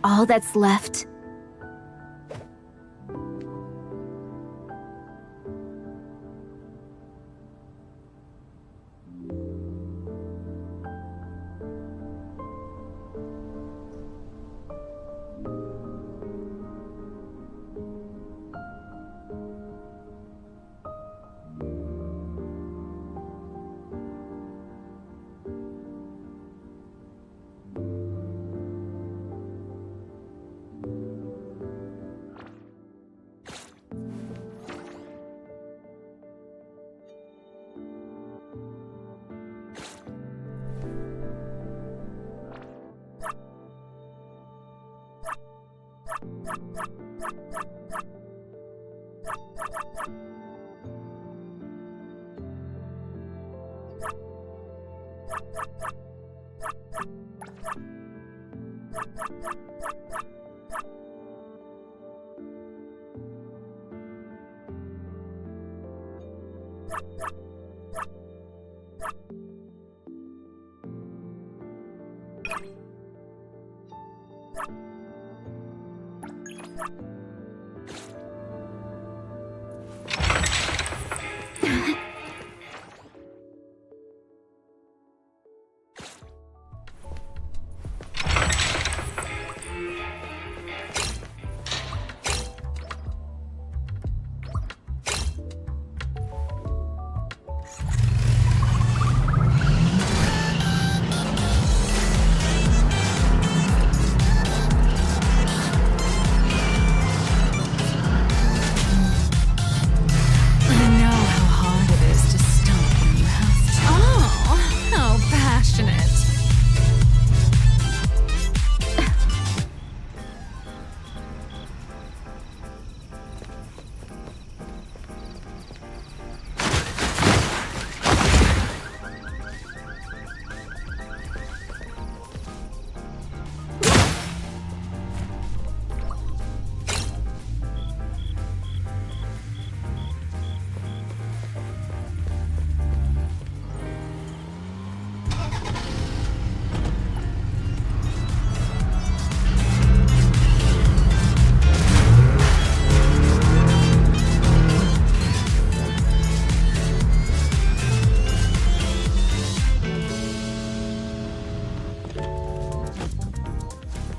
all that's left?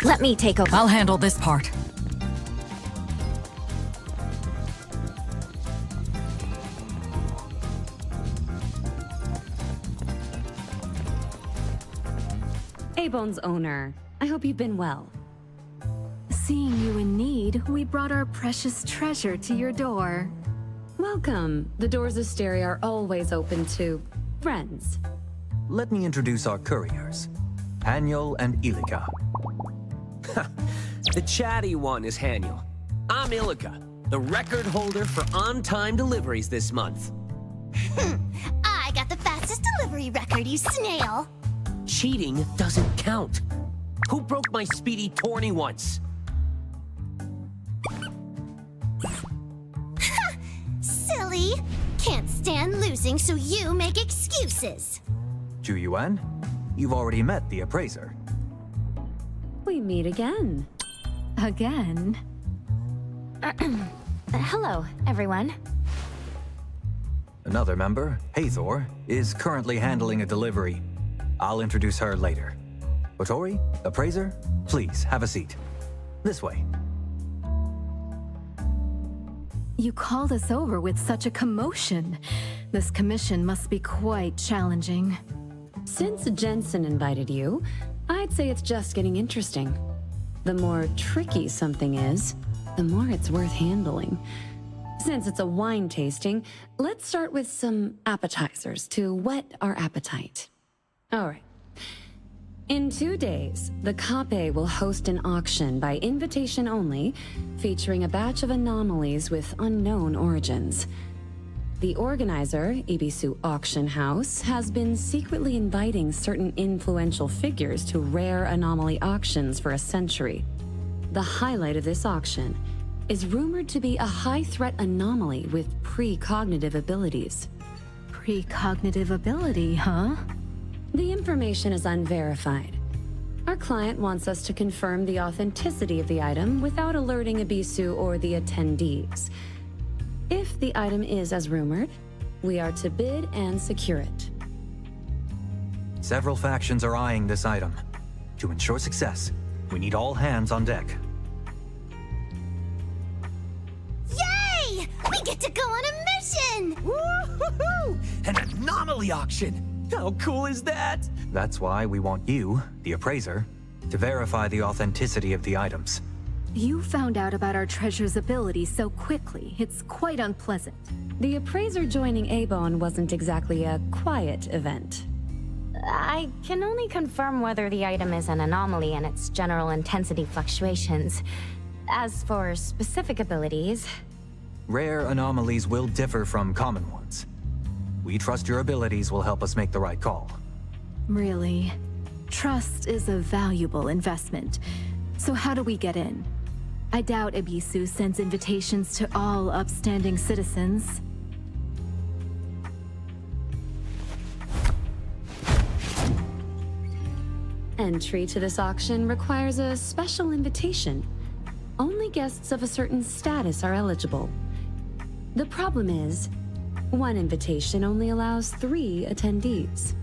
Let me take over. I'll handle this part. A-Bone's owner. I hope you've been well. Seeing you in need, we brought our precious treasure to your door. Welcome. The doors of Stereo are always open to friends. Let me introduce our couriers, Haniel and Ilika. The chatty one is Haniel. I'm Ilika, the record holder for on-time deliveries this month. I got the fastest delivery record, you snail! Cheating doesn't count. Who broke my speedy tourney once? Silly! Can't stand losing, so you make excuses. Ju Yuan, you've already met the appraiser. We meet again. Again? Hello, everyone. Another member, Hathor, is currently handling a delivery. I'll introduce her later. Otori, appraiser, please have a seat. This way. You called us over with such a commotion. This commission must be quite challenging. Since Jensen invited you, I'd say it's just getting interesting. The more tricky something is, the more it's worth handling. Since it's a wine tasting, let's start with some appetizers to whet our appetite. All right. In 2 days, the Kape will host an auction by invitation only, featuring a batch of anomalies with unknown origins. The organizer, Ibisu Auction House, has been secretly inviting certain influential figures to rare anomaly auctions for a century. The highlight of this auction is rumored to be a high-threat anomaly with precognitive abilities. Precognitive ability, huh? The information is unverified, Our client wants us to confirm the authenticity of the item without alerting Abisu or the attendees. If the item is as rumored, we are to bid and secure it. Several factions are eyeing this item. To ensure success, we need all hands on deck. Yay! We get to go on a mission! Woo-hoo-hoo! An anomaly auction! How cool is that? That's why we want you, the appraiser, to verify the authenticity of the items. You found out about our treasure's abilities so quickly, it's quite unpleasant. The appraiser joining Abon wasn't exactly a quiet event. I can only confirm whether the item is an anomaly and its general intensity fluctuations. As for specific abilities... Rare anomalies will differ from common ones. We trust your abilities will help us make the right call. Really? Trust is a valuable investment. So how do we get in? I doubt Abisu sends invitations to all upstanding citizens. Entry to this auction requires a special invitation. Only guests of a certain status are eligible. The problem is, one invitation only allows 3 attendees.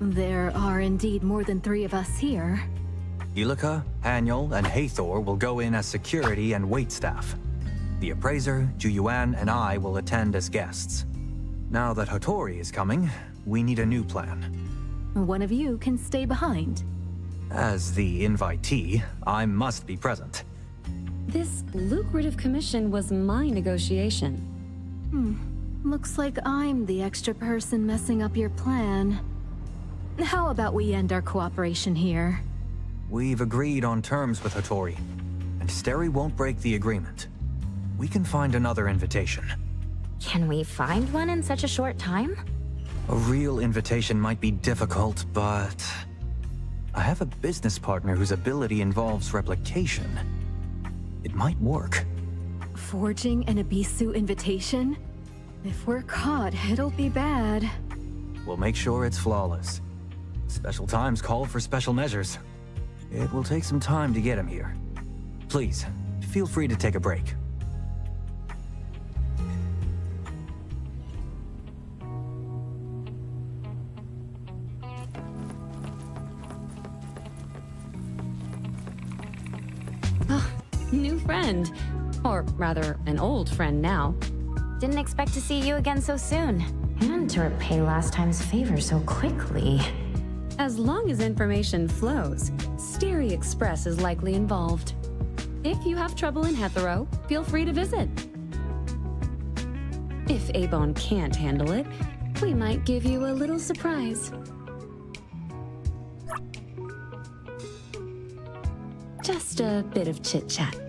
There are indeed more than 3 of us here. Ilika, Haniel, and Hathor will go in as security and wait staff. The appraiser, Juyuan, and I will attend as guests. Now that Hattori is coming, we need a new plan. One of you can stay behind. As the invitee, I must be present. This lucrative commission was my negotiation. Looks like I'm the extra person messing up your plan. How about we end our cooperation here? We've agreed on terms with Hattori, and Steri won't break the agreement. We can find another invitation. Can we find one in such a short time? A real invitation might be difficult, but... I have a business partner whose ability involves replication. It might work. Forging an Abisu invitation? If we're caught, it'll be bad. We'll make sure it's flawless. Special times call for special measures. It will take some time to get him here. Please, feel free to take a break. New friend. Or rather, an old friend now. Didn't expect to see you again so soon. And to repay last time's favor so quickly. As long as information flows, Steri Express is likely involved. If you have trouble in Hetero, feel free to visit. If Abon can't handle it, we might give you a little surprise. Just a bit of chit-chat.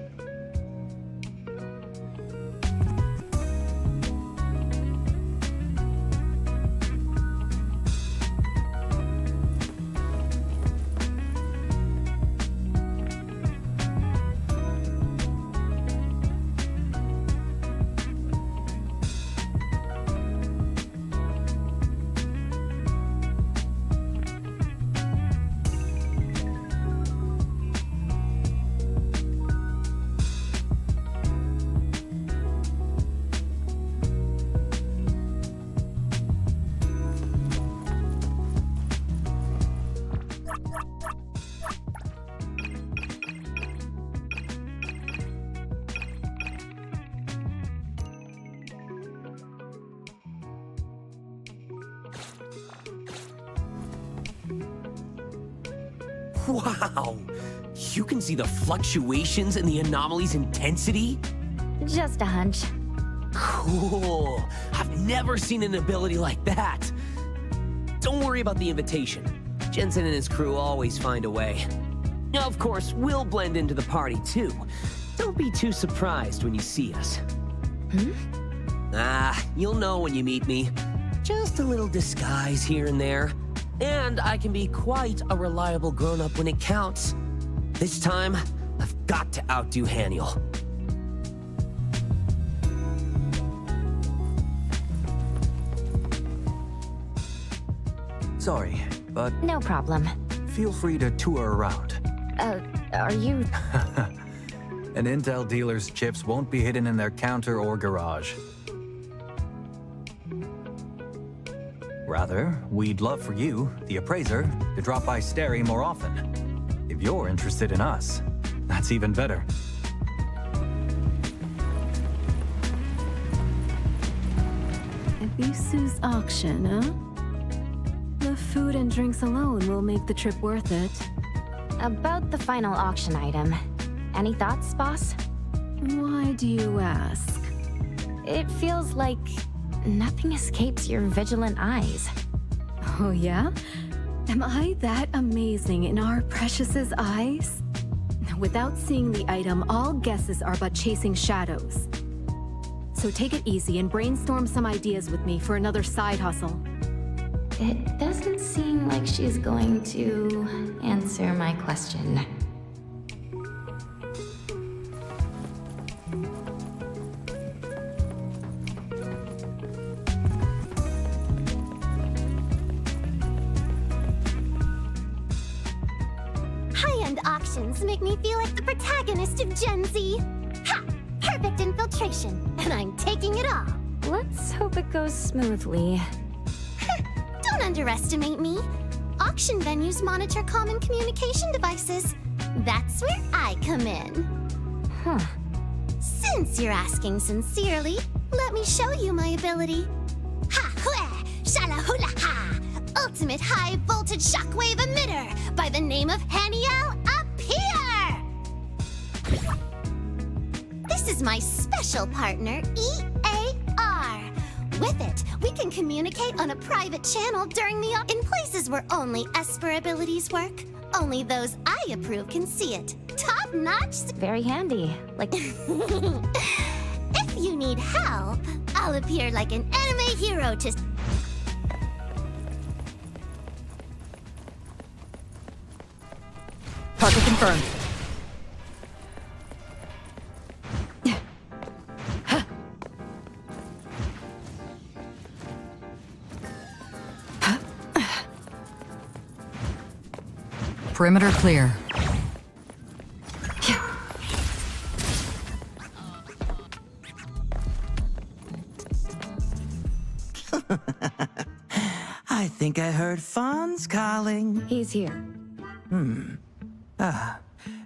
Wow! You can see the fluctuations in the anomaly's intensity? Just a hunch. Cool! I've never seen an ability like that! Don't worry about the invitation. Jensen and his crew always find a way. Of course, we'll blend into the party too. Don't be too surprised when you see us. You'll know when you meet me. Just a little disguise here and there. And I can be quite a reliable grown-up when it counts. This time, I've got to outdo Haniel. Sorry, but No problem. feel free to tour around. Are you... An intel dealer's chips won't be hidden in their counter or garage. Rather, we'd love for you, the appraiser, to drop by Steri more often. If you're interested in us, that's even better. Ebisu's auction, huh? The food and drinks alone will make the trip worth it. About the final auction item. Any thoughts, boss? Why do you ask? It feels like nothing escapes your vigilant eyes. Oh yeah? Am I that amazing in our Precious's eyes? Without seeing the item, all guesses are but chasing shadows. So take it easy and brainstorm some ideas with me for another side hustle. It doesn't seem like she's going to answer my question. High-end auctions make me feel like the protagonist of Gen Z. Ha! Perfect infiltration, and I'm taking it all. Let's hope it goes smoothly. Don't underestimate me. Auction venues monitor common communication devices. That's where I come in. Huh. Since you're asking sincerely, let me show you my ability. Ha hue, shala hula ha! Ultimate high voltage shockwave emitter by the name of Haniel Appear! This is my special partner, EAR. With it, we can communicate on a private channel during the in places where only Esper abilities work. Only those I approve can see it. Top notch. Very handy. Like, If you need help, I'll appear like an anime hero to... Target confirmed. Perimeter clear. I think I heard Fawn's calling. He's here.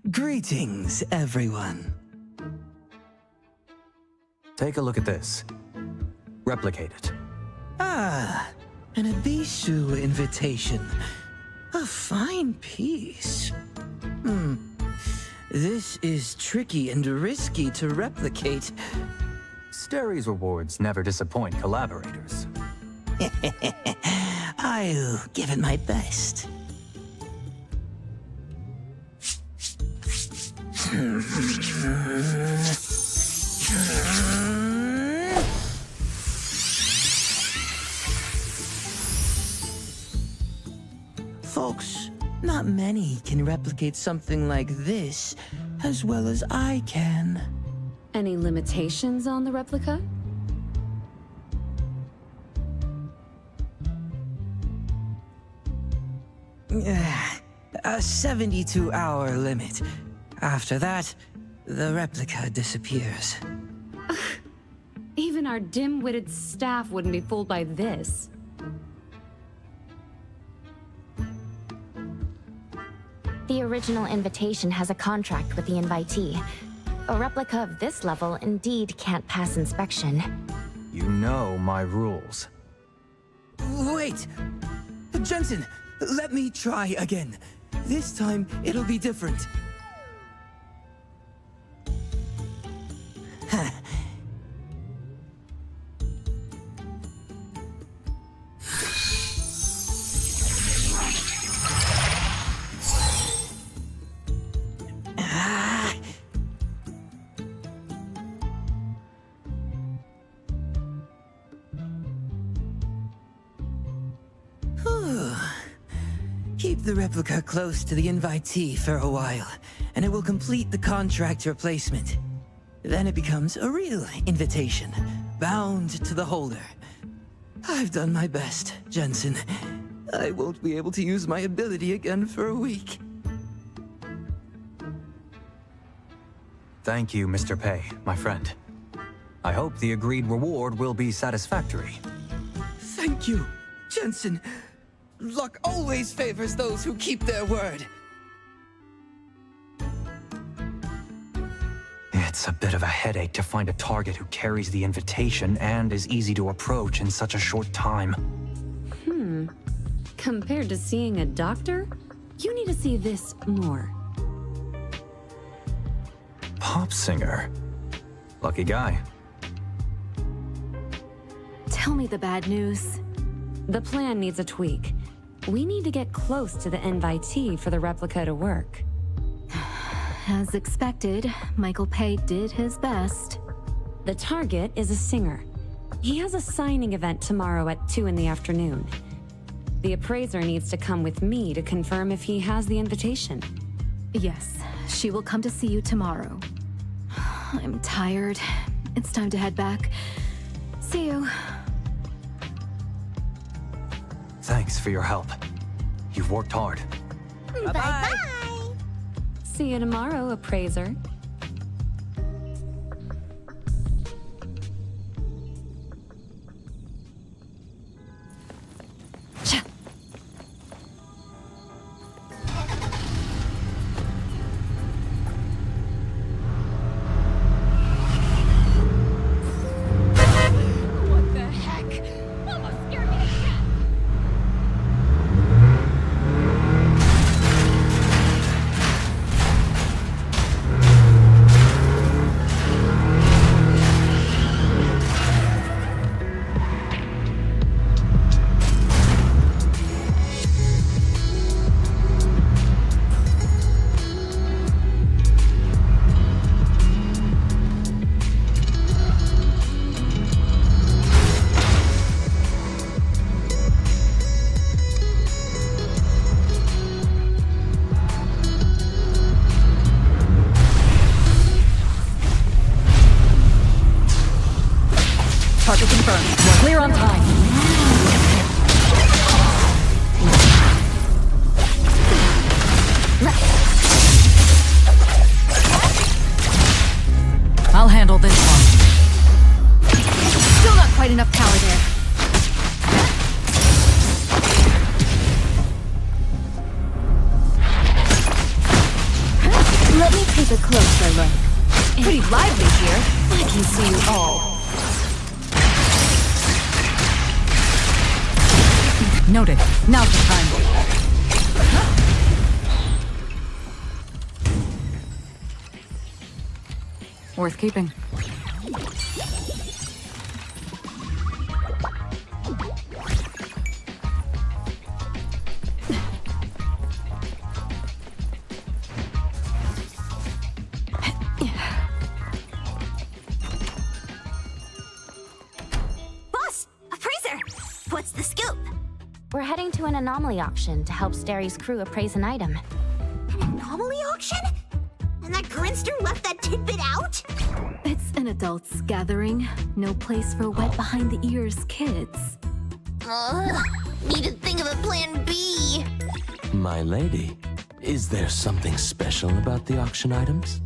Greetings, everyone. Take a look at this. Replicate it. An Ebisu invitation. A fine piece. This is tricky and risky to replicate. Steri's rewards never disappoint collaborators. I'll give it my best. Folks, not many can replicate something like this as well as I can. Any limitations on the replica? A 72-hour limit. After that, the replica disappears. Even our dim-witted staff wouldn't be fooled by this. the original invitation has a contract with the invitee. A replica of this level indeed can't pass inspection. You know my rules. Wait! Jensen, let me try again. This time, it'll be different. Keep the replica close to the invitee for a while, and it will complete the contract replacement. Then it becomes a real invitation, bound to the holder. I've done my best, Jensen. I won't be able to use my ability again for a week. Thank you, Mr. Pei, my friend. I hope the agreed reward will be satisfactory. Thank you, Jensen. Luck always favors those who keep their word. It's a bit of a headache to find a target who carries the invitation and is easy to approach in such a short time. Compared to seeing a doctor, you need to see this more. Pop singer. Lucky guy. Tell me the bad news. The plan needs a tweak. We need to get close to the invitee for the replica to work. As expected, Michael Pei did his best. The target is a singer. He has a signing event tomorrow at 2 in the afternoon. The appraiser needs to come with me to confirm if he has the invitation. Yes, she will come to see you tomorrow. I'm tired. It's time to head back. See you. Thanks for your help. You've worked hard. Bye-bye. See you tomorrow, appraiser. What the heck? Almost scared me to death. Target confirmed. We're clear on time. I'll handle this one. Still not quite enough power there. Let me take a closer look. Pretty lively here. I can see you all. Noted. Now's the time. Worth keeping. Boss! Appraiser! What's the scoop? We're heading to an anomaly auction to help Sterry's crew appraise an item. An anomaly auction? And that grinster left that tidbit out? It's an adults gathering. No place for wet behind the ears kids. Need to think of a plan B. My lady, is there something special about the auction items?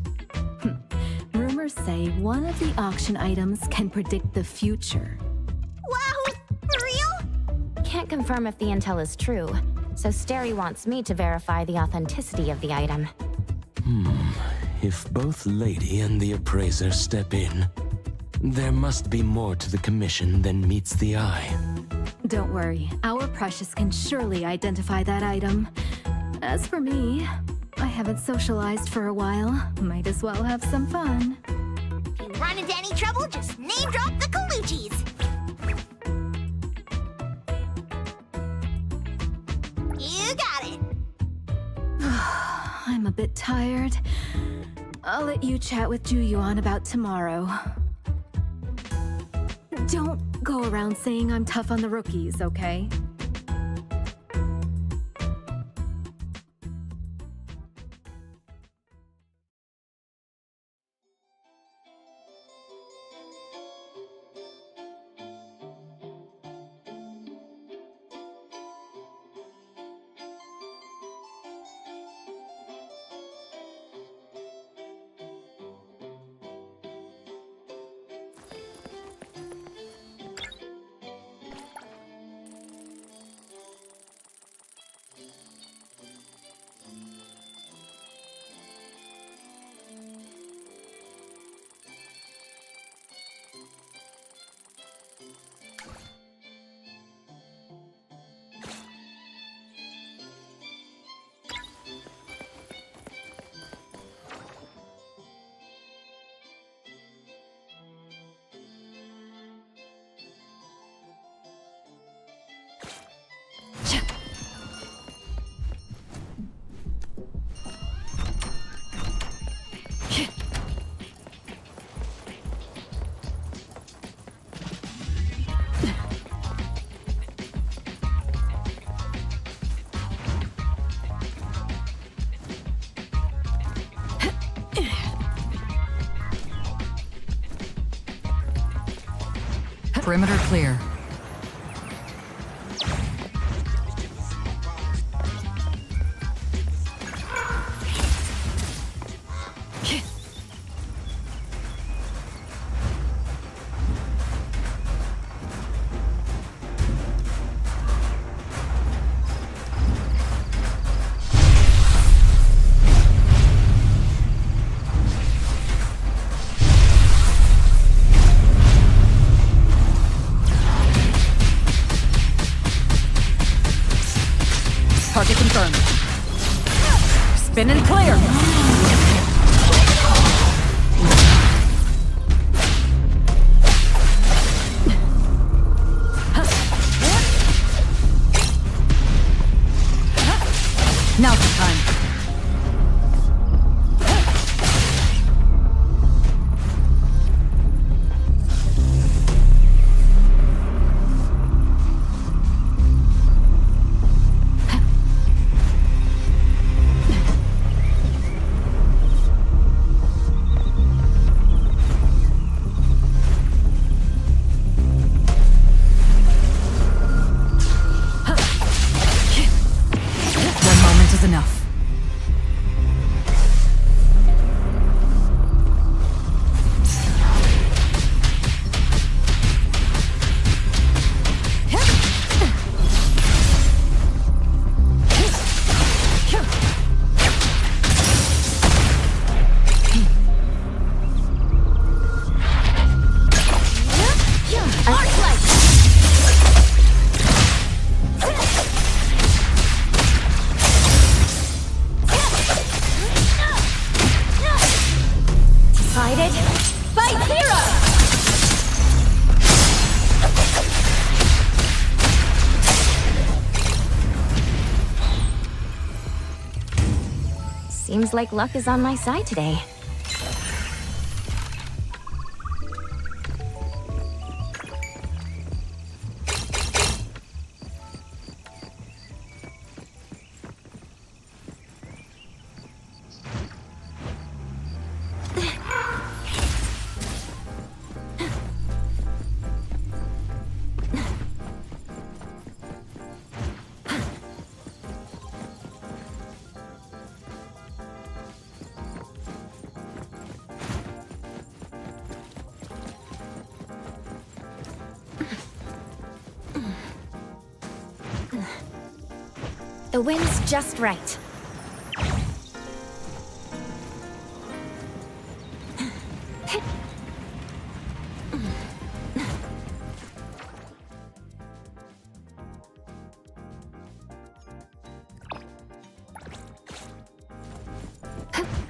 Rumors say one of the auction items can predict the future. Wow! For real? Can't confirm if the intel is true, so Sterry wants me to verify the authenticity of the item. If both lady and the appraiser step in, there must be more to the commission than meets the eye. Don't worry, our Precious can surely identify that item. As for me, I haven't socialized for a while. Might as well have some fun. If you run into any trouble, just name drop the Colucci's. You got it. I'm a bit tired. I'll let you chat with Juyuan about tomorrow. Don't go around saying I'm tough on the rookies, okay? Perimeter clear. Target confirmed. Spin and clear. Now's the time. Enough. Seems like luck is on my side today. The wind's just right.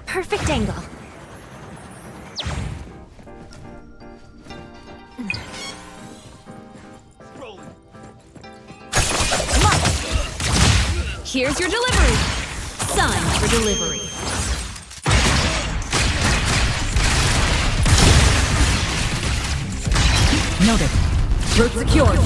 Perfect angle. Here's your delivery. Sign for delivery. Noted. Route secured.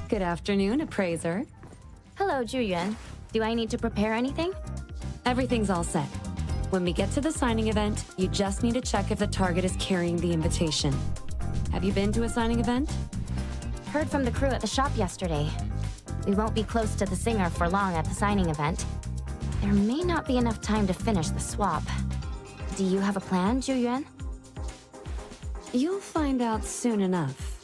Good afternoon, appraiser. Hello, Zhuyuan. Do I need to prepare anything? Everything's all set. When we get to the signing event, you just need to check if the target is carrying the invitation. Have you been to a signing event? Heard from the crew at the shop yesterday. We won't be close to the singer for long at the signing event. There may not be enough time to finish the swap. Do you have a plan, Zhuyuan? You'll find out soon enough.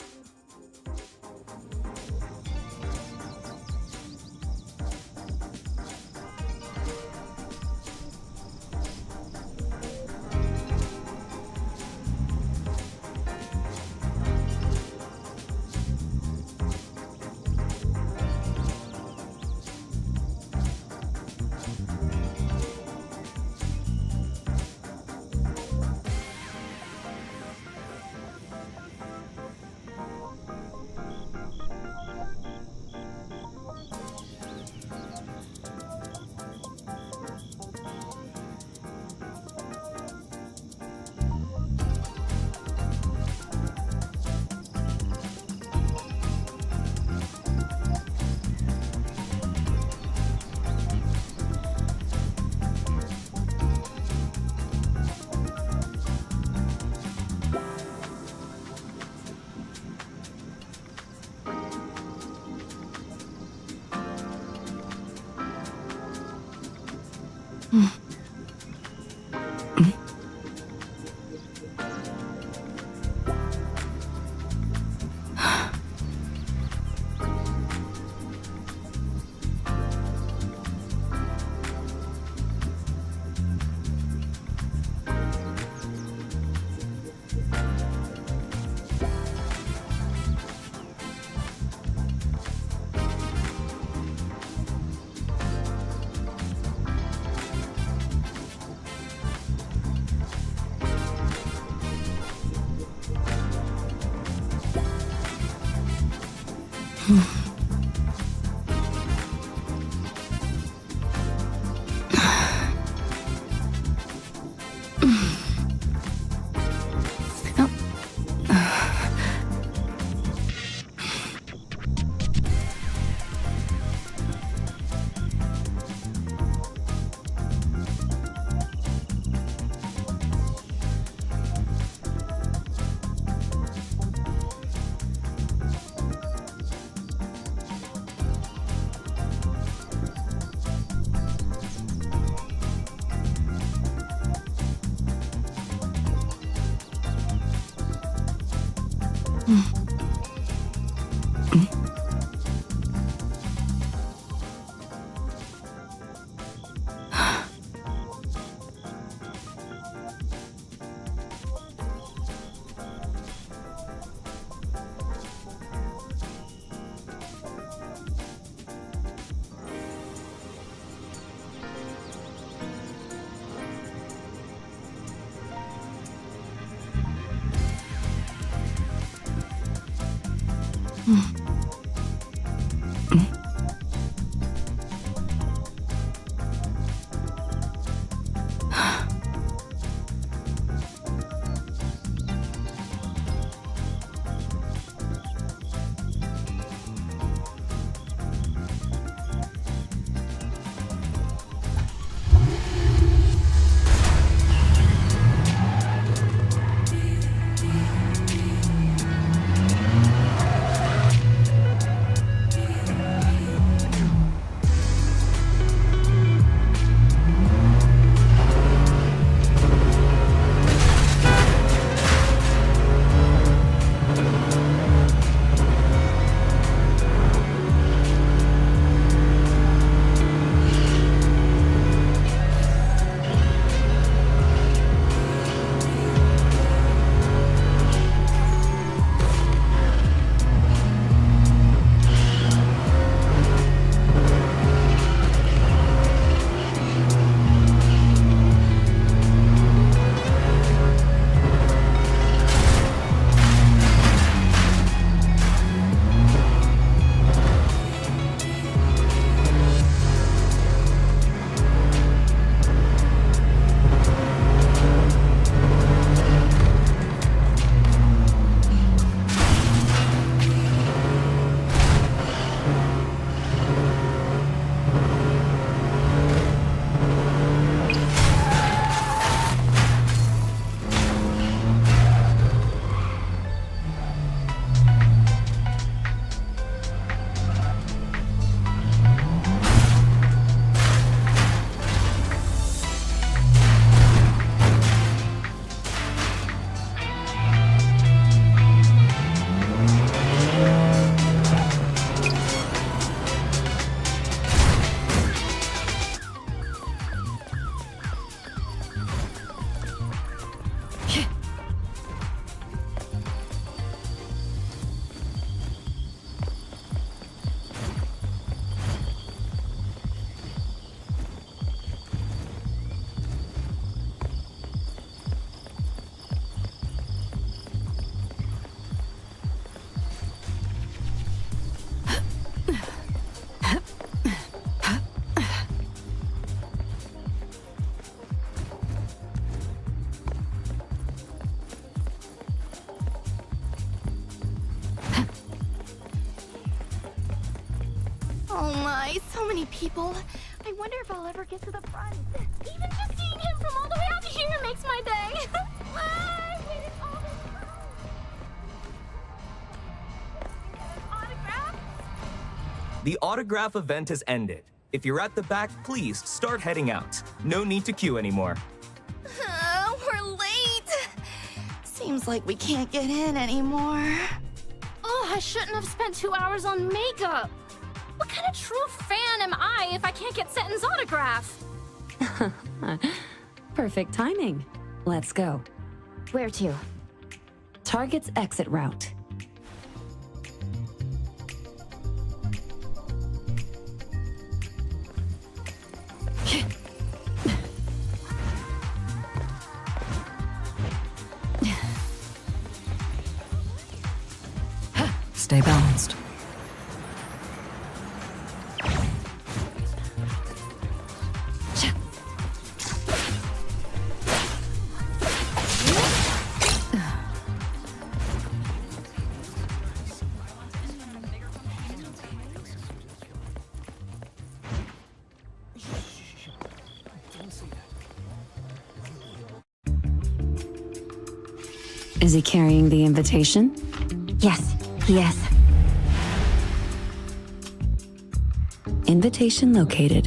Oh my, so many people. I wonder if I'll ever get to the front. Even just seeing him from all the way out here makes my day. I waited all this time. Autograph? The autograph event has ended. If you're at the back, please start heading out. No need to queue anymore. We're late. Seems like we can't get in anymore. Oh, I shouldn't have spent 2 hours on makeup. What kind of true fan am I if I can't get Seton's autograph? Perfect timing. Let's go. Where to? Target's exit route. Stay balanced. Is he carrying the invitation? Yes, he is. Invitation located.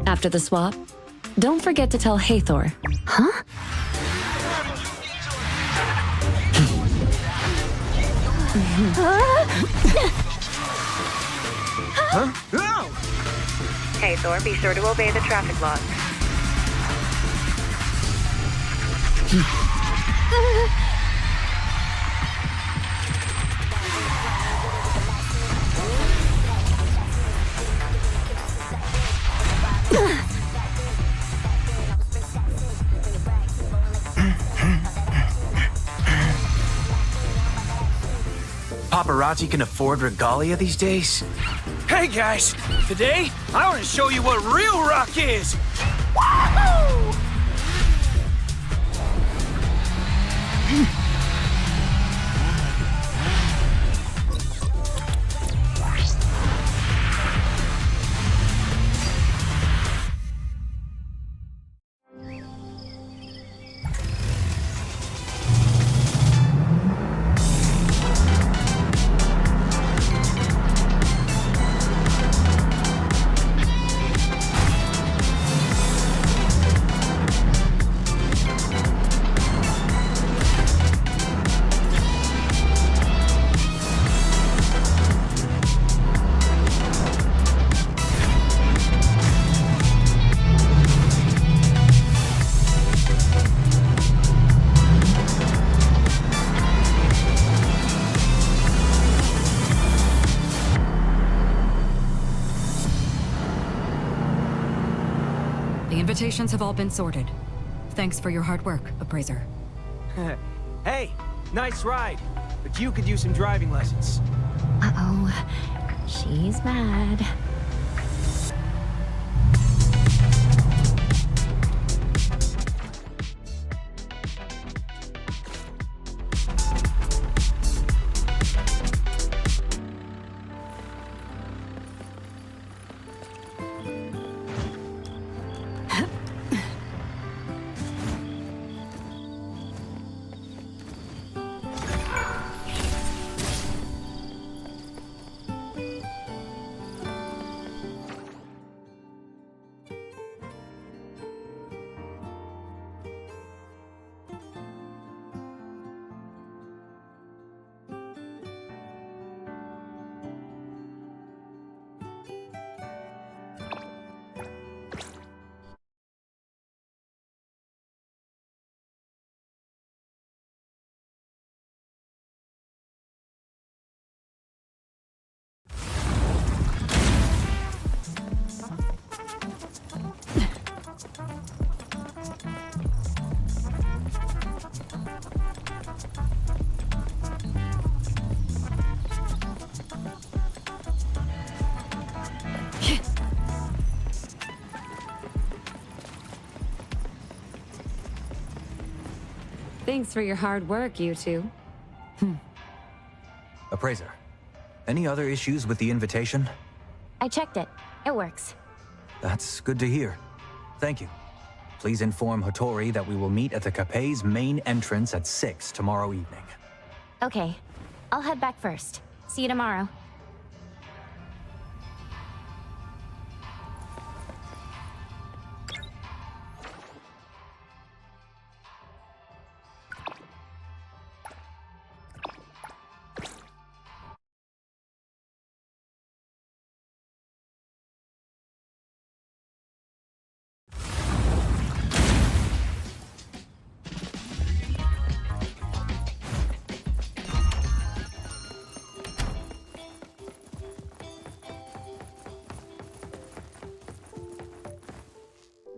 After the swap, don't forget to tell Hathor. Huh? Hey, Thor, be sure to obey the traffic laws. Paparazzi can afford regalia these days? Hey guys, today I want to show you what real rock is! Wahoo! The invitations have all been sorted. Thanks for your hard work, Appraiser. Hey, nice ride, but you could use some driving lessons. Uh-oh. She's mad. Thanks for your hard work, you two. Appraiser, any other issues with the invitation? I checked it. It works. That's good to hear. Thank you. Please inform Hattori that we will meet at the cafe's main entrance at 6 tomorrow evening. Okay. I'll head back first. See you tomorrow.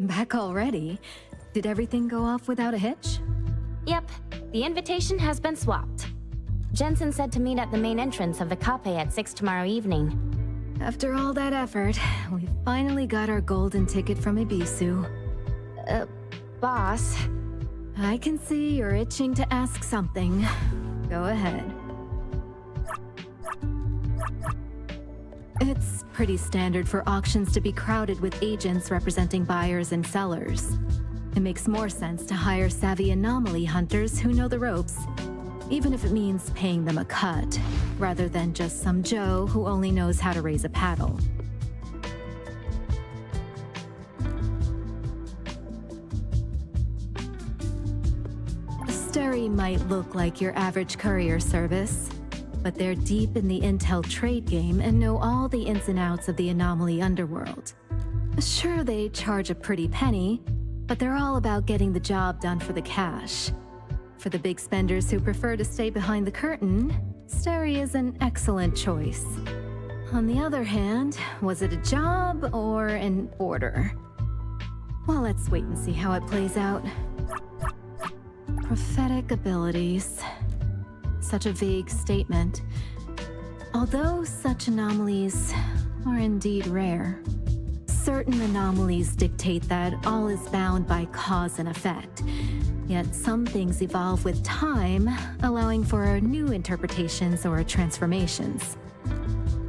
Back already? Did everything go off without a hitch? Yep. The invitation has been swapped. Jensen said to meet at the main entrance of the cafe at 6 tomorrow evening. After all that effort, we finally got our golden ticket from Ibisu. Boss. I can see you're itching to ask something. Go ahead. It's pretty standard for auctions to be crowded with agents representing buyers and sellers. It makes more sense to hire savvy anomaly hunters who know the ropes, even if it means paying them a cut, rather than just some Joe who only knows how to raise a paddle. Steri might look like your average courier service, but they're deep in the intel trade game and know all the ins and outs of the anomaly underworld. Sure, they charge a pretty penny, but they're all about getting the job done for the cash. For the big spenders who prefer to stay behind the curtain, Steri is an excellent choice. On the other hand, was it a job or an order? Well, let's wait and see how it plays out. Prophetic abilities. Such a vague statement. Although such anomalies are indeed rare, certain anomalies dictate that all is bound by cause and effect. Yet some things evolve with time, allowing for new interpretations or transformations.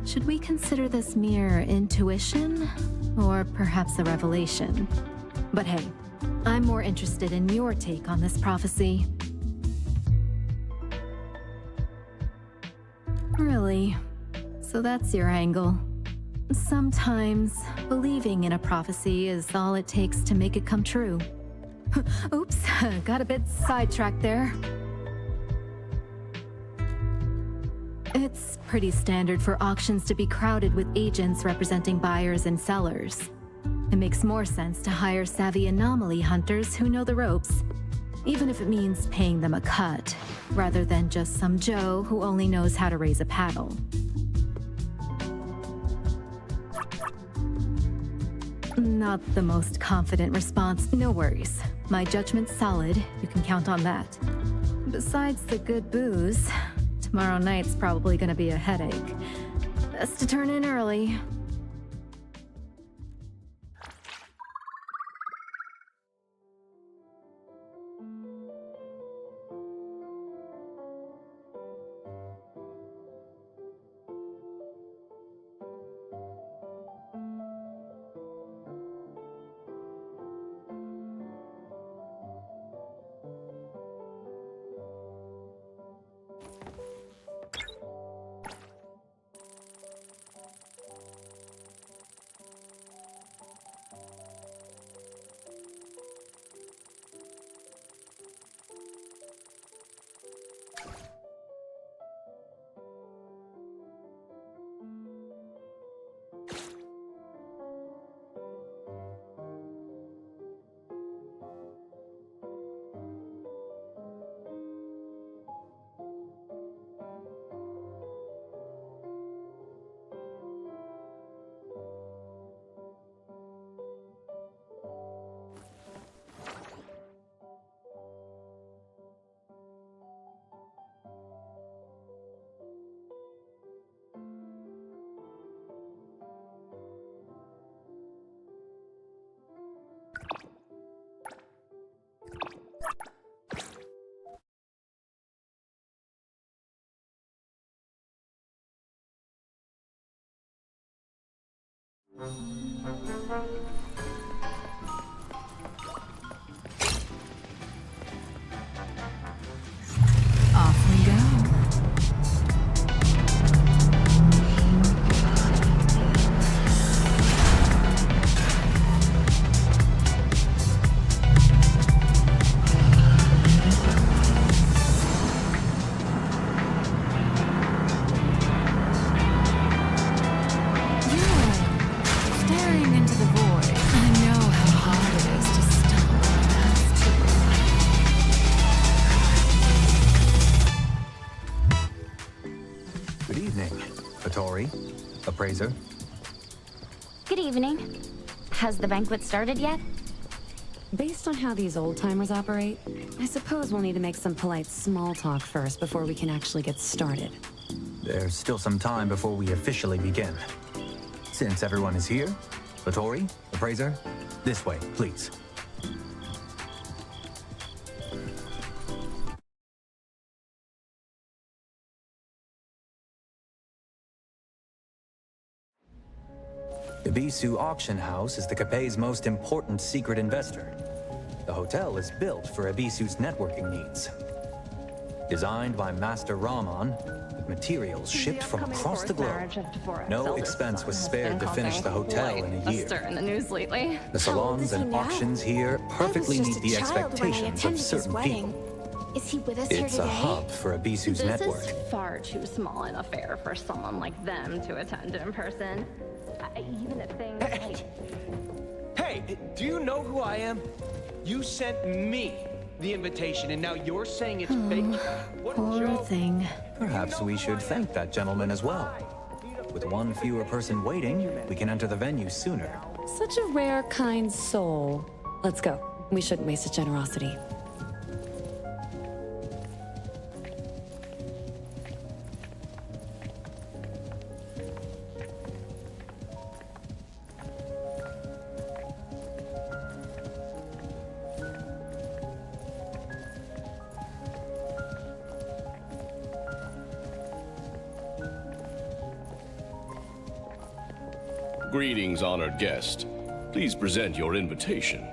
Should we consider this mere intuition, or perhaps a revelation? But hey, I'm more interested in your take on this prophecy. Really? So that's your angle. Sometimes, believing in a prophecy is all it takes to make it come true. Oops, got a bit sidetracked there. It's pretty standard for auctions to be crowded with agents representing buyers and sellers. It makes more sense to hire savvy anomaly hunters who know the ropes, even if it means paying them a cut, rather than just some Joe who only knows how to raise a paddle. Not the most confident response. No worries. My judgment's solid. You can count on that. Besides the good booze, tomorrow night's probably gonna be a headache. Best to turn in early. Off we go. Staring into the void. I know how hard it is to stumble past you. Good evening, Hattori, appraiser. Good evening. Has the banquet started yet? Based on how these old-timers operate, I suppose we'll need to make some polite small talk first before we can actually get started. There's still some time before we officially begin. Since everyone is here, Hattori, appraiser, this way, please. Ebisu Auction House is the Capet's most important secret investor. The hotel is built for Ebisu's networking needs. Designed by Master Rahman, with materials shipped from across the globe. No expense was spared to finish the hotel in a year. In the news lately. The salons and auctions here perfectly meet the expectations of certain people. Is he with us here It's today? a hub for Ebisu's network. This is far too small an affair for someone like them to attend in person. Even if things like... Hey, do you know who I am? You sent me the invitation, and now you're saying it's fake? What a Poor joke. thing. Perhaps we should thank that gentleman as well. With one fewer person waiting, we can enter the venue sooner. Such a rare, kind soul. Let's go. We shouldn't waste his generosity. Greetings, honored guest. Please present your invitation.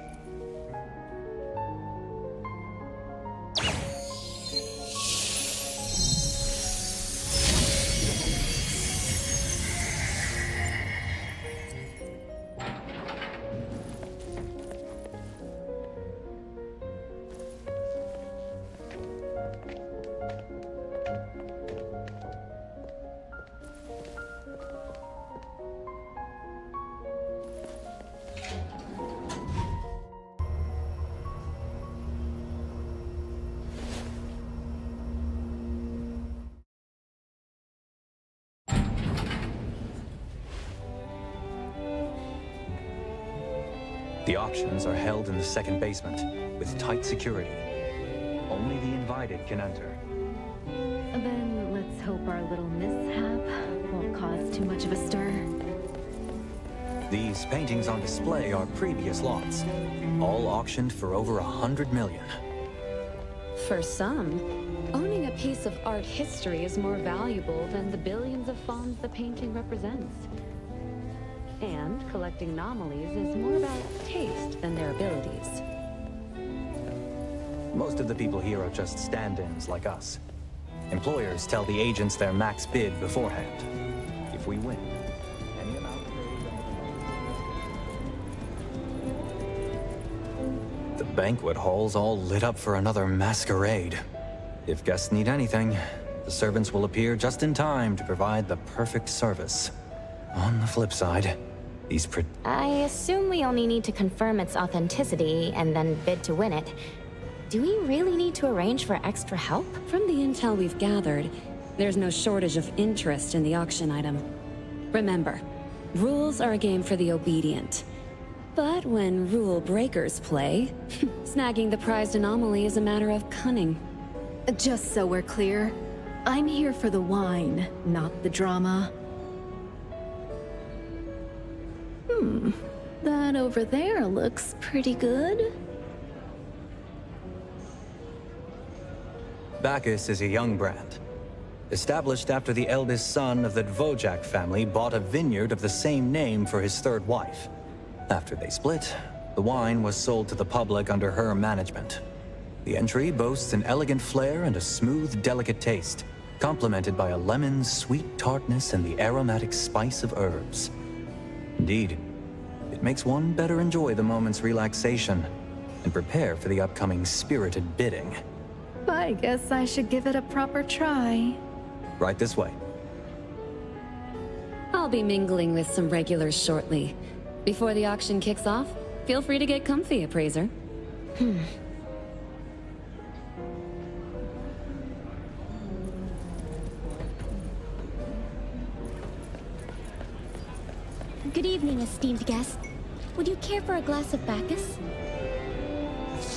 The auctions are held in the second basement, with tight security. Only the invited can enter. Then let's hope our little mishap won't cause too much of a stir. These paintings on display are previous lots, all auctioned for over 100 million. For some, owning a piece of art history is more valuable than the billions of fawns the painting represents. And collecting anomalies is more about taste than their abilities. Most of the people here are just stand-ins like us. Employers tell the agents their max bid beforehand. If we win, any amount The banquet hall's all lit up for another masquerade. If guests need anything, the servants will appear just in time to provide the perfect service. On the flip side, I assume we only need to confirm its authenticity and then bid to win it. Do we really need to arrange for extra help? From the intel we've gathered, there's no shortage of interest in the auction item. Remember, rules are a game for the obedient. But when rule breakers play, snagging the prized anomaly is a matter of cunning. Just so we're clear, I'm here for the wine, not the drama. That over there looks pretty good. Bacchus is a young brand. Established after the eldest son of the Dvořák family bought a vineyard of the same name for his third wife. After they split, the wine was sold to the public under her management. The entry boasts an elegant flair and a smooth, delicate taste, complemented by a lemon's sweet tartness and the aromatic spice of herbs. Indeed, it makes one better enjoy the moment's relaxation and prepare for the upcoming spirited bidding. I guess I should give it a proper try. Right this way. I'll be mingling with some regulars shortly. Before the auction kicks off, feel free to get comfy, appraiser. Good evening, esteemed guest. Would you care for a glass of Bacchus?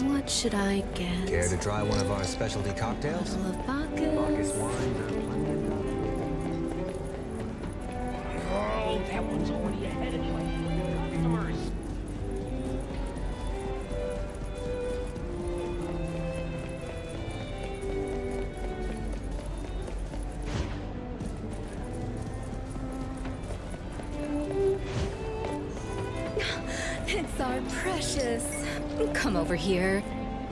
What should I get? Care to try one of our specialty cocktails? Bottle of Bacchus. Bacchus wines are plenty of them. Oh, that one's already ahead of you. Customers. It's our precious. Come over here.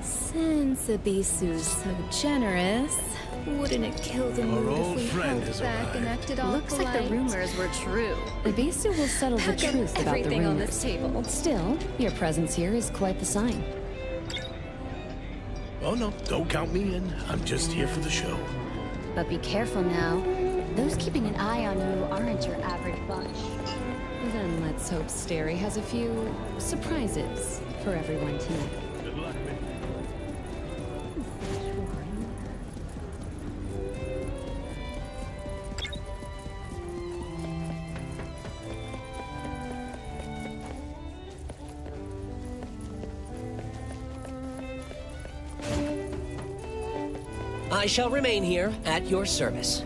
Since Abisu's so generous, wouldn't it kill the mood if we held back and acted all Looks like the polite? rumors were true. Abisu will settle the Pack up truth about the everything on rumors. this table. Still, your presence here is quite the sign. Oh no, don't count me in. I'm just here for the show. But be careful now. Those keeping an eye on you aren't your average bunch. Then let's hope Stary has a few surprises for everyone tonight. Good luck, man. I shall remain here at your service.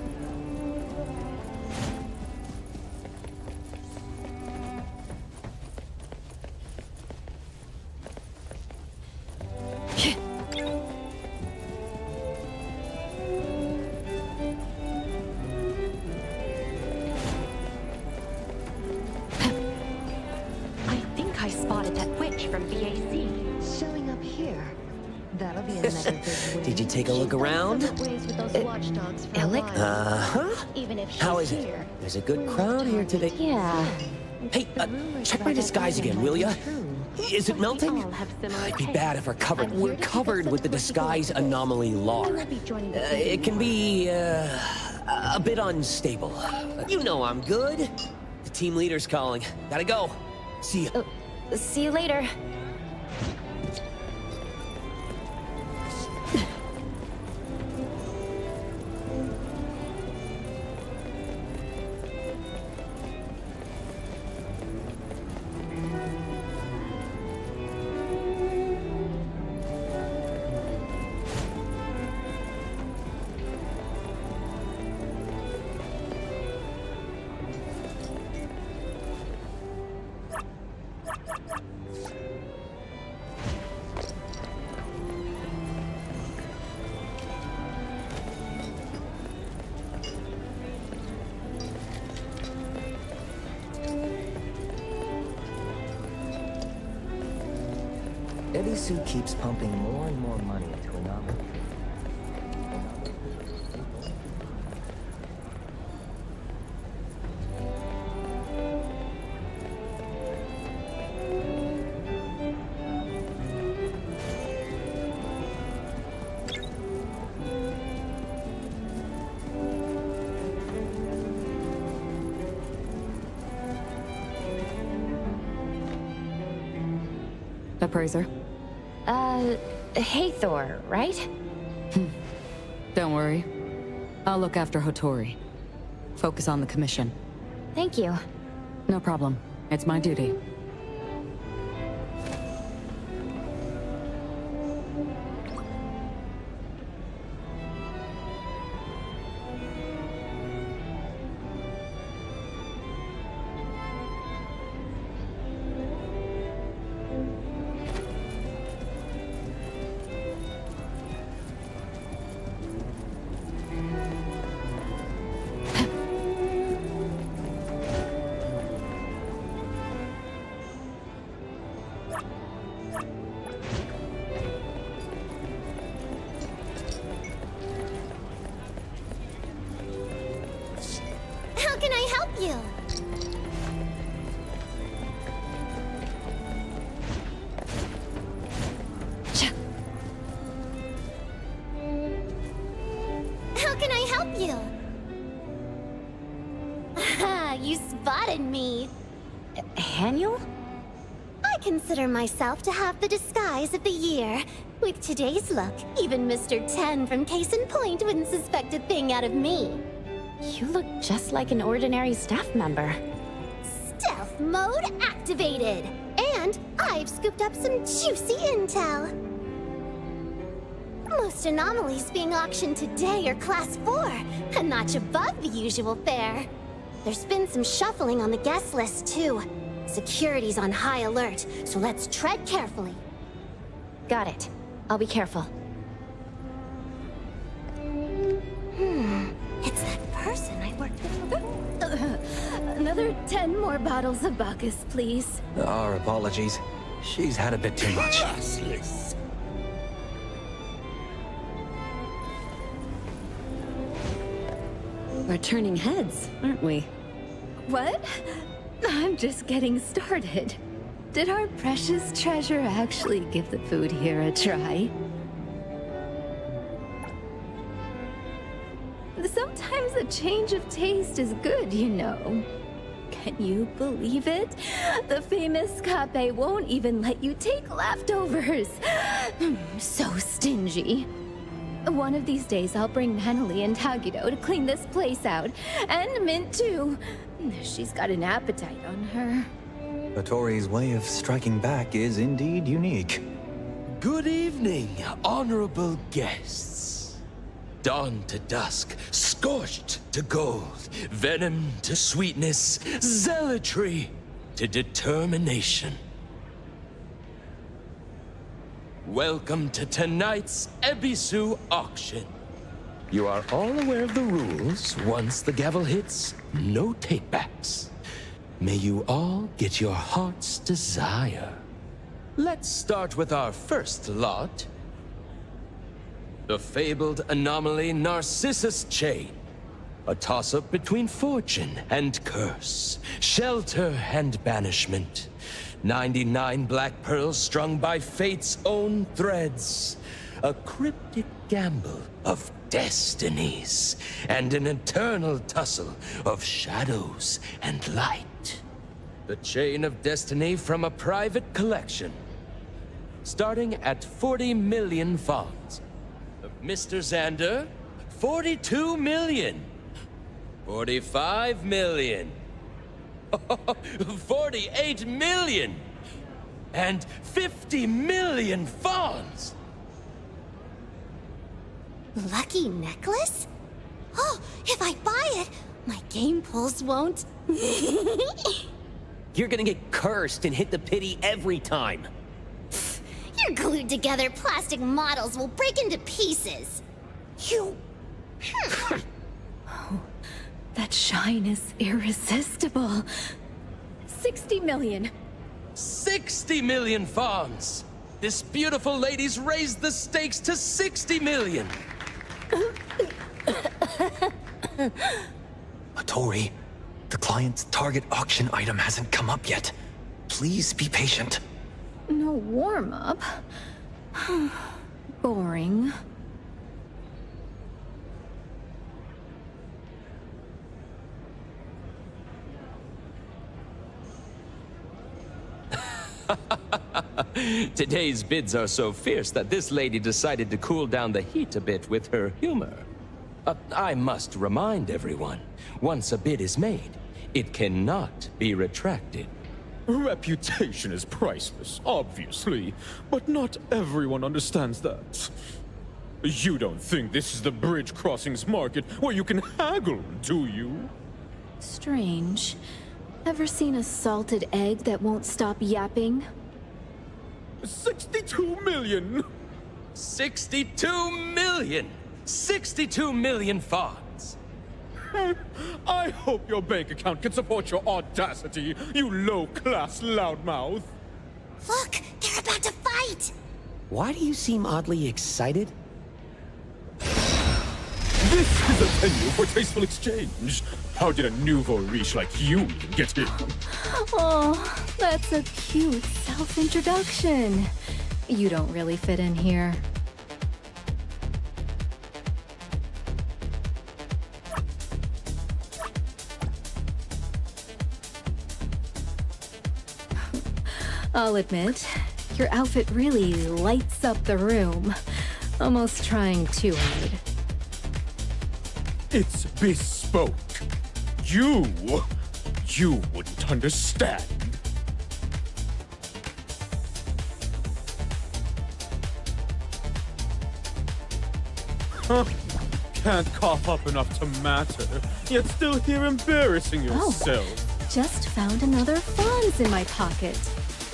I think I spotted that witch from BAC showing up here. That'll be another big win. Did you take a look around? Alec? Uh-huh. Even if she's How is it? here. There's a good crowd here today. Yeah. Hey, check my disguise again, will ya? Is it melting? It'd be bad if we're covered with the disguise anomaly lore. It can be, a bit unstable. You know I'm good. The team leader's calling. Gotta go. See ya. See you later. Ebisu keeps pumping more and more money into Anomaly. Appraiser? Hathor, right? Don't worry. I'll look after Hotori. Focus on the commission. Thank you. No problem. It's my duty. I help you? How can I help you? Ah, you spotted me. Haniel? I consider myself to have the disguise of the year. With today's look, even Mr. 10 from Case in Point wouldn't suspect a thing out of me. You look just like an ordinary staff member. Stealth mode activated! And I've scooped up some juicy intel. Most anomalies being auctioned today are Class 4, a notch above the usual fare. There's been some shuffling on the guest list, too. Security's on high alert, so let's tread carefully. Got it. I'll be careful. It's that person I worked with. Another 10 more bottles of Bacchus, please. Our apologies. She's had a bit too much. Classless. We're turning heads, aren't we? What? I'm just getting started. Did our precious treasure actually give the food here a try? Sometimes a change of taste is good, you know. Can you believe it? The famous Cape won't even let you take leftovers. So stingy. One of these days I'll bring Henley and Tagido to clean this place out. And Mint too. She's got an appetite on her. Hattori's way of striking back is indeed unique. Good evening, honorable guests. Dawn to dusk, scorched to gold, venom to sweetness, zealotry to determination. Welcome to tonight's Ebisu auction. You are all aware of the rules. Once the gavel hits, no takebacks. May you all get your heart's desire. Let's start with our first lot. The fabled anomaly Narcissus Chain. A toss-up between fortune and curse, shelter and banishment. 99 black pearls strung by fate's own threads. A cryptic gamble of destinies, and an eternal tussle of shadows and light. The chain of destiny from a private collection. Starting at 40 million fonds. Mr. Xander, 42 million. 45 million. 48 million. And 50 million fonds. Lucky necklace? Oh, if I buy it, my game pulls won't. You're gonna get cursed and hit the pity every time. Your glued together plastic models will break into pieces. You... Oh, that shine is irresistible. 60 million. 60 million fonds. This beautiful lady's raised the stakes to 60 million. Hattori, the client's target auction item hasn't come up yet. Please be patient. No warm-up? Boring. Today's bids are so fierce that this lady decided to cool down the heat a bit with her humor. I must remind everyone, once a bid is made, it cannot be retracted. Reputation is priceless, obviously, but not everyone understands that. You don't think this is the bridge crossings market where you can haggle, do you? Strange. Ever seen a salted egg that won't stop yapping? 62 million! 62 million! 62 million fonds! I hope your bank account can support your audacity, you low-class loudmouth! Look, they're about to fight! Why do you seem oddly excited? This is a venue for tasteful exchange. How did a nouveau riche like you get here? Oh, that's a cute self-introduction. You don't really fit in here. I'll admit, your outfit really lights up the room. Almost trying too hard. It's bespoke. You wouldn't understand. Huh? Can't cough up enough to matter, yet still here embarrassing yourself. Oh, just found another Fonz in my pocket.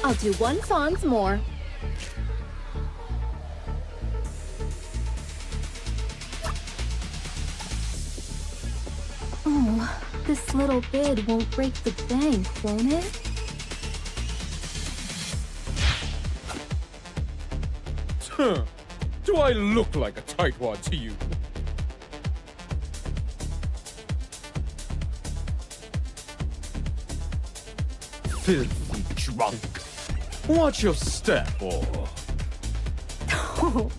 I'll do one Fonz more. Oh, this little bid won't break the bank, won't it? Huh. Do I look like a tightwad to you? Filthy drunk. Watch your step, or... Oh,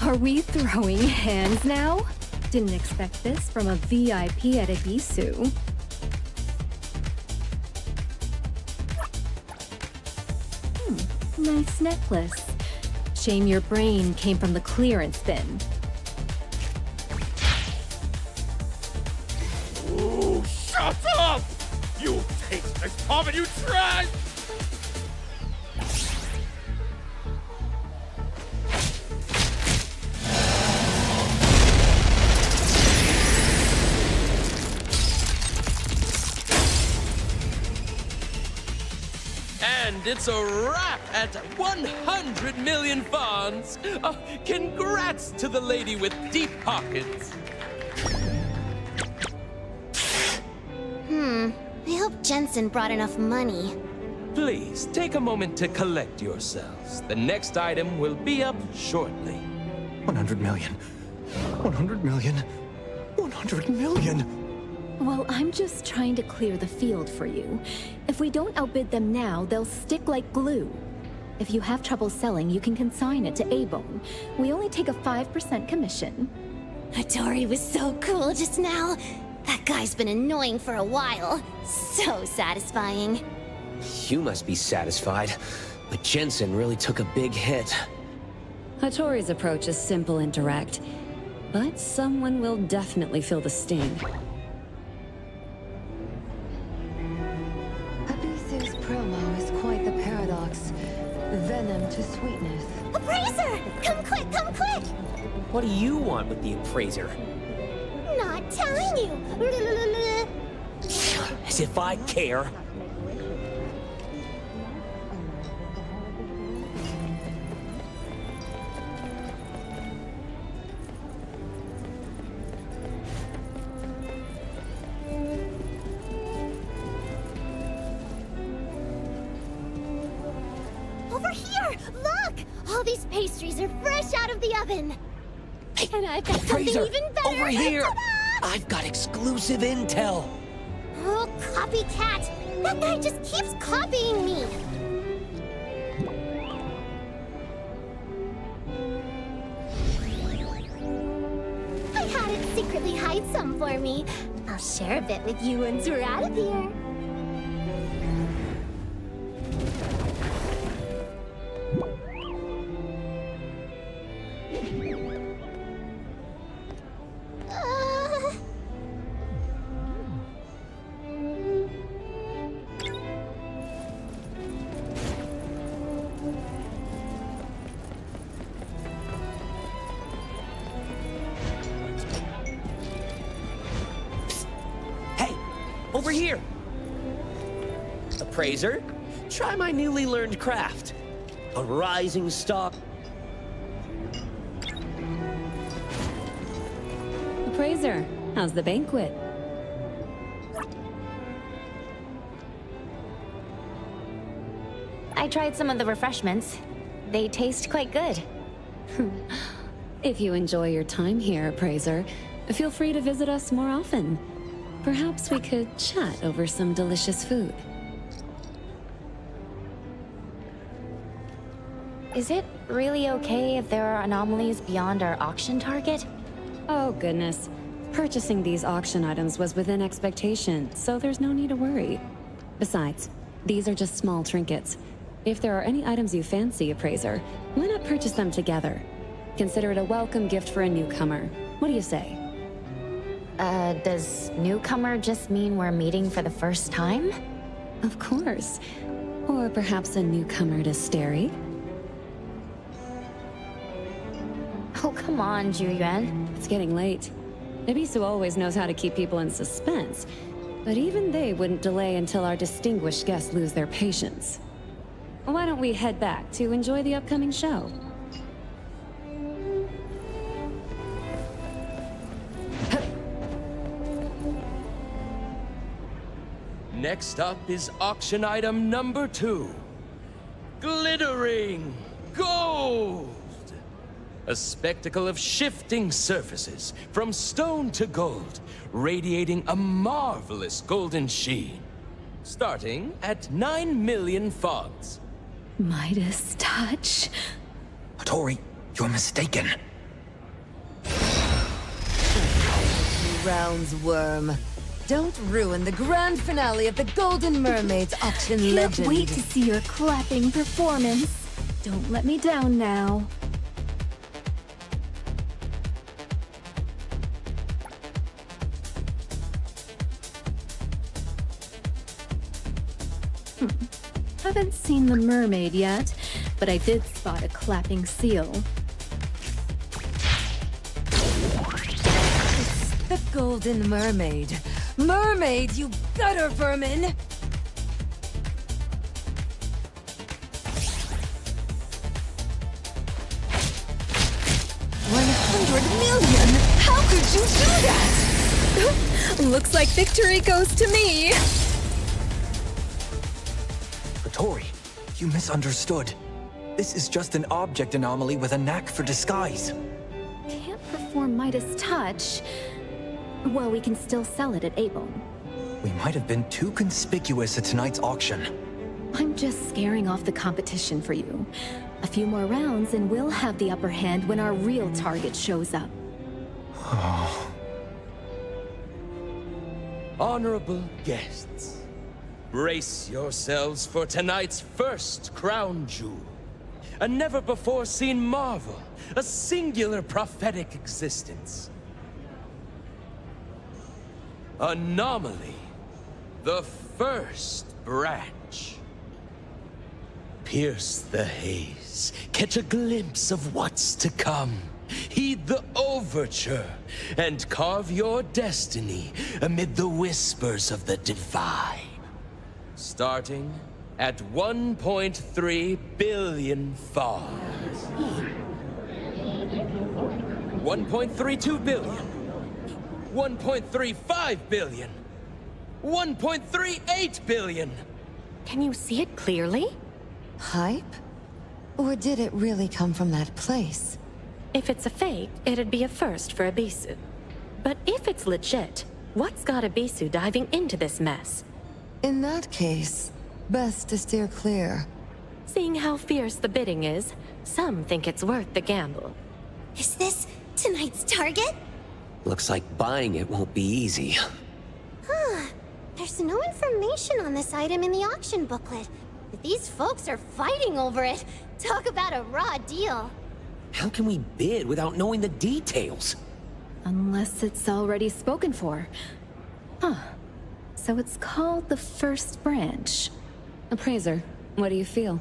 are we throwing hands now? Didn't expect this from a VIP at Ebisu. Nice necklace. Shame your brain came from the clearance bin. Ooh, shut up! You tasteless common, you trash! And it's a wrap at 100 million Fonz. Congrats to the lady with deep pockets. I hope Jensen brought enough money. Please, take a moment to collect yourselves. The next item will be up shortly. 100 million. 100 million. 100 million. Well, I'm just trying to clear the field for you. If we don't outbid them now, they'll stick like glue. If you have trouble selling, you can consign it to A-Bone. We only take a 5% commission. Hattori was so cool just now. That guy's been annoying for a while. So satisfying. You must be satisfied, but Jensen really took a big hit. Hattori's approach is simple and direct, but someone will definitely feel the sting. Abisu's promo is quite the paradox. Venom to sweetness. Appraiser! Come quick, come quick! What do you want with the appraiser? Not telling you! As if I care. Over here! Look! All these pastries are fresh out of the oven! And I've got something Appraiser, even better! over here! Ta-da! I've got exclusive intel! Oh, copycat! That guy just keeps copying me! I had it secretly hide some for me. I'll share a bit with you once we're out of here. Over here! Appraiser, try my newly learned craft. A rising star. Appraiser, how's the banquet? I tried some of the refreshments. They taste quite good. If you enjoy your time here, Appraiser, Feel free to visit us more often. Perhaps we could chat over some delicious food. Is it really okay if there are anomalies beyond our auction target? Oh, goodness. Purchasing these auction items was within expectation, so there's no need to worry. Besides, these are just small trinkets. If there are any items you fancy, Appraiser, why not purchase them together? Consider it a welcome gift for a newcomer. What do you say? Does newcomer just mean we're meeting for the first time? Of course. Or perhaps a newcomer to Steri? Oh, come on, Juyuan. It's getting late. Ebisu always knows how to keep people in suspense, but even they wouldn't delay until our distinguished guests lose their patience. Why don't we head back to enjoy the upcoming show? Next up is auction item number 2. Glittering gold! A spectacle of shifting surfaces, from stone to gold, radiating a marvelous golden sheen. Starting at 9 million fogs. Midas touch? Hattori, you're mistaken. Rounds, worm. Don't ruin the grand finale of the Golden Mermaid's auction legend. Can't wait to see your clapping performance. Don't let me down now. Haven't seen the mermaid yet, but I did spot a clapping seal. It's the Golden Mermaid. Mermaid, you gutter vermin! 100 million? How could you do that? Looks like victory goes to me! Hattori, you misunderstood. This is just an object anomaly with a knack for disguise. Can't perform Midas touch. Well, we can still sell it at Avon. We might have been too conspicuous at tonight's auction. I'm just scaring off the competition for you. A few more rounds and we'll have the upper hand when our real target shows up. Honorable guests, brace yourselves for tonight's first crown jewel. A never-before-seen marvel, a singular prophetic existence. Anomaly, the first branch. Pierce the haze, catch a glimpse of what's to come. Heed the overture, and carve your destiny amid the whispers of the divine. Starting at 1.3 billion fogs. 1.32 billion. 1.35 billion. 1.38 billion. Can you see it clearly? Hype? Or did it really come from that place? If it's a fake, it'd be a first for Ebisu. But if it's legit, what's got Ebisu diving into this mess? In that case, best to steer clear. Seeing how fierce the bidding is, some think it's worth the gamble. Is this tonight's target? Looks like buying it won't be easy. Huh. There's no information on this item in the auction booklet. But these folks are fighting over it. Talk about a raw deal. How can we bid without knowing the details? Unless it's already spoken for. Huh. So it's called the first branch. Appraiser, what do you feel?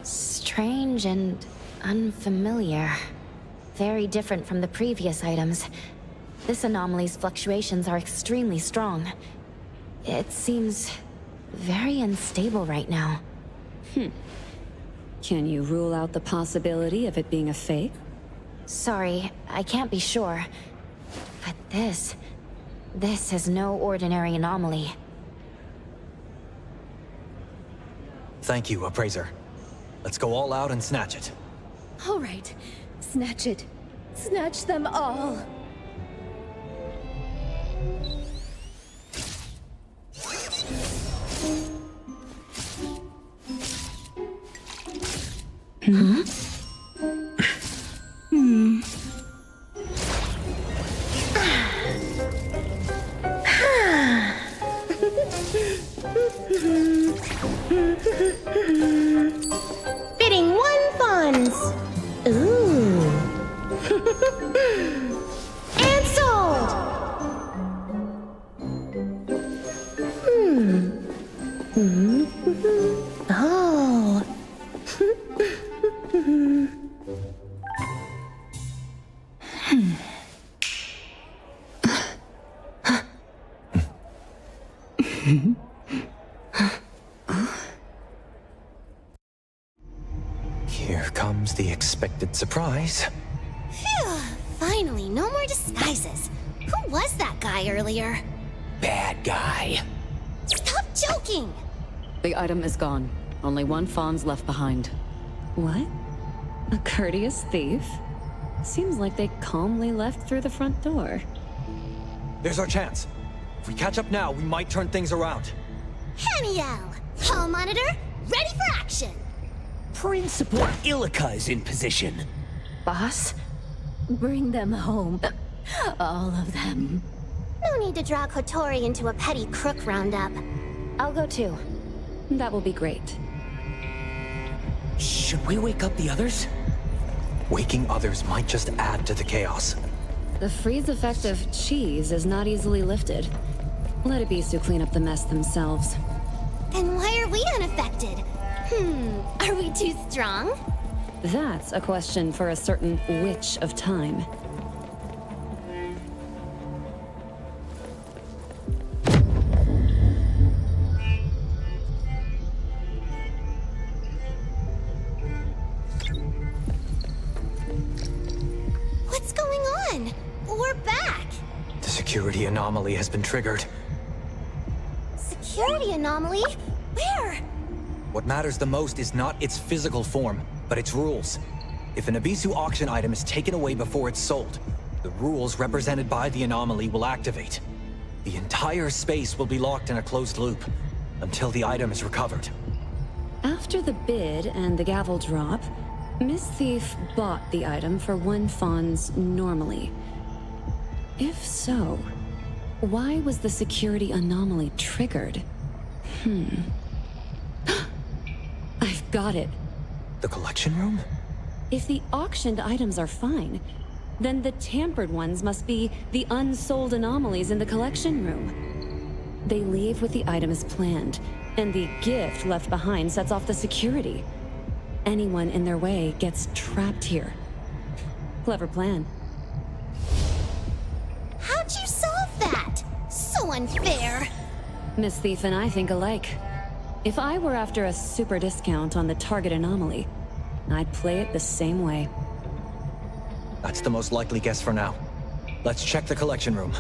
Strange and unfamiliar. Very different from the previous items. This anomaly's fluctuations are extremely strong. It seems very unstable right now. Can you rule out the possibility of it being a fake? Sorry, I can't be sure. But this is no ordinary anomaly. Thank you, Appraiser. Let's go all out and snatch it. All right. Snatch it. Snatch them all. Bidding 1 funds. Ooh. And sold. Oh. Here comes the expected surprise. Phew, finally, no more disguises. Who was that guy earlier? Bad guy. Stop joking! The item is gone. Only 1 fawn's left behind. What? A courteous thief? Seems like they calmly left through the front door. There's our chance. If we catch up now, we might turn things around. Haniel! Hall monitor, ready for action! Principal Illica is in position. Boss, bring them home. All of them. No need to draw Kotori into a petty crook roundup. I'll go too. That will be great. Should we wake up the others? Waking others might just add to the chaos. The freeze effect of cheese is not easily lifted. Let Ebisu clean up the mess themselves. Then why are we unaffected? Are we too strong? That's a question for a certain witch of time. What's going on? We're back! The security anomaly has been triggered. Security anomaly? Where? What matters the most is not its physical form, but its rules. If an Ebisu auction item is taken away before it's sold, the rules represented by the anomaly will activate. The entire space will be locked in a closed loop until the item is recovered. After the bid and the gavel drop, Miss Thief bought the item for 1 fawn's normally. If so, why was the security anomaly triggered? I've got it. The collection room? If the auctioned items are fine, then the tampered ones must be the unsold anomalies in the collection room. They leave with the item as planned, and the gift left behind sets off the security. Anyone in their way gets trapped here. Clever plan. How'd you solve that? So unfair! Miss Thief and I think alike. If I were after a super discount on the target anomaly, I'd play it the same way. That's the most likely guess for now. Let's check the collection room.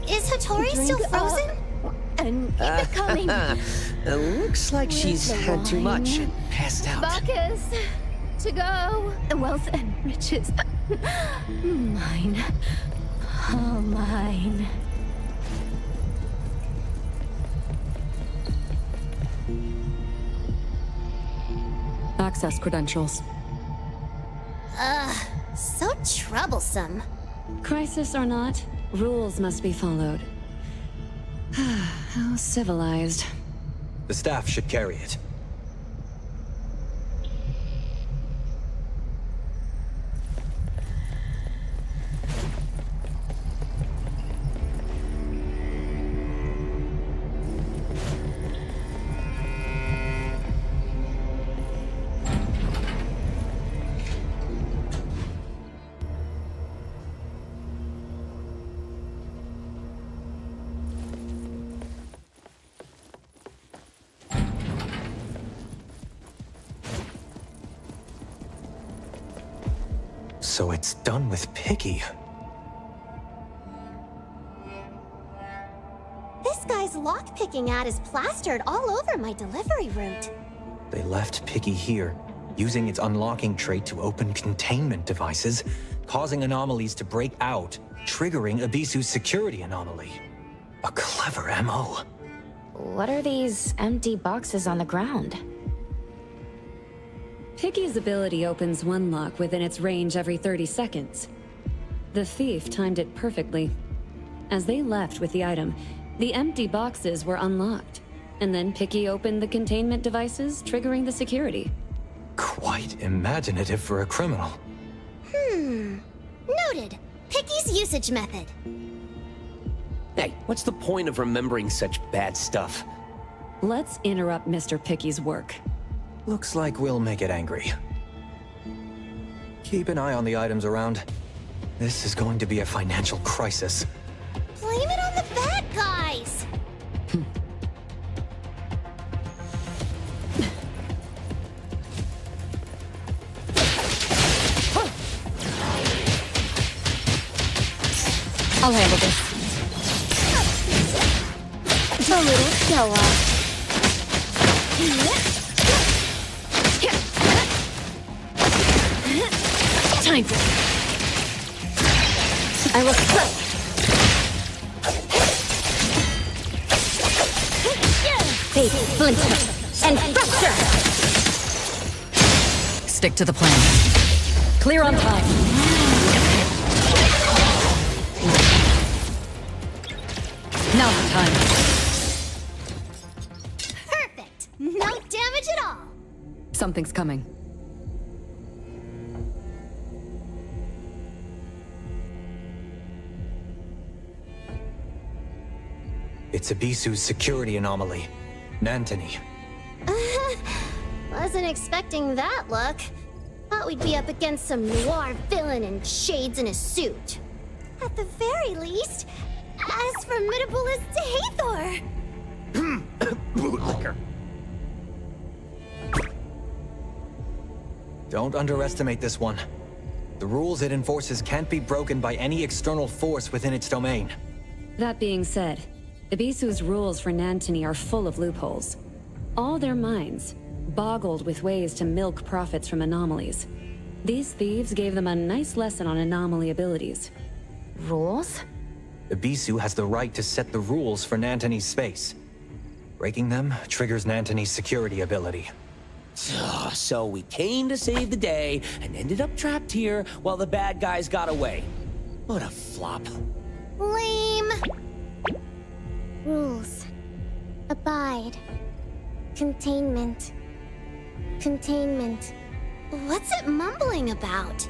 Is Hattori still frozen? And keep it coming. It looks like she's had too much and passed out. Bacchus, to go. Wealth and riches. Mine. All mine. Access credentials. Ugh, so troublesome. Crisis or not, rules must be followed. How civilized. The staff should carry it. So it's done with Picky. This guy's lockpicking ad is plastered all over my delivery route. They left Picky here, using its unlocking trait to open containment devices, causing anomalies to break out, triggering Abisu's security anomaly. A clever MO. What are these empty boxes on the ground? Piggy's ability opens one lock within its range every 30 seconds. The thief timed it perfectly. As they left with the item, the empty boxes were unlocked, and then Piggy opened the containment devices, triggering the security. Quite imaginative for a criminal. Noted. Picky's usage method. Hey, what's the point of remembering such bad stuff? Let's interrupt Mr. Picky's work. Looks like we'll make it angry. Keep an eye on the items around. This is going to be a financial crisis. Blame it on the bad guys! I'll handle this. A little show-off. Time for I will Fate, Splinter, and Fracture! Stick to the plan. Clear on time. Now's the time. Perfect! No damage at all! Something's coming. It's Abisu's security anomaly. Nantony. Wasn't expecting that look. Thought we'd be up against some noir villain in shades in a suit. At the very least, as formidable as Hathor. Bootlicker. Don't underestimate this one. The rules it enforces can't be broken by any external force within its domain. That being said, Abisu's rules for Nantony are full of loopholes. All their minds, boggled with ways to milk profits from anomalies. These thieves gave them a nice lesson on anomaly abilities. Rules? Abisu has the right to set the rules for Nantony's space. Breaking them triggers Nantony's security ability. So we came to save the day and ended up trapped here while the bad guys got away. What a flop. Lame. Rules. Abide. Containment. Containment. What's it mumbling about?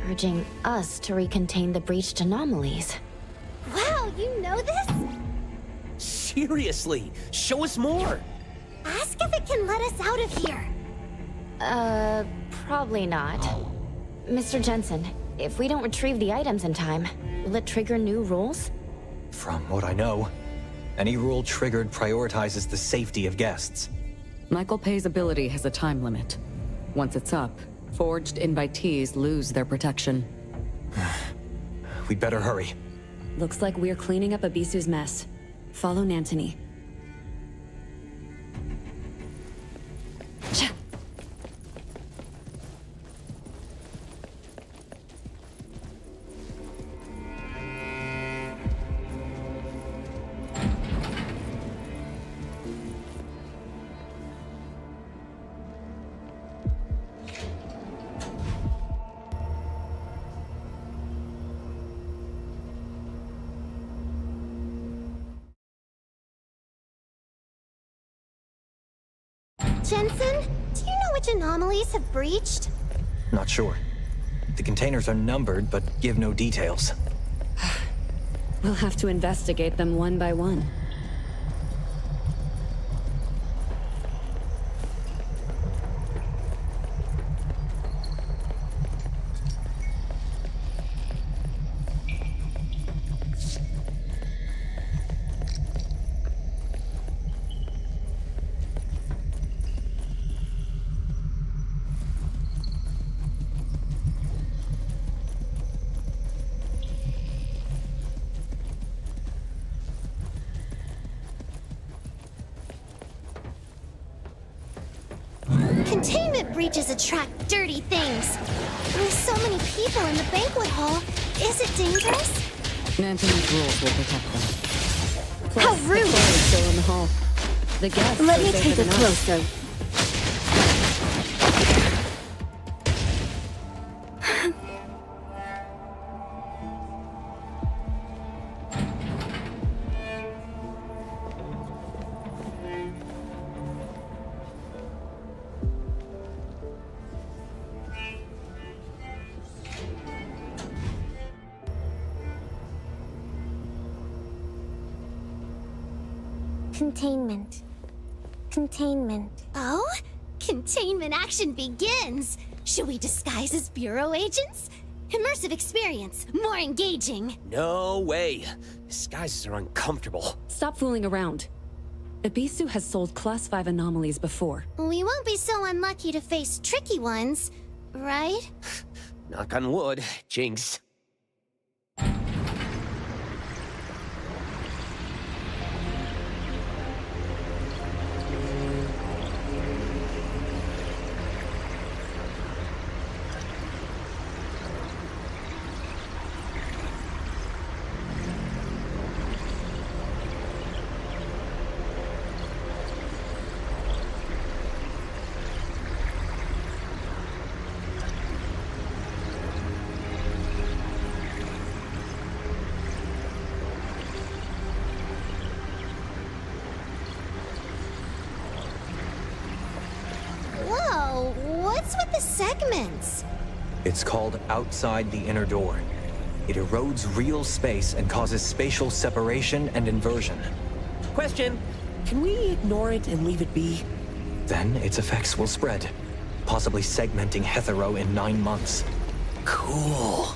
Urging us to recontain the breached anomalies. Wow, you know this? Seriously, show us more. Ask if it can let us out of here. Probably not. Mr. Jensen, if we don't retrieve the items in time, will it trigger new rules? From what I know, any rule triggered prioritizes the safety of guests. Michael Pay's ability has a time limit. Once it's up, forged invitees lose their protection. We'd better hurry. Looks like we're cleaning up Abisu's mess. Follow Nantony. Jensen, do you know which anomalies have breached? Not sure. The containers are numbered, but give no details. We'll have to investigate them one by one. Containment breaches attract dirty things. With so many people in the banquet hall, is it dangerous? Nanton's rules will protect them. Plus, How rude! The is still in the hall. The guests Let are me safer take a than us. closer. Containment. Containment. Oh? Containment action begins! Should we disguise as bureau agents? Immersive experience, more engaging. No way. Disguises are uncomfortable. Stop fooling around. Ebisu has sold Class 5 anomalies before. We won't be so unlucky to face tricky ones, right? Knock on wood, Jinx. Whoa, what's with the segments? It's called Outside the Inner Door. It erodes real space and causes spatial separation and inversion. Question, can we ignore it and leave it be? Then its effects will spread, possibly segmenting Hetero in 9 months. Cool.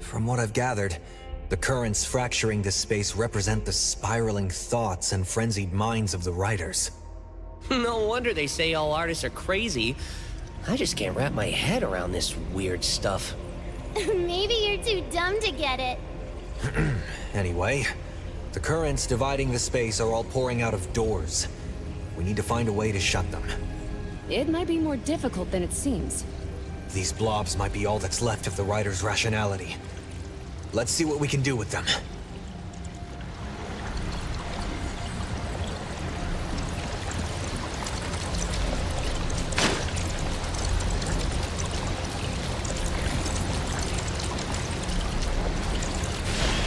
From what I've gathered, the currents fracturing this space represent the spiraling thoughts and frenzied minds of the writers. No wonder they say all artists are crazy. I just can't wrap my head around this weird stuff. Maybe you're too dumb to get it. Anyway, the currents dividing the space are all pouring out of doors. We need to find a way to shut them. It might be more difficult than it seems. These blobs might be all that's left of the writer's rationality. Let's see what we can do with them.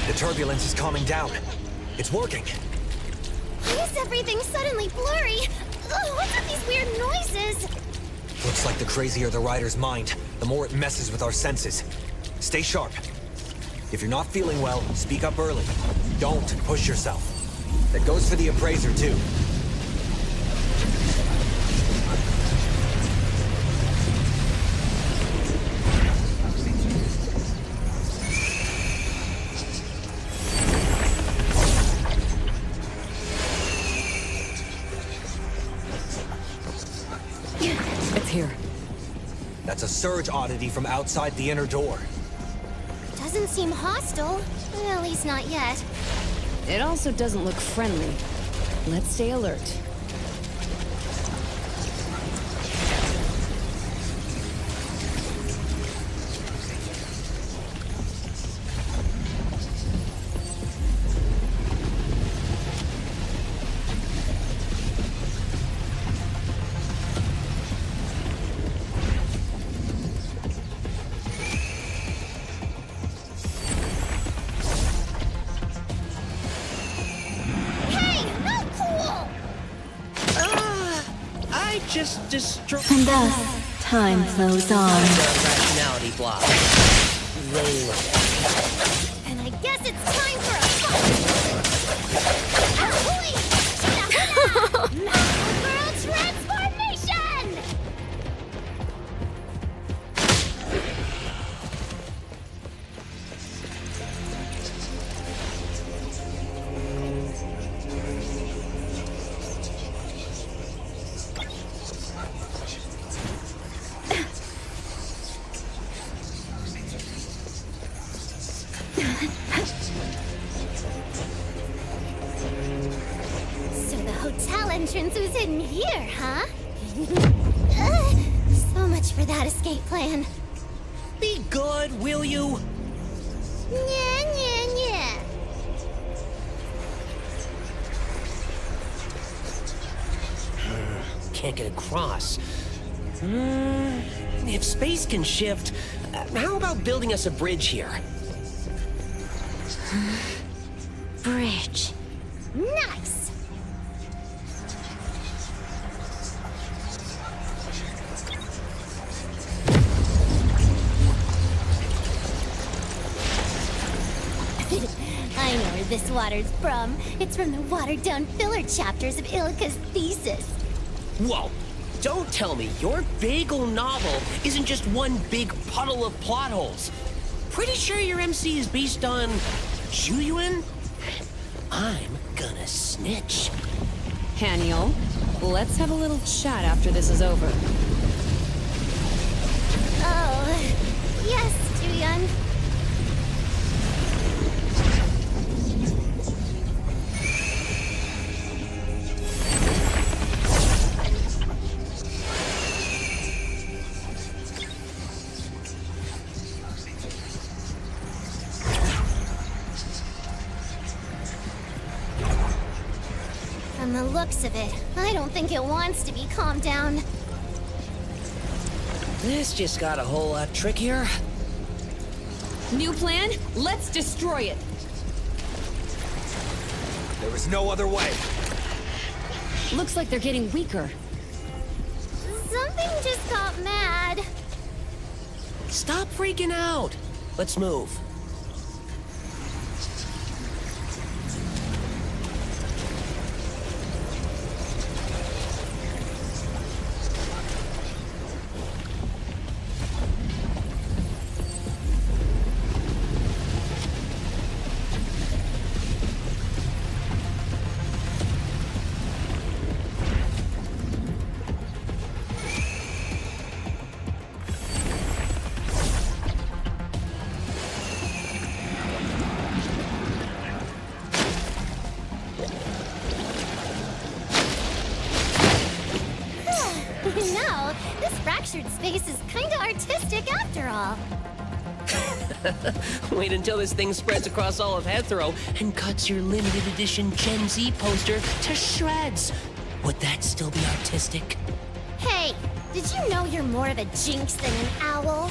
The turbulence is calming down. It's working. Why is everything suddenly blurry? Ugh, what's with these weird noises? Looks like the crazier the rider's mind, the more it messes with our senses. Stay sharp. If you're not feeling well, speak up early. Don't push yourself. That goes for the appraiser, too. It's here. That's a surge oddity from outside the inner door. Doesn't seem hostile. At least not yet. It also doesn't look friendly. Let's stay alert. Just destroy. And thus, time flows on. Rationality block. And I guess it's time for a fight! Ahoy! Magical Girl Transformation! So the hotel entrance was hidden here, huh? much for that escape plan. Be good, will you? Yeah. Can't get across. If space can shift, how about building us a bridge here? Bridge. Nice! I know where this water's from. It's from the watered-down filler chapters of Ilka's thesis. Whoa! Don't tell me your bagel novel isn't just one big puddle of plot holes. Pretty sure your MC is based on Julian? I'm gonna snitch. Haniel, let's have a little chat after this is over. Oh, yes, Julian. From the looks of it, I don't think it wants to be calmed down. This just got a whole lot trickier. New plan? Let's destroy it. There is no other way. Looks like they're getting weaker. Something just got mad. Stop freaking out. Let's move. No, this fractured space is kinda artistic after all. Wait until this thing spreads across all of Heathrow and cuts your limited edition Gen Z poster to shreds. Would that still be artistic? Hey, did you know you're more of a jinx than an owl?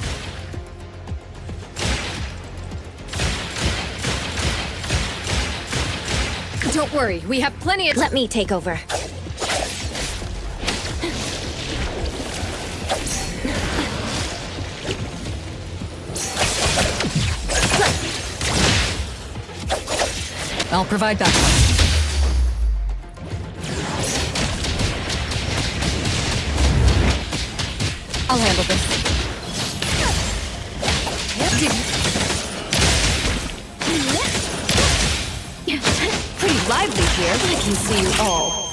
Don't worry, we have plenty of— Let me take over. I'll provide backup. I'll handle this. Pretty lively here. I can see you all.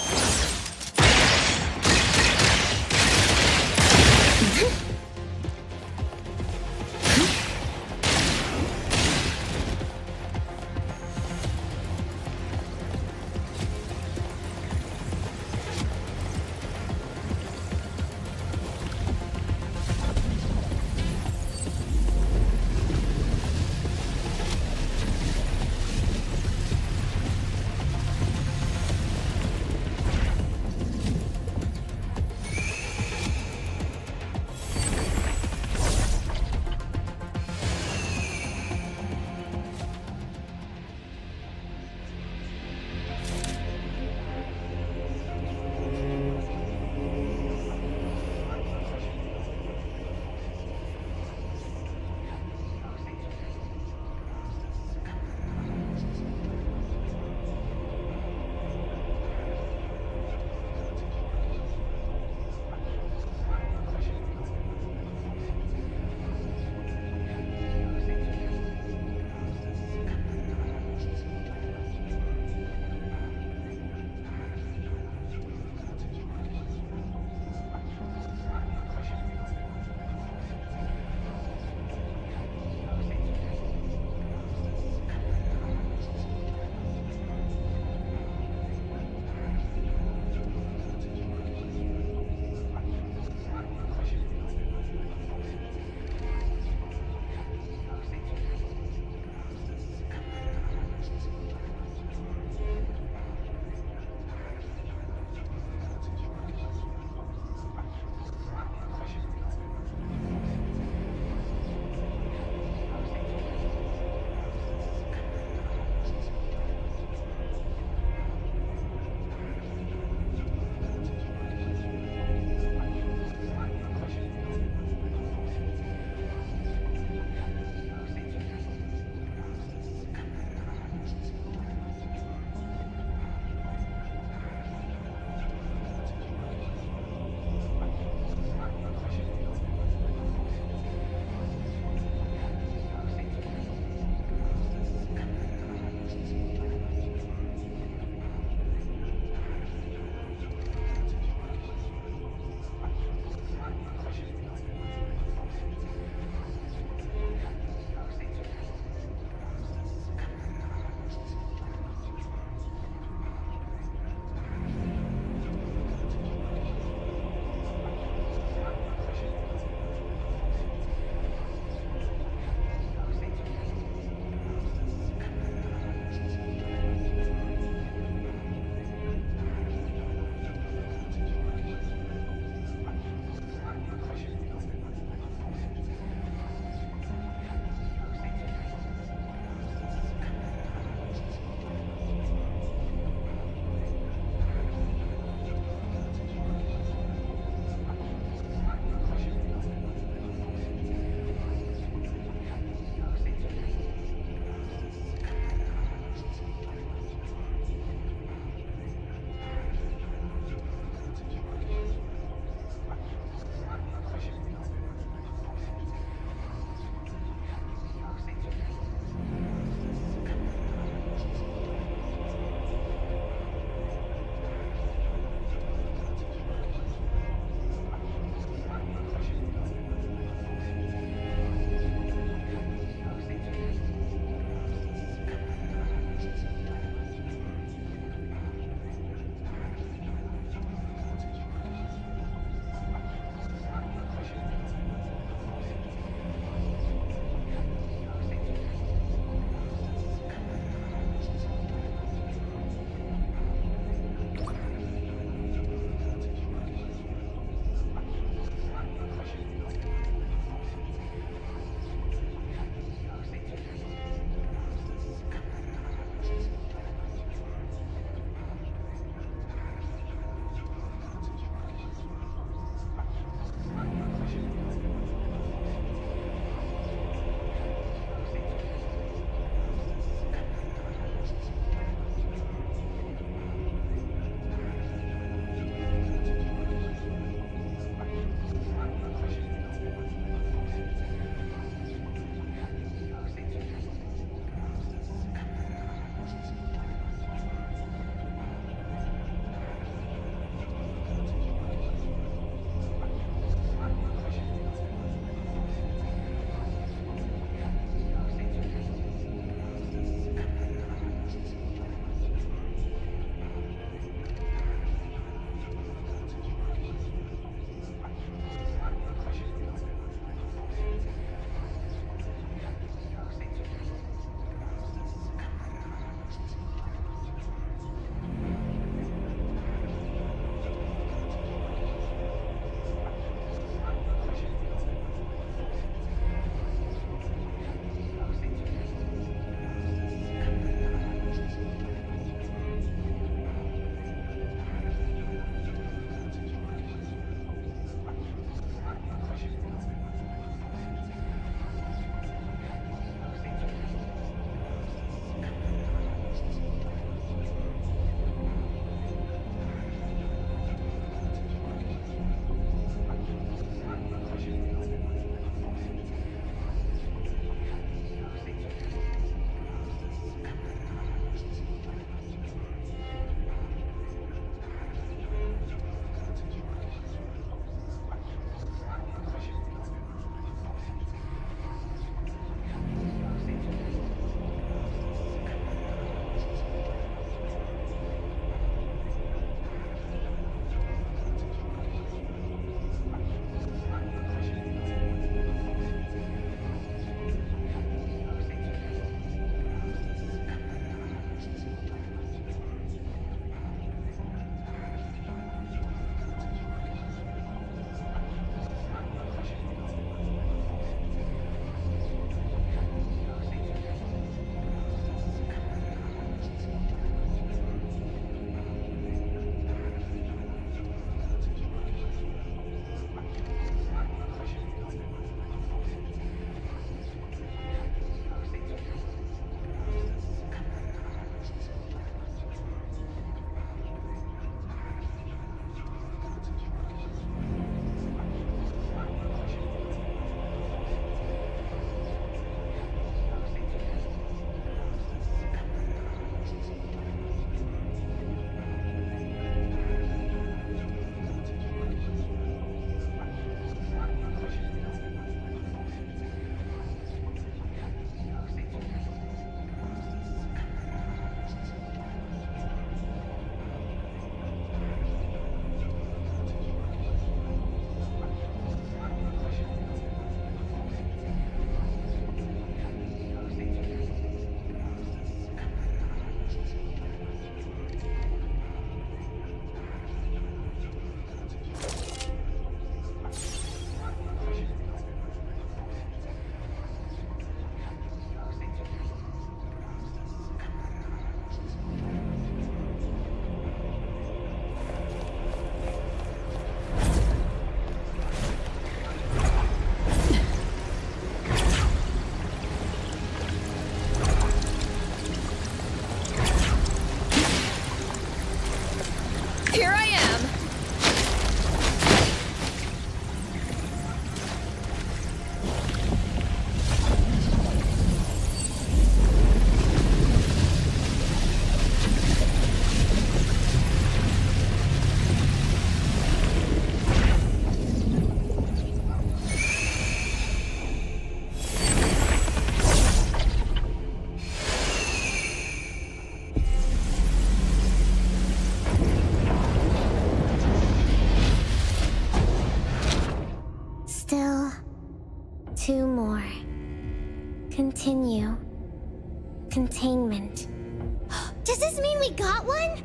Does this mean we got one?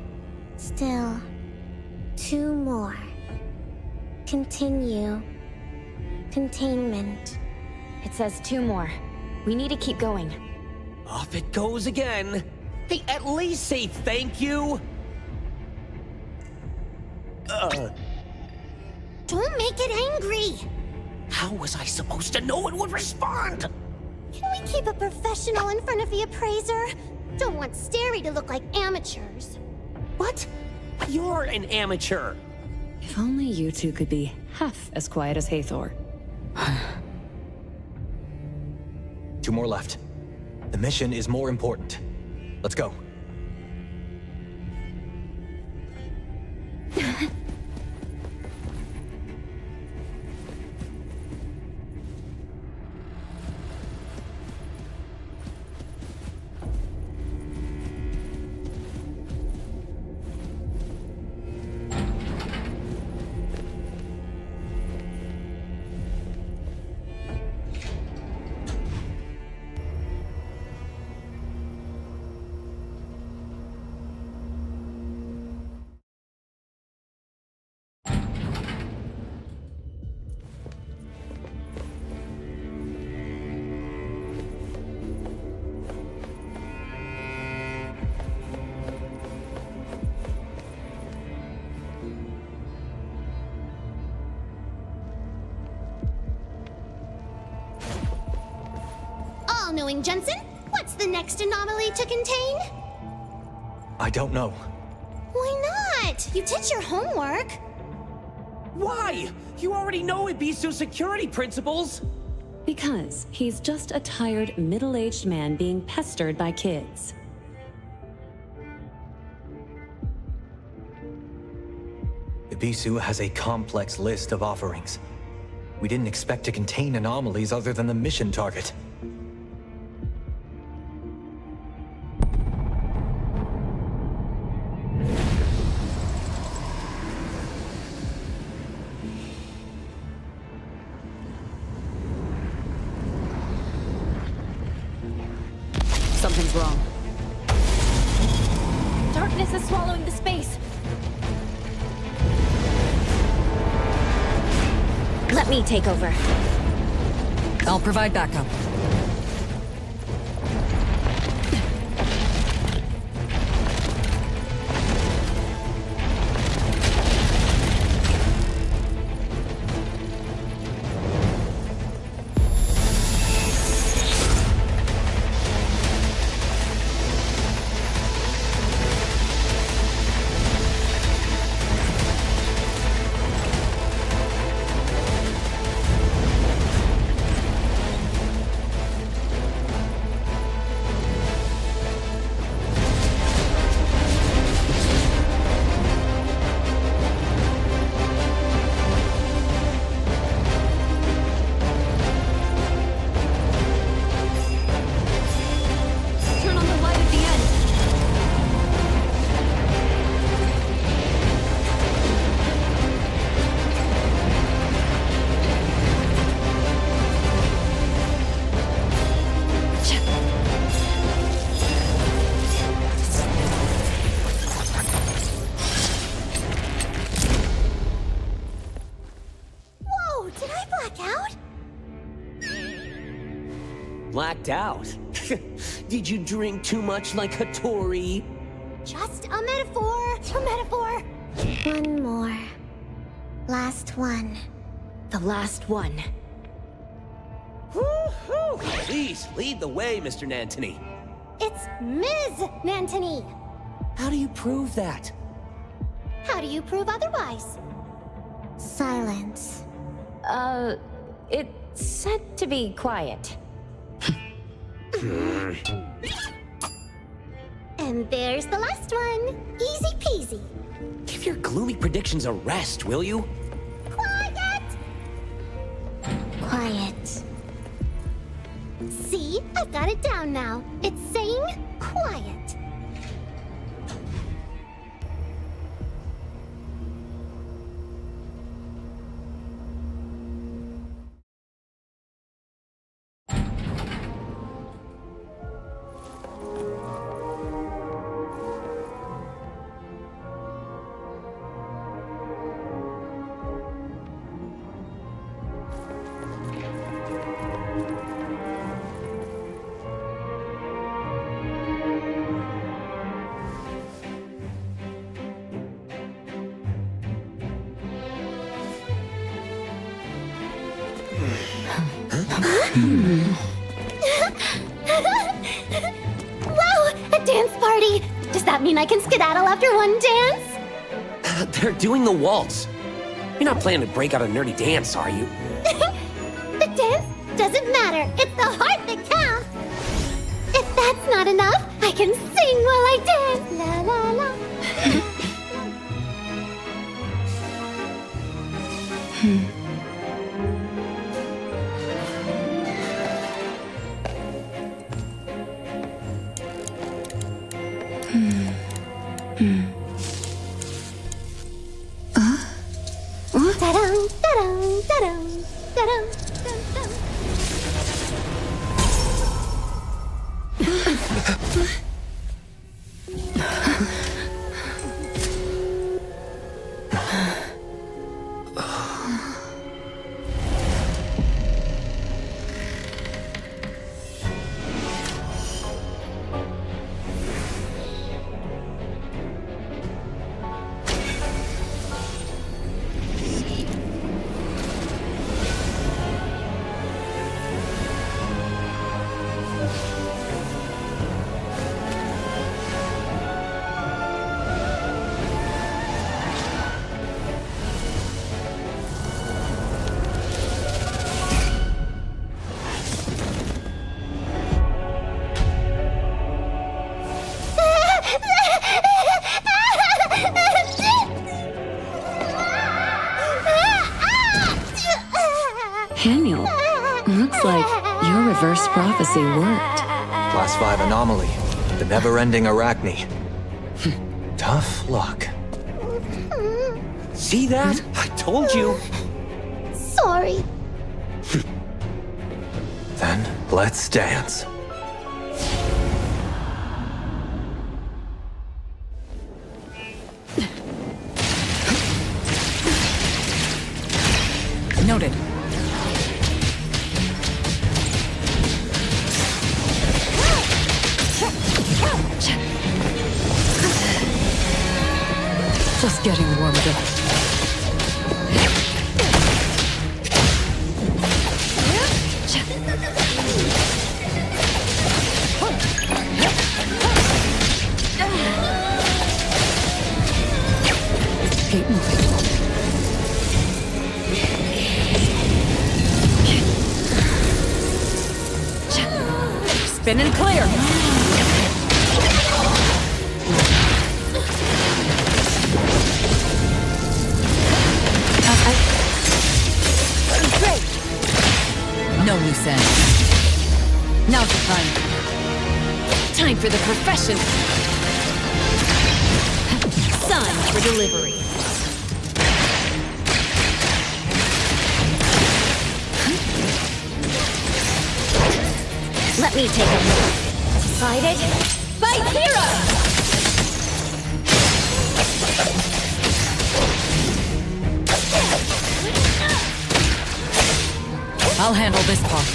Still, 2 more. Continue. Containment. It says 2 more. We need to keep going. Off it goes again. Hey, at least say thank you. Don't make it angry. How was I supposed to know it would respond? Can we keep it professional in front of the appraiser? Don't want Stary to look like amateurs. What? You're an amateur. If only you two could be half as quiet as Hathor. 2 more left. The mission is more important. Let's go. All-knowing Jensen, what's the next anomaly to contain? I don't know. Why not? You did your homework. Why? You already know Ibisu's security principles. Because he's just a tired, middle-aged man being pestered by kids. Ibisu has a complex list of offerings. We didn't expect to contain anomalies other than the mission target. Something's wrong. Darkness is swallowing the space. Let me take over. I'll provide backup. Blacked out? Did you drink too much like Hattori? Just a metaphor. A metaphor. One more. Last one. The last one. Woo-hoo! Please, lead the way, Mr. Nantony. It's Ms. Nantony. How do you prove that? How do you prove otherwise? Silence. It's said to be quiet. And there's the last one. Easy peasy. Give your gloomy predictions a rest, will you? Quiet! Quiet. See? I've got it down now. It's saying quiet. Wow, a dance party! Does that mean I can skedaddle after one dance? They're doing the waltz. You're not planning to break out a nerdy dance, are you? The dance doesn't matter. It's the heart that counts. If that's not enough, I can sing while I dance. La la la. Da-dum, da-dum, da-dum, da-dum, dum-dum. Haniel, looks like your reverse prophecy worked. Class 5 anomaly. The never-ending Arachne. Tough luck. See that? I told you. Sorry. Then, let's dance. Noted. Just getting warmed up. Keep moving. Spin and clear. Great! No loose ends. Now's the time. Time for the profession. Sign for delivery. Let me take it. Decided? Fight hero! I'll handle this part.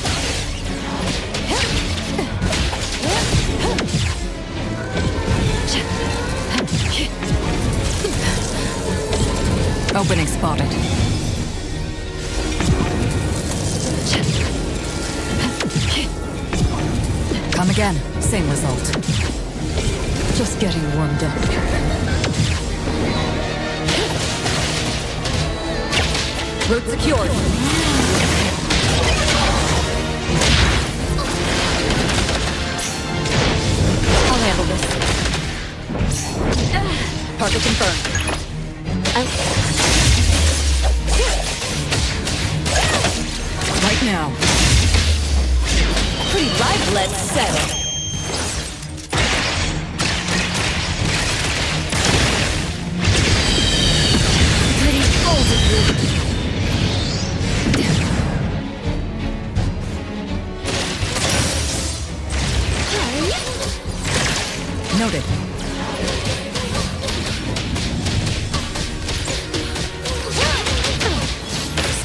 Opening spotted. Come again. Same result. Just getting warmed up. Route secured. I'll handle this. Target confirmed. Right now. Pretty right, let's settle. Pretty bold of you. Noted.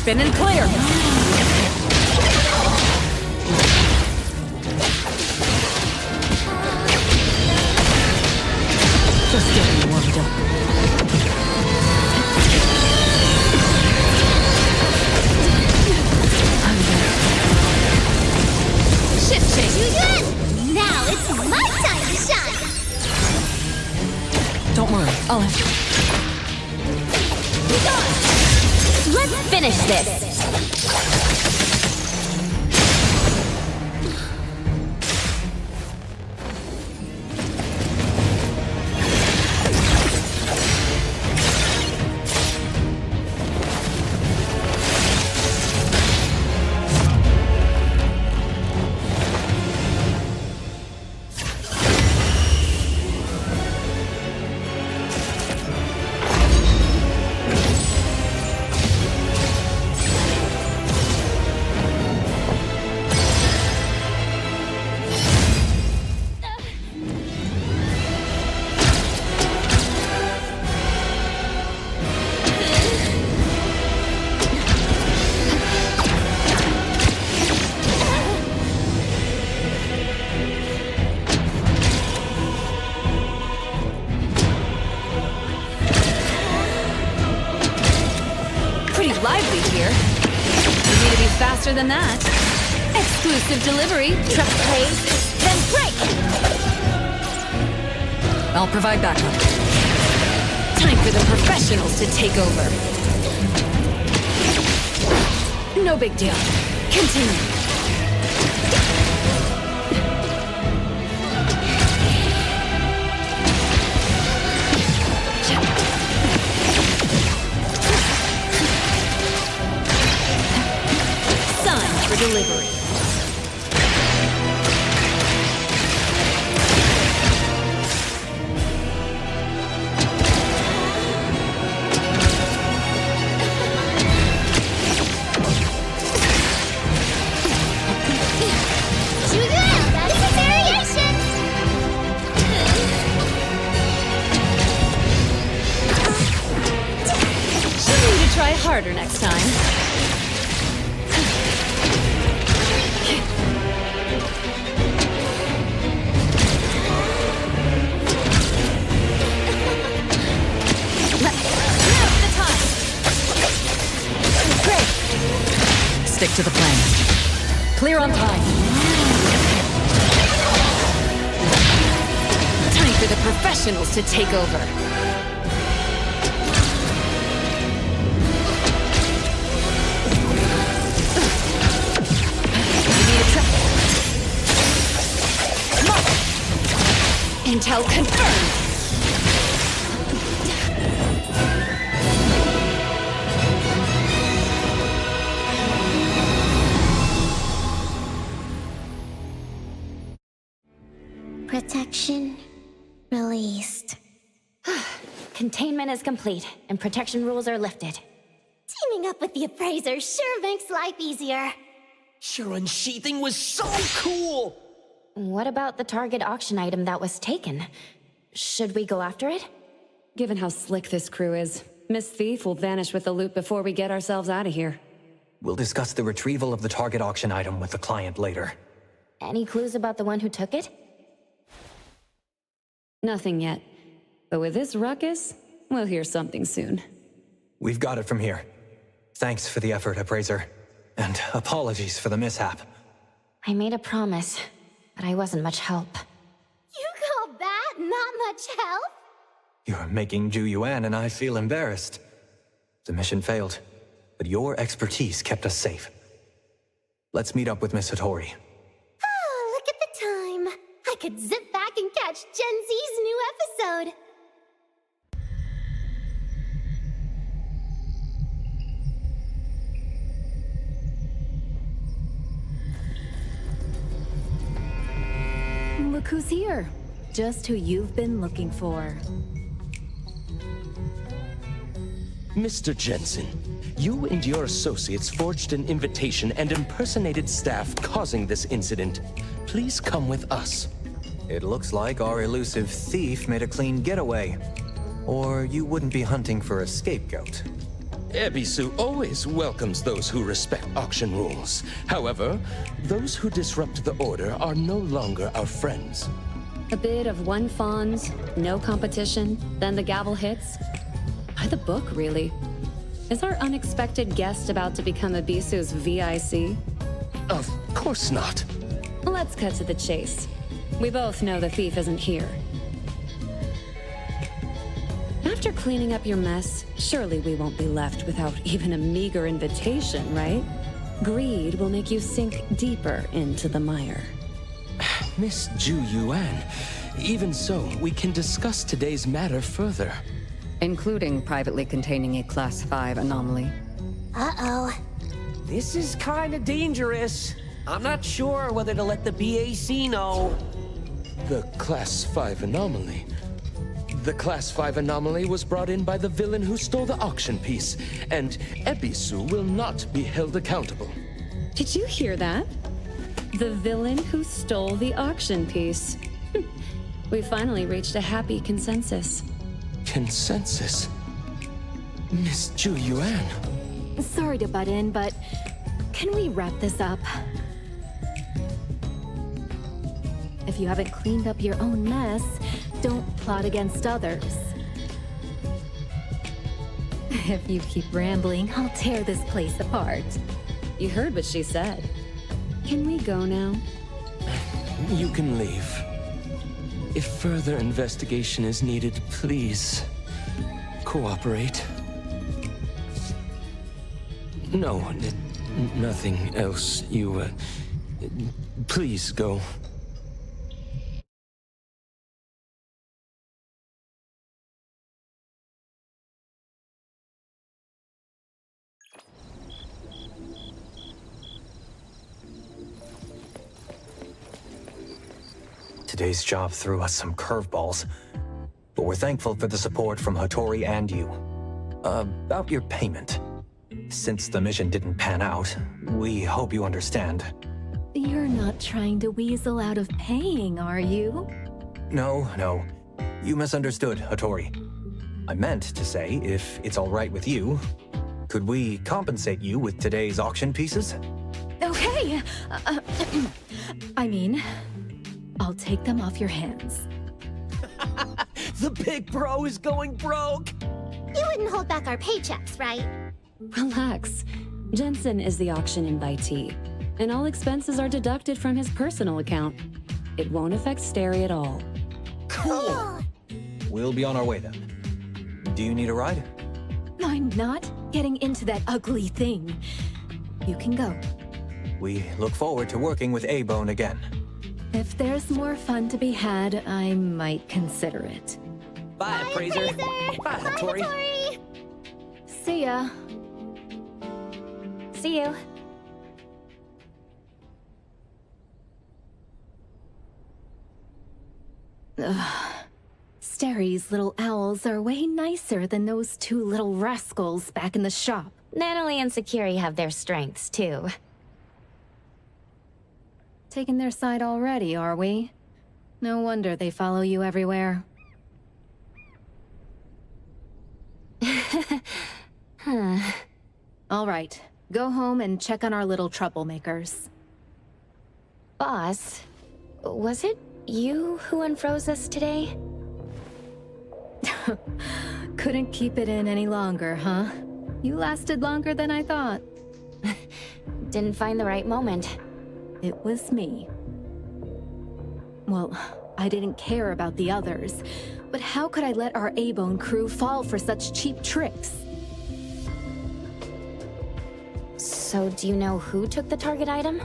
Spin and clear. Just getting warmed up. I'm there. Don't worry, I'll have to... Let's finish this! Lively here. You need to be faster than that. Exclusive delivery. Truck plays, then break! I'll provide backup. Time for the professionals to take over. No big deal. Continue. For delivery. She'll need to try harder next time. Stick to the plan. Clear on time. Time for the professionals to take over. Intel confirmed. Protection released. Containment is complete, and protection rules are lifted. Teaming up with the appraiser sure makes life easier. Your unsheathing was so cool! What about the target auction item that was taken? Should we go after it? Given how slick this crew is, Miss Thief will vanish with the loot before we get ourselves out of here. We'll discuss the retrieval of the target auction item with the client later. Any clues about the one who took it? Nothing yet. But with this ruckus, we'll hear something soon. We've got it from here. Thanks for the effort, appraiser. And apologies for the mishap. I made a promise, but I wasn't much help. You call that not much help? You're making Zhu Yuan and I feel embarrassed. The mission failed, but your expertise kept us safe. Let's meet up with Miss Hattori. Oh, look at the time. I could zip back and catch Gen Z's new episode. Look who's here. Just who you've been looking for. Mr. Jensen, you and your associates forged an invitation and impersonated staff, causing this incident. Please come with us. It looks like our elusive thief made a clean getaway. Or you wouldn't be hunting for a scapegoat. Ebisu always welcomes those who respect auction rules. However, those who disrupt the order are no longer our friends. A bit of one fawns, no competition, then the gavel hits. By the book, really. Is our unexpected guest about to become Ebisu's VIC? Of course not. Let's cut to the chase. We both know the thief isn't here. After cleaning up your mess, surely we won't be left without even a meager invitation, right? Greed will make you sink deeper into the mire. Miss Ju Yuan, even so, we can discuss today's matter further. Including privately containing a Class 5 anomaly. Uh-oh. This is kinda dangerous. I'm not sure whether to let the BAC know. The Class 5 anomaly. The Class 5 anomaly was brought in by the villain who stole the auction piece, and Ebisu will not be held accountable. Did you hear that? The villain who stole the auction piece. We finally reached a happy consensus. Consensus? Miss Ju Yuan. Sorry to butt in, but can we wrap this up? If you haven't cleaned up your own mess, don't plot against others. If you keep rambling, I'll tear this place apart. You heard what she said. Can we go now? You can leave. If further investigation is needed, please cooperate. No, nothing else. You, please go. Today's job threw us some curveballs, but we're thankful for the support from Hattori and you. About your payment. Since the mission didn't pan out, we hope you understand. You're not trying to weasel out of paying, are you? No. You misunderstood, Hattori. I meant to say, if it's all right with you, could we compensate you with today's auction pieces? Okay. I mean, I'll take them off your hands. The big bro is going broke! You wouldn't hold back our paychecks, right? Relax. Jensen is the auction invitee, and all expenses are deducted from his personal account. It won't affect Steri at all. Cool. We'll be on our way then. Do you need a ride? I'm not getting into that ugly thing. You can go. We look forward to working with A-Bone again. If there's more fun to be had, I might consider it. Bye, Appraiser. Bye, Hattori. See ya. See you. Ugh. Steri's little owls are way nicer than those two little rascals back in the shop. Natalie and Sakiri have their strengths, too. Taking their side already, are we? No wonder they follow you everywhere. All right, go home and check on our little troublemakers. Boss, was it you who unfroze us today? Couldn't keep it in any longer, huh? You lasted longer than I thought. Didn't find the right moment. It was me. Well, I didn't care about the others, but how could I let our A-Bone crew fall for such cheap tricks? So do you know who took the target item?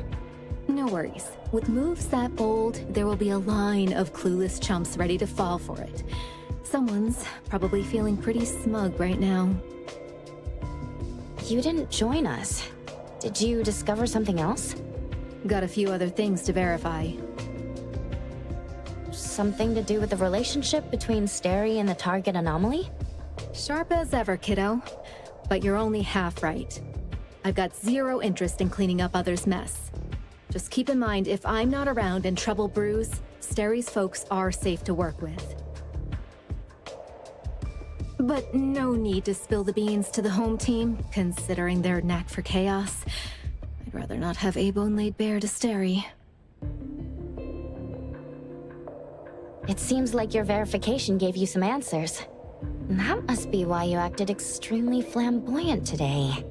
No worries. With moves that bold, there will be a line of clueless chumps ready to fall for it. Someone's probably feeling pretty smug right now. You didn't join us. Did you discover something else? Got a few other things to verify. Something to do with the relationship between Steri and the target anomaly? Sharp as ever, kiddo. But you're only half right. I've got zero interest in cleaning up others' mess. Just keep in mind, if I'm not around and trouble brews, Steri's folks are safe to work with. But no need to spill the beans to the home team, considering their knack for chaos. I'd rather not have A-Bone laid bare to Steri. It seems like your verification gave you some answers. That must be why you acted extremely flamboyant today.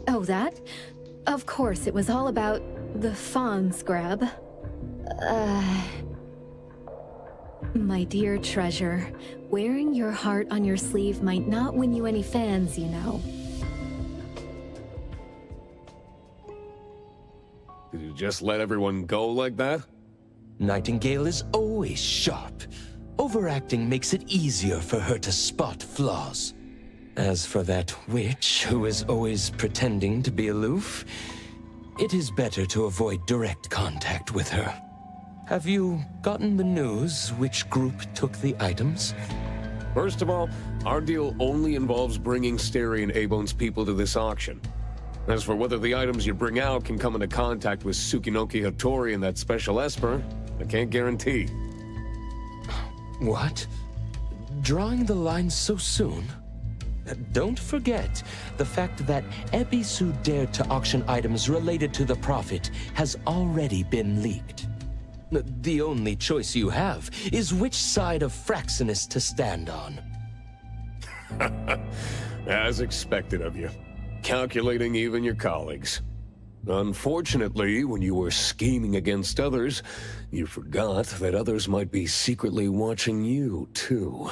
Oh, that? Of course, it was all about the Fawn's grab. My dear treasure, wearing your heart on your sleeve might not win you any fans, you know. Did you just let everyone go like that? Nightingale is always sharp. Overacting makes it easier for her to spot flaws. As for that witch who is always pretending to be aloof, it is better to avoid direct contact with her. Have you gotten the news which group took the items? First of all, our deal only involves bringing Steri and A-Bone's people to this auction. As for whether the items you bring out can come into contact with Tsukinoki Hattori and that special Esper, I can't guarantee. What? Drawing the line so soon? Don't forget, the fact that Ebisu dared to auction items related to the Prophet has already been leaked. The only choice you have is which side of Fraxinus to stand on. As expected of you. Calculating even your colleagues. Unfortunately, when you were scheming against others, you forgot that others might be secretly watching you, too.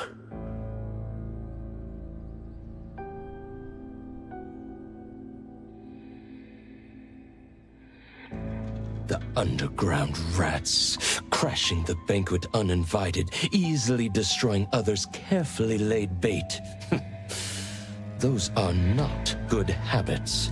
The underground rats, crashing the banquet uninvited, easily destroying others' carefully laid bait. Those are not good habits.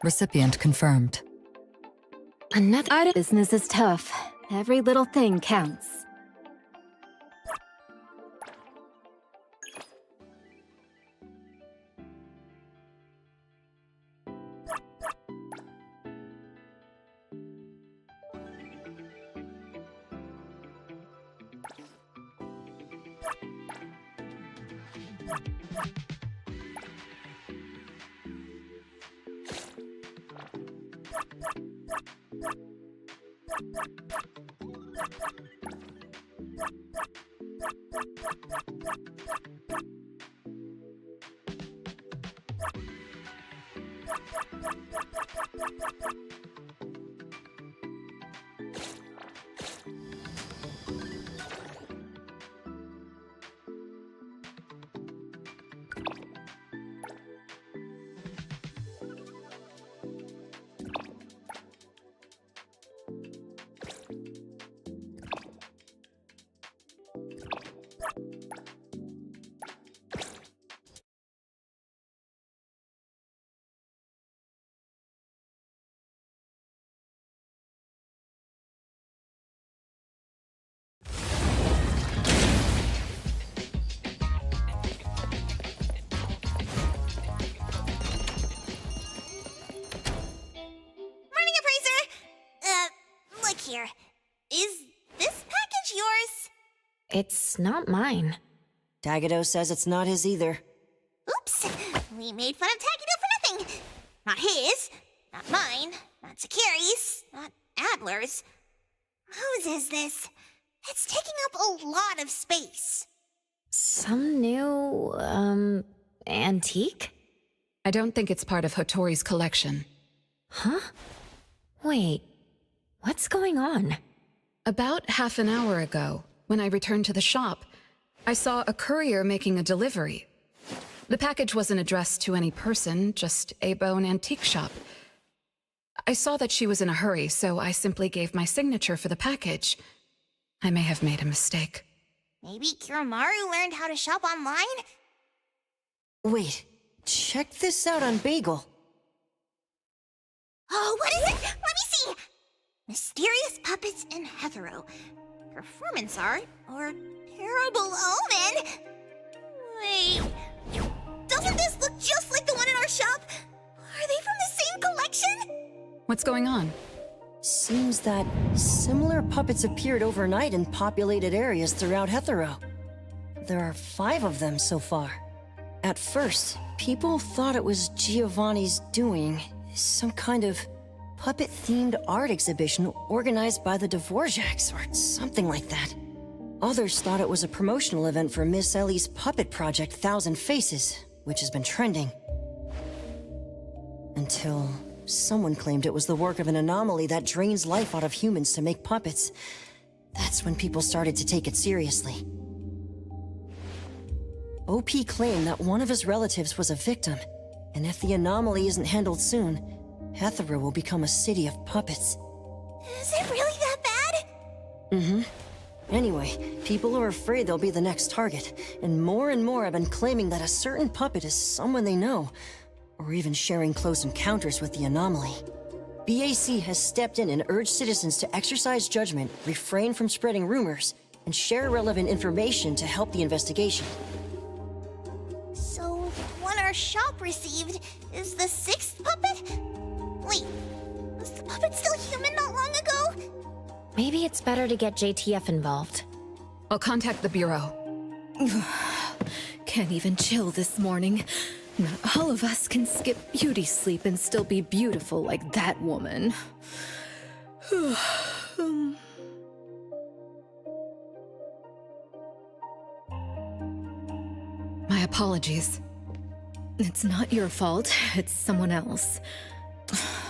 Recipient confirmed. Another business is tough. Every little thing counts. It's not mine. Tagado says it's not his either. Oops! We made fun of Tagido for nothing! Not his, not mine, not Sakiri's, not Adler's. Whose is this? It's taking up a lot of space. Some new, antique? I don't think it's part of Hotori's collection. Huh? Wait, what's going on? About half an hour ago, when I returned to the shop, I saw a courier making a delivery. The package wasn't addressed to any person, just a bone antique shop. I saw that she was in a hurry, so I simply gave my signature for the package. I may have made a mistake. Maybe Kiromaru learned how to shop online? Wait, check this out on Bagel. Oh, what is it? Let me see! Mysterious puppets in hetero. Performance art or terrible omen? Wait, doesn't this look just like the one in our shop? Are they from the same collection? What's going on? Seems that similar puppets appeared overnight in populated areas throughout Hetero. There are 5 of them so far. At first, people thought it was Giovanni's doing, some kind of puppet-themed art exhibition organized by the Dvorak's or something like that. Others thought it was a promotional event for Miss Ellie's puppet project 1,000 Faces, which has been trending. Until someone claimed it was the work of an anomaly that drains life out of humans to make puppets. That's when people started to take it seriously. OP claimed that one of his relatives was a victim, and if the anomaly isn't handled soon, Hetero will become a city of puppets. Is it really that bad? Mm-hmm. Anyway, people are afraid they'll be the next target, and more have been claiming that a certain puppet is someone they know, or even sharing close encounters with the anomaly. BAC has stepped in and urged citizens to exercise judgment, refrain from spreading rumors, and share relevant information to help the investigation. So, one our shop received is the 6th puppet? Wait, was the puppet still human not long ago? Maybe it's better to get JTF involved. I'll contact the Bureau. Can't even chill this morning. Not all of us can skip beauty sleep and still be beautiful like that woman. My apologies. It's not your fault, it's someone else.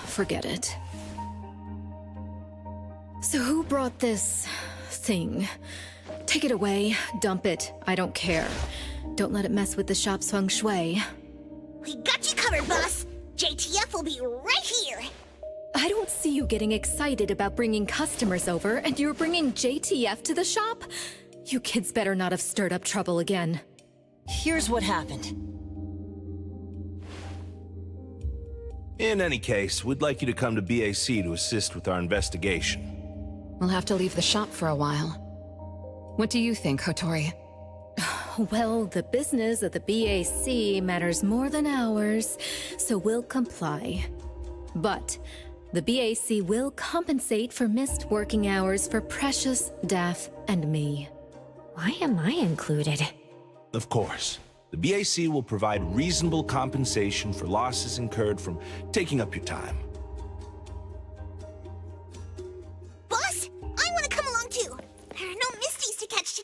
Forget it. So who brought this thing? Take it away, dump it, I don't care. Don't let it mess with the shop's feng shui. We got you covered, boss! JTF will be right here! I don't see you getting excited about bringing customers over, and you're bringing JTF to the shop? You kids better not have stirred up trouble again. Here's what happened. In any case, we'd like you to come to BAC to assist with our investigation. We'll have to leave the shop for a while. What do you think, Hotori? Well, the business of the BAC matters more than ours, so we'll comply. But the BAC will compensate for missed working hours for Precious, Daff, and me. Why am I included? Of course. The BAC will provide reasonable compensation for losses incurred from taking up your time. Boss, I want to come along too. There are no Misties to catch.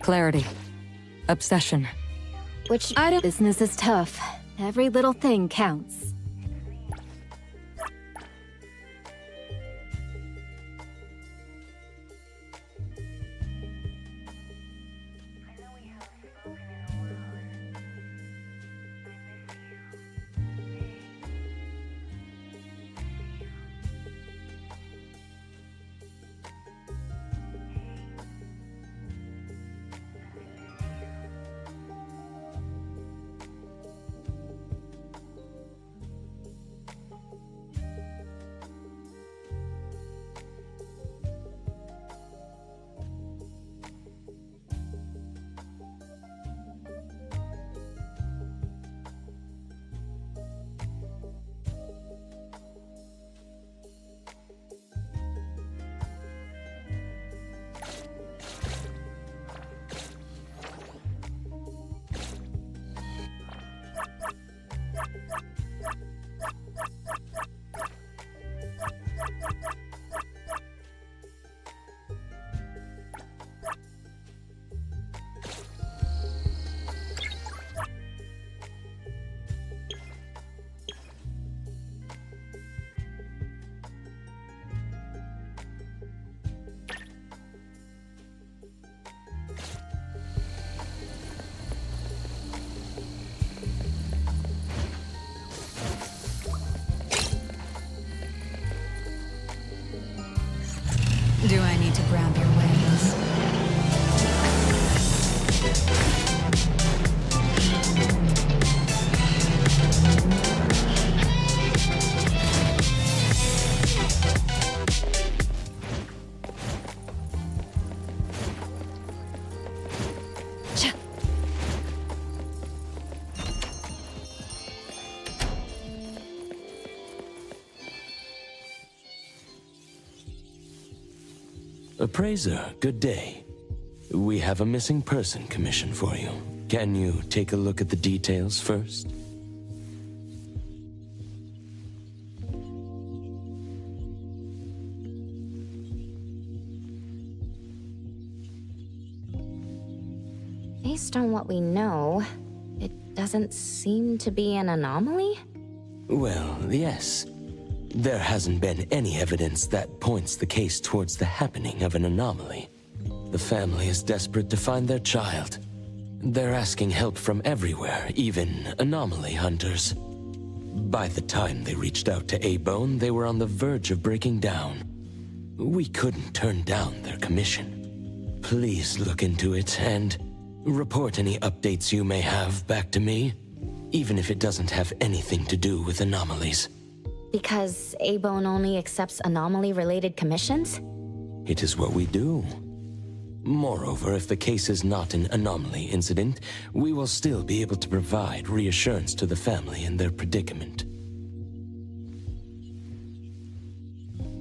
Clarity. Obsession. Which item? Business is tough. Every little thing counts. Do I need to grab your wings? Appraiser, good day. We have a missing person commission for you. Can you take a look at the details first? Based on what we know, it doesn't seem to be an anomaly? Well, yes. There hasn't been any evidence that points the case towards the happening of an anomaly. The family is desperate to find their child. They're asking help from everywhere, even anomaly hunters. By the time they reached out to A-Bone, they were on the verge of breaking down. We couldn't turn down their commission. Please look into it and report any updates you may have back to me, even if it doesn't have anything to do with anomalies. Because A-Bone only accepts anomaly-related commissions? It is what we do. Moreover, if the case is not an anomaly incident, we will still be able to provide reassurance to the family in their predicament.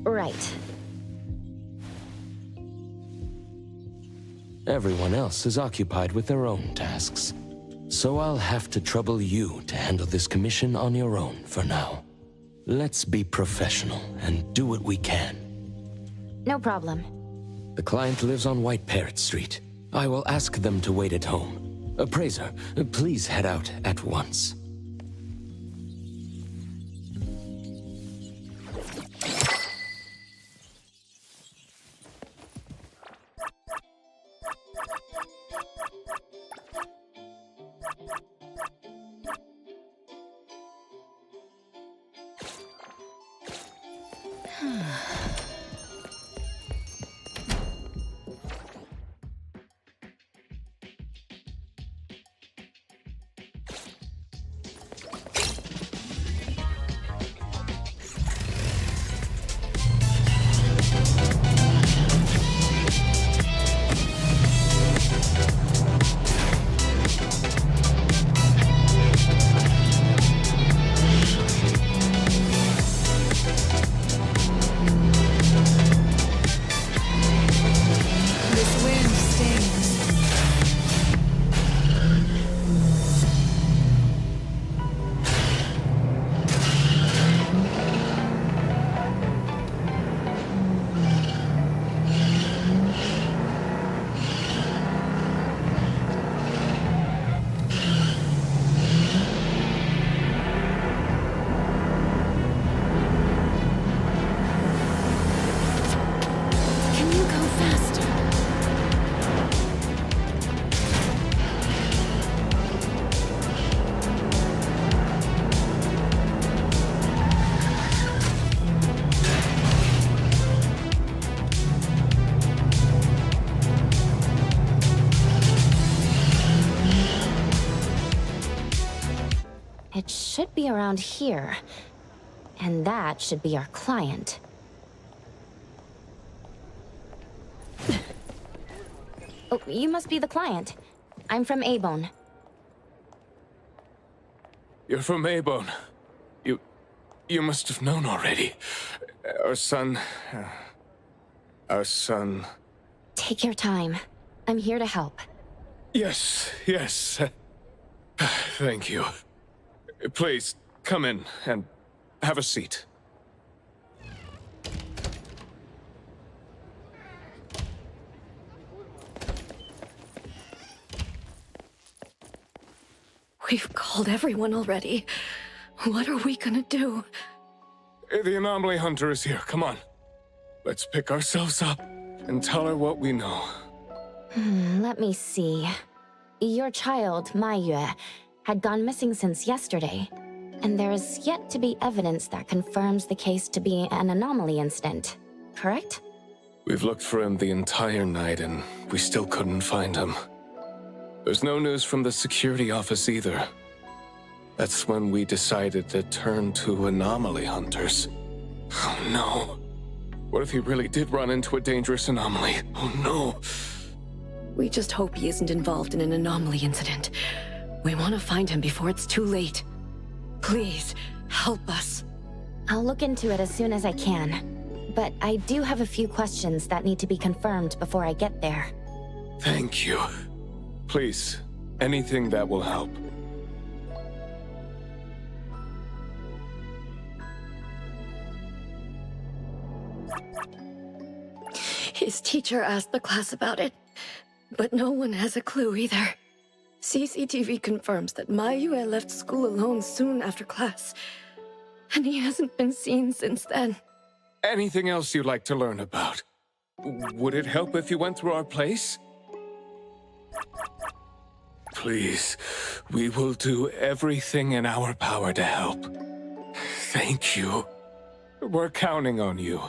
Right. Everyone else is occupied with their own tasks. So I'll have to trouble you to handle this commission on your own for now. Let's be professional and do what we can. No problem. The client lives on White Parrot Street. I will ask them to wait at home. Appraiser, please head out at once. be around here. And that should be our client. Oh, you must be the client. I'm from Abone. You're from Abone. You must have known already. Our son... Take your time. I'm here to help. Yes. Thank you. Please, come in and have a seat. We've called everyone already. What are we gonna do? The anomaly hunter is here. Come on. Let's pick ourselves up and tell her what we know. Let me see. Your child, Maiyue, had gone missing since yesterday, and there is yet to be evidence that confirms the case to be an anomaly incident, correct? We've looked for him the entire night, and we still couldn't find him. There's no news from the security office either. That's when we decided to turn to anomaly hunters. Oh no. What if he really did run into a dangerous anomaly? Oh no. We just hope he isn't involved in an anomaly incident. We want to find him before it's too late. Please, help us. I'll look into it as soon as I can. But I do have a few questions that need to be confirmed before I get there. Thank you. Please, anything that will help. His teacher asked the class about it, but no one has a clue either. CCTV confirms that Maiyue left school alone soon after class, and he hasn't been seen since then. Anything else you'd like to learn about? Would it help if you went through our place? Please, we will do everything in our power to help. Thank you. We're counting on you.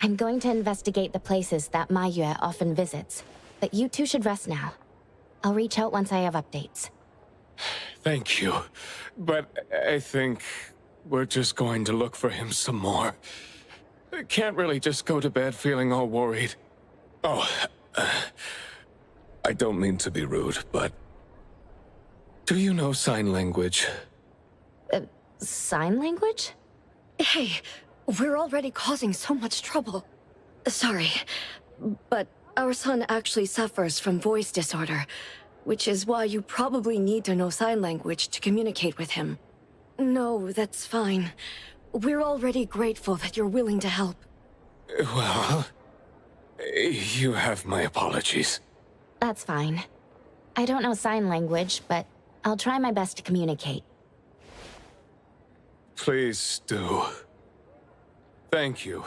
I'm going to investigate the places that Maiyue often visits, but you two should rest now. I'll reach out once I have updates. Thank you. But I think we're just going to look for him some more. I can't really just go to bed feeling all worried. Oh, I don't mean to be rude, but... do you know sign language? Sign language? Hey, we're already causing so much trouble. Sorry, but our son actually suffers from voice disorder, which is why you probably need to know sign language to communicate with him. No, that's fine. We're already grateful that you're willing to help. Well, you have my apologies. That's fine. I don't know sign language, but I'll try my best to communicate. Please do. Thank you.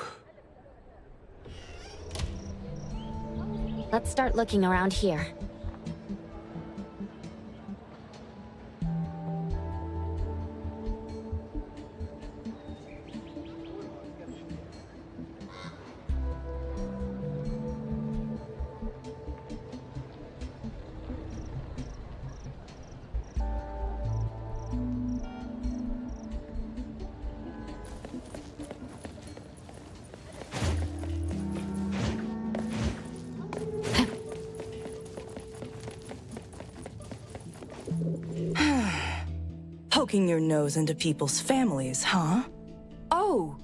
Let's start looking around here. Poking your nose into people's families, huh? Oh,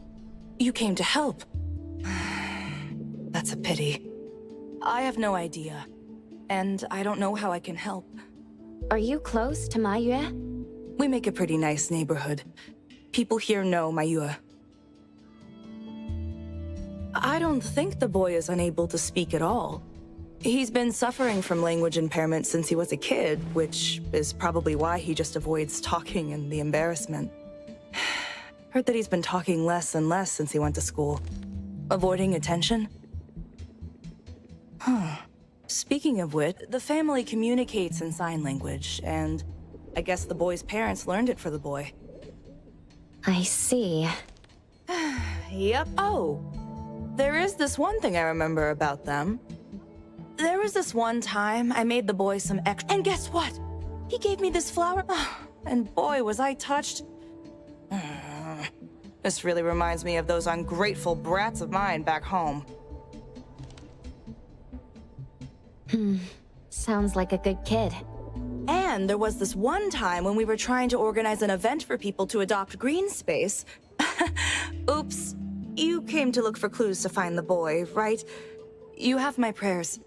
you came to help. That's a pity. I have no idea, and I don't know how I can help. Are you close to Mayue? We make a pretty nice neighborhood. People here know Mayue. I don't think the boy is unable to speak at all. He's been suffering from language impairment since he was a kid, which is probably why he just avoids talking and the embarrassment. Heard that he's been talking less and less since he went to school. Avoiding attention? Huh. Speaking of which, the family communicates in sign language, and I guess the boy's parents learned it for the boy. I see. Yep. Oh, there is this one thing I remember about them. There was this one time I made the boy some extra, and guess what? He gave me this flower, and boy was I touched. This really reminds me of those ungrateful brats of mine back home. Sounds like a good kid. And there was this one time when we were trying to organize an event for people to adopt green space. Oops. You came to look for clues to find the boy, right? You have my prayers.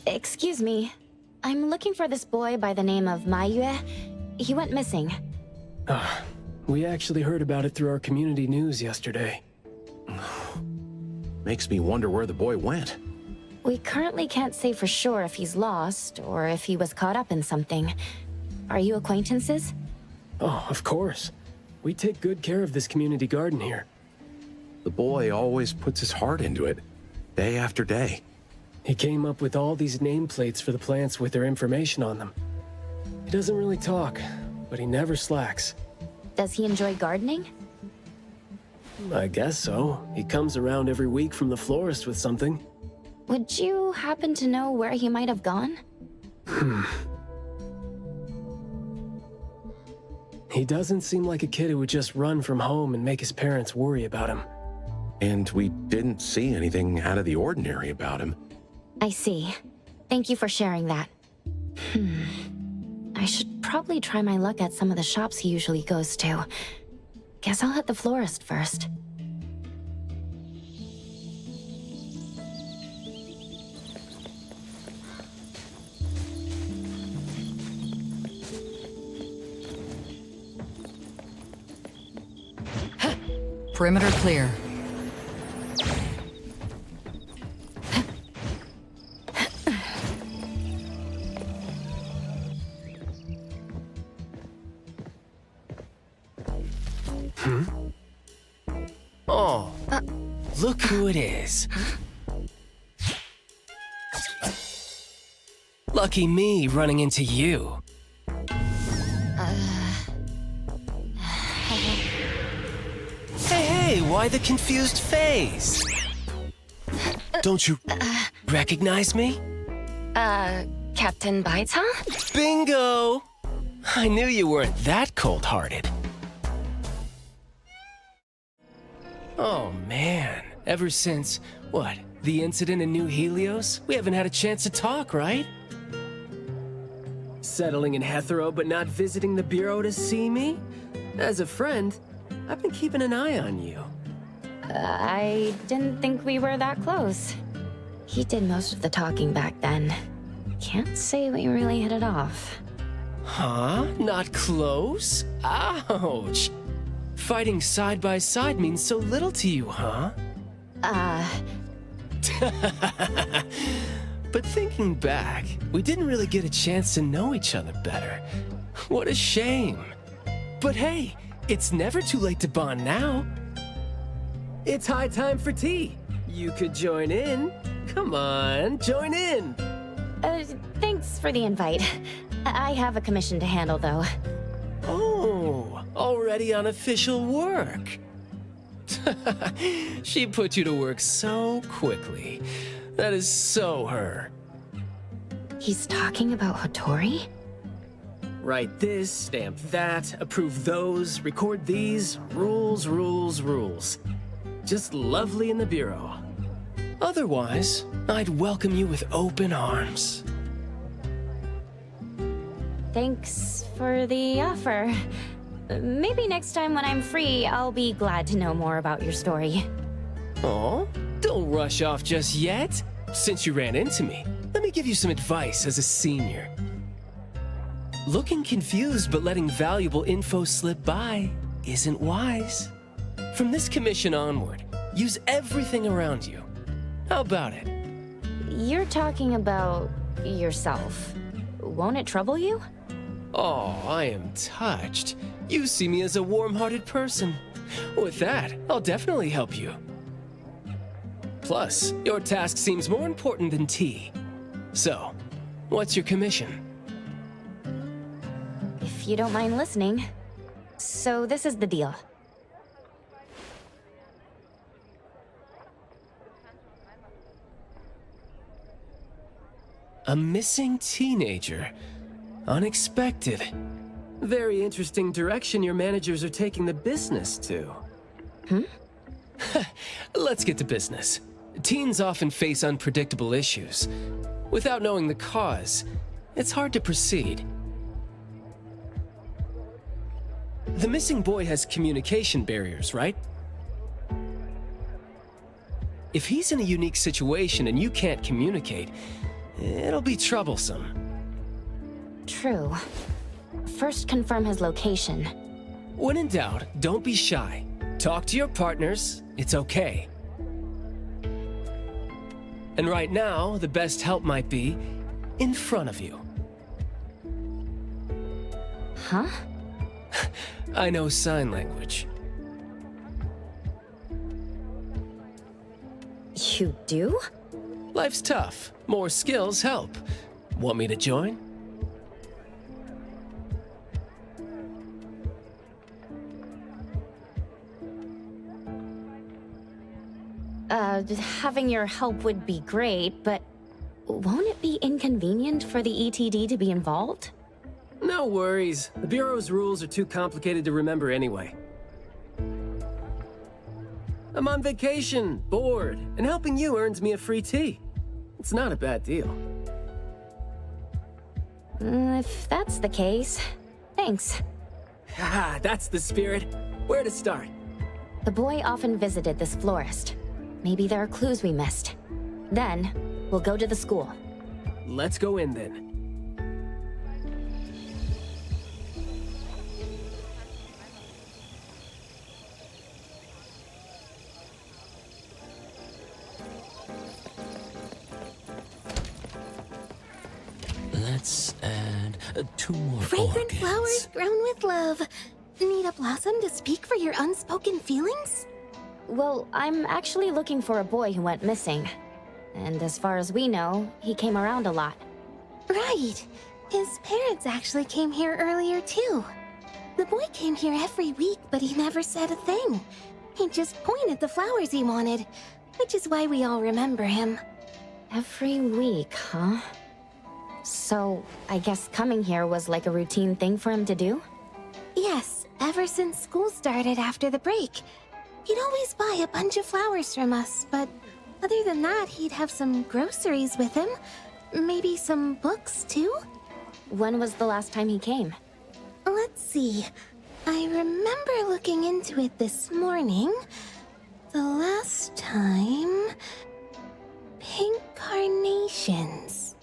Excuse me. I'm looking for this boy by the name of Mayue. He went missing. We actually heard about it through our community news yesterday. Makes me wonder where the boy went. We currently can't say for sure if he's lost or if he was caught up in something. Are you acquaintances? Oh, of course. We take good care of this community garden here. The boy always puts his heart into it, day after day. He came up with all these nameplates for the plants with their information on them. He doesn't really talk, but he never slacks. Does he enjoy gardening? I guess so. He comes around every week from the florist with something. Would you happen to know where he might have gone? He doesn't seem like a kid who would just run from home and make his parents worry about him. And we didn't see anything out of the ordinary about him. I see. Thank you for sharing that. I should probably try my luck at some of the shops he usually goes to. Guess I'll hit the florist first. Perimeter clear. Oh, look who it is. Lucky me running into you. Hey, why the confused face? Don't you recognize me? Captain Bites, huh? Bingo! I knew you weren't that cold-hearted. Oh, man. Ever since, what, the incident in New Helios? We haven't had a chance to talk, right? Settling in Hetero but not visiting the Bureau to see me? As a friend, I've been keeping an eye on you. I didn't think we were that close. He did most of the talking back then. Can't say we really hit it off. Huh? Not close? Ouch! Fighting side by side means so little to you, huh? But thinking back, we didn't really get a chance to know each other better. What a shame. But hey, it's never too late to bond now. It's high time for tea. You could join in. Come on, join in. Thanks for the invite. I have a commission to handle, though. Oh, already on official work. She put you to work so quickly. That is so her. He's talking about Hattori? Write this, stamp that, approve those, record these. Rules, rules, rules. Just lovely in the bureau. Otherwise, I'd welcome you with open arms. Thanks for the offer. Maybe next time when I'm free, I'll be glad to know more about your story. Aw, don't rush off just yet. Since you ran into me, let me give you some advice as a senior. Looking confused but letting valuable info slip by isn't wise. From this commission onward, use everything around you. How about it? You're talking about yourself. Won't it trouble you? Oh, I am touched. You see me as a warm-hearted person. With that, I'll definitely help you. Plus, your task seems more important than tea. So, what's your commission? If you don't mind listening. So this is the deal. A missing teenager. Unexpected. Very interesting direction your managers are taking the business to. Let's get to business. Teens often face unpredictable issues. Without knowing the cause, it's hard to proceed. The missing boy has communication barriers, right? If he's in a unique situation and you can't communicate, it'll be troublesome. True. First, confirm his location. When in doubt, don't be shy. Talk to your partners, it's okay. And right now, the best help might be in front of you. Huh? I know sign language. You do? Life's tough. More skills help. Want me to join? Having your help would be great, but won't it be inconvenient for the ETD to be involved? No worries. The Bureau's rules are too complicated to remember anyway. I'm on vacation, bored, and helping you earns me a free tea. It's not a bad deal. If that's the case, thanks. Haha, that's the spirit. Where to start? The boy often visited this florist. Maybe there are clues we missed. Then, we'll go to the school. Let's go in then. Let's add 2 more Fragrant orchids. flowers grown with love. Need a blossom to speak for your unspoken feelings? Well, I'm actually looking for a boy who went missing. And as far as we know, he came around a lot. Right. His parents actually came here earlier, too. The boy came here every week, but he never said a thing. He just pointed the flowers he wanted, which is why we all remember him. Every week, huh? So, I guess coming here was like a routine thing for him to do? Yes, ever since school started after the break. He'd always buy a bunch of flowers from us, but other than that, he'd have some groceries with him. Maybe some books, too? When was the last time he came? Let's see. I remember looking into it this morning. The last time... Pink carnations.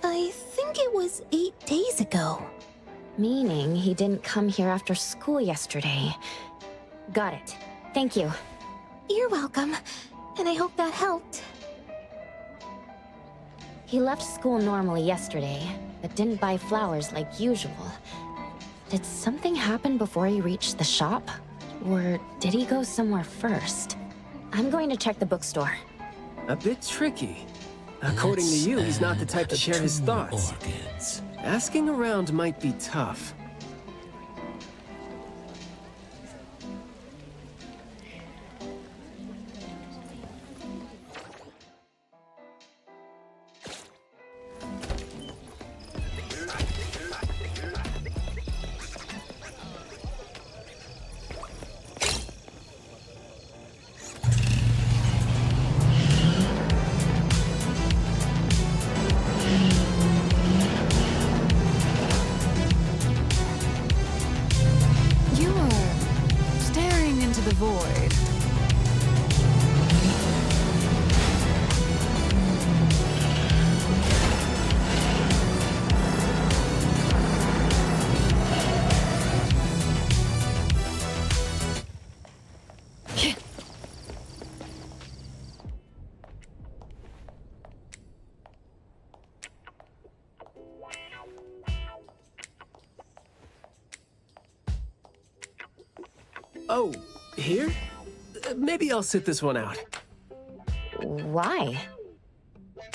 I think it was 8 days ago. Meaning he didn't come here after school yesterday. Got it. Thank you. You're welcome, and I hope that helped. He left school normally yesterday, but didn't buy flowers like usual. Did something happen before he reached the shop? Or did he go somewhere first? I'm going to check the bookstore. A bit tricky. According to you, he's not the type to share his thoughts. Orchids. Asking around might be tough. Oh, here? Maybe I'll sit this one out. Why?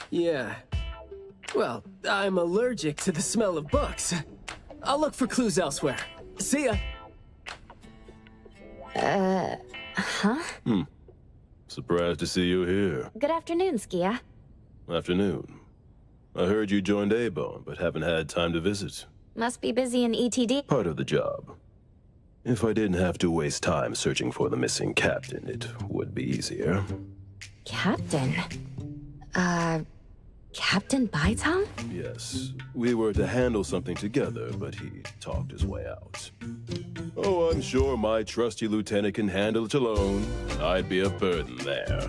Yeah. Well, I'm allergic to the smell of books. I'll look for clues elsewhere. See ya! Huh? Surprised to see you here. Good afternoon, Skia. Afternoon. I heard you joined A-Bone, but haven't had time to visit. Must be busy in ETD. Part of the job. If I didn't have to waste time searching for the missing captain, it would be easier. Captain? Captain Baitang? Yes, we were to handle something together, but he talked his way out. Oh, I'm sure my trusty lieutenant can handle it alone. I'd be a burden there.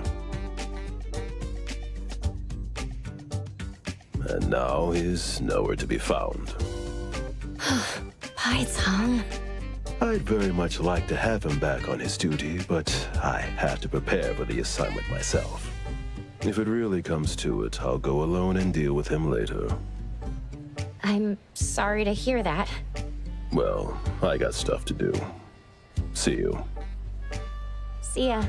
And now he's nowhere to be found. Baitang. I'd very much like to have him back on his duty, but I have to prepare for the assignment myself. If it really comes to it, I'll go alone and deal with him later. I'm sorry to hear that. Well, I got stuff to do. See you. See ya.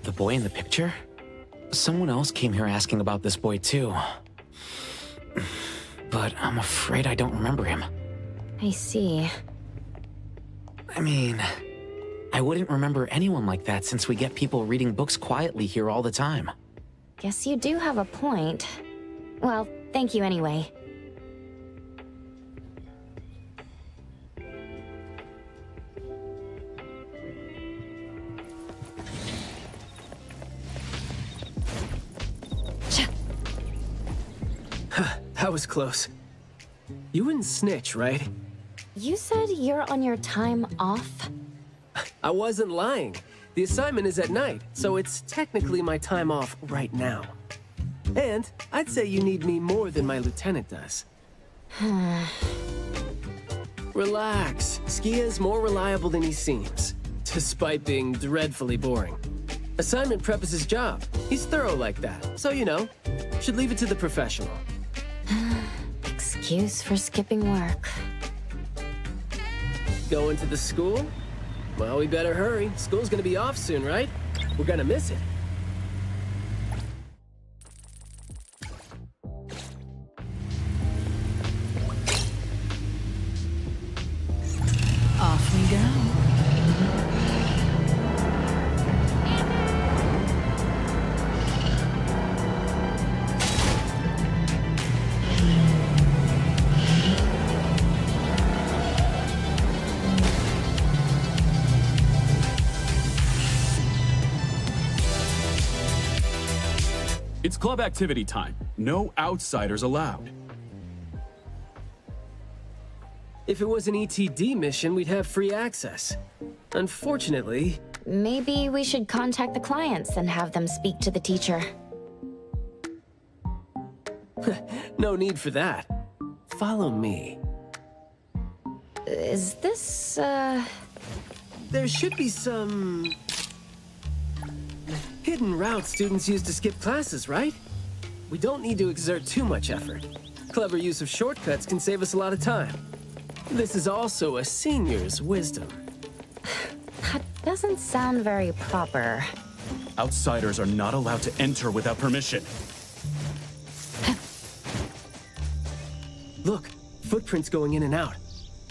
The boy in the picture? Someone else came here asking about this boy too. But I'm afraid I don't remember him. I see. I mean, I wouldn't remember anyone like that since we get people reading books quietly here all the time. Guess you do have a point. Well, thank you anyway. That was close. You wouldn't snitch, right? You said you're on your time off? I wasn't lying. The assignment is at night, so it's technically my time off right now. And I'd say you need me more than my lieutenant does. Relax. Skia's more reliable than he seems, despite being dreadfully boring. Assignment prep is his job. He's thorough like that, so you know, should leave it to the professional. Excuse for skipping work. Going to the school? Well, we better hurry. School's gonna be off soon, right? We're gonna miss it. Off we go. It's club activity time. No outsiders allowed. If it was an ETD mission, we'd have free access. Unfortunately... Maybe we should contact the clients and have them speak to the teacher. No need for that. Follow me. Is this, There should be some... hidden routes students use to skip classes, right? We don't need to exert too much effort. Clever use of shortcuts can save us a lot of time. This is also a senior's wisdom. That doesn't sound very proper. Outsiders are not allowed to enter without permission. Look, footprints going in and out.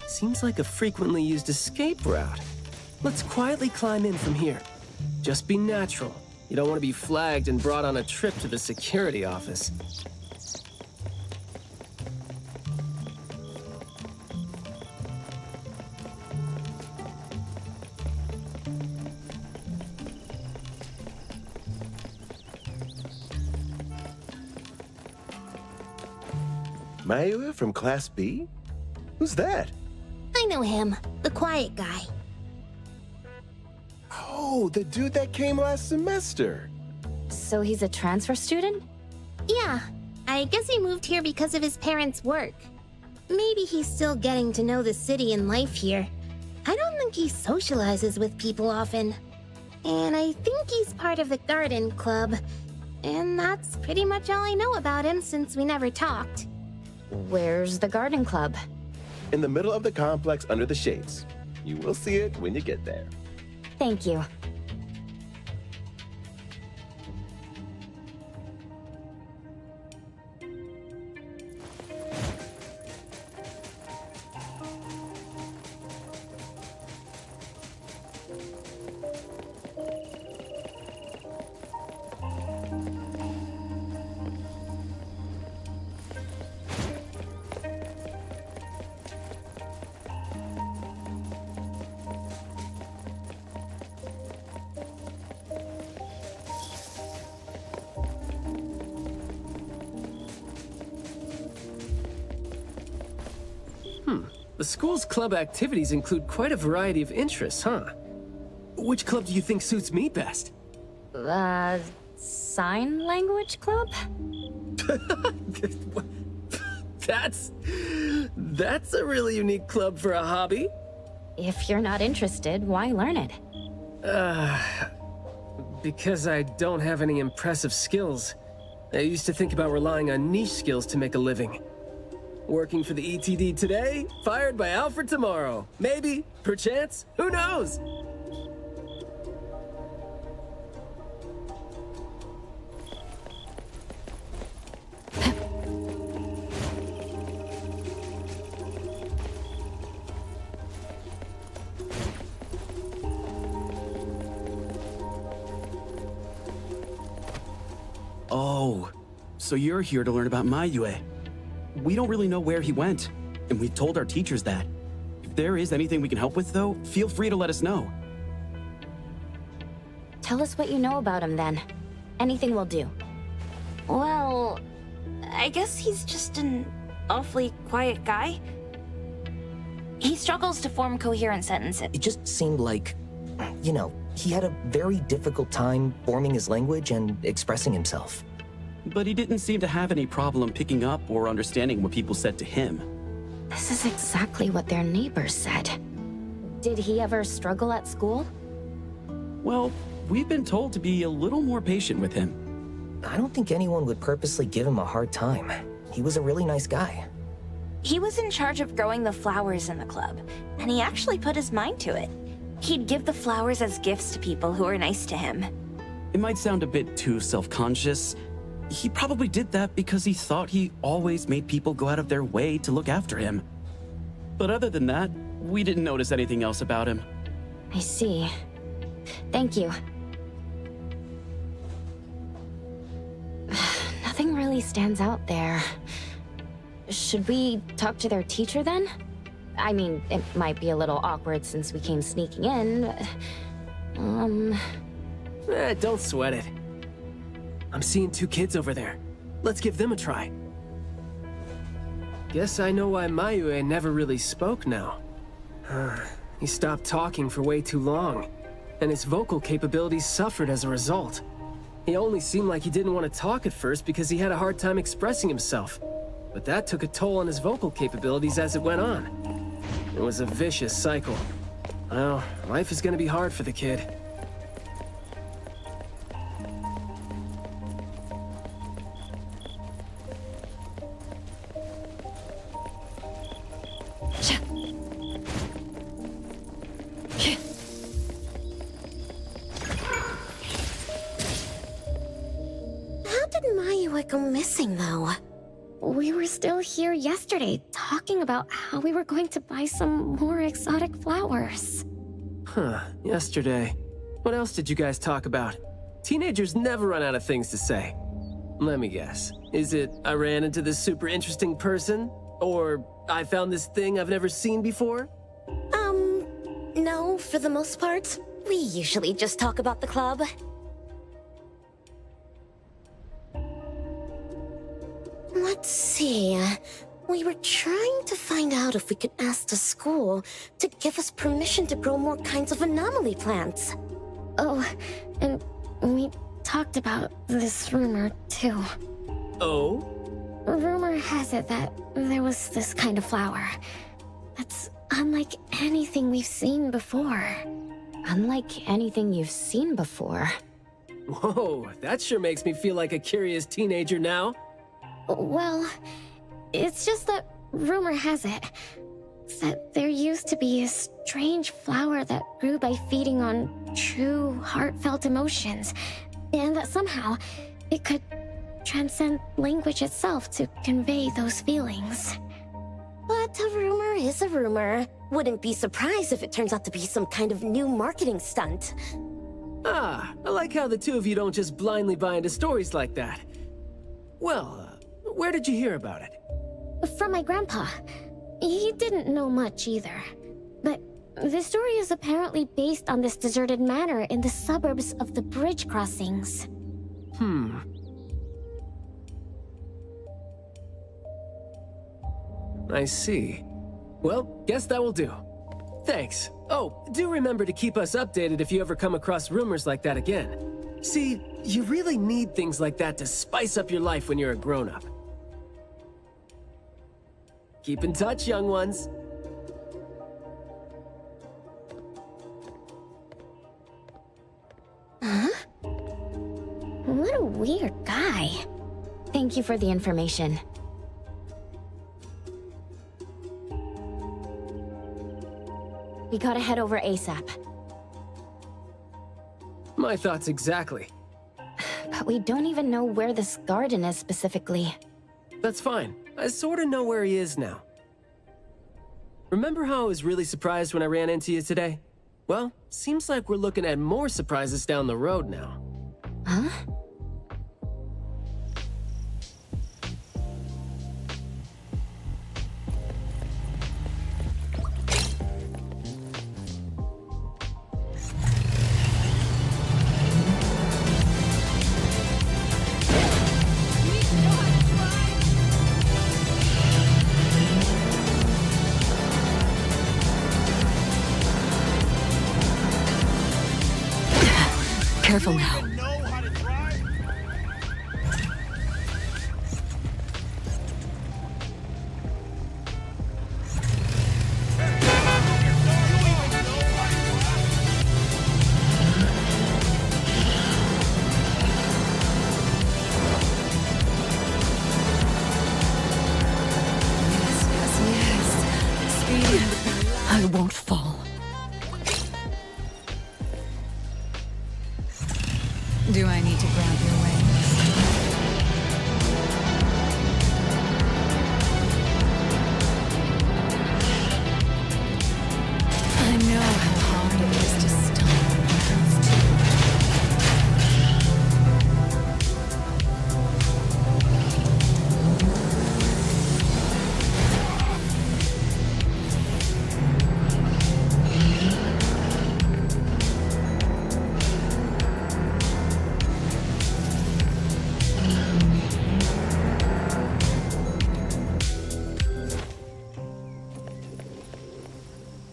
Seems like a frequently used escape route. Let's quietly climb in from here. Just be natural. You don't want to be flagged and brought on a trip to the security office. Mayua from Class B? Who's that? I know him, the quiet guy. Oh, the dude that came last semester. So he's a transfer student? Yeah, I guess he moved here because of his parents' work. Maybe he's still getting to know the city and life here. I don't think he socializes with people often. And I think he's part of the garden club. And that's pretty much all I know about him since we never talked. Where's the garden club? In the middle of the complex under the shades. You will see it when you get there. Thank you. The school's club activities include quite a variety of interests, huh? Which club do you think suits me best? Sign language club? That's a really unique club for a hobby. If you're not interested, why learn it? Because I don't have any impressive skills. I used to think about relying on niche skills to make a living. Working for the ETD today, fired by Alfred tomorrow. Maybe, perchance, who knows? Oh, so you're here to learn about Mayue. We don't really know where he went, and we've told our teachers that. If there is anything we can help with, though, feel free to let us know. Tell us what you know about him, then. Anything will do. Well, I guess he's just an awfully quiet guy. He struggles to form coherent sentences. It just seemed like, you know, he had a very difficult time forming his language and expressing himself. But he didn't seem to have any problem picking up or understanding what people said to him. This is exactly what their neighbors said. Did he ever struggle at school? Well, we've been told to be a little more patient with him. I don't think anyone would purposely give him a hard time. He was a really nice guy. He was in charge of growing the flowers in the club, and he actually put his mind to it. He'd give the flowers as gifts to people who were nice to him. It might sound a bit too self-conscious. He probably did that because he thought he always made people go out of their way to look after him. But other than that, we didn't notice anything else about him. I see. Thank you. Nothing really stands out there. Should we talk to their teacher then? I mean, it might be a little awkward since we came sneaking in, but... Don't sweat it. I'm seeing two kids over there. Let's give them a try. Guess I know why Mayue never really spoke now. He stopped talking for way too long, and his vocal capabilities suffered as a result. He only seemed like he didn't want to talk at first because he had a hard time expressing himself. But that took a toll on his vocal capabilities as it went on. It was a vicious cycle. Well, life is gonna be hard for the kid. How did Mayue go missing, though? We were still here yesterday, talking about how we were going to buy some more exotic flowers. Huh, yesterday. What else did you guys talk about? Teenagers never run out of things to say. Let me guess. Is it, I ran into this super interesting person? Or, I found this thing I've never seen before? No, for the most part. We usually just talk about the club. Let's see. We were trying to find out if we could ask the school to give us permission to grow more kinds of anomaly plants. Oh, and we talked about this rumor, too. Oh? Rumor has it that there was this kind of flower that's unlike anything we've seen before. Unlike anything you've seen before. Whoa, that sure makes me feel like a curious teenager now. Well, it's just that rumor has it that there used to be a strange flower that grew by feeding on true, heartfelt emotions, and that somehow it could transcend language itself to convey those feelings. But a rumor is a rumor. Wouldn't be surprised if it turns out to be some kind of new marketing stunt. Ah, I like how the two of you don't just blindly buy into stories like that. Well, where did you hear about it? From my grandpa. He didn't know much either. But the story is apparently based on this deserted manor in the suburbs of the bridge crossings. I see. Well, guess that will do. Thanks. Oh, do remember to keep us updated if you ever come across rumors like that again. See, you really need things like that to spice up your life when you're a grown-up. Keep in touch, young ones. Huh? What a weird guy. Thank you for the information. We gotta head over ASAP. My thoughts exactly. But we don't even know where this garden is specifically. That's fine. I sorta know where he is now. Remember how I was really surprised when I ran into you today? Well, seems like we're looking at more surprises down the road now. Huh? Careful now. Yes. Speed. I won't fall. Do I need to grab your wings? I know how hard it is to stumble.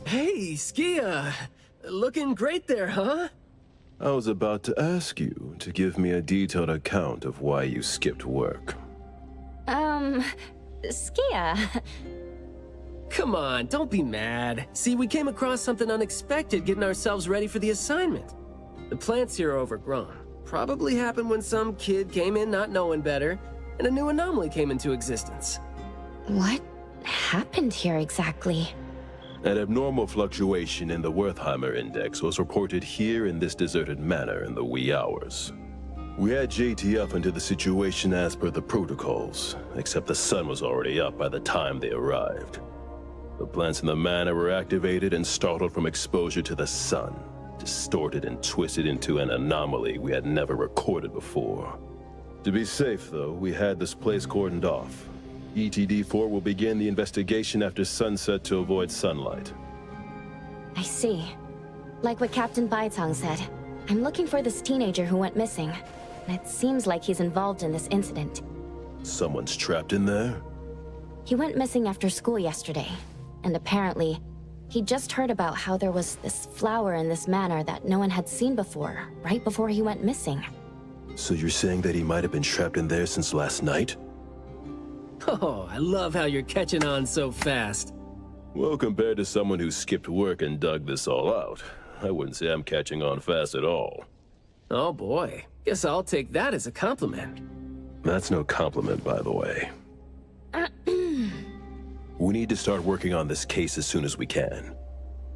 Hey, Skia! Looking great there, huh? I was about to ask you to give me a detailed account of why you skipped work. Skia. Come on, don't be mad. See, we came across something unexpected getting ourselves ready for the assignment. The plants here are overgrown. Probably happened when some kid came in not knowing better, and a new anomaly came into existence. What happened here exactly? An abnormal fluctuation in the Wertheimer Index was reported here in this deserted manor in the wee hours. We had JT up into the situation as per the protocols, except the sun was already up by the time they arrived. The plants in the manor were activated and startled from exposure to the sun, distorted and twisted into an anomaly we had never recorded before. To be safe, though, we had this place cordoned off. ETD-4 will begin the investigation after sunset to avoid sunlight. I see. Like what Captain Baitang said, I'm looking for this teenager who went missing. And it seems like he's involved in this incident. Someone's trapped in there? He went missing after school yesterday. And apparently, he just heard about how there was this flower in this manor that no one had seen before, right before he went missing. So you're saying that he might have been trapped in there since last night? Oh, I love how you're catching on so fast. Well, compared to someone who skipped work and dug this all out, I wouldn't say I'm catching on fast at all. Oh boy, guess I'll take that as a compliment. That's no compliment, by the way. We need to start working on this case as soon as we can.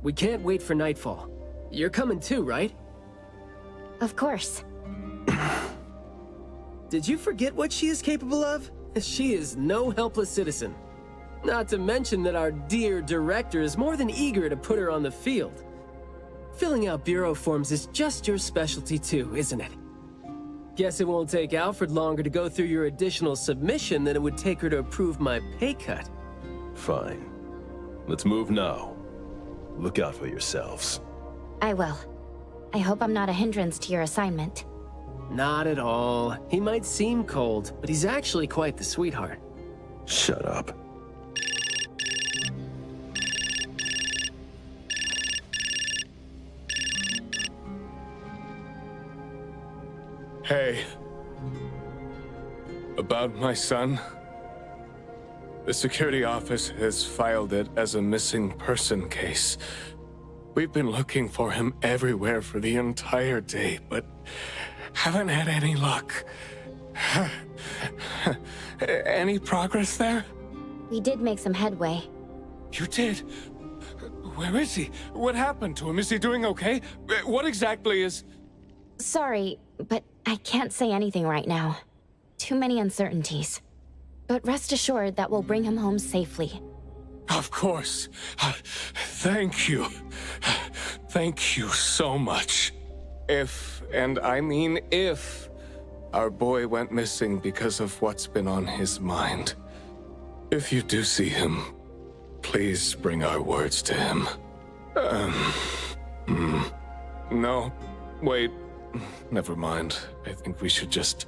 We can't wait for nightfall. You're coming too, right? Of course. Did you forget what she is capable of? She is no helpless citizen. Not to mention that our dear director is more than eager to put her on the field. Filling out bureau forms is just your specialty too, isn't it? Guess it won't take Alfred longer to go through your additional submission than it would take her to approve my pay cut. Fine. Let's move now. Look out for yourselves. I will. I hope I'm not a hindrance to your assignment. Not at all. He might seem cold, but he's actually quite the sweetheart. Shut up. Hey. About my son? The security office has filed it as a missing person case. We've been looking for him everywhere for the entire day, but haven't had any luck. Any progress there? We did make some headway. You did? Where is he? What happened to him? Is he doing okay? What exactly is... Sorry, but I can't say anything right now. Too many uncertainties. But rest assured that we'll bring him home safely. Of course. Thank you. Thank you so much. If, and I mean if, our boy went missing because of what's been on his mind, if you do see him, please bring our words to him. No, wait. Never mind. I think we should just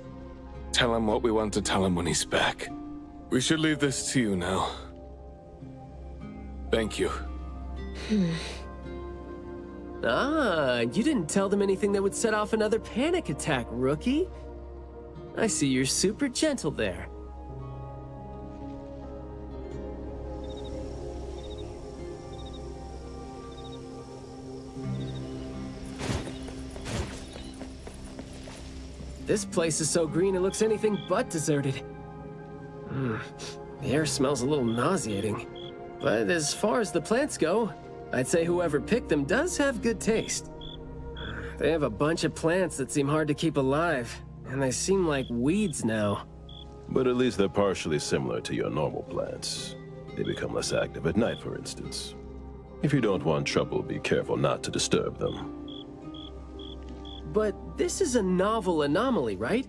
tell him what we want to tell him when he's back. We should leave this to you now. Thank you. You didn't tell them anything that would set off another panic attack, rookie. I see you're super gentle there. This place is so green it looks anything but deserted. The air smells a little nauseating. But as far as the plants go, I'd say whoever picked them does have good taste. They have a bunch of plants that seem hard to keep alive, and they seem like weeds now. But at least they're partially similar to your normal plants. They become less active at night, for instance. If you don't want trouble, be careful not to disturb them. But this is a novel anomaly, right?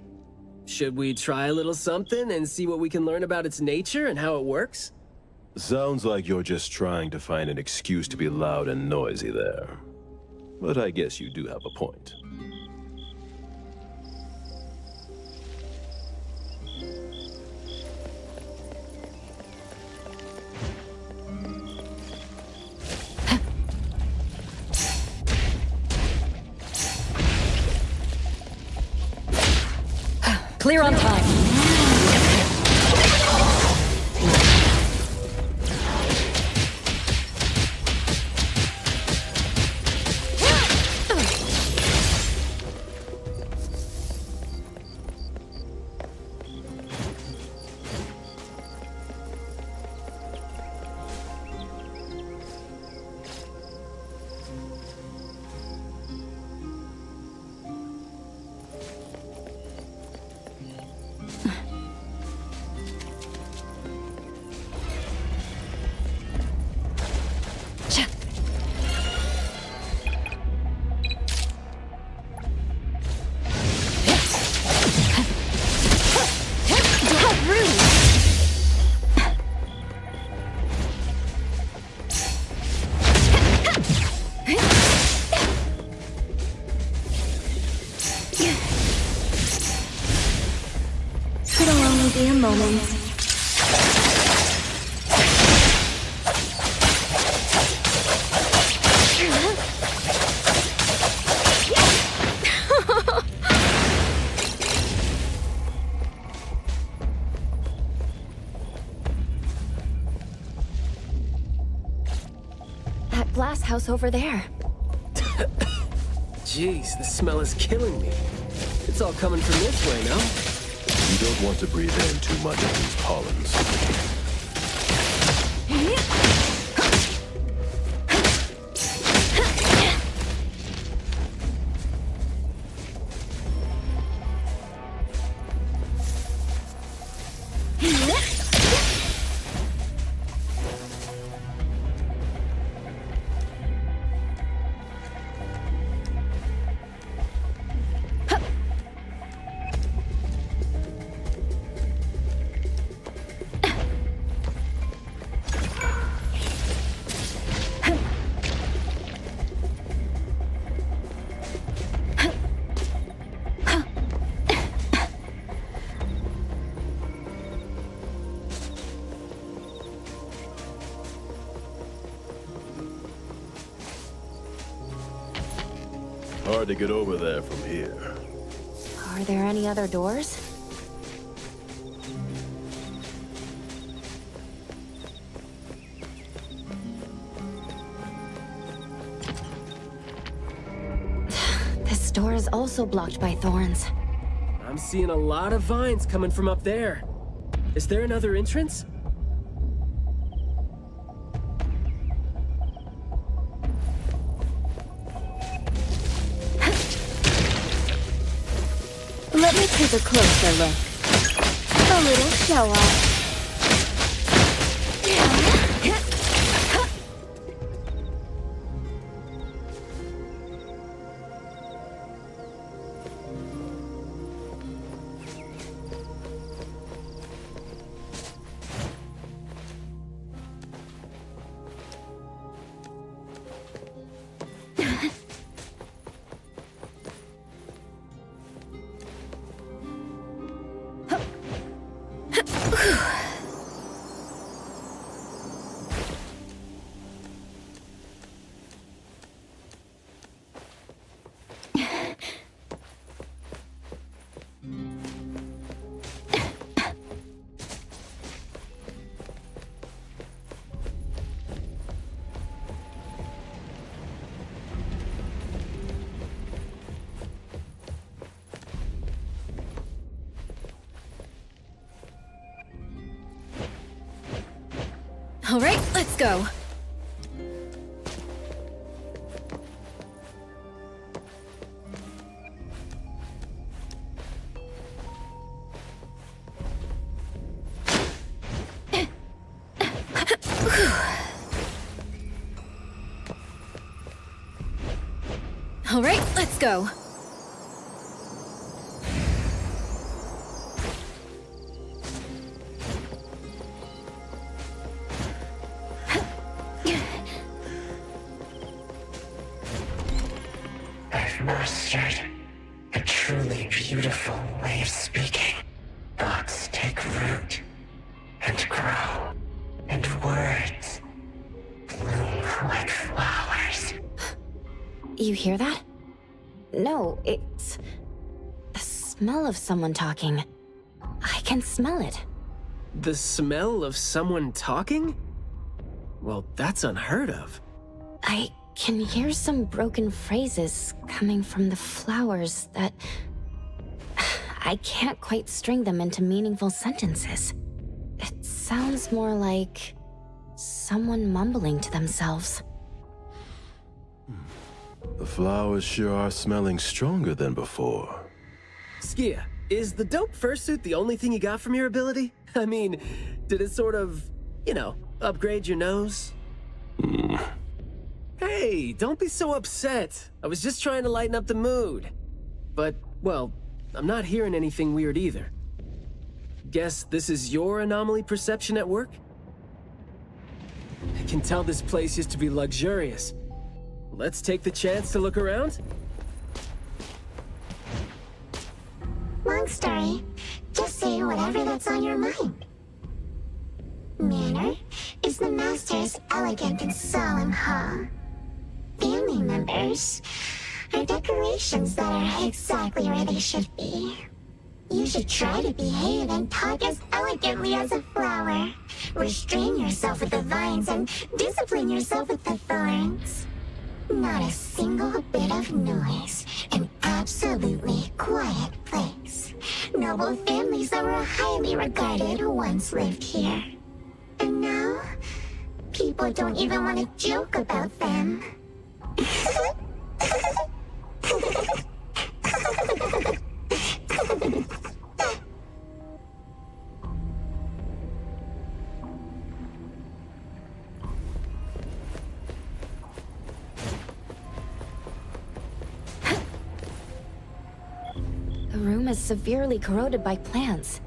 Should we try a little something and see what we can learn about its nature and how it works? Sounds like you're just trying to find an excuse to be loud and noisy there. But I guess you do have a point. Clear on time. glass house over there. Jeez, the smell is killing me. It's all coming from this way, no? You don't want to breathe in too much of these pollens. Hard to get over there from here. Are there any other doors? This door is also blocked by thorns. I'm seeing a lot of vines coming from up there. Is there another entrance? Let me take a closer look. A little show-off. All right, let's go. All right, let's go. I've mastered a truly beautiful way of speaking. Thoughts take root and grow, and words bloom like flowers. You hear that? No, it's the smell of someone talking. I can smell it. The smell of someone talking? Well, that's unheard of. I can hear some broken phrases coming from the flowers that... I can't quite string them into meaningful sentences. It sounds more like someone mumbling to themselves. The flowers sure are smelling stronger than before. Skia, is the dope fursuit the only thing you got from your ability? I mean, did it sort of, upgrade your nose? Hey, don't be so upset. I was just trying to lighten up the mood. But, well, I'm not hearing anything weird either. Guess this is your anomaly perception at work? I can tell this place used to be luxurious. Let's take the chance to look around? Long story. Just say whatever that's on your mind. Manner is the master's elegant and solemn hall. Family members are decorations that are exactly where they should be. You should try to behave and talk as elegant elegantly as a flower. Restrain yourself with the vines and discipline yourself with the thorns. Not a single bit of noise. An absolutely quiet place. Noble families that were highly regarded once lived here. And now, people don't even want to joke about them. The room is severely corroded by plants.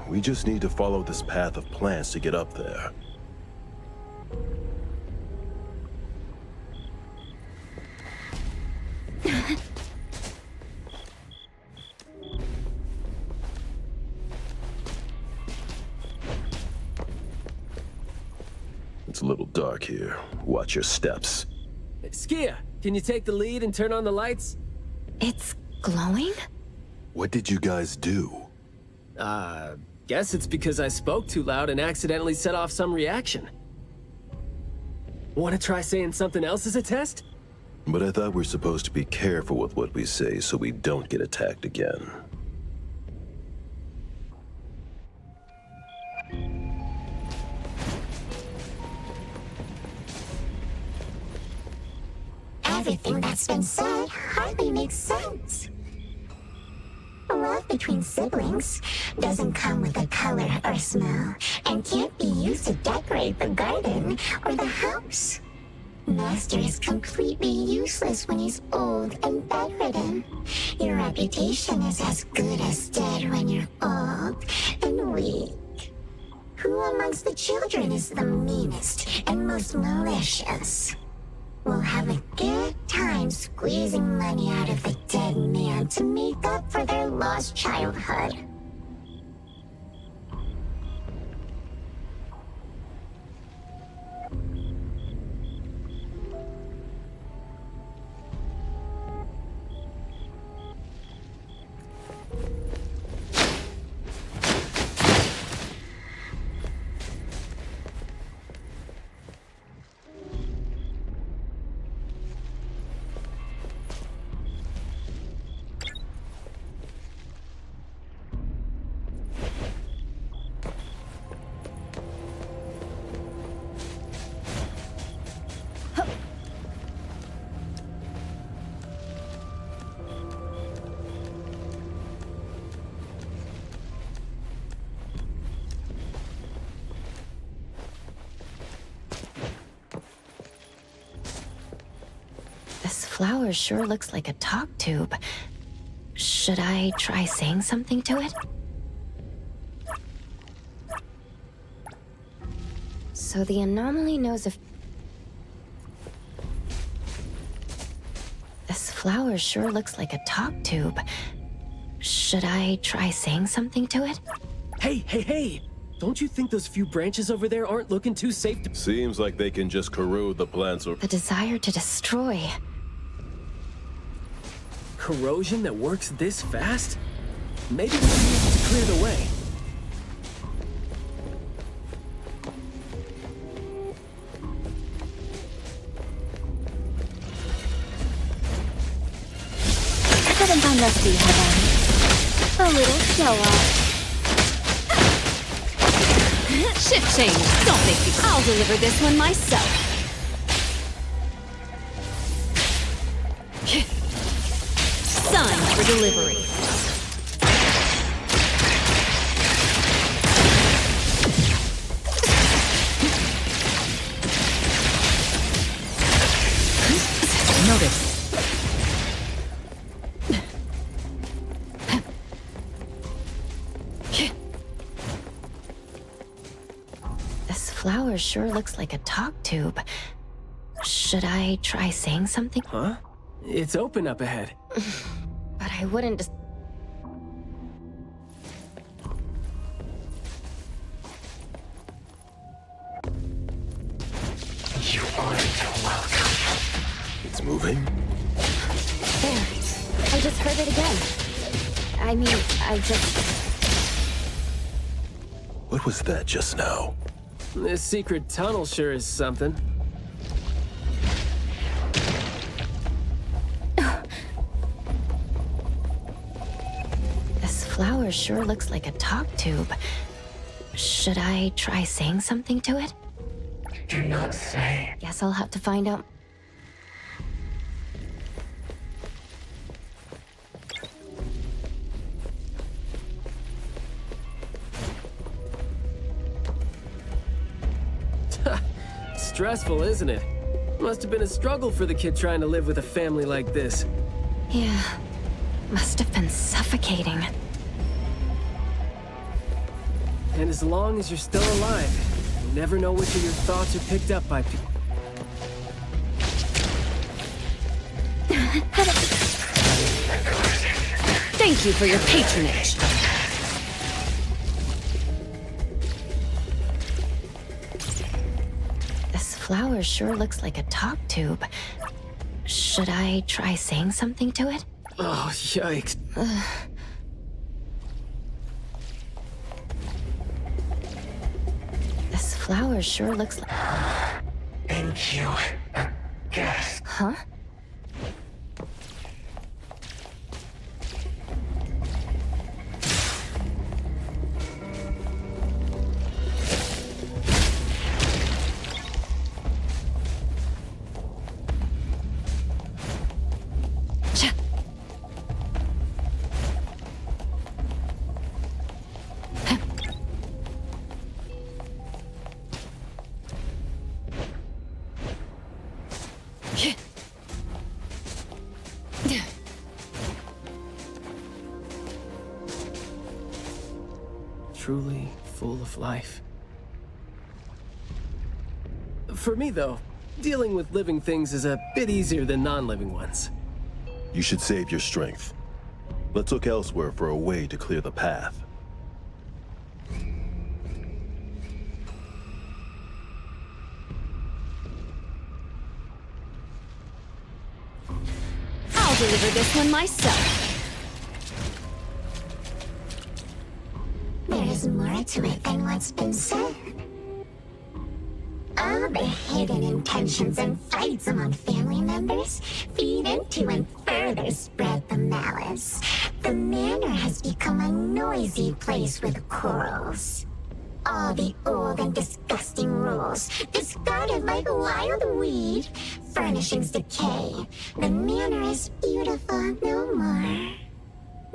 We just need to follow this path of plants to get up there. It's a little dark here. Watch your steps. Skia, can you take the lead and turn on the lights? It's glowing? What did you guys do? Guess it's because I spoke too loud and accidentally set off some reaction. Want to try saying something else as a test? But I thought we're supposed to be careful with what we say so we don't get attacked again. Everything that's been said hardly makes sense. Love between siblings doesn't come with a color or smell and can't be used to decorate the garden or the house. Master is completely useless when he's old and bedridden. Your reputation is as good as dead when you're old and weak. Who amongst the children is the meanest and most malicious? We'll have a good time squeezing money out of the dead man to make up for their lost childhood. Flower sure looks like a talk tube. Should I try saying something to it? So the anomaly knows if... This flower sure looks like a talk tube. Should I try saying something to it? Hey! Don't you think those few branches over there aren't looking too safe to... Seems like they can just corrode the plants or... The desire to destroy. Corrosion that works this fast? Maybe we can use it to clear the way. Couldn't find Rusty, have I? A little show-off. Shift change. Don't make me. I'll deliver this one myself. Signed for delivery. Notice. This flower sure looks like a talk tube. Should I try saying something? Huh? It's open up ahead. But I wouldn't just... You aren't welcome. It's moving? There. I just heard it again. I mean, I just... What was that just now? This secret tunnel sure is something. This flower sure looks like a talk tube. Should I try saying something to it? Do not say. Guess I'll have to find out. Stressful, isn't it? Must have been a struggle for the kid trying to live with a family like this. Yeah, must have been suffocating. And as long as you're still alive, you never know which of your thoughts are picked up by people. Thank you for your patronage. This flower sure looks like a talk tube. Should I try saying something to it? Oh, yikes. This flower sure looks like... Thank you. Guess. Huh? Truly full of life. For me, though, dealing with living things is a bit easier than non-living ones. You should save your strength. Let's look elsewhere for a way to clear the path. I'll deliver this one myself. There is more to it than what's been said. All the hidden intentions and fights among family members feed into and further spread the malice. The manor has become a noisy place with quarrels. All the old and disgusting rules, discarded like a wild weed. Furnishings decay. The manor is beautiful no more.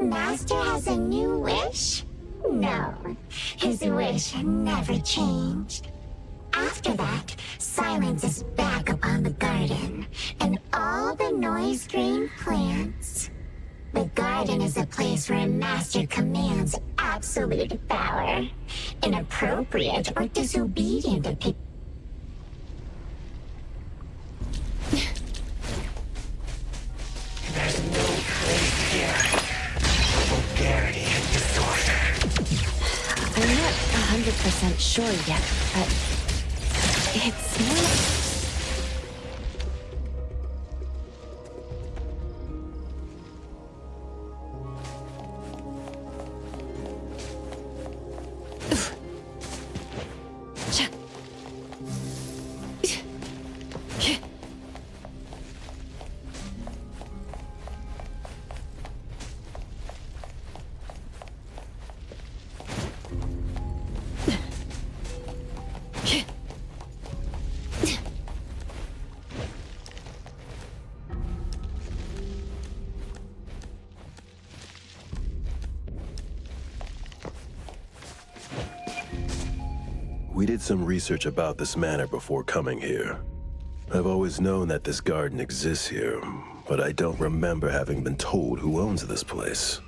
Master has a new wish? No, his wish never changed. After that, silence is back upon the garden, and all the noise-drained plants. The garden is a place where Master commands absolute power. Inappropriate or disobedient opinion. There's no place here for vulgarity and disorder. I'm not 100% sure yet, but it's more... We did some research about this manor before coming here. I've always known that this garden exists here, but I don't remember having been told who owns this place.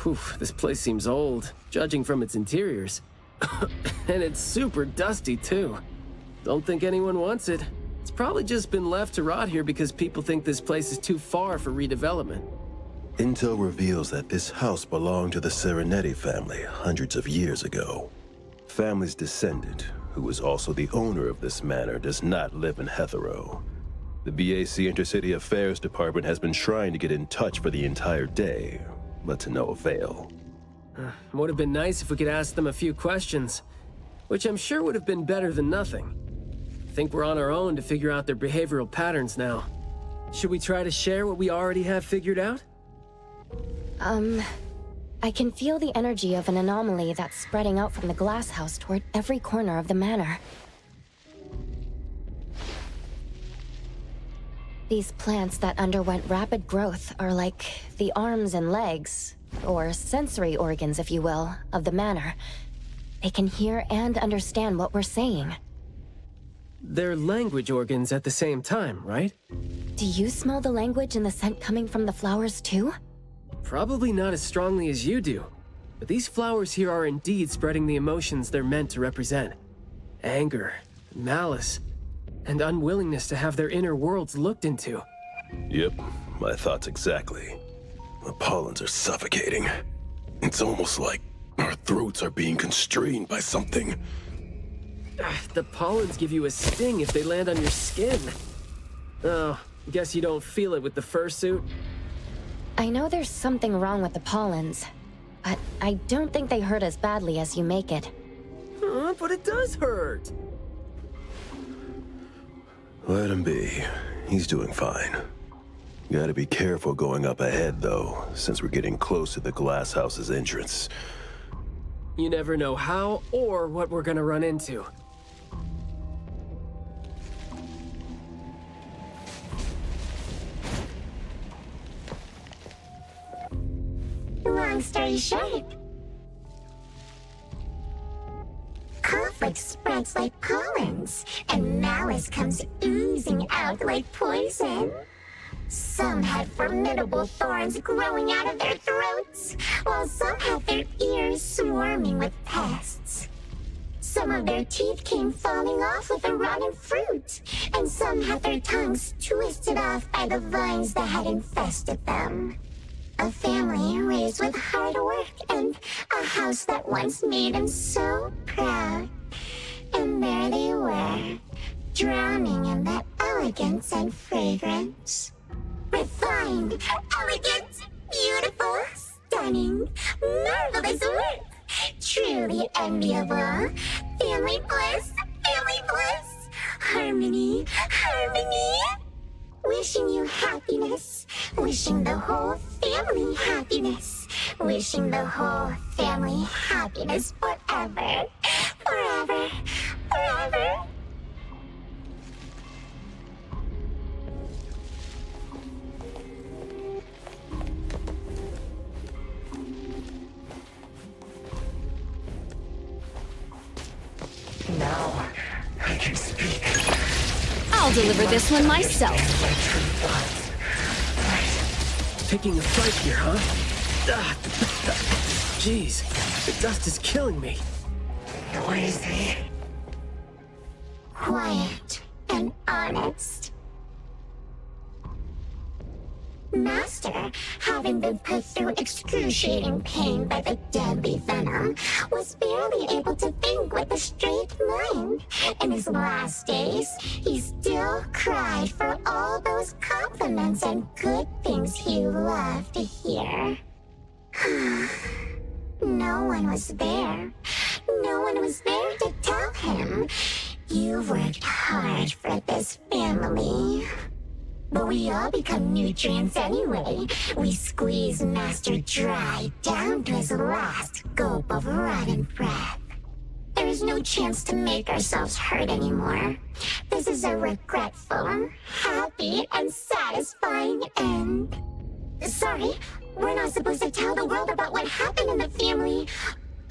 Whew, this place seems old, judging from its interiors. And it's super dusty, too. Don't think anyone wants it. It's probably just been left to rot here because people think this place is too far for redevelopment. Intel reveals that this house belonged to the Serenetti family hundreds of years ago. Family's descendant, who is also the owner of this manor, does not live in Heathrow. The BAC Intercity Affairs Department has been trying to get in touch for the entire day, but to no avail. Would have been nice if we could ask them a few questions, which I'm sure would have been better than nothing. I think we're on our own to figure out their behavioral patterns now. Should we try to share what we already have figured out? I can feel the energy of an anomaly that's spreading out from the glass house toward every corner of the manor. These plants that underwent rapid growth are like the arms and legs, or sensory organs, if you will, of the manor. They can hear and understand what we're saying. They're language organs at the same time, right? Do you smell the language and the scent coming from the flowers too? Probably not as strongly as you do, but these flowers here are indeed spreading the emotions they're meant to represent. Anger, malice, and unwillingness to have their inner worlds looked into. Yep, my thoughts exactly. The pollens are suffocating. It's almost like our throats are being constrained by something. The pollens give you a sting if they land on your skin. Oh, guess you don't feel it with the fursuit? I know there's something wrong with the pollens, but I don't think they hurt as badly as you make it. But it does hurt! Let him be. He's doing fine. Gotta be careful going up ahead, though, since we're getting close to the glass house's entrance. You never know how or what we're gonna run into. Long story short, conflict spreads like pollens, and malice comes oozing out like poison. Some had formidable thorns growing out of their throats, while some had their ears swarming with pests. Some of their teeth came falling off with the rotten fruit, and some had their tongues twisted off by the vines that had infested them. A family raised with hard work and a house that once made them so proud. And there they were, drowning in that elegance and fragrance. Refined, elegant, beautiful, stunning, marvelous work. Truly enviable. Family bliss, family bliss. Harmony, harmony. Wishing you happiness. Wishing the whole family happiness. Wishing the whole family happiness forever. Forever. Forever. Now, I can speak. I'll deliver this one myself. Picking a fight here, huh? Jeez, the dust is killing me. Noisy. Quiet and honest. Master, having been put through excruciating pain by the deadly venom, was barely able to think with a straight mind. In his last days, he still cried for all those compliments and good things he loved to hear. No one was there. No one was there to tell him, "You've worked hard for this family." But we all become nutrients anyway. We squeeze Master dry down to his last gulp of rotten breath. There is no chance to make ourselves hurt anymore. This is a regretful, happy, and satisfying end. Sorry, we're not supposed to tell the world about what happened in the family.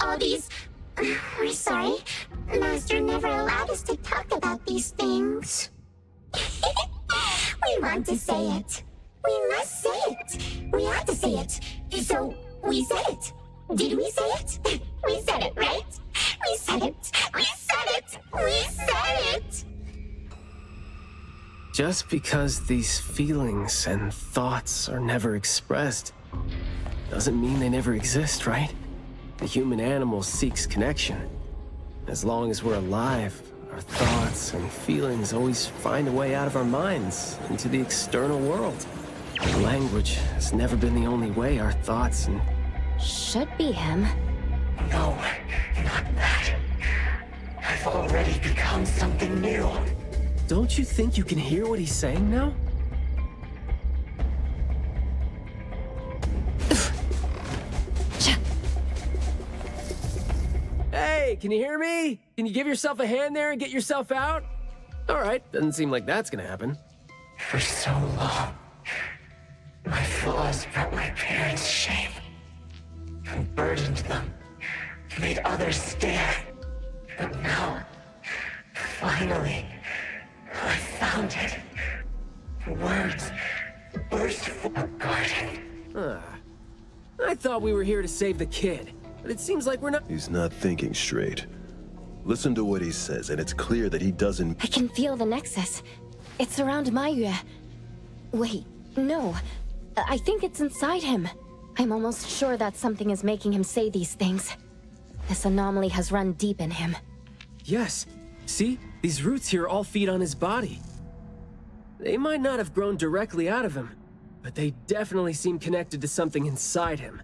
All these... We're sorry. Master never allowed us to talk about these things. We want to say it. We must say it. We have to say it. So, we said it. Did we say it? We said it, right? We said it. We said it. We said it. Just because these feelings and thoughts are never expressed doesn't mean they never exist, right? The human animal seeks connection. As long as we're alive, our thoughts and feelings always find a way out of our minds into the external world. Language has never been the only way our thoughts and Should be him. No, not that. I've already become something new. Don't you think you can hear what he's saying now? Hey, can you hear me? Can you give yourself a hand there and get yourself out? Alright, doesn't seem like that's gonna happen. For so long, my flaws brought my parents shame and burdened them, made others stare. But now, finally, I found it. Words burst from a garden. I thought we were here to save the kid, but it seems like we're not. He's not thinking straight. Listen to what he says, and it's clear that he doesn't. I can feel the nexus. It's around Mayue. Wait, no. I think it's inside him. I'm almost sure that something is making him say these things. This anomaly has run deep in him. Yes. See? These roots here all feed on his body. They might not have grown directly out of him, but they definitely seem connected to something inside him.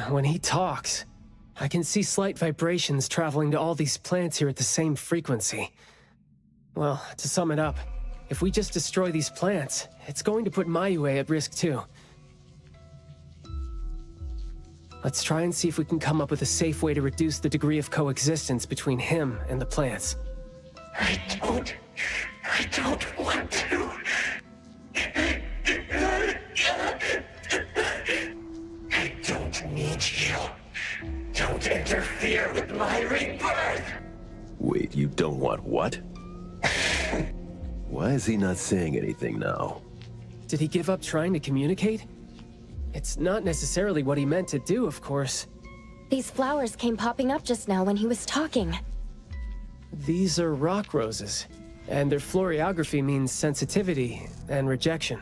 When he talks, I can see slight vibrations traveling to all these plants here at the same frequency. Well, to sum it up, if we just destroy these plants, it's going to put Mayue at risk too. Let's try and see if we can come up with a safe way to reduce the degree of coexistence between him and the plants. I don't want to. I don't need you. Don't interfere with my rebirth. Wait, you don't want what? Why is he not saying anything now? Did he give up trying to communicate? It's not necessarily what he meant to do, of course. These flowers came popping up just now when he was talking. These are rock roses, and their florography means sensitivity and rejection.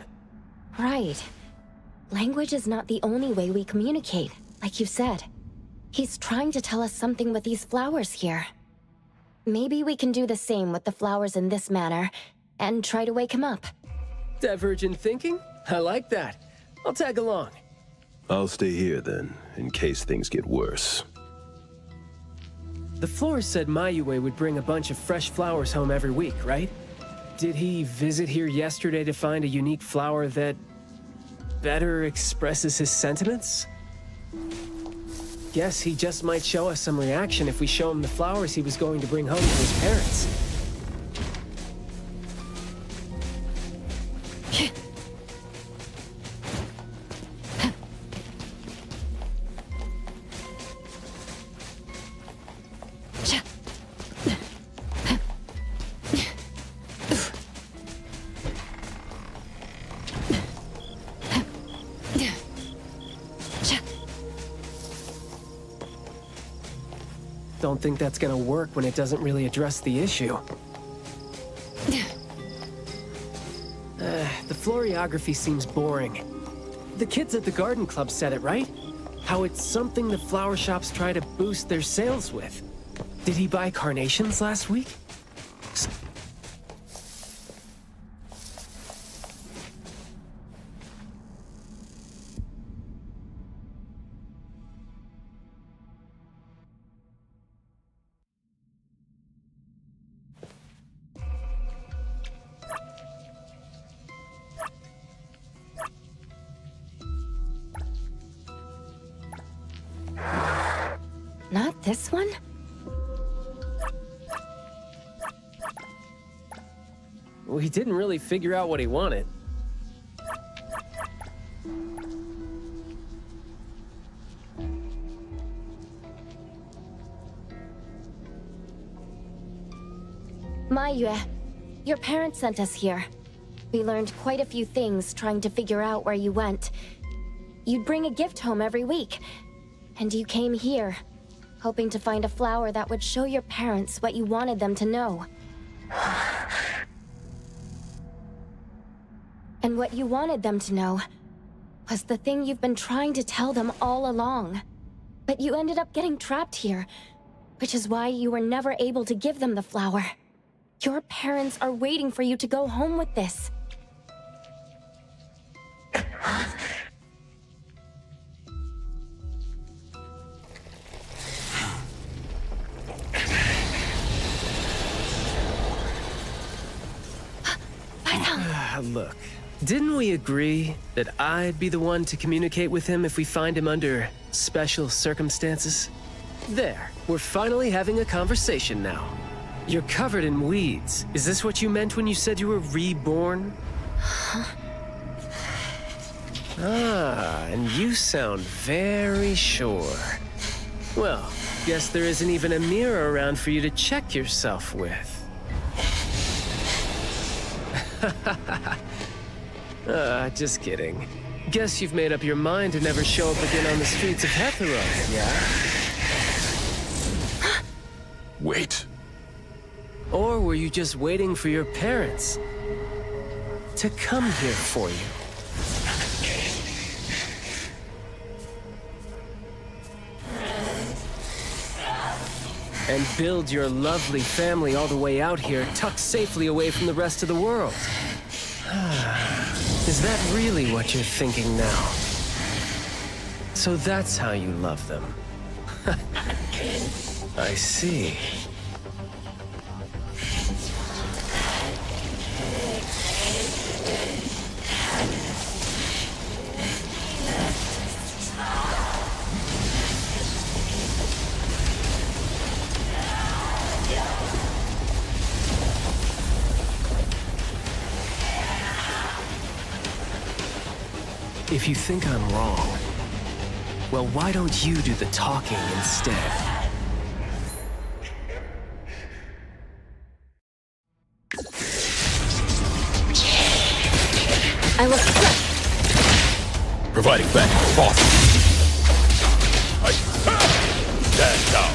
Right. Language is not the only way we communicate, like you said. He's trying to tell us something with these flowers here. Maybe we can do the same with the flowers in this manner, and try to wake him up. Divergent thinking? I like that. I'll tag along. I'll stay here then, in case things get worse. The florist said Mayue would bring a bunch of fresh flowers home every week, right? Did he visit here yesterday to find a unique flower that better expresses his sentiments? Guess he just might show us some reaction if we show him the flowers he was going to bring home to his parents. Don't think that's gonna work when it doesn't really address the issue. The florography seems boring. The kids at the garden club said it, right? How it's something the flower shops try to boost their sales with. Did he buy carnations last week? Not this one? We didn't really figure out what he wanted. Mayue, your parents sent us here. We learned quite a few things trying to figure out where you went. You'd bring a gift home every week, and you came here, hoping to find a flower that would show your parents what you wanted them to know. And what you wanted them to know was the thing you've been trying to tell them all along. But you ended up getting trapped here, which is why you were never able to give them the flower. Your parents are waiting for you to go home with this. Look, didn't we agree that I'd be the one to communicate with him if we find him under special circumstances? There, we're finally having a conversation now. You're covered in weeds. Is this what you meant when you said you were reborn? Ah, and you sound very sure. Well, guess there isn't even a mirror around for you to check yourself with. Just kidding. Guess you've made up your mind to never show up again on the streets of Hetheros, yeah? Wait. Or were you just waiting for your parents to come here for you? And build your lovely family all the way out here, tucked safely away from the rest of the world. Is that really what you're thinking now? So that's how you love them. I see. If you think I'm wrong, well, why don't you do the talking instead? I look good. Providing back. Boss. Stand down.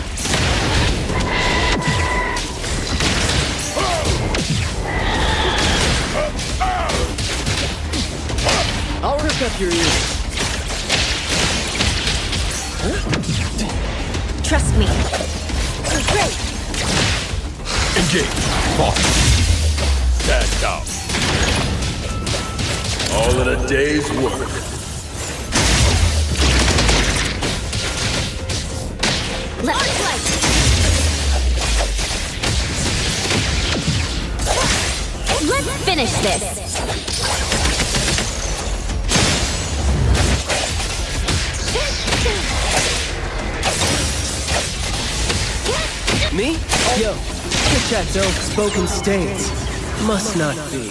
I'll rip up your ears. Trust me. You're great. Engage. Boss. Stand down. All in a day's work. Let's fight. Let's finish this. Me? Yo, get that dope spoken states. Must not be.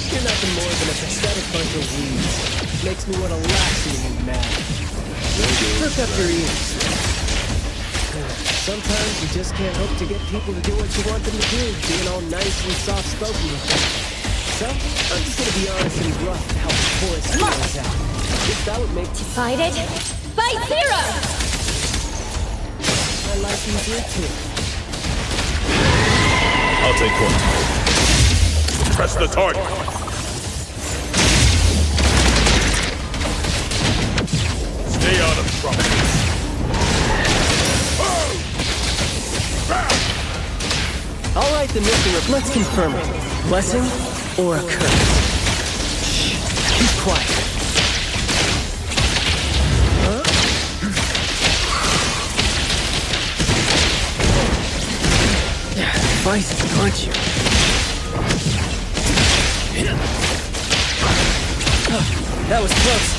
You're nothing more than a pathetic bunch of weeds. Makes me want to laugh seeing you mad. Look up your ears. Sometimes you just can't hope to get people to do what you want them to do, being all nice and soft-spoken with them. So, I'm just gonna be honest and rough how the chorus goes out. If that would make Divided by zero! I like you here too. I'll take point. Press the target. Stay out of trouble. All right, then, Mr. Let's confirm it. Blessing or a curse? Shh. Keep quiet. Huh? Feisty, aren't you? That was close.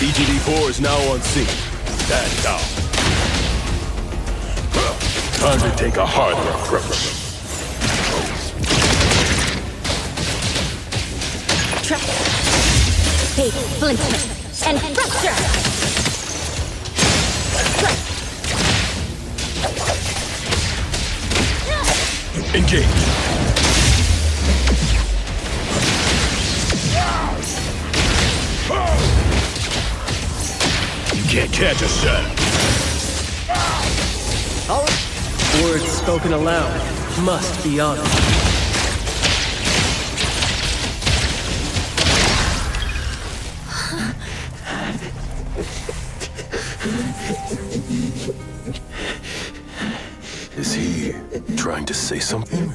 EGD-4 is now on scene. Stand down. Time to take a harder approach. Trap. Bait, splinter, and fracture! Engage. You can't catch a shadow. All right. Words spoken aloud must be honored. Is he trying to say something?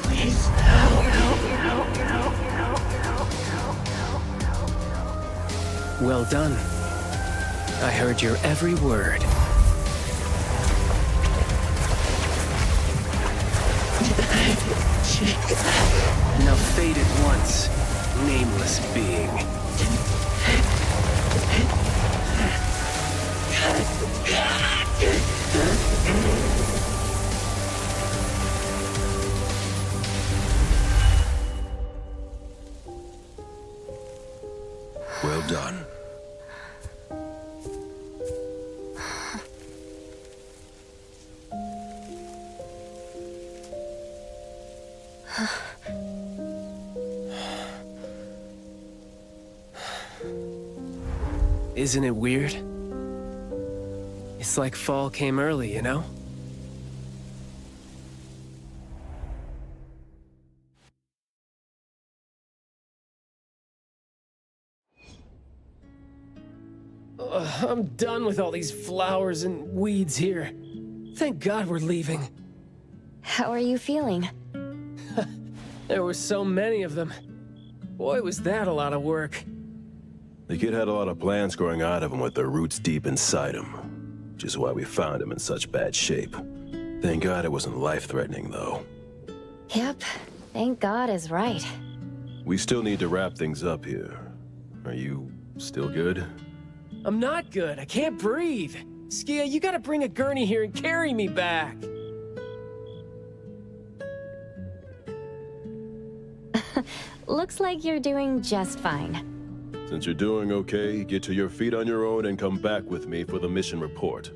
Please help. Well done. I heard your every word. Now fade at once, nameless being. Well done. Isn't it weird? It's like fall came early, you know? I'm done with all these flowers and weeds here. Thank God we're leaving. How are you feeling? There were so many of them. Boy, was that a lot of work. The kid had a lot of plants growing out of him with their roots deep inside him, which is why we found him in such bad shape. Thank God it wasn't life-threatening, though. Yep, thank God is right. We still need to wrap things up here. Are you still good? I'm not good. I can't breathe. Skia, you gotta bring a gurney here and carry me back. Looks like you're doing just fine. Since you're doing okay, get to your feet on your own and come back with me for the mission report.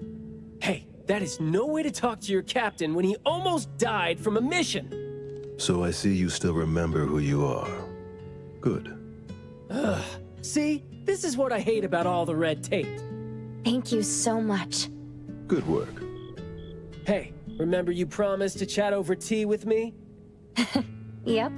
Hey, that is no way to talk to your captain when he almost died from a mission. So I see you still remember who you are. Good. Ugh. See? This is what I hate about all the red tape. Thank you so much. Good work. Hey, remember you promised to chat over tea with me? Yep.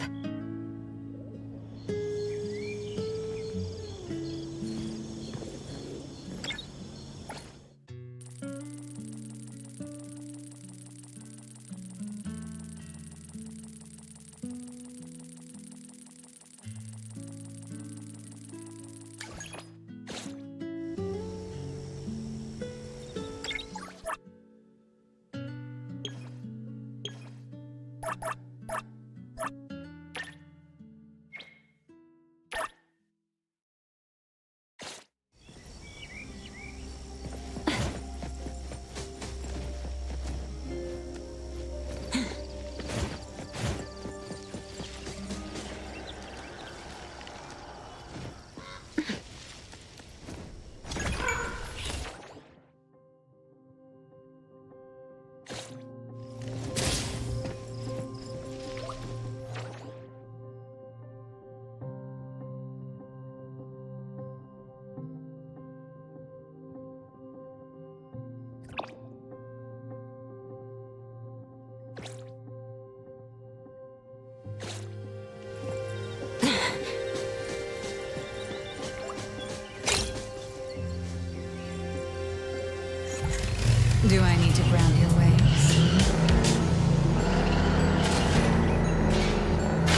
Do I need to ground your ways?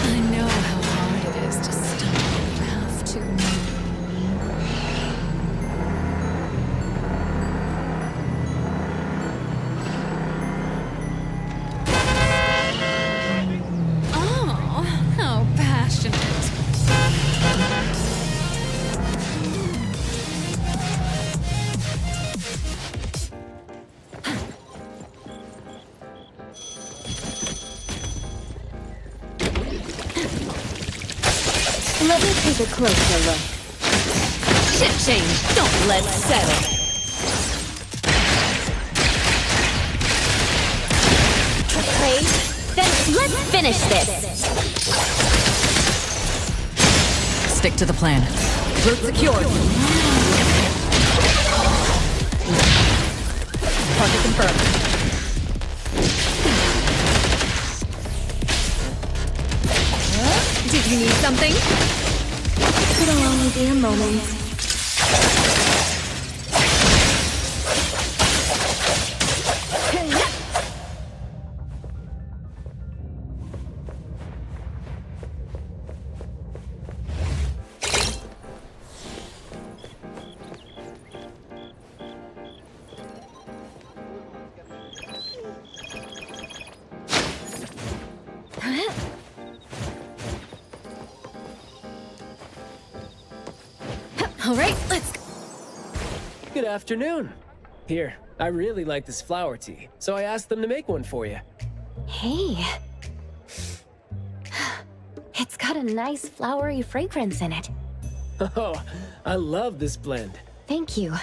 I know how hard it is to stop when you have to. Oh, how passionate. Let me take a closer look. Ship change. Don't let's settle. Afraid? Then let's finish this. Stick to the plan. Route secured. Target confirmed. Did you need something? It'll only be a moment. All right, let's... Good afternoon. Here, I really like this flower tea, so I asked them to make one for you. Hey. It's got a nice flowery fragrance in it. Oh, I love this blend. Thank you.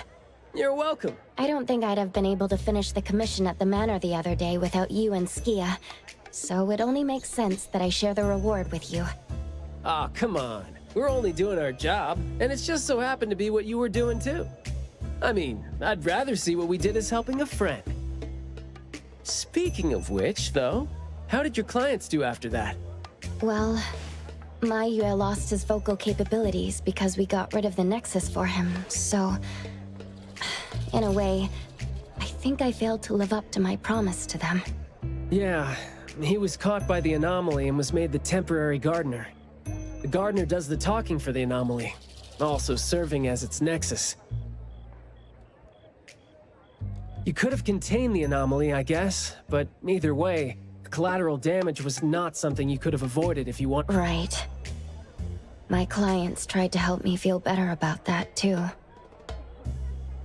You're welcome. I don't think I'd have been able to finish the commission at the manor the other day without you and Skia, so it only makes sense that I share the reward with you. Aw, come on. We're only doing our job, and it's just so happened to be what you were doing too. I mean, I'd rather see what we did as helping a friend. Speaking of which, though, how did your clients do after that? Well, Mayue lost his vocal capabilities because we got rid of the Nexus for him, so... In a way, I think I failed to live up to my promise to them. Yeah, he was caught by the anomaly and was made the temporary gardener. The gardener does the talking for the anomaly, also serving as its nexus. You could have contained the anomaly, I guess, but either way, the collateral damage was not something you could have avoided if you want. Right. My clients tried to help me feel better about that, too.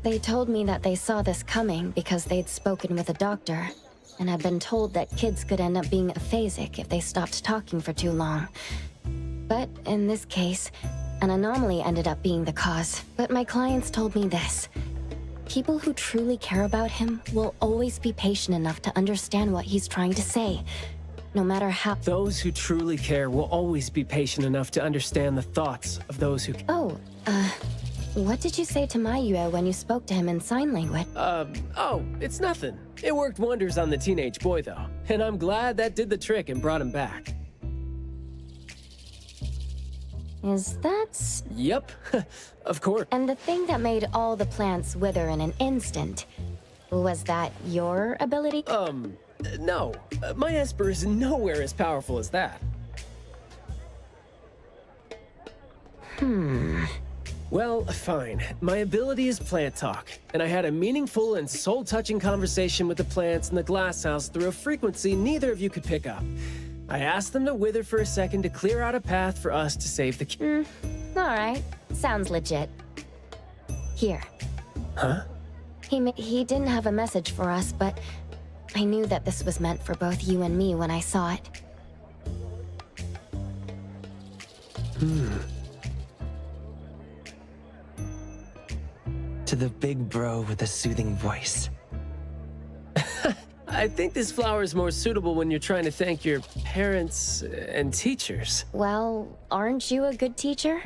They told me that they saw this coming because they'd spoken with a doctor, and had been told that kids could end up being aphasic if they stopped talking for too long. But in this case, an anomaly ended up being the cause. But my clients told me this. People who truly care about him will always be patient enough to understand what he's trying to say, no matter how— Those who truly care will always be patient enough to understand the thoughts of those who— What did you say to Mayue when you spoke to him in sign language? Oh, it's nothing. It worked wonders on the teenage boy, though. And I'm glad that did the trick and brought him back. Is that... Yep, of course. And the thing that made all the plants wither in an instant, was that your ability? No. My Esper is nowhere as powerful as that. Well, fine. My ability is plant talk, and I had a meaningful and soul-touching conversation with the plants in the glass house through a frequency neither of you could pick up. I asked them to wither for a second to clear out a path for us to save the Alright. Sounds legit. Here. Huh? He didn't have a message for us, but I knew that this was meant for both you and me when I saw it. To the big bro with a soothing voice. I think this flower is more suitable when you're trying to thank your parents and teachers. Well, aren't you a good teacher?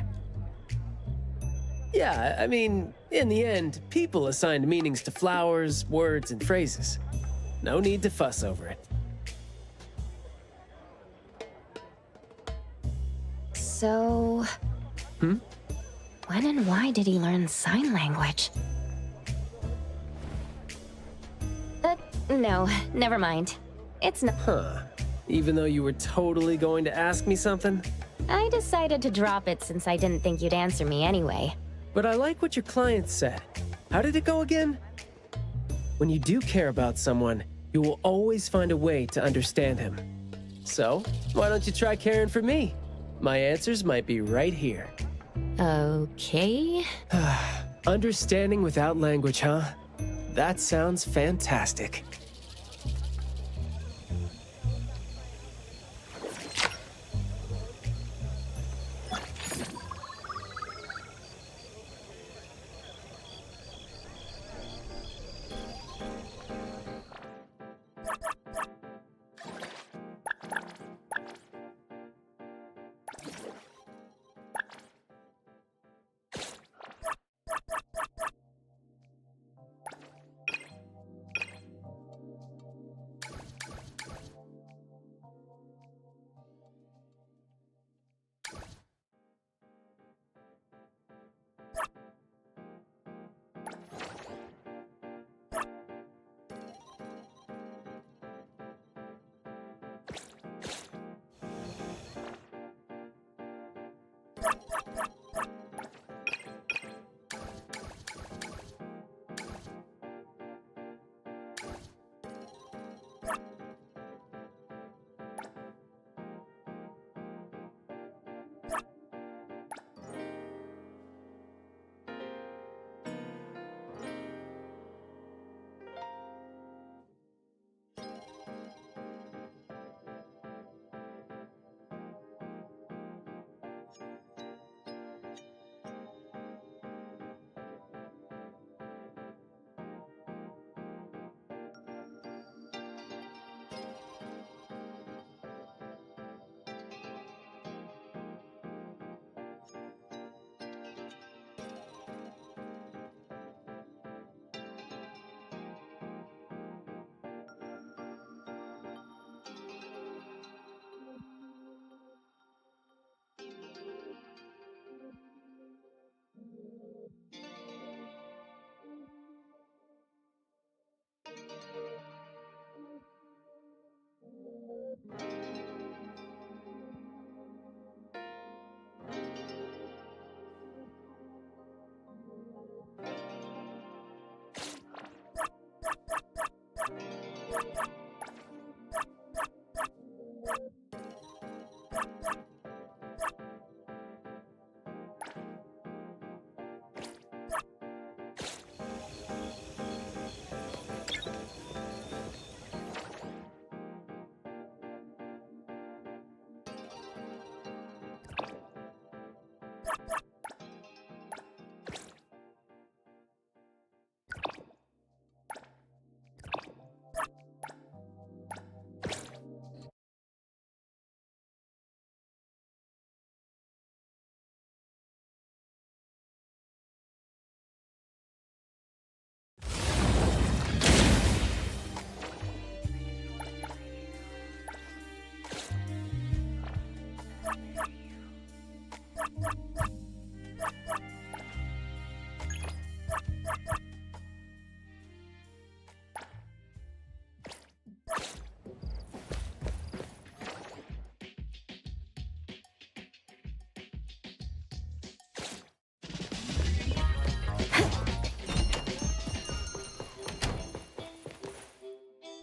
Yeah, I mean, in the end, people assigned meanings to flowers, words, and phrases. No need to fuss over it. So... When and why did he learn sign language? No, never mind. It's not— Huh. Even though you were totally going to ask me something? I decided to drop it since I didn't think you'd answer me anyway. But I like what your client said. How did it go again? When you do care about someone, you will always find a way to understand him. So, why don't you try caring for me? My answers might be right here. Okay. Understanding without language, huh? That sounds fantastic.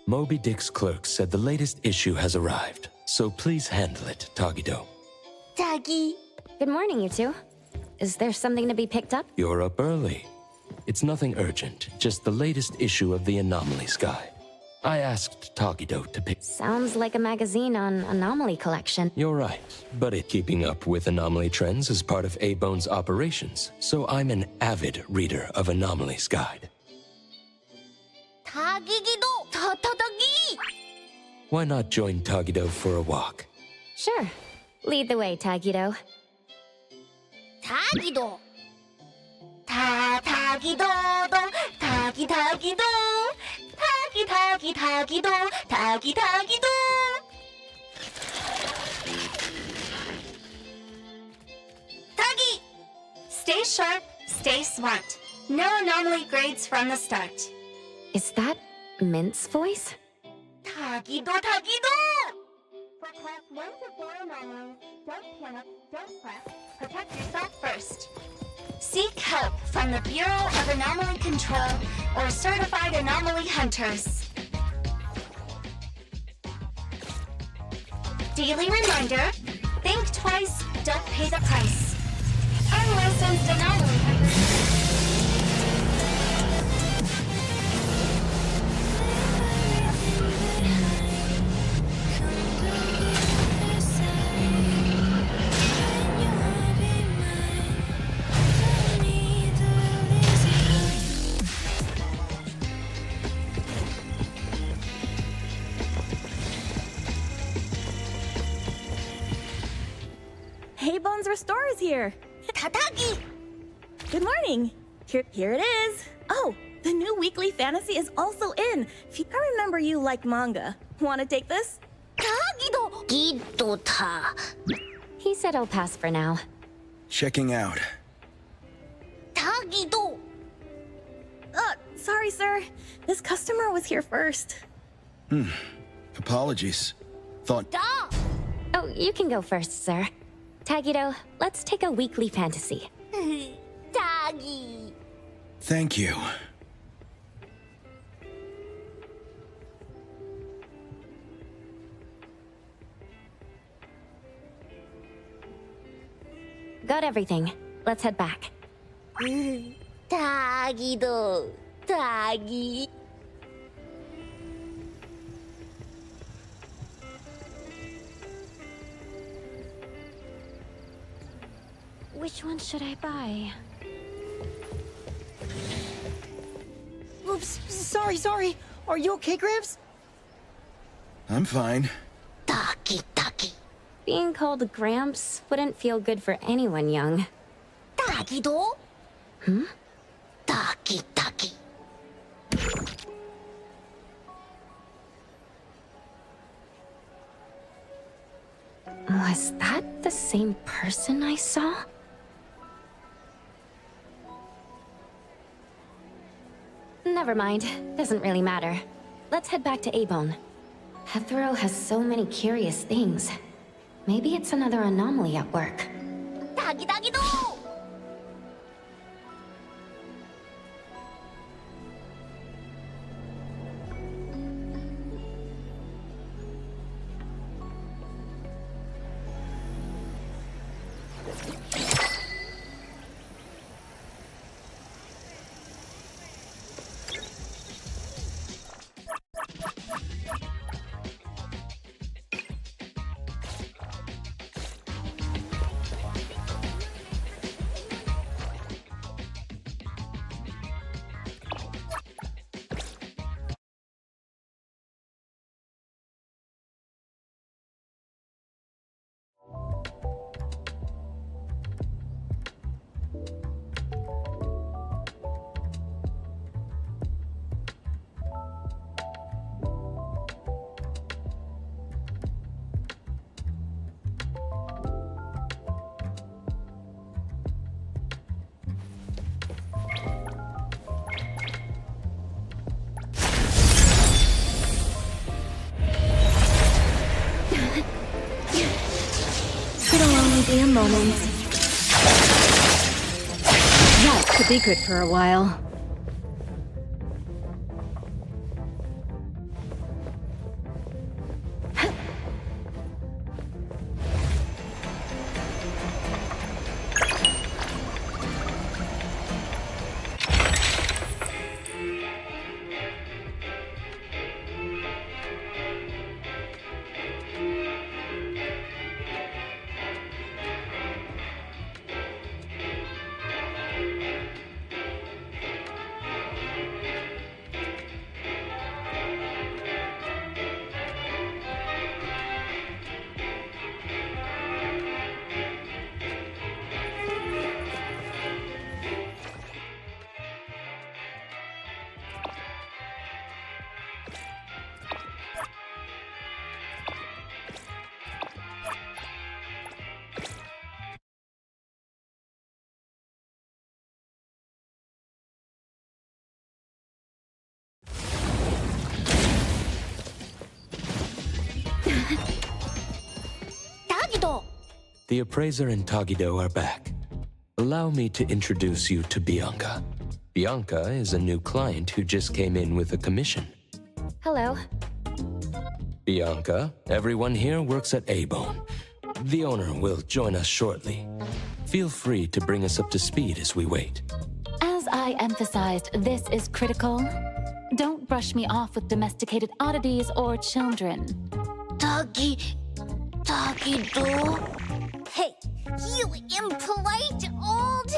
Moby Dick's clerk said the latest issue has arrived, so please handle it, Tagido. Taggy. Good morning, you two. Is there something to be picked up? You're up early. It's nothing urgent, just the latest issue of the Anomalies Guide. I asked Tagido to pick... Sounds like a magazine on anomaly collection. You're right, but keeping up with anomaly trends is part of A-Bone's operations, so I'm an avid reader of Anomalies Guide. Why not join Tagido for a walk? Sure. Lead the way, Tagido. Tagido. Tagido. Tagido. Tagido. Tagido. Tagi! Stay sharp, stay smart. No anomaly grades from the start. Is that Mint's voice? Tagido! For class 1 to 4 anomalies, don't panic, don't fret. Protect yourself first. Seek help from the Bureau of Anomaly Control or certified anomaly hunters. Daily reminder, think twice, don't pay the price. Unlicensed anomaly hunters. Hey, Bones Restore is here. Tataki! Good morning. Here it is. Oh, the new weekly fantasy is also in. I remember you like manga. Want to take this? He said I'll pass for now. Checking out. Sorry, sir. This customer was here first. Apologies. Thought... Oh, you can go first, sir. Tagido, let's take a weekly fantasy. Tagi! Thank you. Got everything. Let's head back. Tagido! Tagi! Which one should I buy? Oops, sorry. Are you okay, Gramps? I'm fine. Being called Gramps wouldn't feel good for anyone young. Tagido? Taki. Was that the same person I saw? Never mind. Doesn't really matter. Let's head back to A-Bone. Hethro has so many curious things. Maybe it's another anomaly at work. Tagido! moment. That could be good for a while. The appraiser and Tagido are back. Allow me to introduce you to Bianca. Bianca is a new client who just came in with a commission. Hello. Bianca, everyone here works at A-Bone. The owner will join us shortly. Feel free to bring us up to speed as we wait. As I emphasized, this is critical. Don't brush me off with domesticated oddities or children. Tagido? Hey, you impolite old...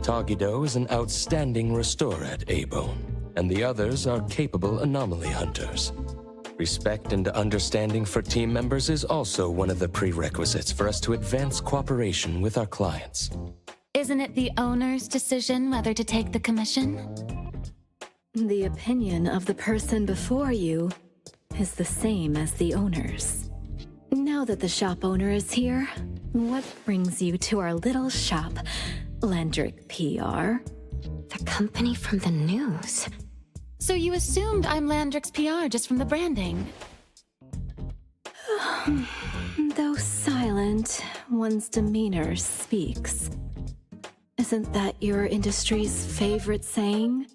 Tagido is an outstanding restorer at A-Bone, and the others are capable anomaly hunters. Respect and understanding for team members is also one of the prerequisites for us to advance cooperation with our clients. Isn't it the owner's decision whether to take the commission? The opinion of the person before you is the same as the owner's. Now that the shop owner is here, what brings you to our little shop, Landrick PR? The company from the news. So you assumed I'm Landrick's PR just from the branding? Though silent, one's demeanor speaks. Isn't that your industry's favorite saying?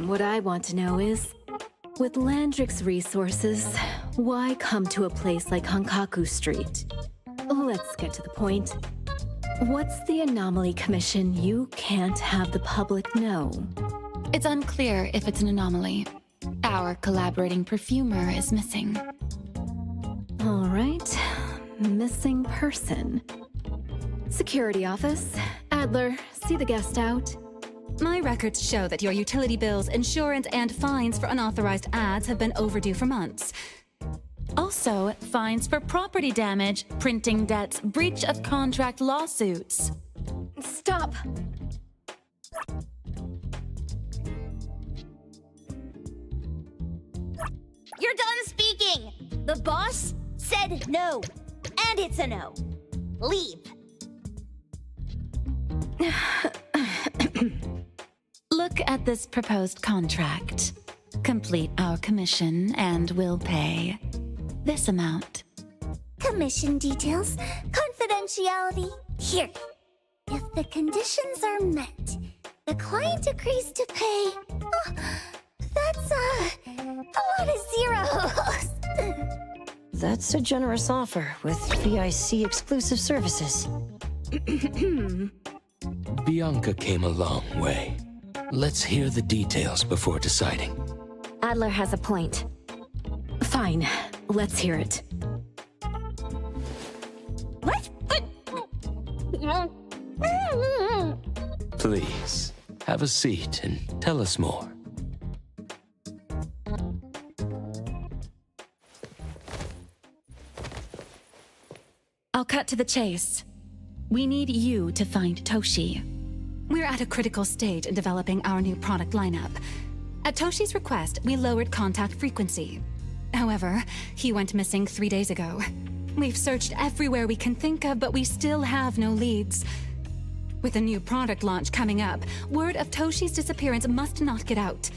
What I want to know is, with Landrick's resources, why come to a place like Hankaku Street? Let's get to the point. What's the anomaly commission you can't have the public know? It's unclear if it's an anomaly. Our collaborating perfumer is missing. All right. Missing person. Security office. Adler, see the guest out. My records show that your utility bills, insurance, and fines for unauthorized ads have been overdue for months. Also, fines for property damage, printing debts, breach of contract lawsuits. Stop! You're done speaking! The boss said no. And it's a no. Leave. Look at this proposed contract. Complete our commission and we'll pay this amount. Commission details, confidentiality. Here. If the conditions are met, the client agrees to pay. Oh, that's a lot of zeros. That's a generous offer with VIC exclusive services. Bianca came a long way. Let's hear the details before deciding. Adler has a point. Fine, let's hear it. Please, have a seat and tell us more. I'll cut to the chase. We need you to find Toshi. We're at a critical stage in developing our new product lineup. At Toshi's request, we lowered contact frequency. However, he went missing 3 days ago. We've searched everywhere we can think of, but we still have no leads. With a new product launch coming up, word of Toshi's disappearance must not get out.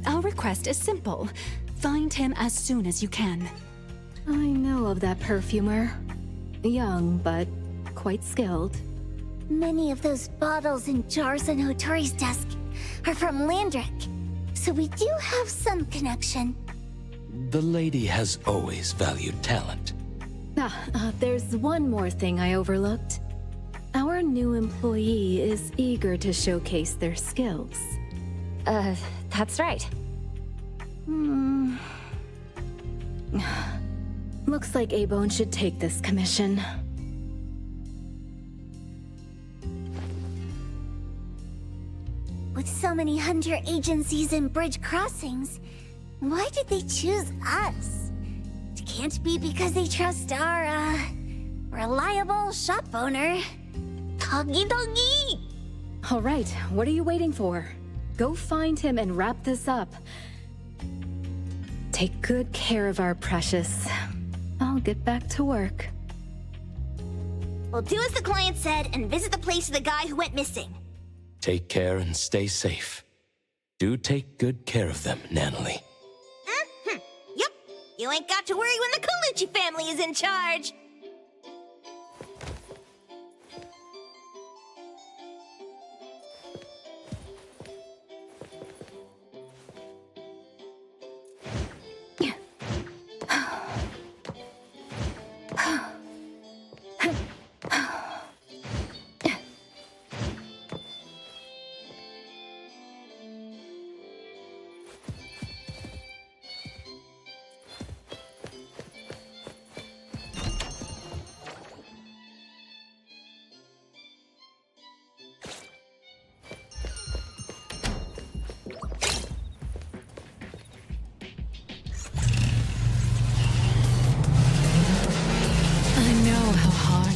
Our request is simple. Find him as soon as you can. I know of that perfumer. Young, but quite skilled. Many of those bottles and jars on Hotori's desk are from Landrick, so we do have some connection. The lady has always valued talent. There's one more thing I overlooked. Our new employee is eager to showcase their skills. That's right. Looks like A-Bone should take this commission. With so many hunter agencies and bridge crossings, why did they choose us? It can't be because they trust our, reliable shop owner. Doggy doggy! All right, what are you waiting for? Go find him and wrap this up. Take good care of our precious. I'll get back to work. We'll do as the client said and visit the place of the guy who went missing. Take care and stay safe. Do take good care of them, Natalie. Yep, you ain't got to worry when the Colucci family is in charge.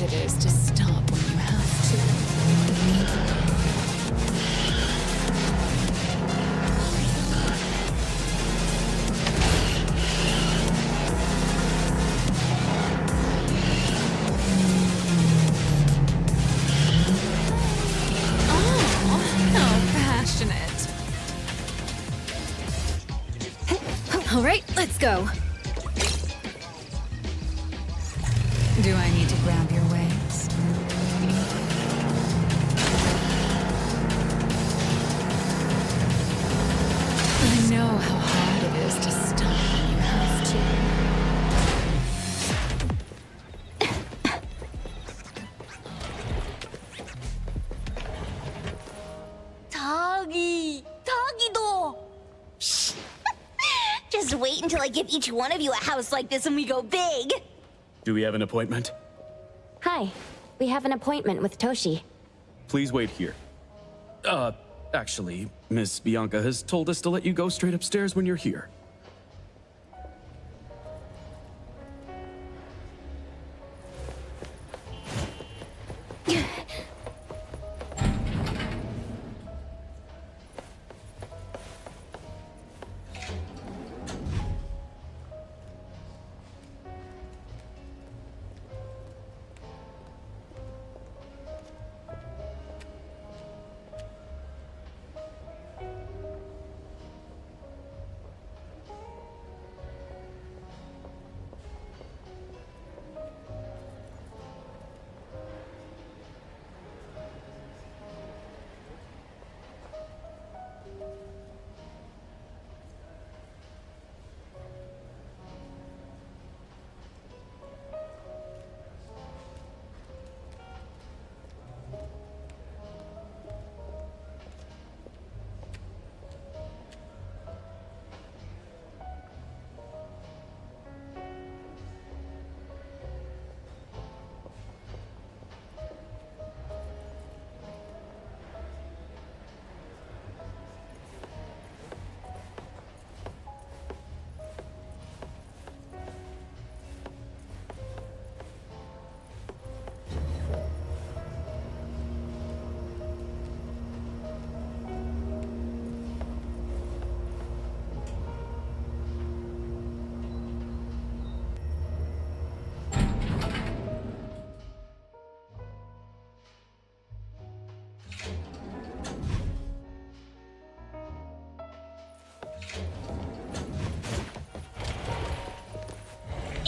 It is to stop when you have to. Oh, how passionate. All right, let's go. Do I need to grab your waist? I know how hard it is to stop when you have to. Toggy! Toggy-do! Shh! Just wait until I give each one of you a house like this and we go big! Do we have an appointment? Hi. We have an appointment with Toshi. Please wait here. Actually, Miss Bianca has told us to let you go straight upstairs when you're here.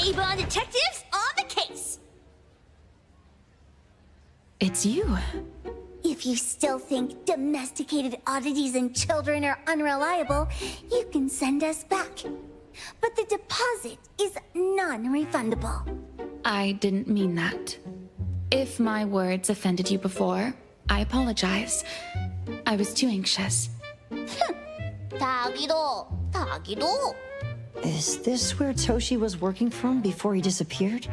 A-Bond detectives on the case! it's you. If you still think domesticated oddities and children are unreliable, you can send us back. But the deposit is non-refundable. I didn't mean that. If my words offended you before, I apologize. I was too anxious. 다기도. Is this where Toshi was working from before he disappeared?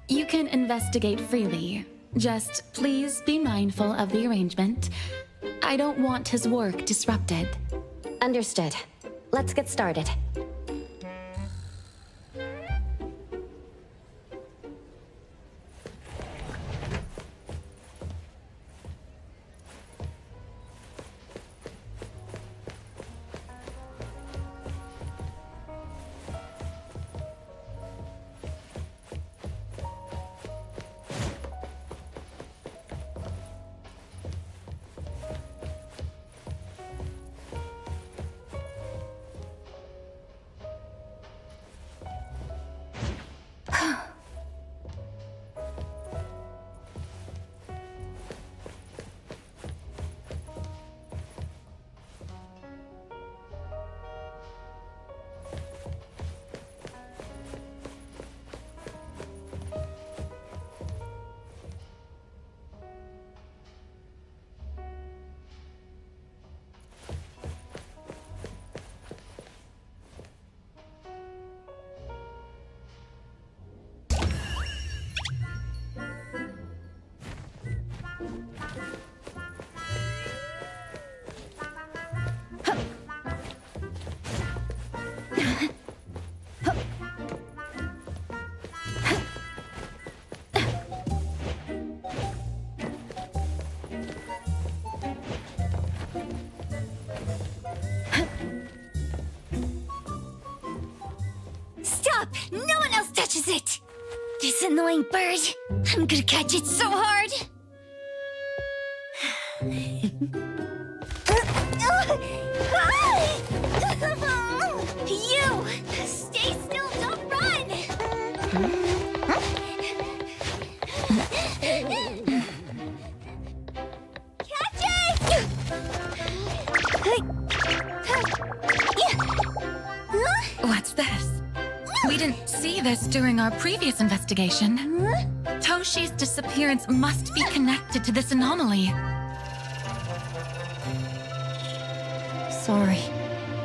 You can investigate freely. Just please be mindful of the arrangement. I don't want his work disrupted. Understood. Let's get started. Stop! No one else touches it! This annoying bird. I'm gonna catch it so hard. You! Stay still, don't run! Catch it! What's this? We didn't see this during our previous investigation. Toshi's disappearance must be connected to this anomaly. Sorry.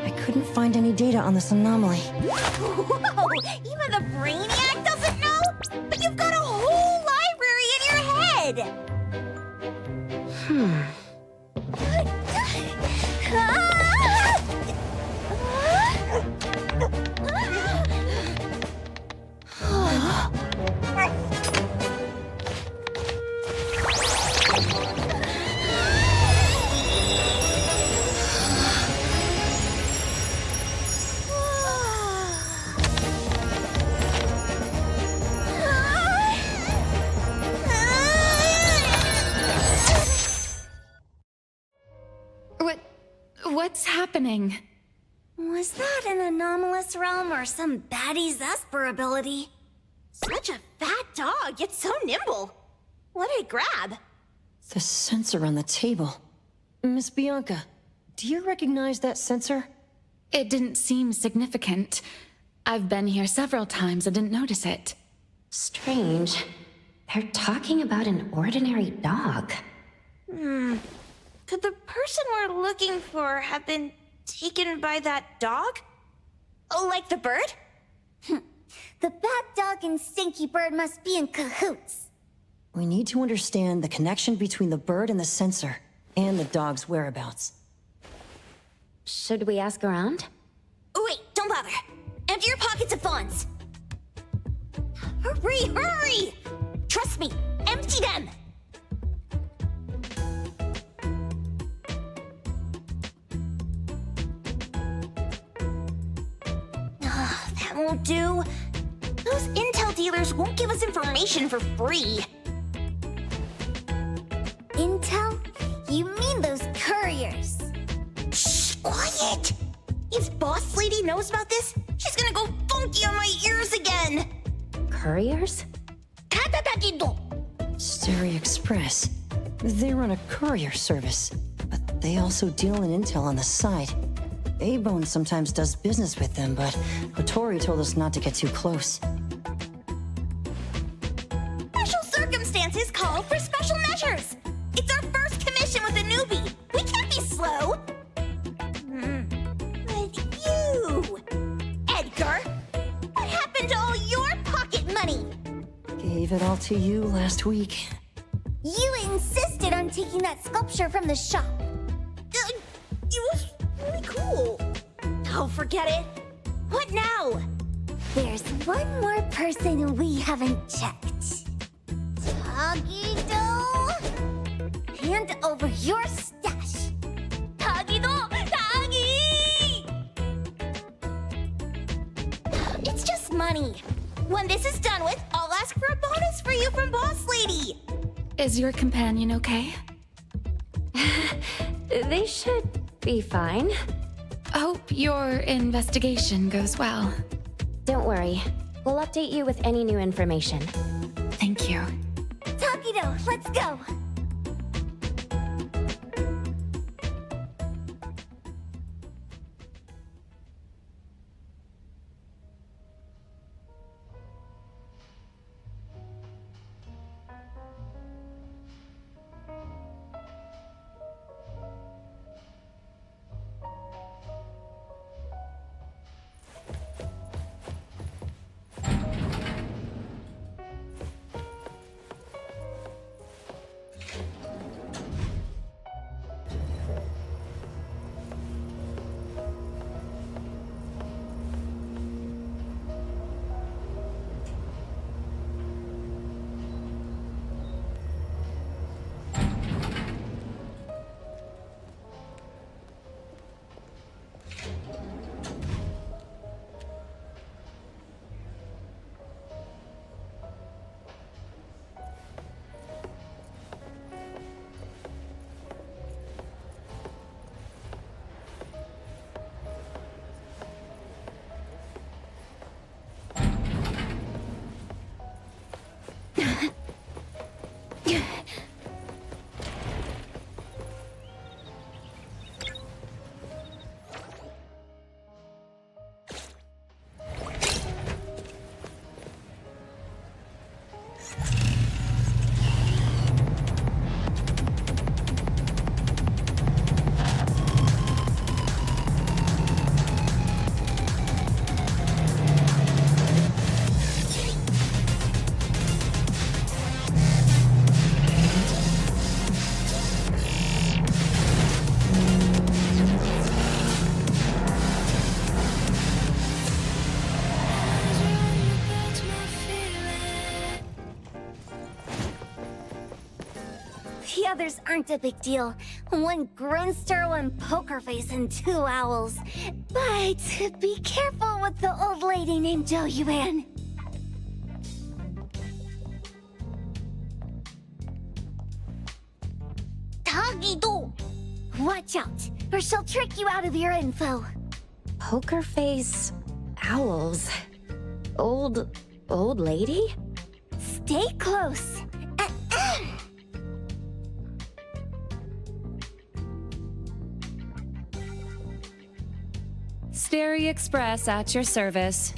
I couldn't find any data on this anomaly. Whoa! Even the Brainiac doesn't know? But you've got a whole library in your head! What's happening? Was that an anomalous realm or some baddie's Esper ability? Such a fat dog, yet so nimble. What did it grab? The sensor on the table. Miss Bianca, do you recognize that sensor? It didn't seem significant. I've been here several times and didn't notice it. Strange. They're talking about an ordinary dog. Could the person we're looking for have been taken by that dog? Oh, like the bird? The bad dog and stinky bird must be in cahoots. We need to understand the connection between the bird and the sensor, and the dog's whereabouts. Should we ask around? Oh, wait, don't bother. Empty your pockets of funds. Hurry, hurry! Trust me, empty them! That won't do. Those intel dealers won't give us information for free. Intel? You mean those couriers? Shh, quiet! If Boss Lady knows about this, she's gonna go funky on my ears again! Couriers? Sterry Express. They run a courier service, but they also deal in intel on the side. A-Bone sometimes does business with them, but Otori told us not to get too close. Special circumstances call for special measures. It's our first commission with a newbie. We can't be slow. But you, Edgar, what happened to all your pocket money? Gave it all to you last week. You insisted on taking that sculpture from the shop. It was really cool. Oh, forget it. What now? There's one more person we haven't checked. Tagido! Hand over your stash. Tagido! Tagi! It's just money. When this is done with, I'll ask for a bonus for you from Boss Lady. Is your companion okay? They should be fine. Hope your investigation goes well. Don't worry. We'll update you with any new information. Thank you. Tagido, let's go. The others aren't a big deal. One Grunster, one Poker Face, and 2 owls. But be careful with the old lady named Jo Yuan. Tagido! Watch out, or she'll trick you out of your info. Poker face, owls, old lady? Stay close. Sterry Express at your service.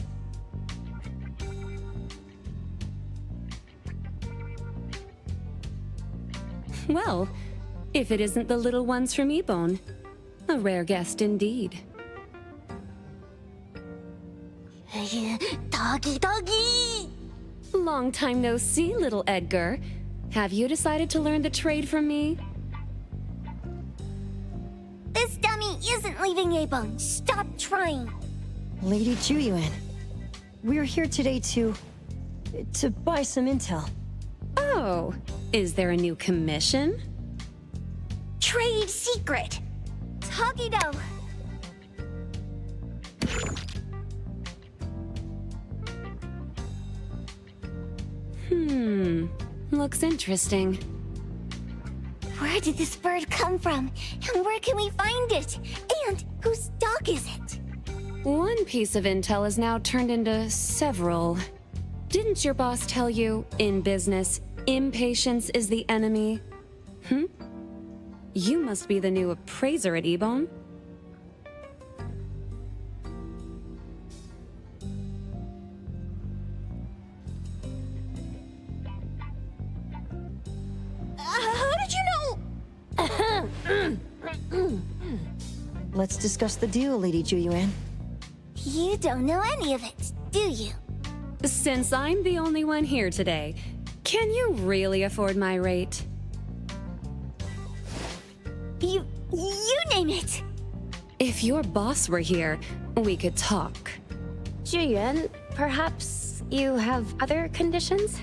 Well, if it isn't the little ones from E-Bone, a rare guest indeed. Doggy! Long time no see, little Edgar. Have you decided to learn the trade from me? This dummy isn't leaving A-Bone. Stop trying. Lady Juyuan, we're here today to buy some intel. Oh, is there a new commission? Trade secret. Tagido. Looks interesting. Where did this bird come from? And where can we find it? And whose dog is it? One piece of intel is now turned into several. Didn't your boss tell you, in business, Impatience is the enemy. You must be the new appraiser at Ebon. How did you know? Let's discuss the deal, Lady Juyuan. You don't know any of it, do you? Since I'm the only one here today, can you really afford my rate? You name it. If your boss were here, we could talk. Juyuan, perhaps you have other conditions?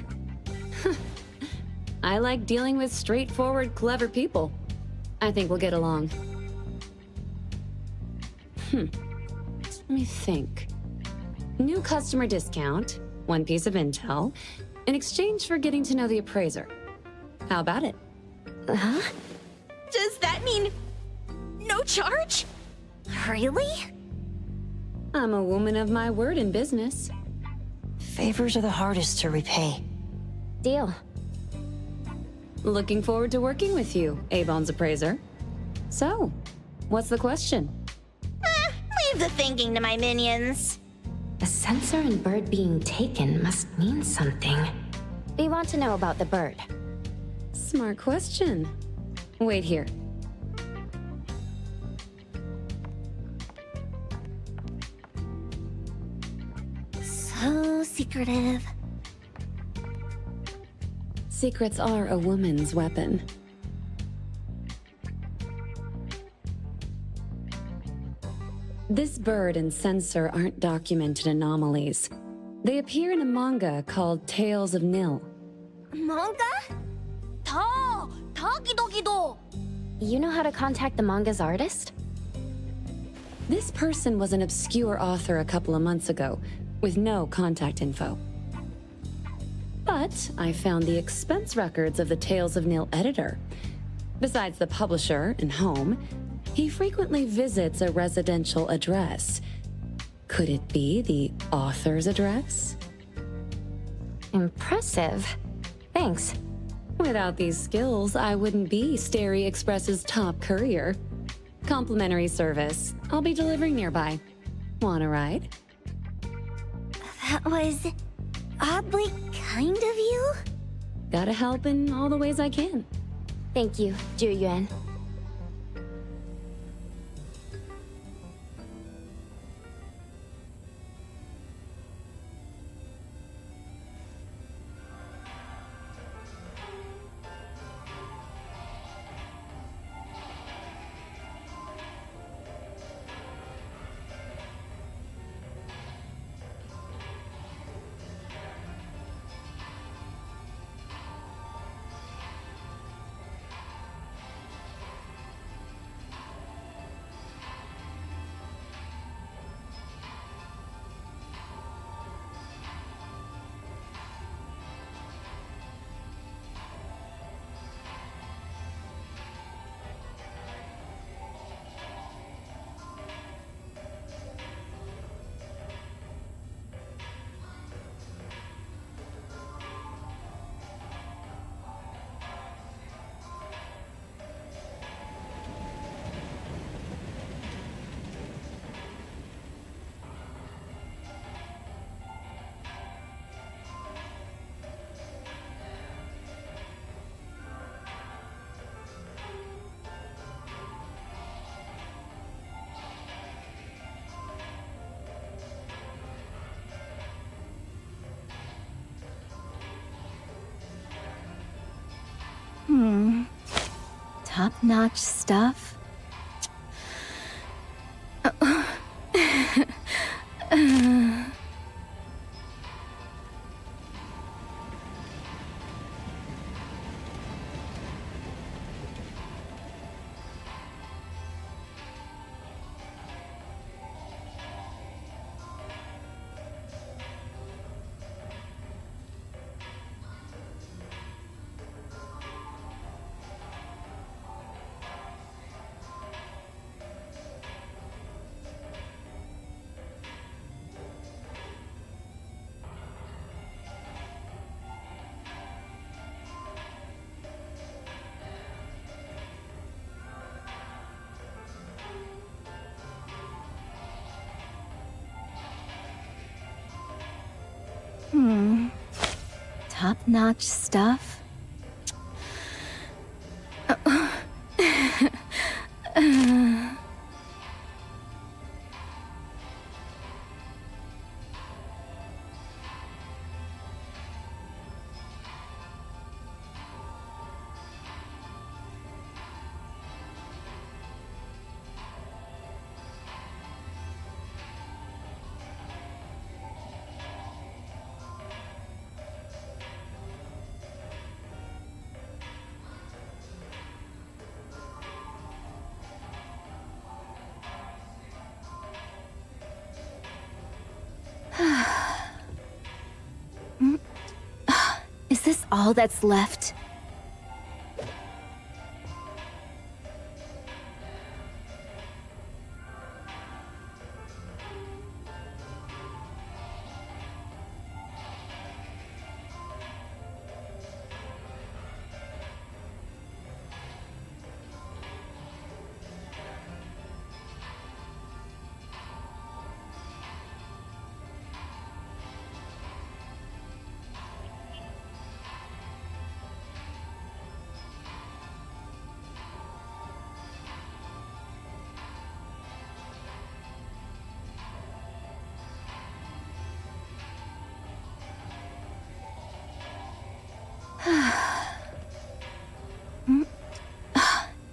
I like dealing with straightforward, clever people. I think we'll get along. Let me think. New customer discount, one piece of intel, in exchange for getting to know the appraiser. How about it? Huh? Does that mean no charge? Really? I'm a woman of my word in business. Favors are the hardest to repay. Deal. Looking forward to working with you, Ebon's appraiser. So, what's the question? Leave the thinking to my minions. The sensor and bird being taken must mean something. We want to know about the bird. Smart question. Wait here. So secretive. Secrets are a woman's weapon. This bird and sensor aren't documented anomalies. They appear in a manga called Tales of Nil. Manga? You know how to contact the manga's artist? This person was an obscure author a couple of months ago, with no contact info. But I found the expense records of the Tales of Nil editor. Besides the publisher and home, he frequently visits a residential address. Could it be the author's address? Impressive. Thanks. Without these skills, I wouldn't be Starry Express's top courier. Complimentary service. I'll be delivering nearby. Want a ride? That was oddly kind of you. Gotta help in all the ways I can. Thank you, Juyuan. Top-notch stuff. Top-notch stuff? Is this all that's left?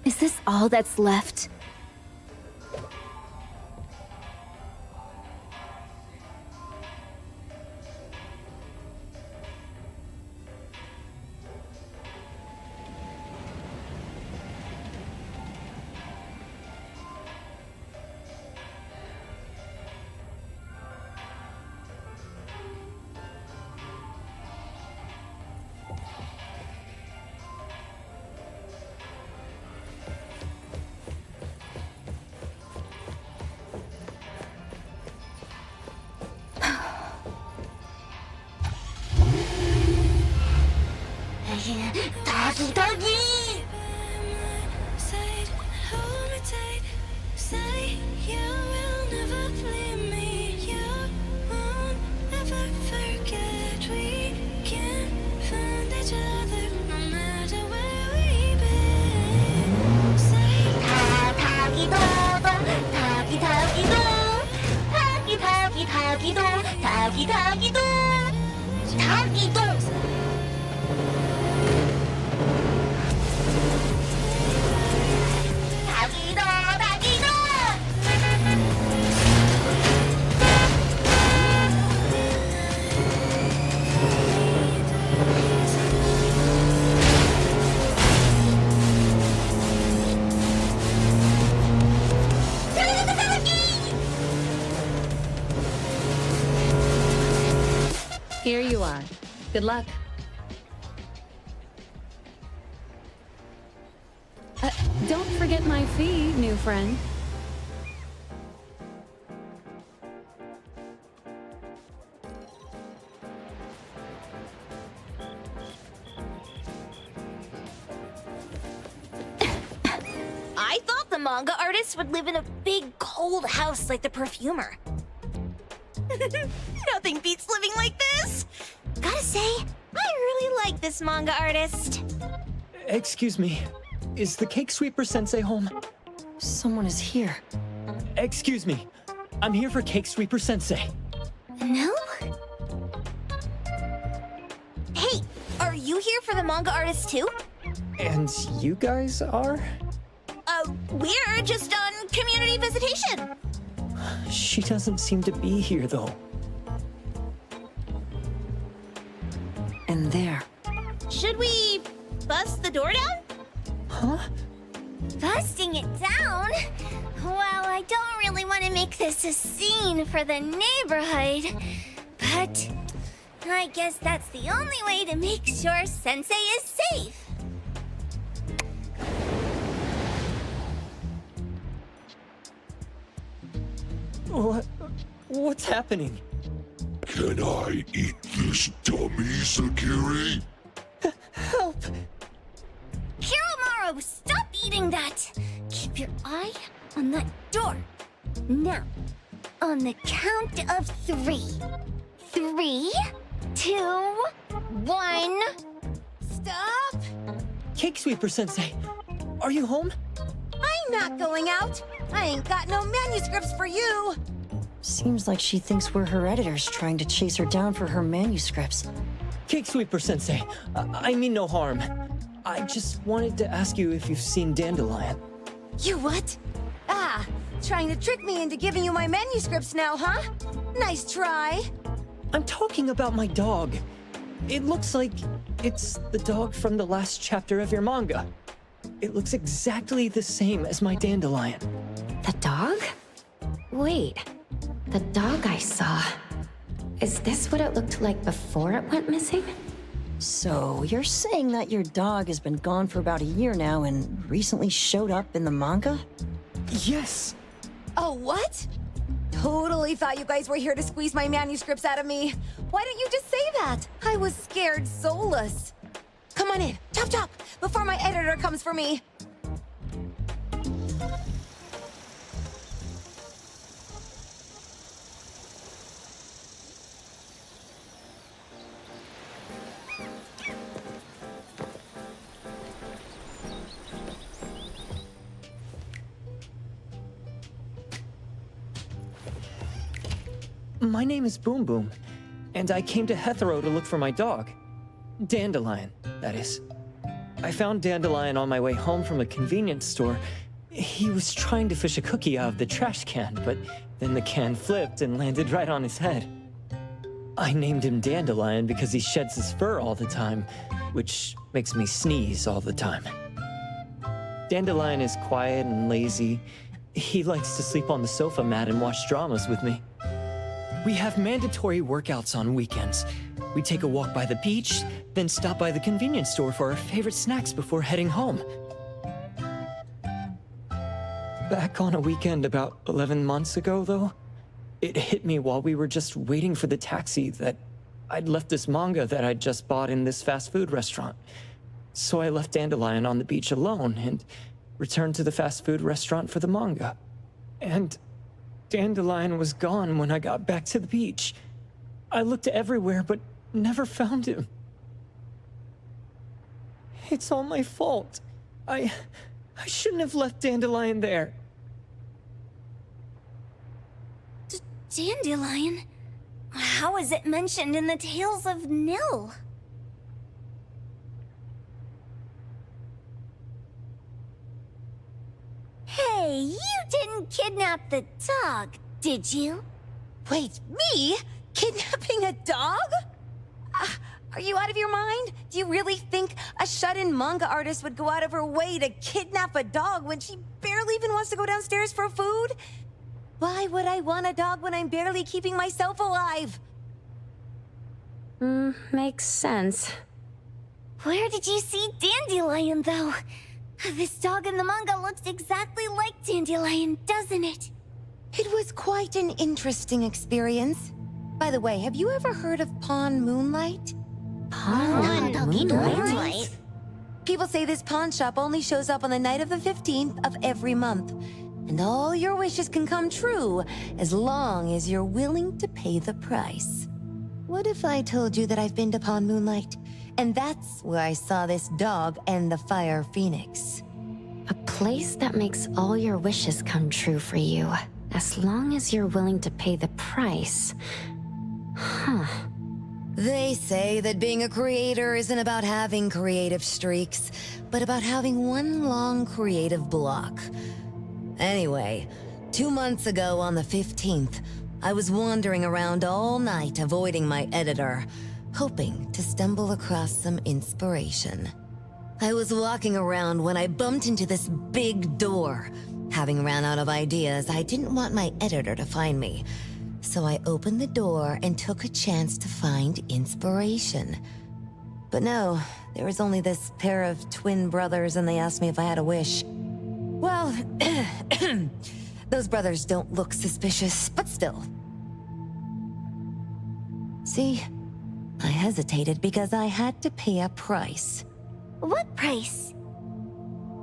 Is this all that's left? Doggy, doggy! Here you are. Good luck. Don't forget my fee, new friend. I thought the manga artist would live in a big, cold house like the perfumer. Nothing beats living like this! Gotta say, I really like this manga artist. Excuse me. Is the Cake Sweeper Sensei home? Someone is here. Excuse me. I'm here for Cake Sweeper Sensei. No? Hey, are you here for the manga artist too? And you guys are? We're just on community visitation. She doesn't seem to be here, though. And there. Should we bust the door down? Huh? Busting it down? Well, I don't really want to make this a scene for the neighborhood, but I guess that's the only way to make sure Sensei is safe. What's happening? Can I eat this dummy, Sakiri? Help! Hiromaru, stop eating that! Keep your eye on that door. Now, on the count of 3. 3, 2, 1. Stop! Cake Sweeper Sensei, are you home? I'm not going out. I ain't got no manuscripts for you. Seems like she thinks we're her editors trying to chase her down for her manuscripts. Cake Sweeper Sensei, I mean no harm. I just wanted to ask you if you've seen Dandelion. You what? Ah, trying to trick me into giving you my manuscripts now, huh? Nice try. I'm talking about my dog. It looks like it's the dog from the last chapter of your manga. It looks exactly the same as my Dandelion. The dog? Wait, the dog I saw. Is this what it looked like before it went missing? So, you're saying that your dog has been gone for about a year now and recently showed up in the manga? Yes! Oh, what? Totally thought you guys were here to squeeze my manuscripts out of me. Why didn't you just say that? I was scared soulless. Come on in, chop chop, before my editor comes for me. My name is Boom Boom, and I came to Hethero to look for my dog. Dandelion, that is. I found Dandelion on my way home from a convenience store. He was trying to fish a cookie out of the trash can, but then the can flipped and landed right on his head. I named him Dandelion because he sheds his fur all the time, which makes me sneeze all the time. Dandelion is quiet and lazy. He likes to sleep on the sofa mat and watch dramas with me. We have mandatory workouts on weekends. We take a walk by the beach, then stop by the convenience store for our favorite snacks before heading home. Back on a weekend about 11 months ago, though, it hit me while we were just waiting for the taxi that I'd left this manga that I'd just bought in this fast food restaurant. So I left Dandelion on the beach alone and returned to the fast food restaurant for the manga. And Dandelion was gone when I got back to the beach. I looked everywhere, but never found him. It's all my fault. I shouldn't have left Dandelion there. Dandelion? How is it mentioned in the Tales of Nil? Hey, you didn't kidnap the dog, did you? Wait, me? Kidnapping a dog? Are you out of your mind? Do you really think a shut-in manga artist would go out of her way to kidnap a dog when she barely even wants to go downstairs for food? Why would I want a dog when I'm barely keeping myself alive? Makes sense. Where did you see Dandelion, though? This dog in the manga looks exactly like Dandelion, doesn't it? It was quite an interesting experience. By the way, have you ever heard of Pawn Moonlight? Pawn Moonlight? People say this pawn shop only shows up on the night of the 15th of every month. And all your wishes can come true as long as you're willing to pay the price. What if I told you that I've been to Pawn Moonlight? And that's where I saw this dog and the Fire Phoenix. A place that makes all your wishes come true for you, as long as you're willing to pay the price. Huh. They say that being a creator isn't about having creative streaks, but about having one long creative block. Anyway, 2 months ago on the 15th, I was wandering around all night avoiding my editor, hoping to stumble across some inspiration. I was walking around when I bumped into this big door. Having ran out of ideas, I didn't want my editor to find me. So I opened the door and took a chance to find inspiration. But no, there was only this pair of twin brothers and they asked me if I had a wish. Well, those brothers don't look suspicious, but still. See, I hesitated because I had to pay a price. What price?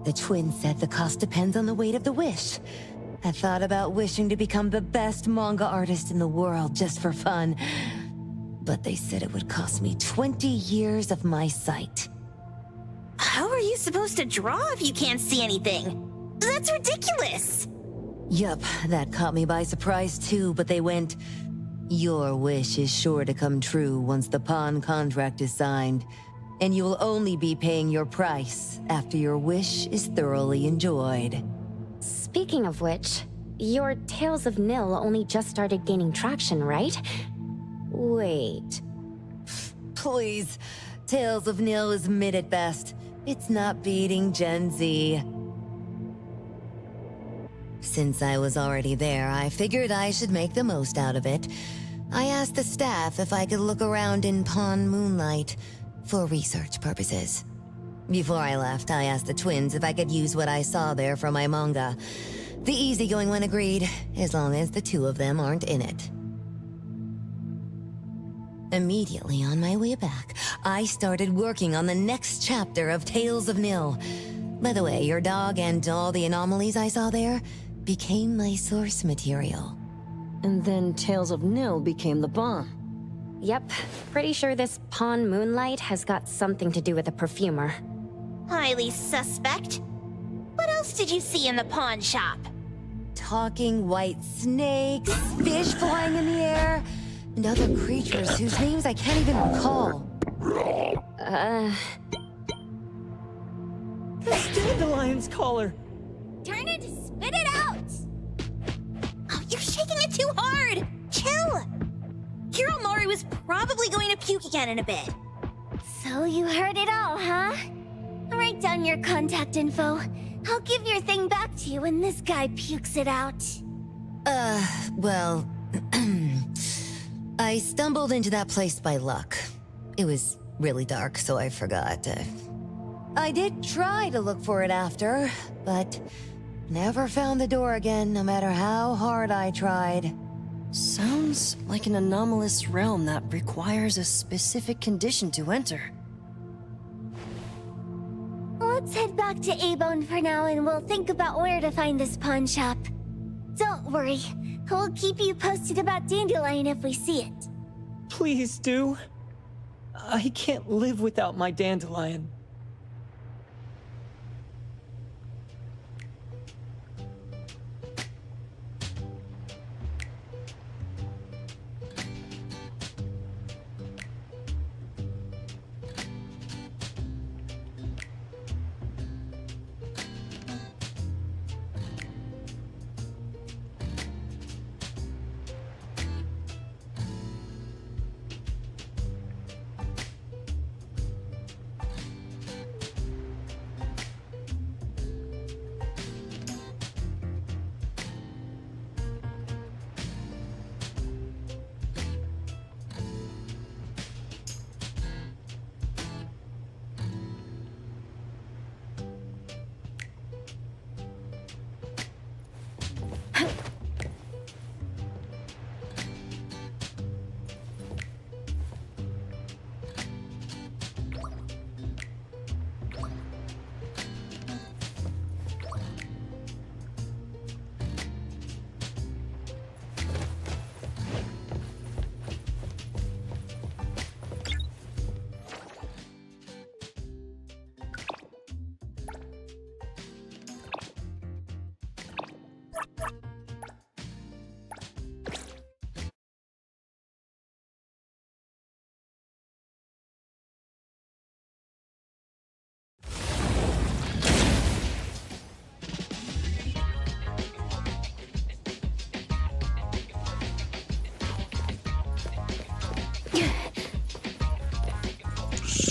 The twins said the cost depends on the weight of the wish. I thought about wishing to become the best manga artist in the world just for fun. But they said it would cost me 20 years of my sight. How are you supposed to draw if you can't see anything? That's ridiculous! Yup, that caught me by surprise too, but they went, "Your wish is sure to come true once the pawn contract is signed, and you will only be paying your price after your wish is thoroughly enjoyed." Speaking of which, your Tales of Nil only just started gaining traction, right? Wait. Please, Tales of Nil is mid at best. It's not beating Gen Z. Since I was already there, I figured I should make the most out of it. I asked the staff if I could look around in Pawn Moonlight for research purposes. Before I left, I asked the twins if I could use what I saw there for my manga. The easygoing one agreed, as long as the two of them aren't in it. Immediately on my way back, I started working on the next chapter of Tales of Nil. By the way, your dog and all the anomalies I saw there became my source material. And then Tales of Nil became the bomb. Yep, pretty sure this Pawn Moonlight has got something to do with the perfumer. Highly suspect. What else did you see in the pawn shop? Talking white snakes, fish flying in the air, and other creatures whose names I can't even recall. That's Dandelion's collar! Turn it, spit it out! Oh, you're shaking it too hard! Chill! Hiromaru is probably going to puke again in a bit. So you heard it all, huh? Write down your contact info. I'll give your thing back to you when this guy pukes it out. Well... I stumbled into that place by luck. It was really dark, so I forgot. I did try to look for it after, but never found the door again, no matter how hard I tried. Sounds like an anomalous realm that requires a specific condition to enter. Let's head back to A-Bone for now and we'll think about where to find this pawn shop. Don't worry, we'll keep you posted about Dandelion if we see it. Please do. I can't live without my Dandelion.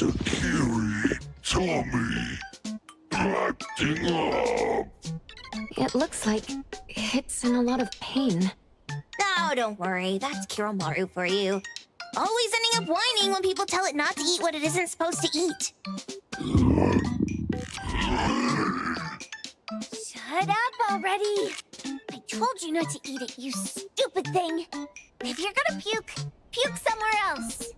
Sakiri, Tommy, acting up. It looks like it's in a lot of pain. Oh, don't worry. That's Kiromaru for you. Always ending up whining when people tell it not to eat what it isn't supposed to eat. Shut up already! I told you not to eat it, you stupid thing! If you're gonna puke, puke somewhere else!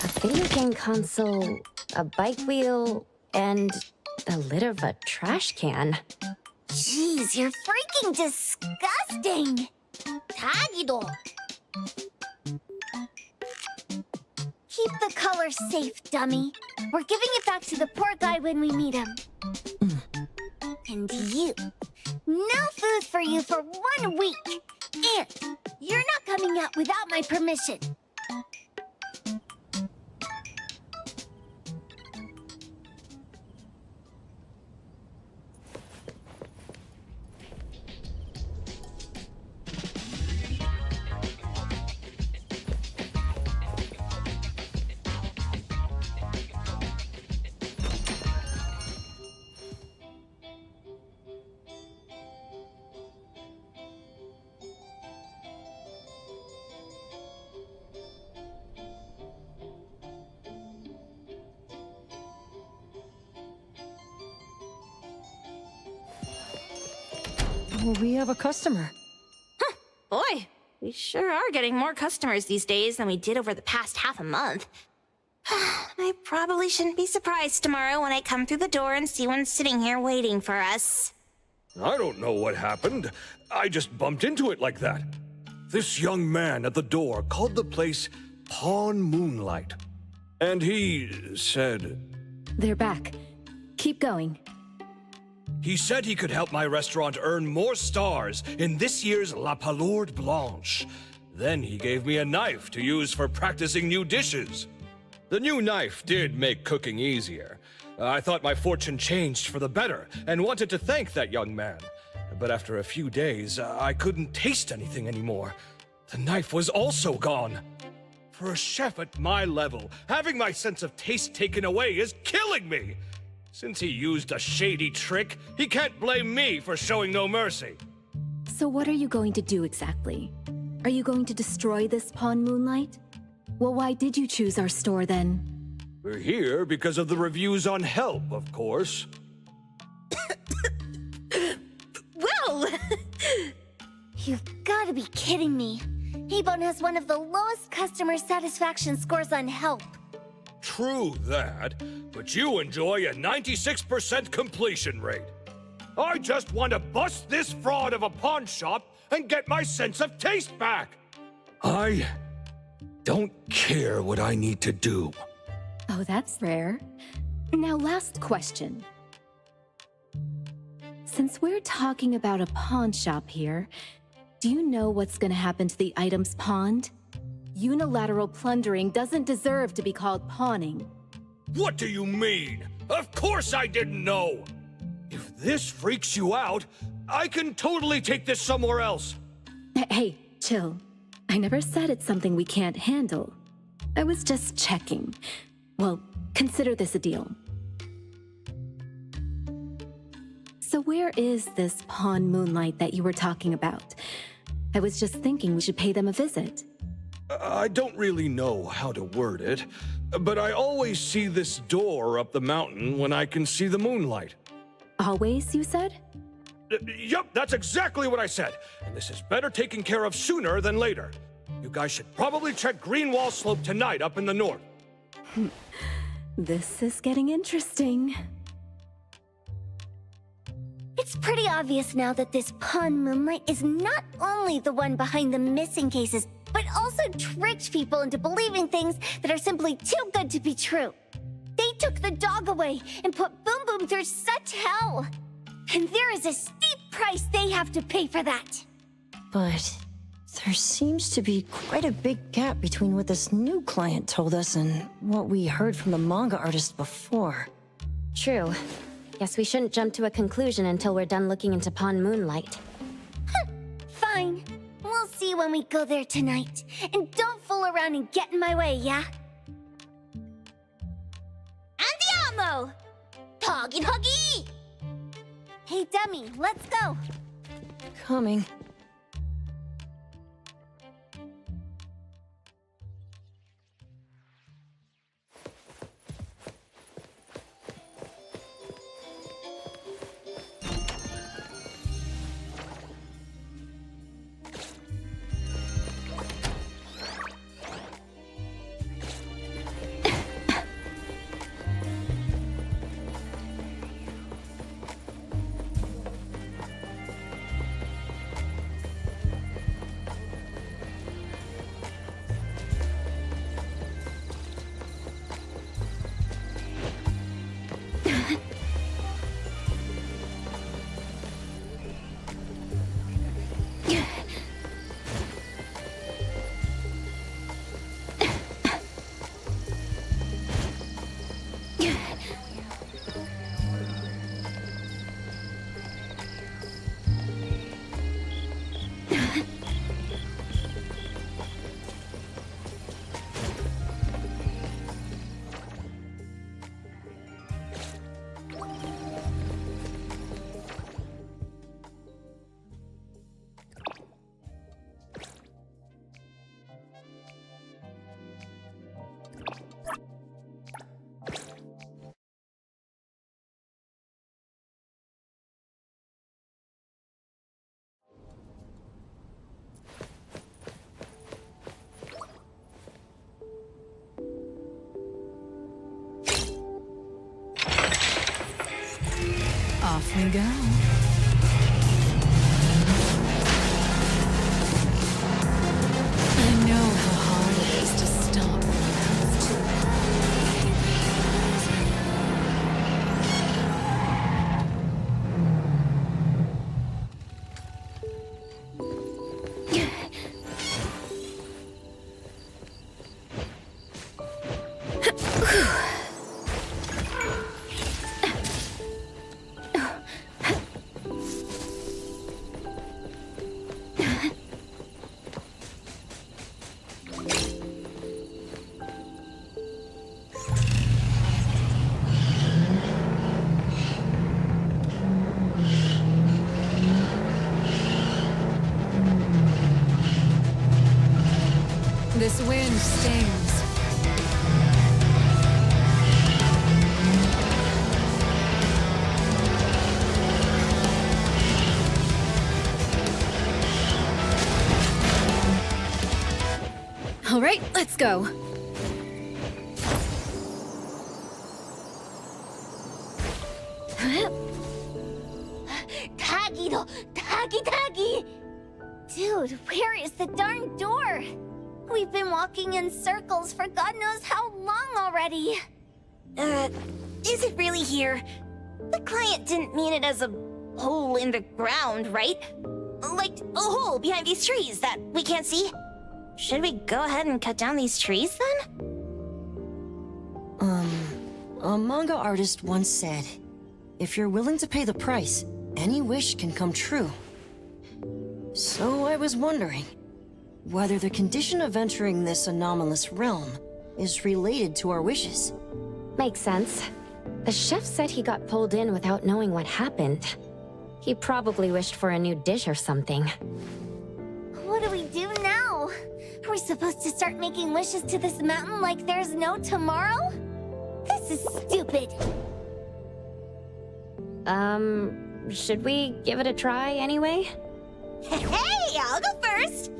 A video game console, a bike wheel, and a lid of a trash can. Jeez, you're freaking disgusting! Tagido! Keep the color safe, dummy. We're giving it back to the poor guy when we meet him. And you. No food for you for 1 week. And you're not coming out without my permission. We have a customer. Boy, we sure are getting more customers these days than we did over the past half a month. I probably shouldn't be surprised tomorrow when I come through the door and see one sitting here waiting for us. I don't know what happened. I just bumped into it like that. This young man at the door called the place Pawn Moonlight. And he said... They're back. Keep going. He said he could help my restaurant earn more stars in this year's La Palourde Blanche. Then he gave me a knife to use for practicing new dishes. The new knife did make cooking easier. I thought my fortune changed for the better and wanted to thank that young man. But after a few days, I couldn't taste anything anymore. The knife was also gone. For a chef at my level, having my sense of taste taken away is killing me. Since he used a shady trick, he can't blame me for showing no mercy. So what are you going to do exactly? Are you going to destroy this Pawn Moonlight? Well, why did you choose our store then? We're here because of the reviews on Help, of course. Well! You've gotta be kidding me. Hebon has one of the lowest customer satisfaction scores on Help. True that, but you enjoy a 96% completion rate. I just want to bust this fraud of a pawn shop and get my sense of taste back. I don't care what I need to do. Oh, that's rare. Now, last question. Since we're talking about a pawn shop here, do you know what's gonna happen to the items pawned? Unilateral plundering doesn't deserve to be called pawning. What do you mean? Of course I didn't know! If this freaks you out, I can totally take this somewhere else. Hey, chill. I never said it's something we can't handle. I was just checking. Well, consider this a deal. So where is this Pawn Moonlight that you were talking about? I was just thinking we should pay them a visit. I don't really know how to word it, but I always see this door up the mountain when I can see the moonlight. Always, you said? Yup, that's exactly what I said. And this is better taken care of sooner than later. You guys should probably check Greenwall Slope tonight up in the north. This is getting interesting. It's pretty obvious now that this Pawn Moonlight is not only the one behind the missing cases, but also tricked people into believing things that are simply too good to be true. They took the dog away and put Boom Boom through such hell. And there is a steep price they have to pay for that. But there seems to be quite a big gap between what this new client told us and what we heard from the manga artist before. True. Guess we shouldn't jump to a conclusion until we're done looking into Pawn Moonlight. Fine. We'll see when we go there tonight. And don't fool around and get in my way, yeah? Andiamo! Toggy Huggy! Hey, dummy, let's go. Coming. we go. I know how hard it is to stop when it comes to This wind stings. All right, let's go. Tagi! Dude, where is the darn door? We've been walking in circles for God knows how long already. Is it really here? The client didn't mean it as a hole in the ground, right? Like a hole behind these trees that we can't see? Should we go ahead and cut down these trees then? A manga artist once said, if you're willing to pay the price, any wish can come true. So I was wondering whether the condition of entering this anomalous realm is related to our wishes. Makes sense. The chef said he got pulled in without knowing what happened. He probably wished for a new dish or something. What do we do now? Are we supposed to start making wishes to this mountain like there's no tomorrow? This is stupid. Should we give it a try anyway? Hey, I'll go first!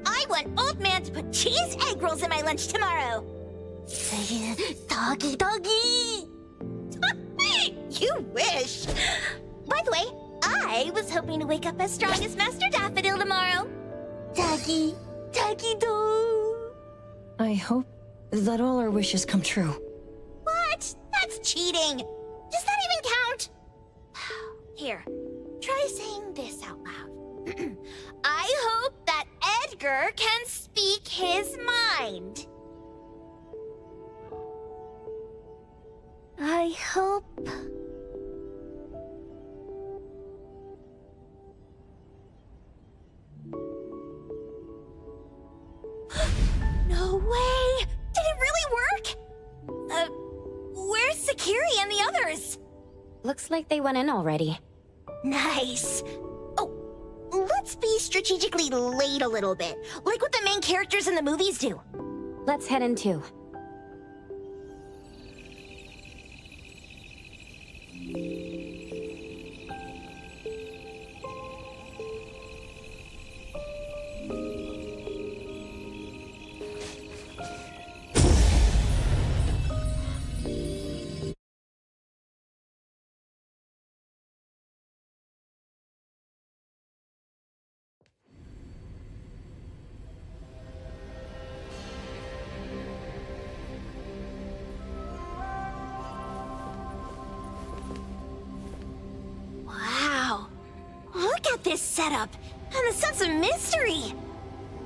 I want Old Man to put cheese egg rolls in my lunch tomorrow! Doggy! You wish! By the way, I was hoping to wake up as strong as Master Daffodil tomorrow. Doggy do. I hope that all our wishes come true. What? That's cheating! Does that even count? Here, try saying this out loud. I hope that Edgar can speak his mind. I hope... No way! Did it really work? Where's Sakiri and the others? Looks like they went in already. Nice. Oh, let's be strategically late a little bit, like what the main characters in the movies do. Let's head in too. Wow. Look at this setup, and the sense of mystery.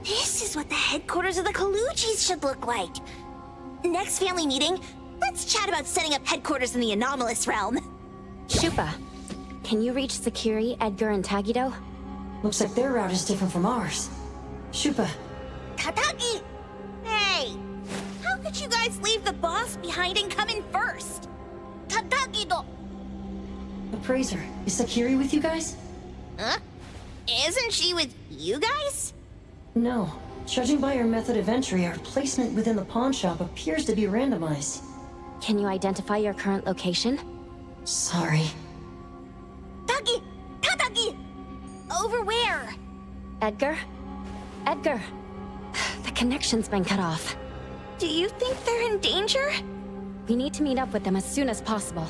This is what the headquarters of the Kalujis should look like. Next family meeting, let's chat about setting up headquarters in the anomalous realm. Shupa, can you reach Sakiri, Edgar, and Tagido? Looks like their route is different from ours. Shupa. Katagi! Hey! How could you guys leave the boss behind and come in first? Katagi-do! Appraiser, is Sakiri with you guys? Huh? Isn't she with you guys? No. Judging by our method of entry, our placement within the pawn shop appears to be randomized. Can you identify your current location? Sorry. Tagi! Katagi! Over where? Edgar? Edgar! The connection's been cut off. Do you think they're in danger? We need to meet up with them as soon as possible.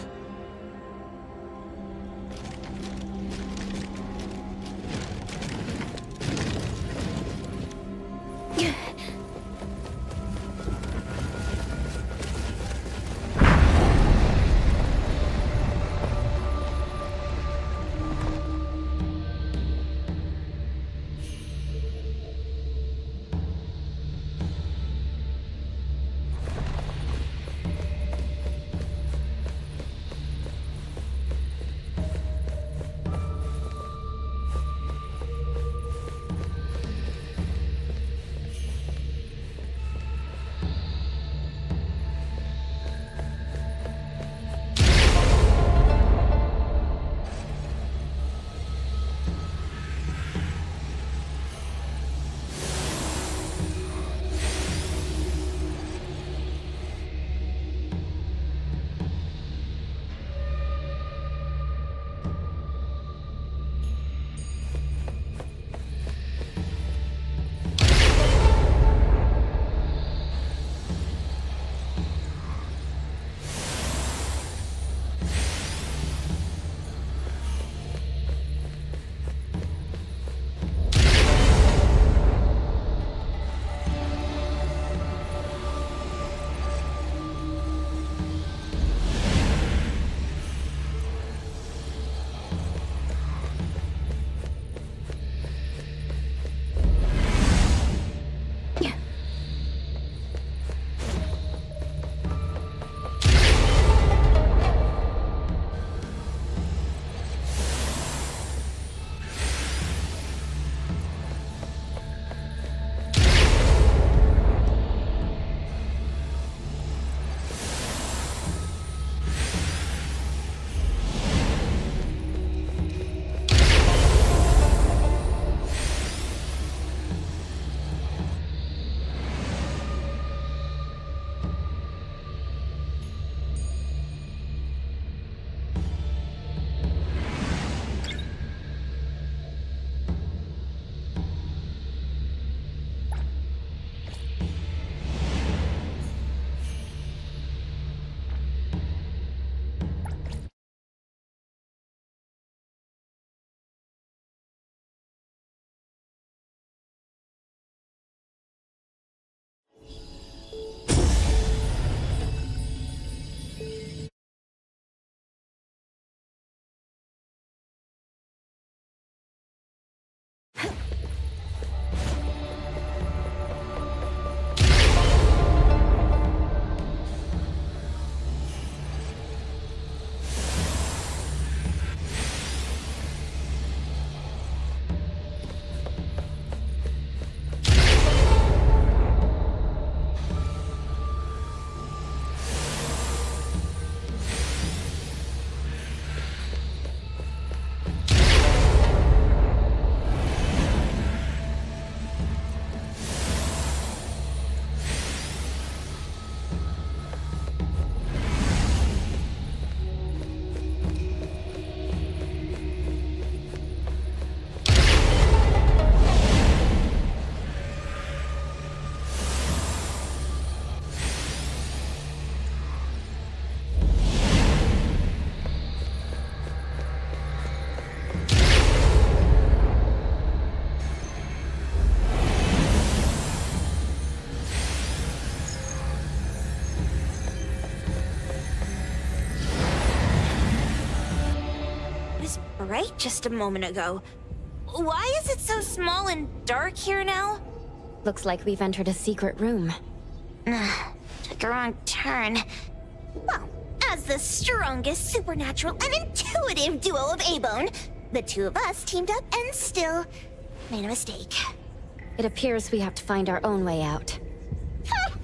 right just a moment ago. Why is it so small and dark here now? Looks like we've entered a secret room. Took a wrong turn. Well, as the strongest supernatural and intuitive duo of A-Bone, the two of us teamed up and still made a mistake. It appears we have to find our own way out.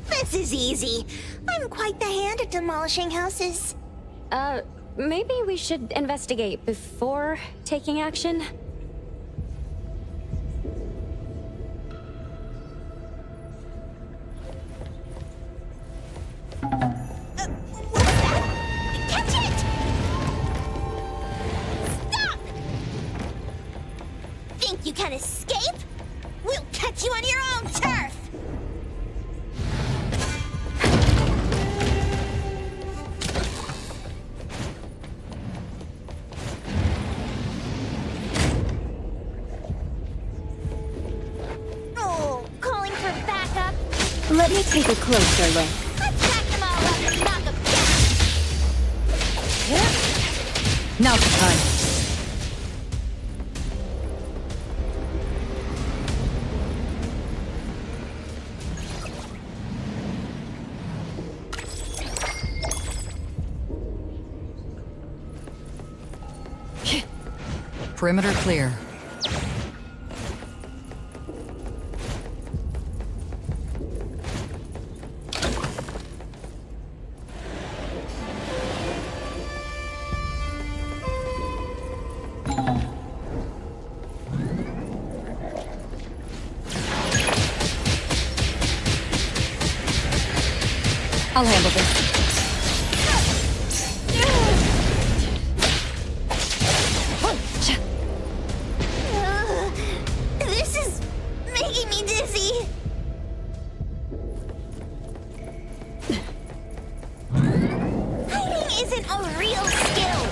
This is easy. I'm quite the hand at demolishing houses. Maybe we should investigate before taking action? Catch it! Stop! Think you can escape? We'll catch you on your own turf! Oh, calling for backup? Let me take a closer look. Let's back them all up and knock them down! Now's the time. Perimeter clear. I'll handle this. This is making me dizzy. Hiding isn't a real skill.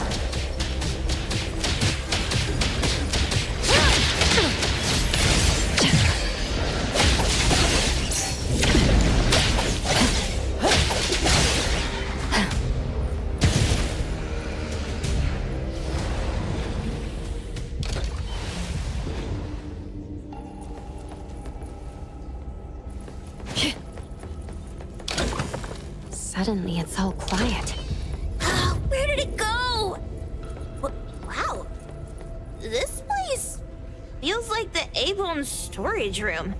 Suddenly, it's all quiet. Where did it go? Wow. This place feels like the A-Bone storage room.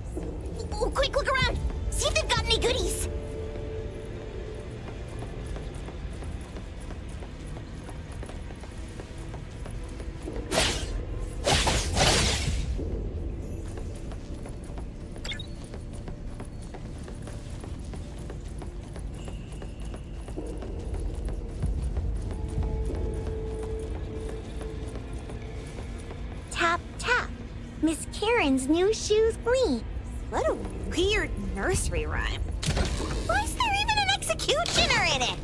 Oh, quick, look around. See if they've got any goodies. Tap, tap. Miss Karen's new shoes gleam. What a weird nursery rhyme. Why is there even an executioner in it?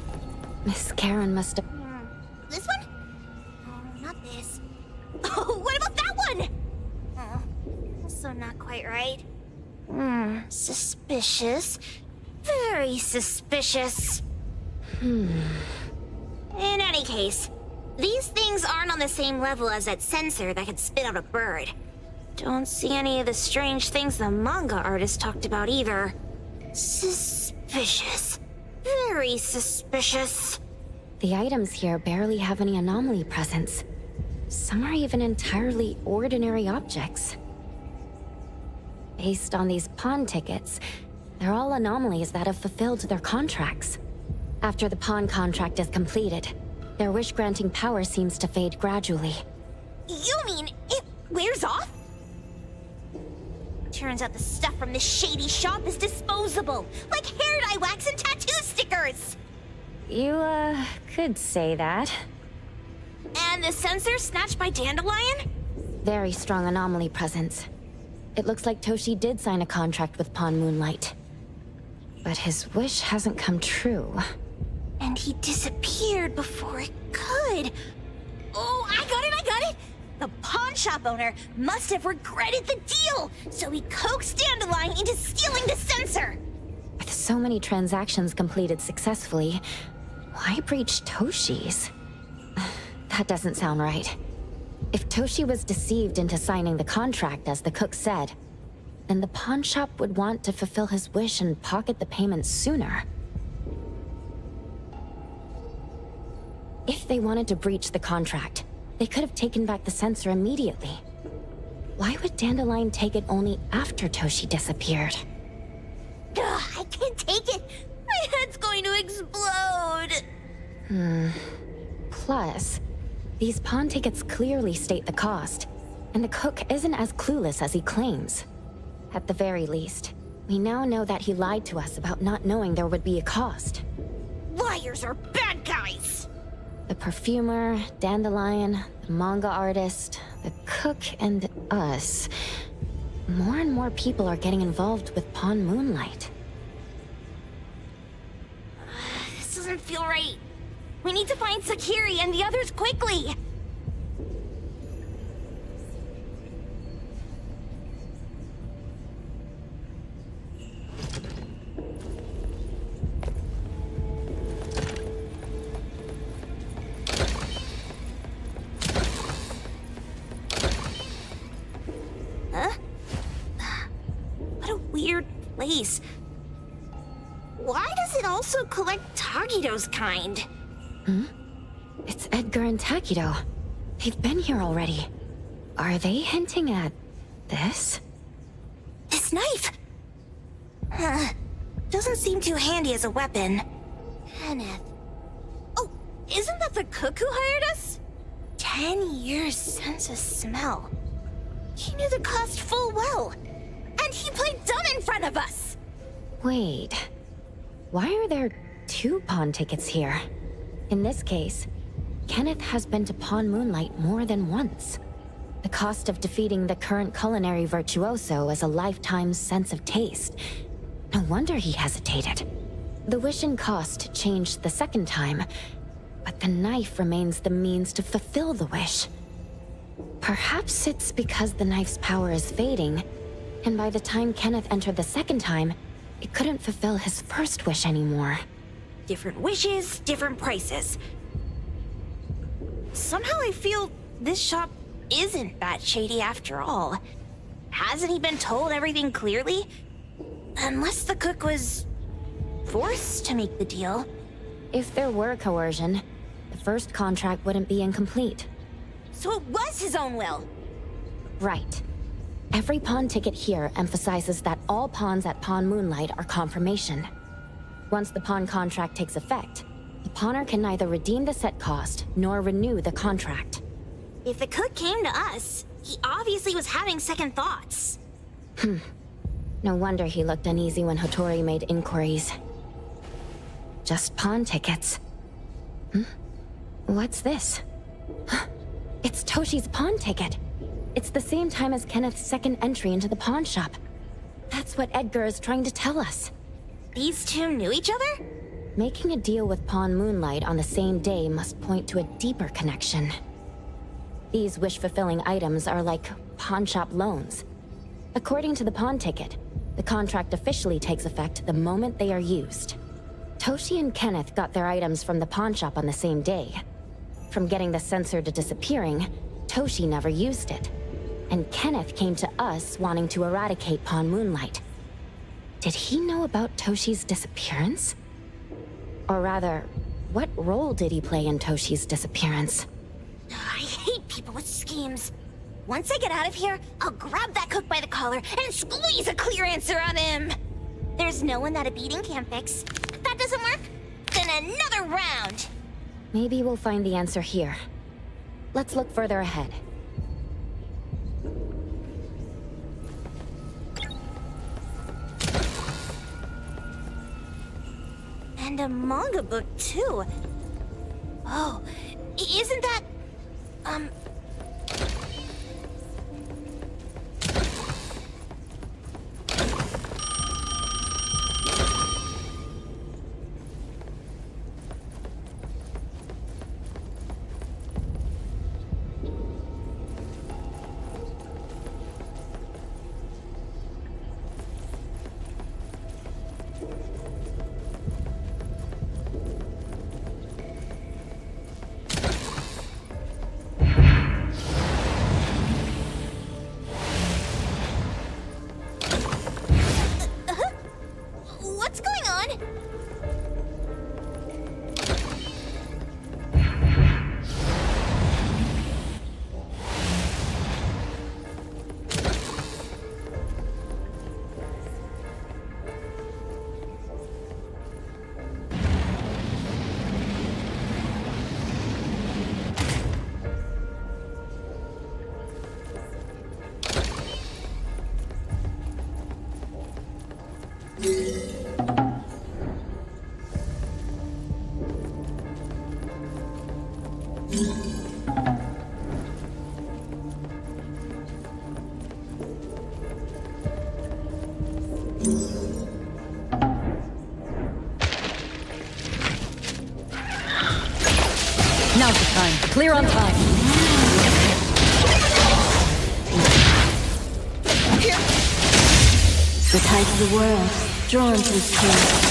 Miss Karen must have... This one? Oh, not this. Oh, what about that one? Oh, also not quite right. Suspicious. Very suspicious. In any case, these things aren't on the same level as that sensor that could spit out a bird. Don't see any of the strange things the manga artist talked about either. Suspicious. Very suspicious. The items here barely have any anomaly presence. Some are even entirely ordinary objects. Based on these pawn tickets, they're all anomalies that have fulfilled their contracts. After the pawn contract is completed, their wish-granting power seems to fade gradually. You mean it wears off? Turns out the stuff from this shady shop is disposable, like hair dye wax and tattoo stickers! You, could say that. And the sensor snatched by Dandelion? Very strong anomaly presence. It looks like Toshi did sign a contract with Pawn Moonlight. But his wish hasn't come true. And he disappeared before it could. Oh, I got it! The pawn shop owner must have regretted the deal, so he coaxed Dandelion into stealing the sensor. With so many transactions completed successfully, why breach Toshi's? That doesn't sound right. If Toshi was deceived into signing the contract as the cook said, then the pawn shop would want to fulfill his wish and pocket the payment sooner. If they wanted to breach the contract, they could have taken back the sensor immediately. Why would Dandelion take it only after Toshi disappeared? Ugh, I can't take it. My head's going to explode. Plus, these pawn tickets clearly state the cost, and the cook isn't as clueless as he claims. At the very least, we now know that he lied to us about not knowing there would be a cost. Liars are bad guys. The perfumer, Dandelion, the manga artist, the cook, and us. More and more people are getting involved with Pawn Moonlight. This doesn't feel right. We need to find Sakiri and the others quickly. Huh? What a weird place. Why does it also collect Tagido's kind? It's Edgar and Takido. They've been here already. Are they hinting at this? This knife! Doesn't seem too handy as a weapon. Kenneth. Oh, isn't that the cook who hired us? 10 years sense of smell. He knew the cost full well. And he played dumb in front of us! Wait. Why are there 2 pawn tickets here? In this case, Kenneth has been to Pawn Moonlight more than once. The cost of defeating the current culinary virtuoso is a lifetime sense of taste. No wonder he hesitated. The wish and cost changed the second time, but the knife remains the means to fulfill the wish. Perhaps it's because the knife's power is fading, and by the time Kenneth entered the second time, it couldn't fulfill his first wish anymore. Different wishes, different prices. Somehow I feel this shop isn't that shady after all. Hasn't he been told everything clearly? Unless the cook was forced to make the deal. If there were coercion, the first contract wouldn't be incomplete. So it was his own will. Right. Every pawn ticket here emphasizes that all pawns at Pawn Moonlight are confirmation. Once the pawn contract takes effect, the pawner can neither redeem the set cost nor renew the contract. If the cook came to us, he obviously was having second thoughts. No wonder he looked uneasy when Hotori made inquiries. Just pawn tickets. What's this? It's Toshi's pawn ticket. It's the same time as Kenneth's second entry into the pawn shop. That's what Edgar is trying to tell us. These two knew each other? Making a deal with Pawn Moonlight on the same day must point to a deeper connection. These wish-fulfilling items are like pawn shop loans. According to the pawn ticket, the contract officially takes effect the moment they are used. Toshi and Kenneth got their items from the pawn shop on the same day. From getting the sensor to disappearing, Toshi never used it. And Kenneth came to us wanting to eradicate Pawn Moonlight. Did he know about Toshi's disappearance? Or rather, what role did he play in Toshi's disappearance? I hate people with schemes. Once I get out of here, I'll grab that cook by the collar and squeeze a clear answer on him. There's no one that a beating can't fix. If that doesn't work, then another round. Maybe we'll find the answer here. Let's look further ahead. And a manga book, too. Oh, isn't that... time. Clear on time. The tide of the world, drawn to this place.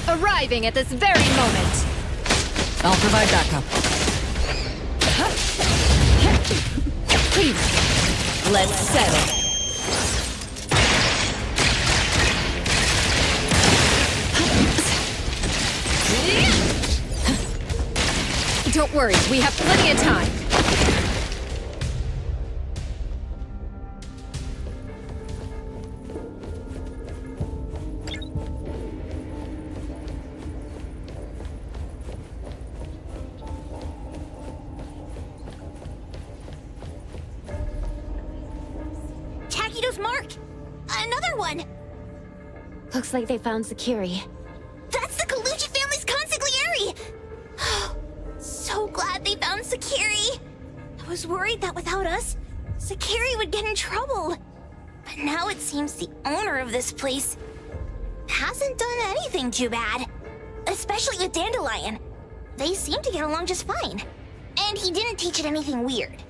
Arriving at this very moment. I'll provide backup. Please, let's settle. Don't worry, we have plenty of time. Takido's mark! Another one! Looks like they found Sakiri. That's the Kaluchi family's consigliere! So glad they found Sakiri! I was worried that without us, Sakiri would get in trouble. But now it seems the owner of this place hasn't done anything too bad. Especially with Dandelion. They seem to get along just fine. And he didn't teach it anything weird.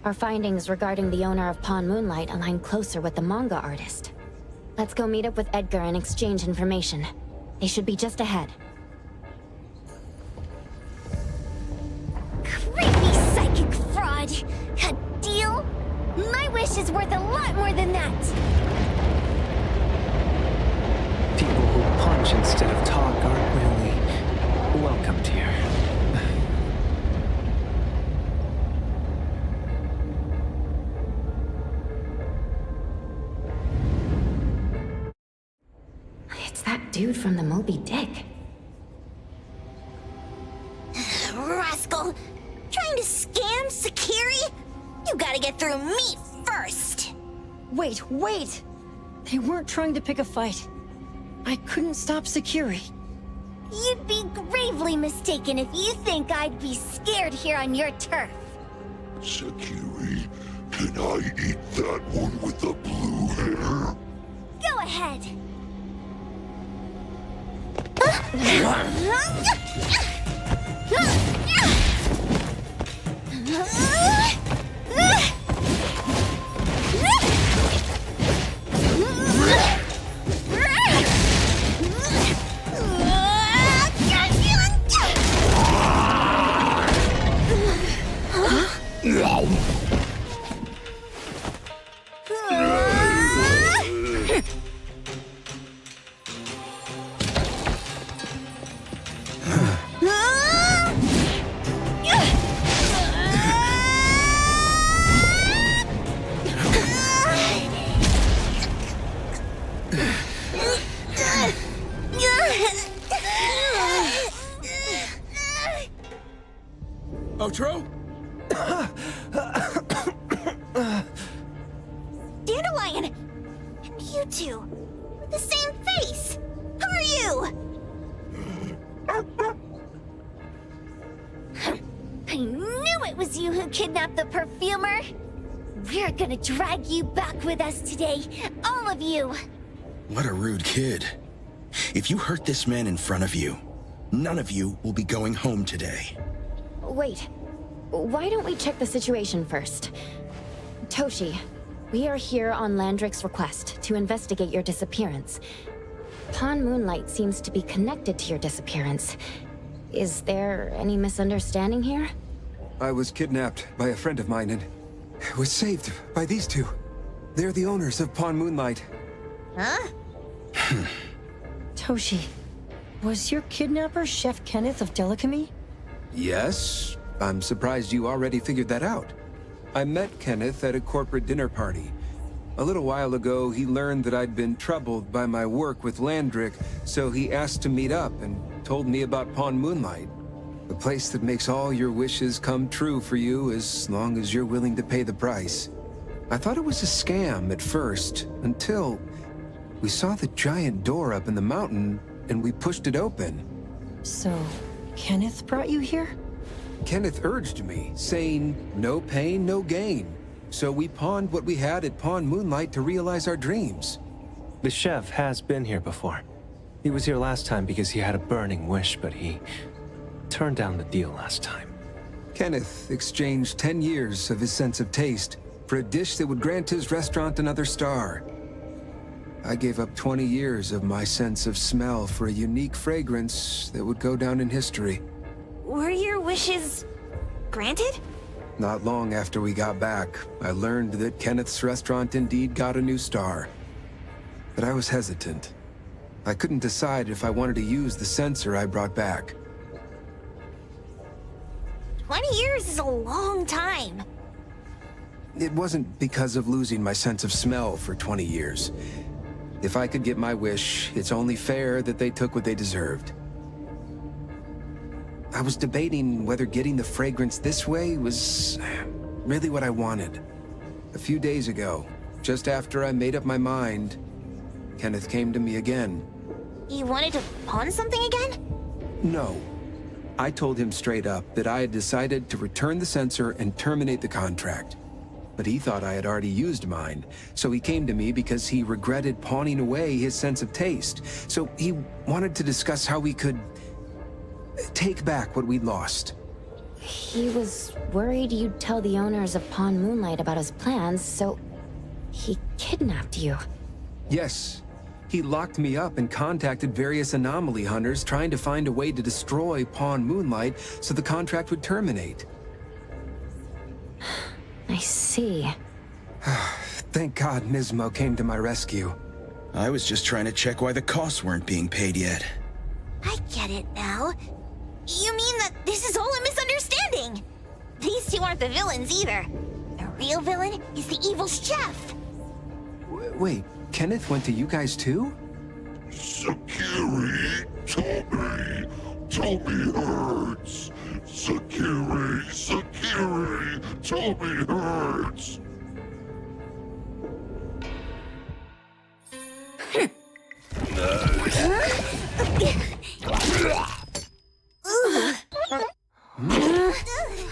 Our findings regarding the owner of Pawn Moonlight align closer with the manga artist. Let's go meet up with Edgar and exchange information. They should be just ahead. Creepy psychic fraud! A deal? My wish is worth a lot more than that! People who punch instead of talk aren't really welcomed here. It's that dude from the Moby Dick. Rascal! Trying to scam Sakiri? You gotta get through me first! Wait! They weren't trying to pick a fight. I couldn't stop Sakiri. You'd be gravely mistaken if you think I'd be scared here on your turf. Sakiri, can I eat that one with the blue hair? Go ahead. Otro? Dandelion! And you two, with the same face! Who are you? I knew it was you who kidnapped the perfumer! We're gonna drag you back with us today, all of you! What a rude kid. If you hurt this man in front of you, none of you will be going home today. Wait. Why don't we check the situation first? Toshi, we are here on Landrick's request to investigate your disappearance. Pawn Moonlight seems to be connected to your disappearance. Is there any misunderstanding here? I was kidnapped by a friend of mine and was saved by these two. They're the owners of Pawn Moonlight. Huh? Toshi, was your kidnapper Chef Kenneth of Delicamy? Yes, I'm surprised you already figured that out. I met Kenneth at a corporate dinner party. A little while ago, he learned that I'd been troubled by my work with Landrick, so he asked to meet up and told me about Pawn Moonlight. A place that makes all your wishes come true for you as long as you're willing to pay the price. I thought it was a scam at first, until we saw the giant door up in the mountain and we pushed it open. So, Kenneth brought you here? Kenneth urged me, saying, no pain, no gain. So we pawned what we had at Pawn Moonlight to realize our dreams. The chef has been here before. He was here last time because he had a burning wish, but he turned down the deal last time. Kenneth exchanged 10 years of his sense of taste for a dish that would grant his restaurant another star. I gave up 20 years of my sense of smell for a unique fragrance that would go down in history. Were your wishes granted? Not long after we got back, I learned that Kenneth's restaurant indeed got a new star. But I was hesitant. I couldn't decide if I wanted to use the sensor I brought back. 20 years is a long time. It wasn't because of losing my sense of smell for 20 years. If I could get my wish, it's only fair that they took what they deserved. I was debating whether getting the fragrance this way was really what I wanted. A few days ago, just after I made up my mind, Kenneth came to me again. You wanted to pawn something again? No. I told him straight up that I had decided to return the sensor and terminate the contract. But he thought I had already used mine, so he came to me because he regretted pawning away his sense of taste. So he wanted to discuss how we could take back what we'd lost. He was worried you'd tell the owners of Pawn Moonlight about his plans, so he kidnapped you. Yes. He locked me up and contacted various anomaly hunters trying to find a way to destroy Pawn Moonlight so the contract would terminate. I see. Thank God Nismo came to my rescue. I was just trying to check why the costs weren't being paid yet. I get it now. You mean that this is all a misunderstanding? These two aren't the villains either. The real villain is the evil chef. Wait, Kenneth went to you guys too? Sakiri, Toby hurts. Sakiri, Toby hurts.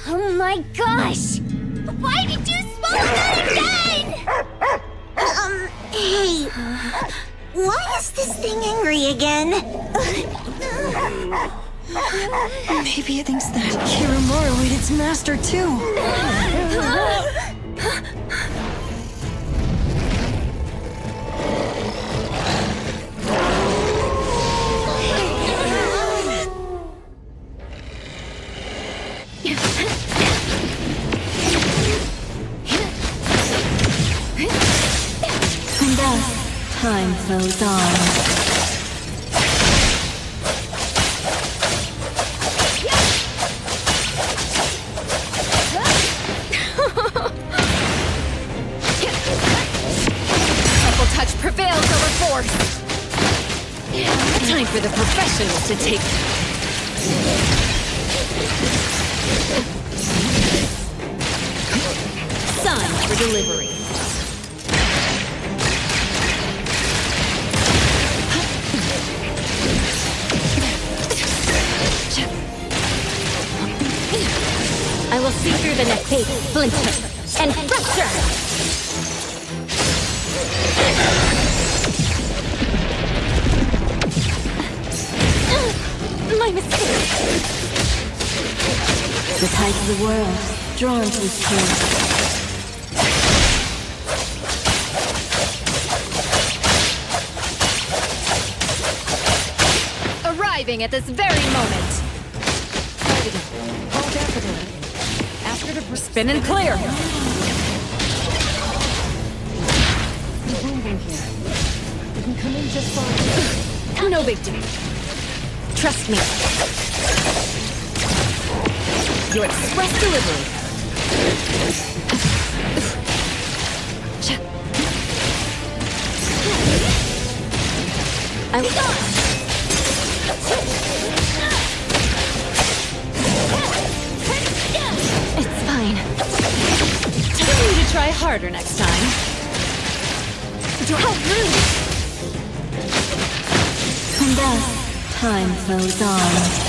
Oh my gosh! Why did you smoke that again? Hey. Why is this thing angry again? Maybe it thinks that Kirumura ate its master too. And thus, time flows on. Prevails over force. Time for the professionals to take. Sign for delivery. I will see through the nectate, splinter, and fracture! My mistake! The tide of the world, drawn to his king. Arriving at this very moment. After the Spin and clear. Boom Boom here. You can come in just fine. No big deal. Trust me. Your express delivery. I will. It's fine. Tell you to try harder next time. How rude! And thus, time flows on.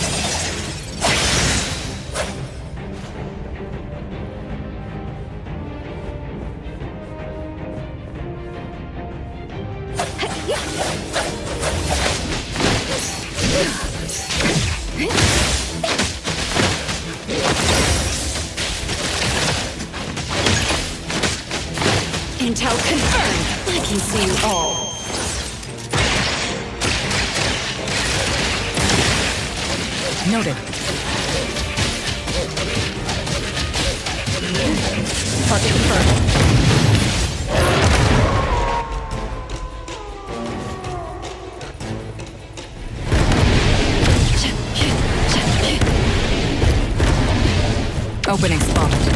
Noted. Target confirmed. Opening spotted.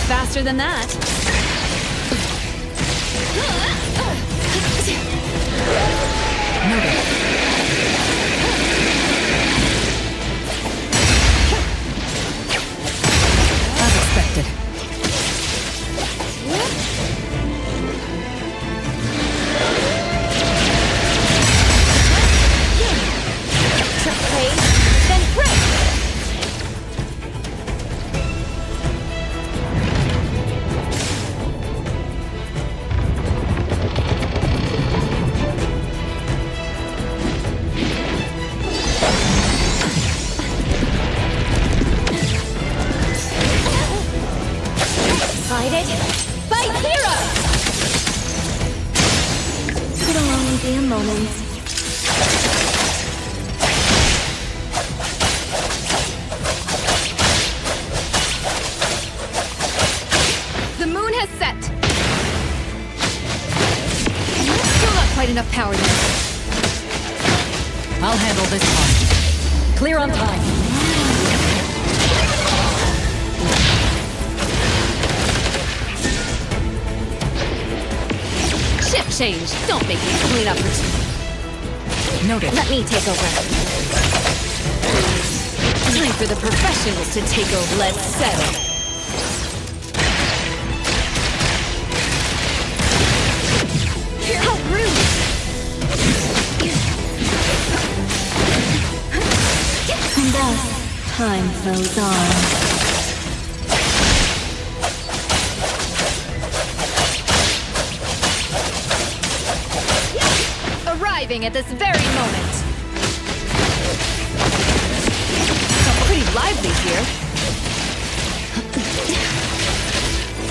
Faster than that. Noted. As expected. Praise, then break! Fight hero! It'll only be a moment. The moon has set. Still not quite enough power yet. I'll handle this one. Clear on time. Shift change. Don't make me clean up routine. Noted. Let me take over. Time for the professionals to take over. Let's settle. How rude! And thus, time flows on. Arriving at this very moment. It's pretty lively here.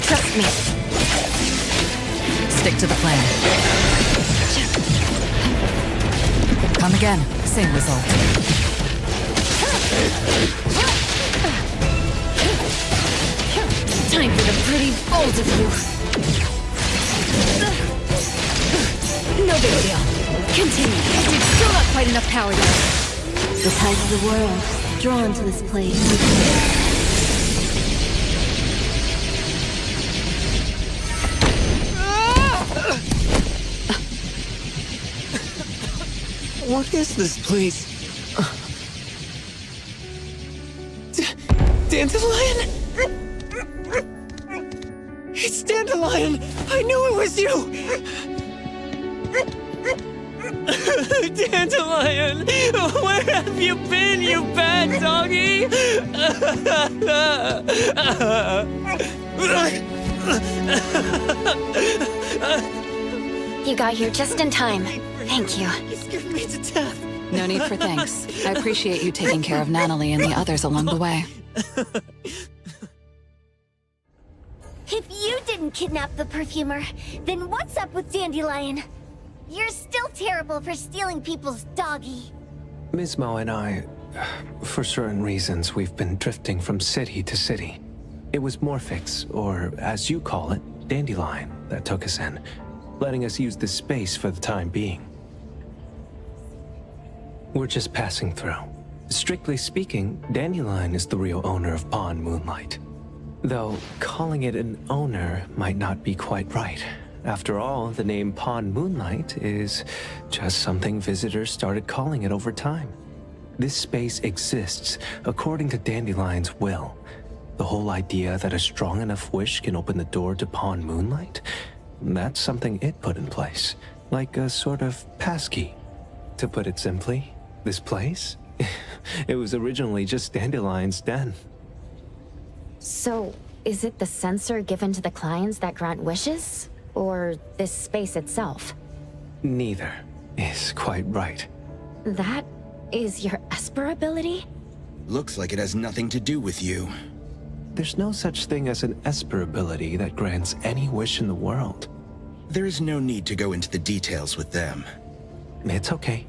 Trust me. Stick to the plan. Come again. Same result. Time for the pretty bold of you. No big deal. Continue. It's still not quite enough power yet. The tides of the world drawn to this place. What is this place? Dandelion? It's Dandelion! I knew it was you! Dandelion! Where have you been, you bad doggy? You got here just in time. Thank you. You scared me to death. No need for thanks. I appreciate you taking care of Natalie and the others along the way. If you didn't kidnap the perfumer, then what's up with Dandelion? You're still terrible for stealing people's doggy. Ms. Mo and I, for certain reasons, we've been drifting from city to city. It was Morphix, or as you call it, Dandelion, that took us in, letting us use this space for the time being. We're just passing through. Strictly speaking, Dandelion is the real owner of Pond Moonlight. Though, calling it an owner might not be quite right. After all, the name Pond Moonlight is just something visitors started calling it over time. This space exists according to Dandelion's will. The whole idea that a strong enough wish can open the door to pawn moonlight, that's something it put in place. Like a sort of passkey. To put it simply, this place? It was originally just Dandelion's den. So, is it the sensor given to the clients that grant wishes? Or this space itself? Neither is quite right. That is your Esper ability? Looks like it has nothing to do with you. There's no such thing as an Esper ability that grants any wish in the world. There is no need to go into the details with them. It's okay.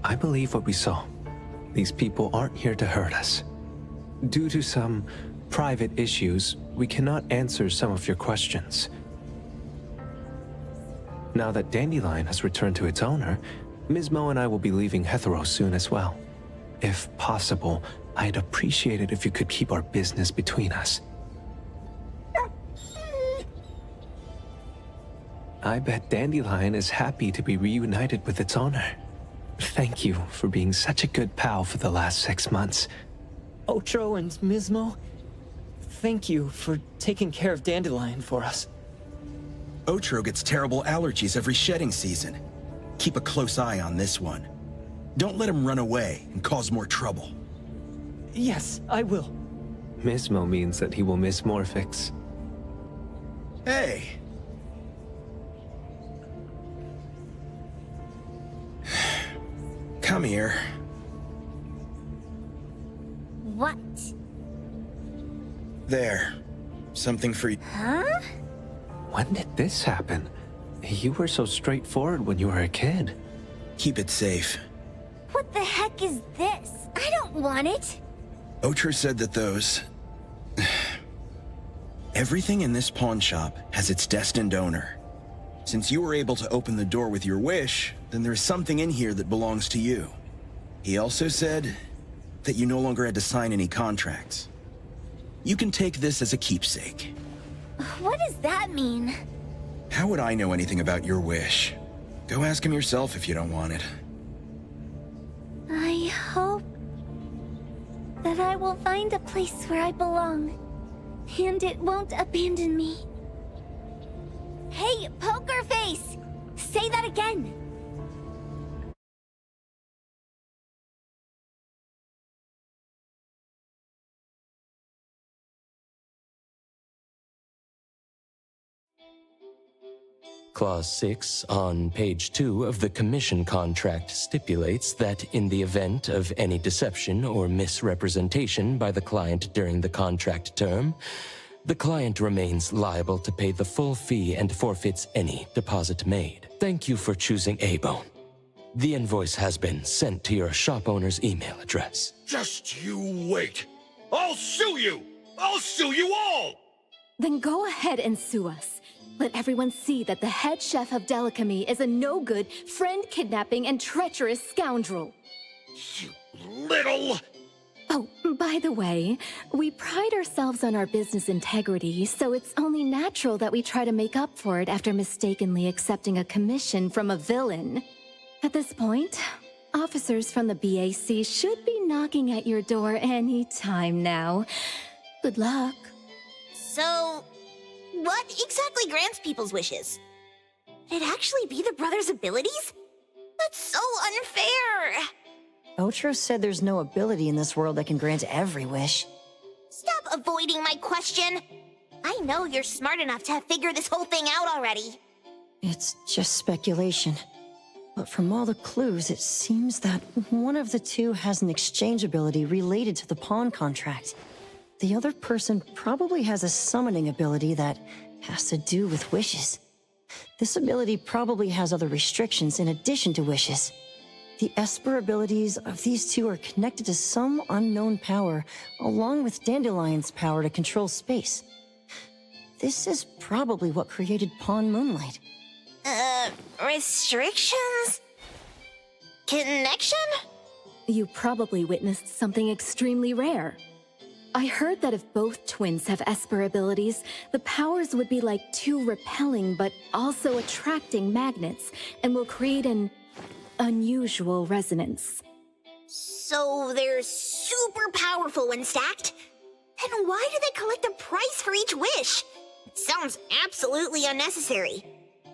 I believe what we saw. These people aren't here to hurt us. Due to some private issues, we cannot answer some of your questions. Now that Dandelion has returned to its owner, Ms. Mo and I will be leaving Hetero soon as well. If possible, I'd appreciate it if you could keep our business between us. I bet Dandelion is happy to be reunited with its owner. Thank you for being such a good pal for the last 6 months. Otro and Mismo, thank you for taking care of Dandelion for us. Otro gets terrible allergies every shedding season. Keep a close eye on this one. Don't let him run away and cause more trouble. Yes, I will. Mismo means that he will miss Morphix. Hey! Come here. What? There. Something for you. Huh? When did this happen? You were so straightforward when you were a kid. Keep it safe. What the heck is this? I don't want it. Otro said that those... Everything in this pawn shop has its destined owner. Since you were able to open the door with your wish, then there's something in here that belongs to you. He also said that you no longer had to sign any contracts. You can take this as a keepsake. What does that mean? How would I know anything about your wish? Go ask him yourself if you don't want it. I hope that I will find a place where I belong, and it won't abandon me. Hey, Poker Face! Say that again! Clause 6 on page 2 of the commission contract stipulates that in the event of any deception or misrepresentation by the client during the contract term, the client remains liable to pay the full fee and forfeits any deposit made. Thank you for choosing A-Bone. The invoice has been sent to your shop owner's email address. Just you wait. I'll sue you! I'll sue you all! Then go ahead and sue us. Let everyone see that the head chef of Delicamy is a no-good, friend-kidnapping, and treacherous scoundrel. Little... Oh, by the way, we pride ourselves on our business integrity, so it's only natural that we try to make up for it after mistakenly accepting a commission from a villain. At this point, officers from the BAC should be knocking at your door any time now. Good luck. So, what exactly grants people's wishes? Could it actually be the brothers' abilities? That's so unfair! Otro said there's no ability in this world that can grant every wish. Stop avoiding my question! I know you're smart enough to have figured this whole thing out already. It's just speculation. But from all the clues, it seems that one of the two has an exchange ability related to the pawn contract. The other person probably has a summoning ability that has to do with wishes. This ability probably has other restrictions in addition to wishes. The Esper abilities of these two are connected to some unknown power, along with Dandelion's power to control space. This is probably what created Pawn Moonlight. Restrictions? Connection? You probably witnessed something extremely rare. I heard that if both twins have Esper abilities, the powers would be like two repelling but also attracting magnets, and will create an unusual resonance. So they're super powerful when stacked? Then why do they collect a price for each wish? It sounds absolutely unnecessary.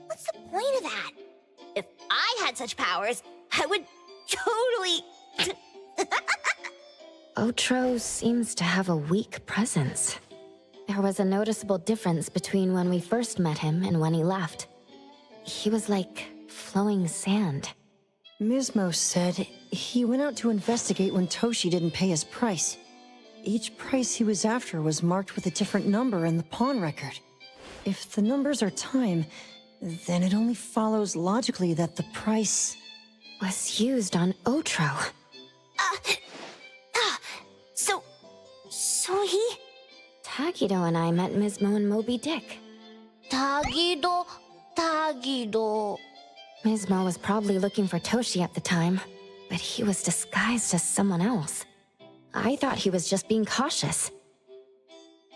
What's the point of that? If I had such powers, I would totally... Otro seems to have a weak presence. There was a noticeable difference between when we first met him and when he left. He was like flowing sand. Mismo said he went out to investigate when Toshi didn't pay his price. Each price he was after was marked with a different number in the pawn record. If the numbers are time, then it only follows logically that the price was used on Otro. So he... Tagido and I met Mismo and Moby Dick. Tagido. Mismo was probably looking for Toshi at the time, but he was disguised as someone else. I thought he was just being cautious.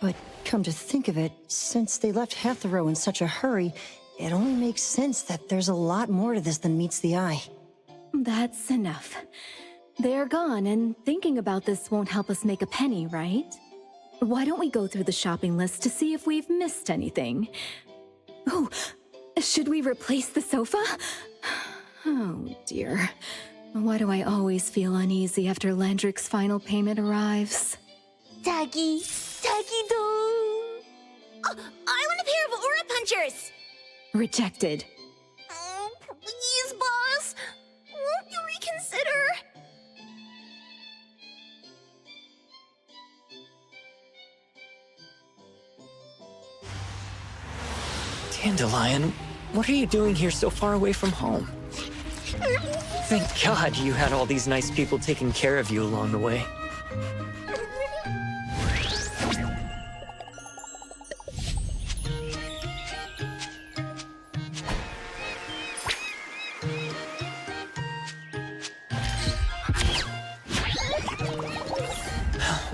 But come to think of it, since they left Hethero in such a hurry, it only makes sense that there's a lot more to this than meets the eye. That's enough. They're gone, and thinking about this won't help us make a penny, right? Why don't we go through the shopping list to see if we've missed anything? Oh, should we replace the sofa? Oh dear. Why do I always feel uneasy after Landrick's final payment arrives? Tagido. Oh, I want a pair of aura punchers! Rejected. Oh, please, boss. Won't you reconsider? Dandelion, what are you doing here so far away from home? Thank God you had all these nice people taking care of you along the way.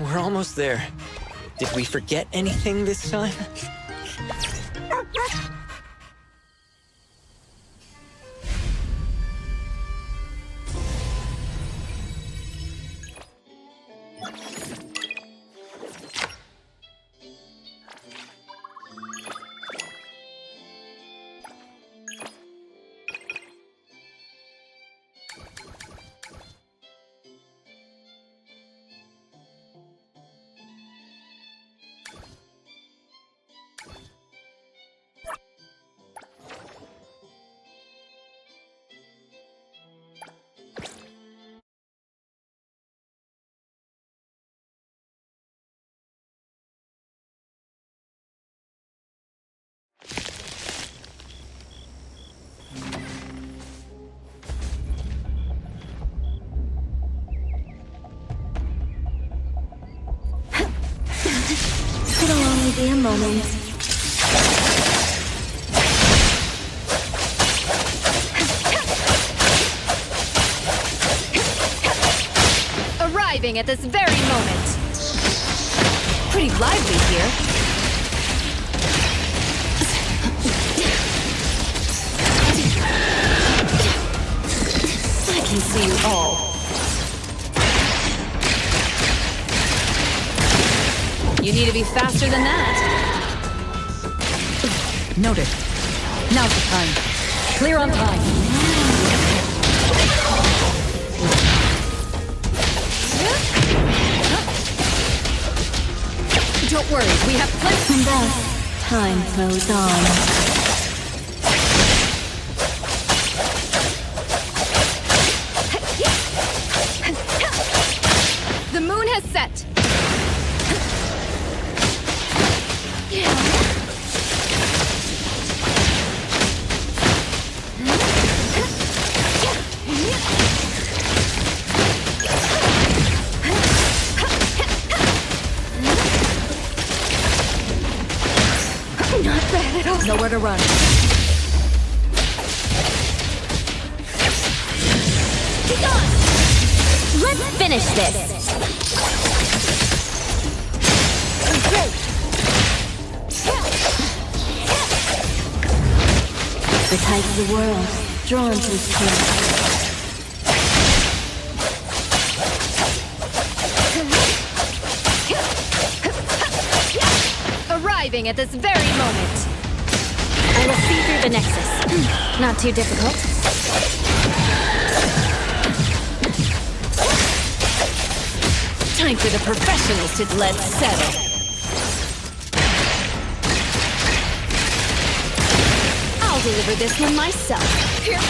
We're almost there. Did we forget anything this time? It'll only be a moment. Arriving at this very moment. Pretty lively here. I can see you all. You need to be faster than that. Noted. Now's the time. Clear on time. Don't worry, we have plenty. And thus, time flows on. The moon has set. Not bad at all. Nowhere to run. Get on! Let's finish this. The tide of the world, drawn to its place. arriving at this very moment. I will see through the nexus. Not too difficult. Time for the professionals to let's settle. I'll deliver this one myself. Here.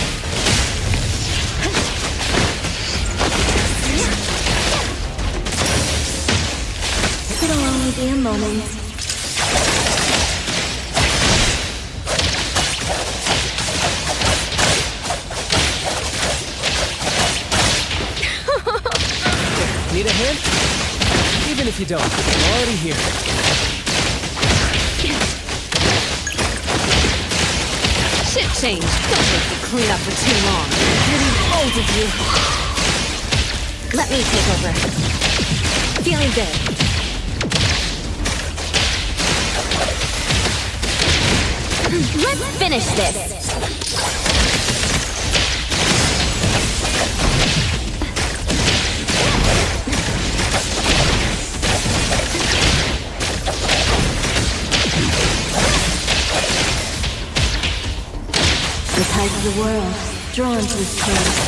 It'll only be a moment. Need a hand? Even if you don't, I'm already here. Shit change. Don't make me clean up for too long. Getting old of you. Let me take over. Feeling good. Let's finish this. The tides of the world, drawn to this place.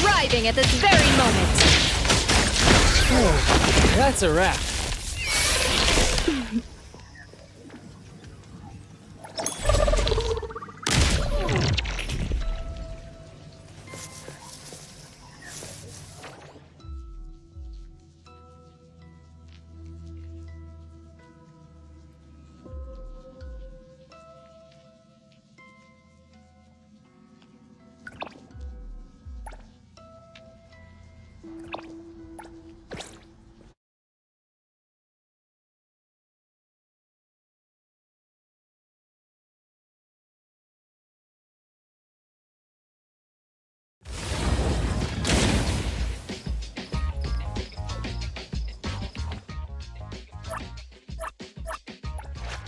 Arriving at this very moment. Oh, that's a wrap.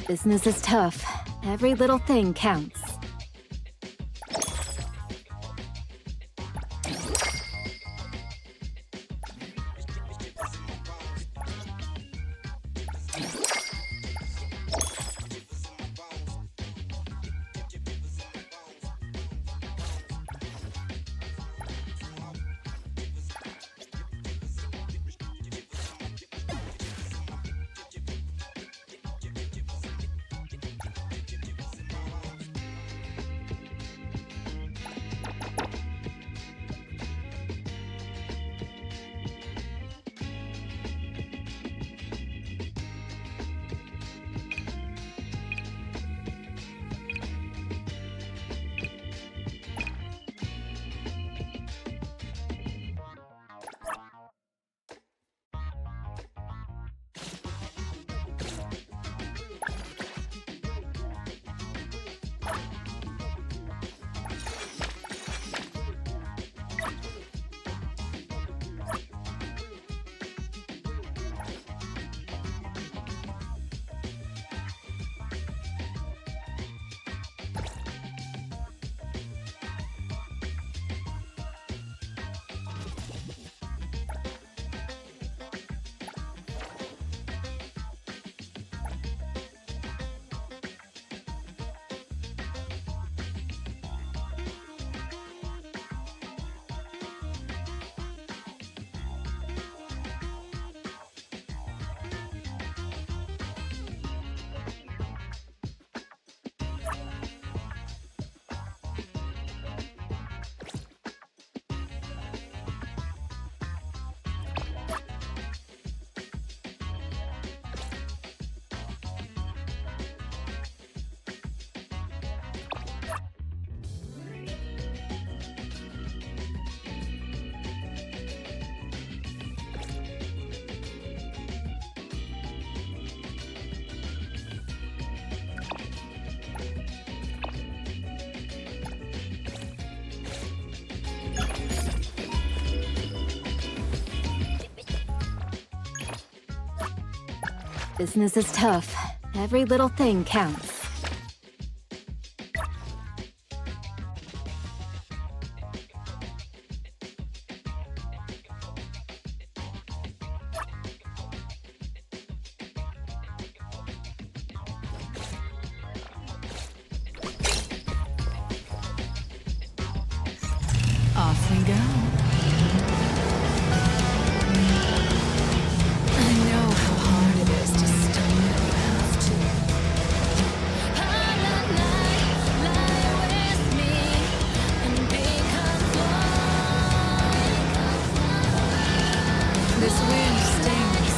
Business is tough. Every little thing counts. Business is tough. Every little thing counts. Off we go. I know how hard it is to stop when you have to. This wind stings.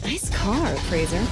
Nice car, Fraser.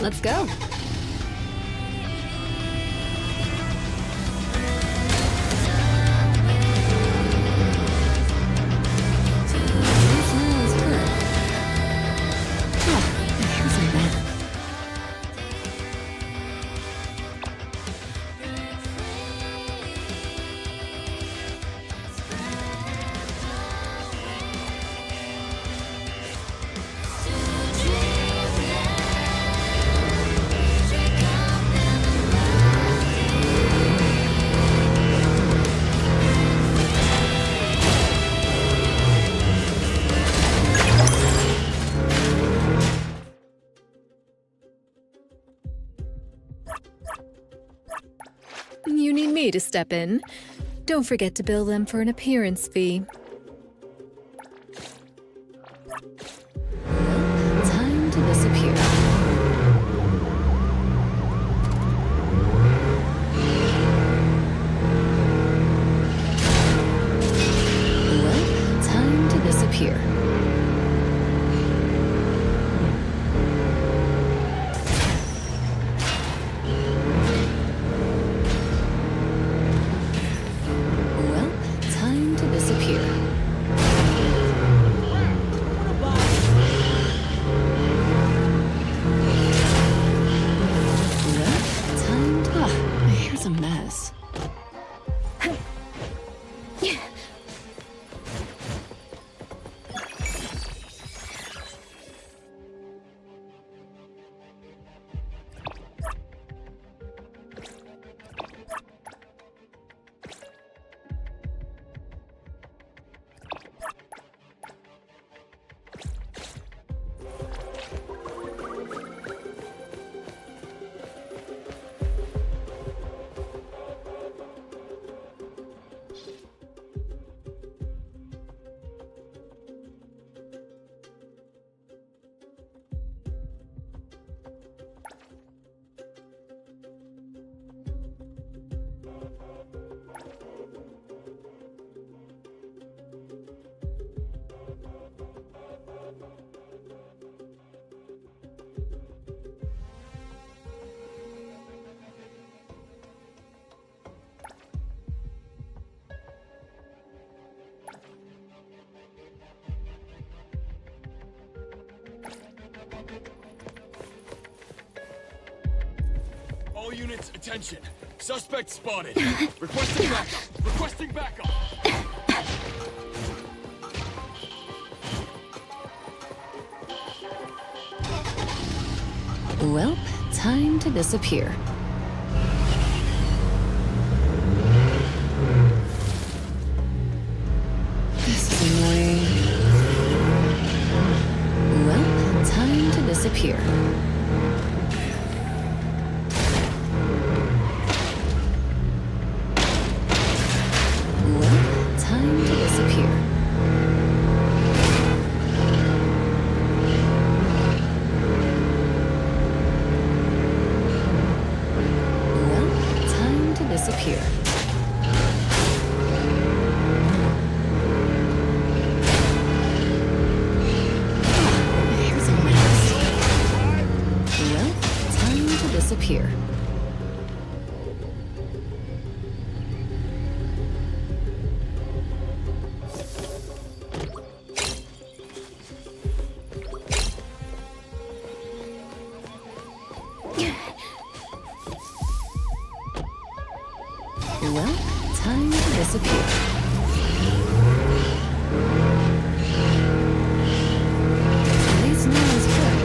Let's go. You need me to step in. Don't forget to bill them for an appearance fee. Time to disappear. Well, time to disappear. All units, attention. Suspect spotted. Requesting backup. Requesting backup. Well, time to disappear. This is annoying. Well, time to disappear. Well, time to disappear. Disappear. Here's a mess. Well, time to disappear. Well, time to disappear. At least no one's hurt.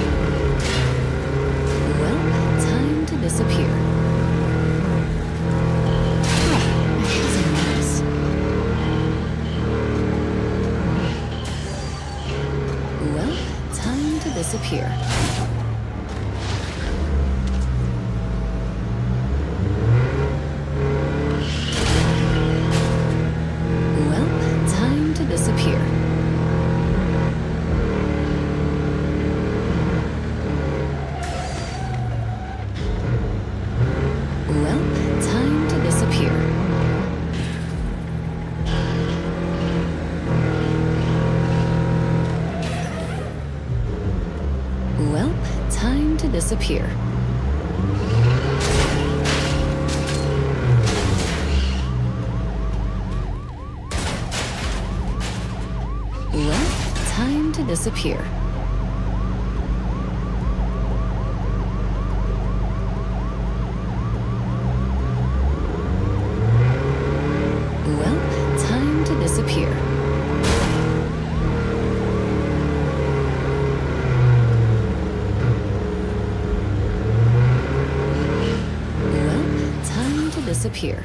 Well, time to disappear. Here's a mess. Well, time to disappear. Disappear. Well, time to disappear. Well, time to disappear. Well, time to disappear. Well, time to disappear. Well, time to disappear.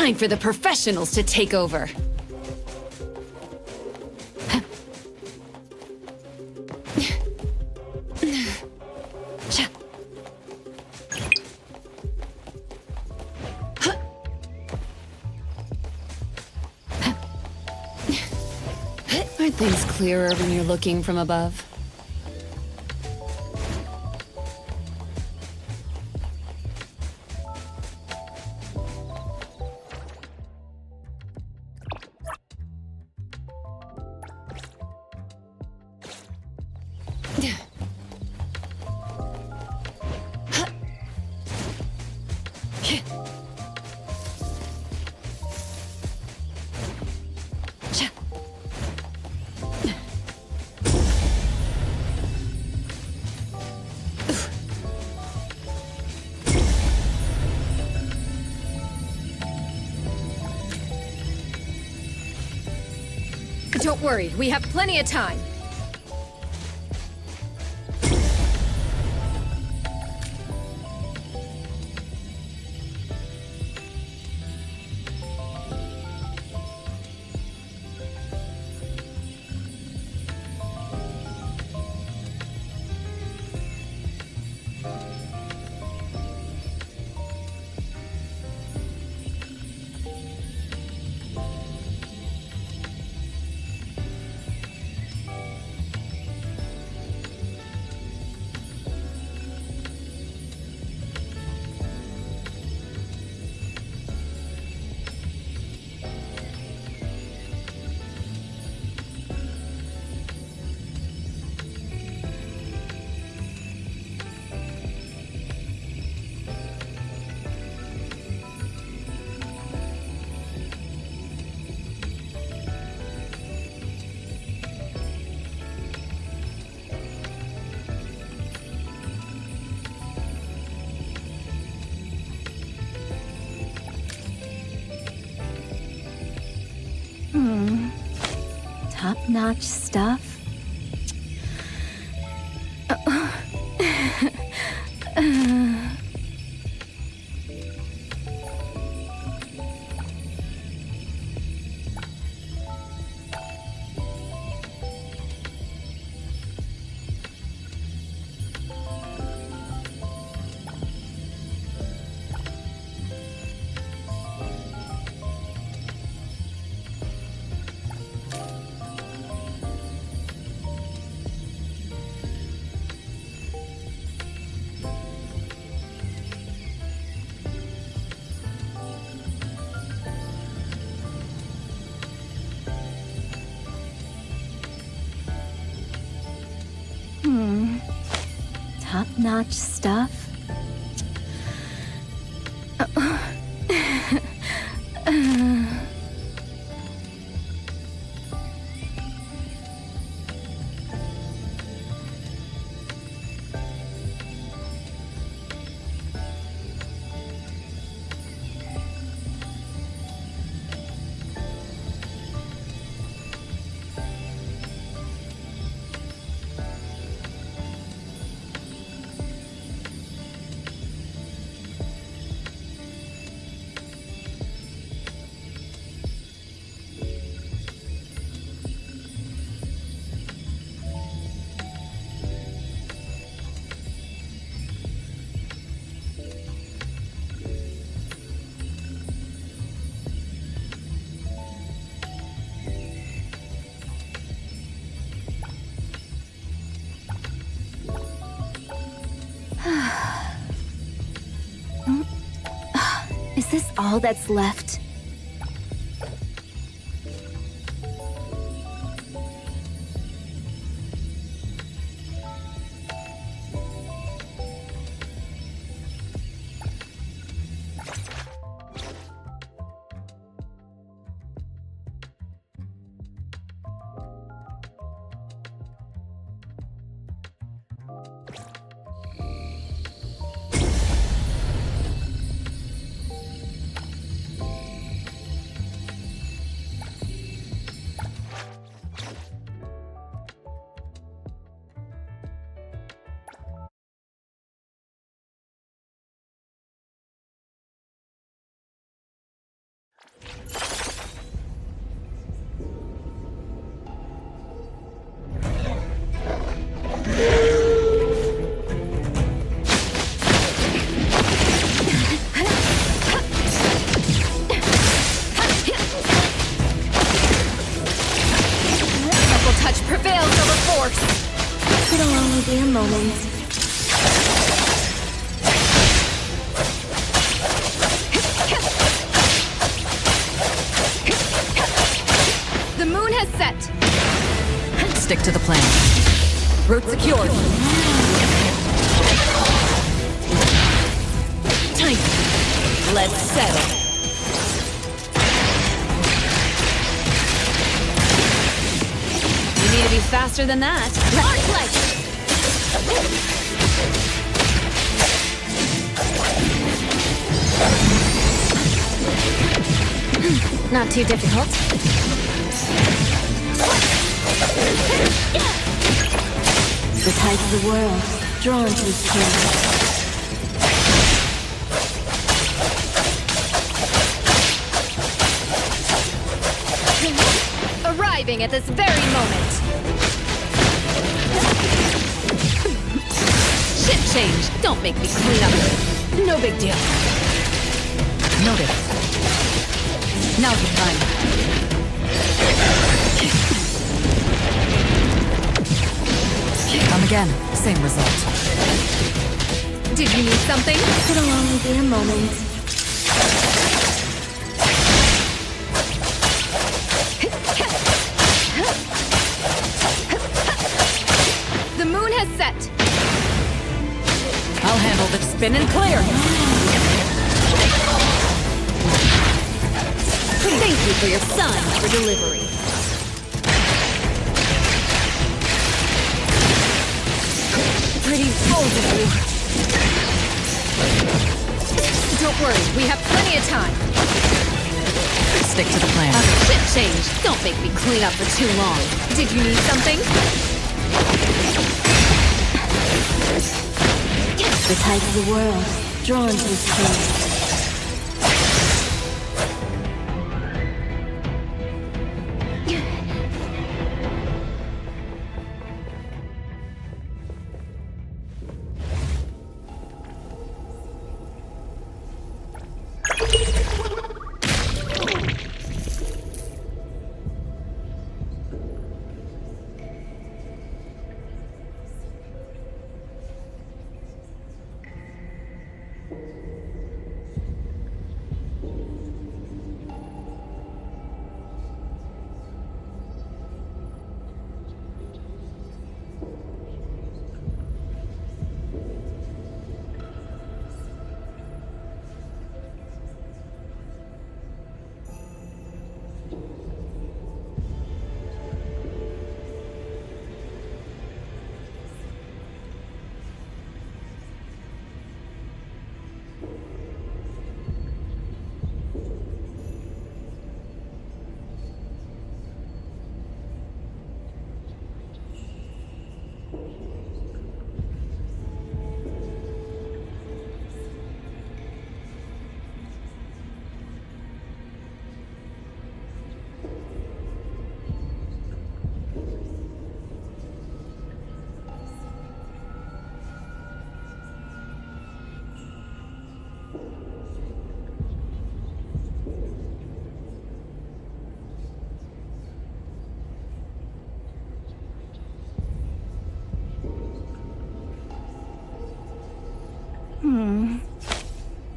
time for the professionals to take over. Aren't things clearer when you're looking from above? Don't worry, we have plenty of time. Top-notch stuff. Top-notch stuff. Is this all that's left? only a moment. The moon has set. Stick to the plan. Route secured. Time. Let's settle. You need to be faster than that. Large light. Not too difficult. The tide of the world, drawn to its king. Arriving at this very moment. Shit change. Don't make me clean up. No big deal. Noted. Now's the time. Come again. Same result. Did you need something? It'll only be a moment. The moon has set. I'll handle the spin and clear. Thank you for your son for delivery. Pretty bold of you. Don't worry, we have plenty of time. Stick to the plan. Shit change. Don't make me clean up for too long. Did you need something? The tide of the world, drawn to its king.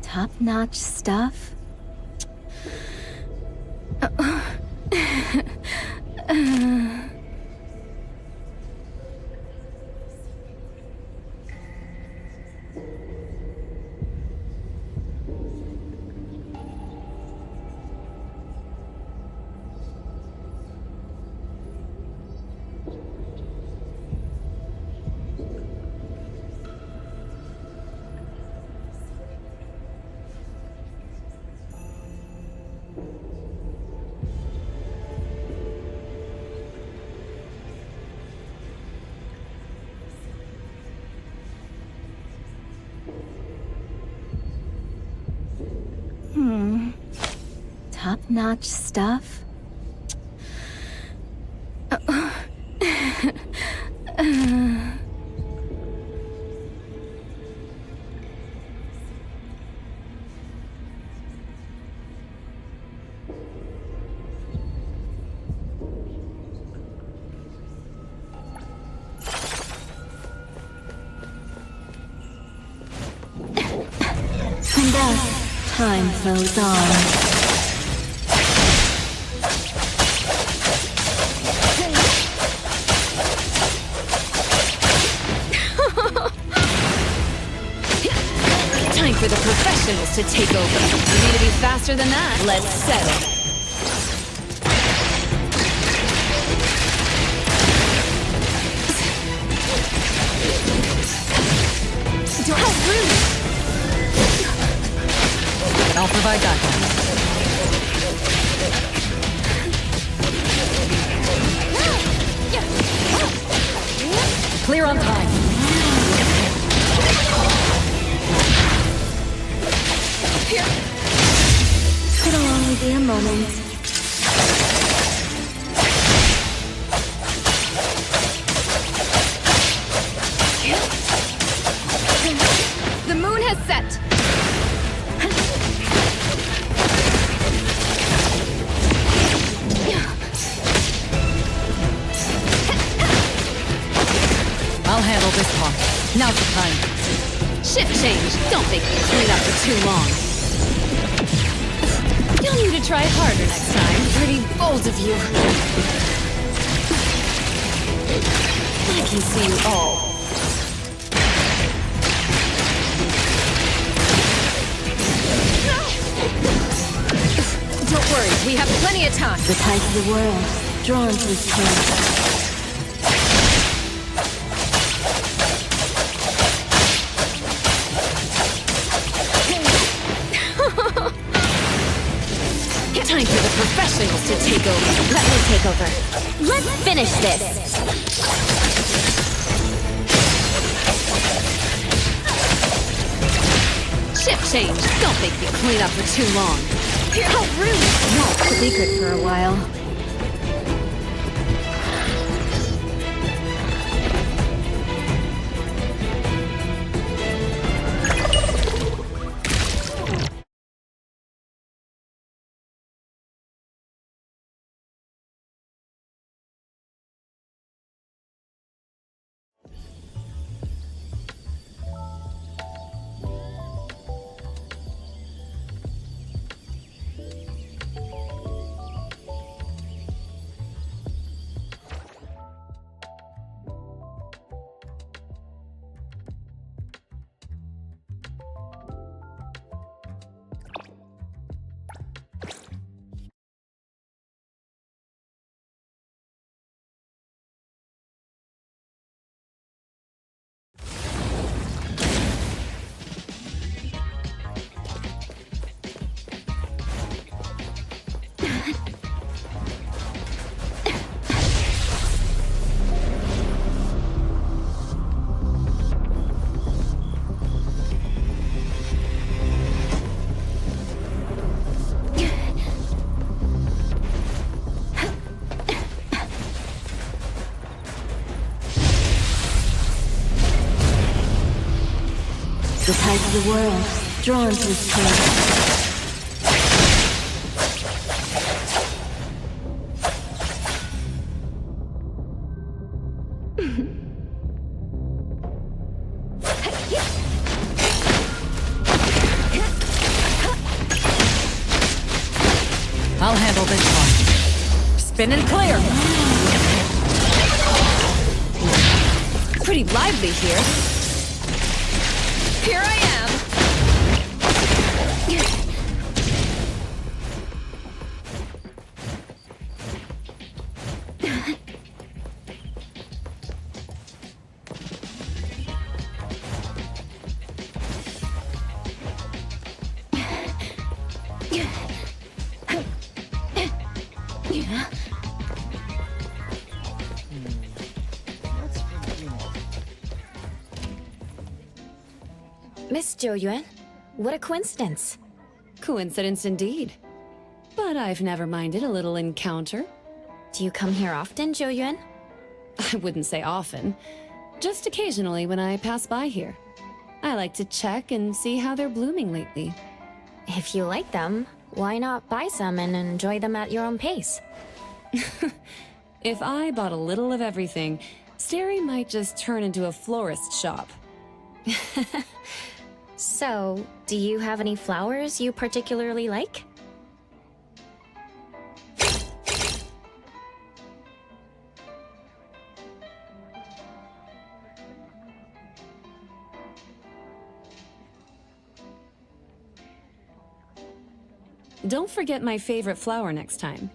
Top-notch stuff? Top-notch stuff? Time flows on. Time for the professionals to take over. You need to be faster than that. Let's settle. How rude! I'll provide backup. Clear on time. Here. It'll only be a moment. The moon has set. I'll handle this part. Now's the time. Shift change. Don't make me clean up for too long. You'll need to try harder next time. Pretty bold of you. I can see you all. Don't worry, we have plenty of time. The tide of the world, drawn to its turn. Time for the professionals to take over. Let me take over. Let's finish this. Shift change. Don't make me clean up for too long. How rude! That's a secret for a while. The tide of the world, drawn to its turn. I'll handle this one. Spin and clear. Pretty lively here. Here I am. Miss Zhou Yuan, what a coincidence. Coincidence indeed. But I've never minded a little encounter. Do you come here often, Zhou Yuan? I wouldn't say often. Just occasionally when I pass by here. I like to check and see how they're blooming lately. If you like them, why not buy some and enjoy them at your own pace? If I bought a little of everything, Steri might just turn into a florist shop. So, do you have any flowers you particularly like? Don't forget my favorite flower next time.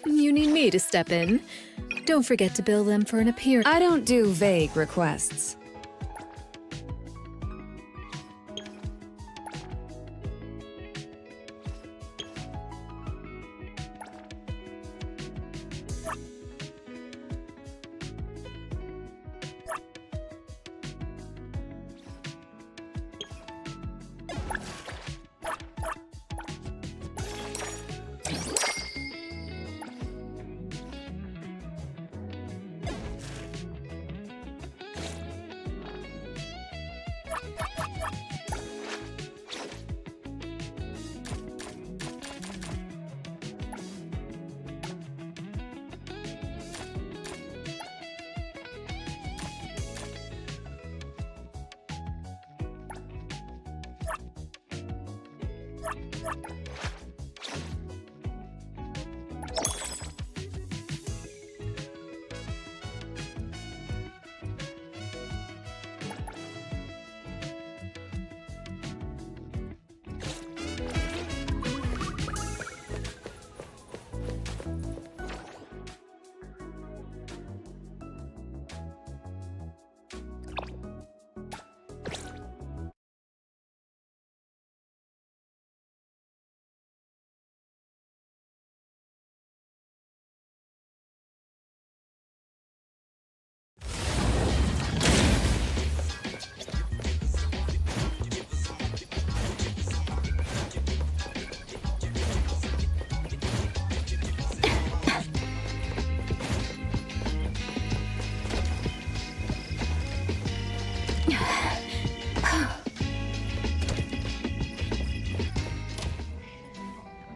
You need me to step in. Don't forget to bill them for an appearance. I don't do vague requests.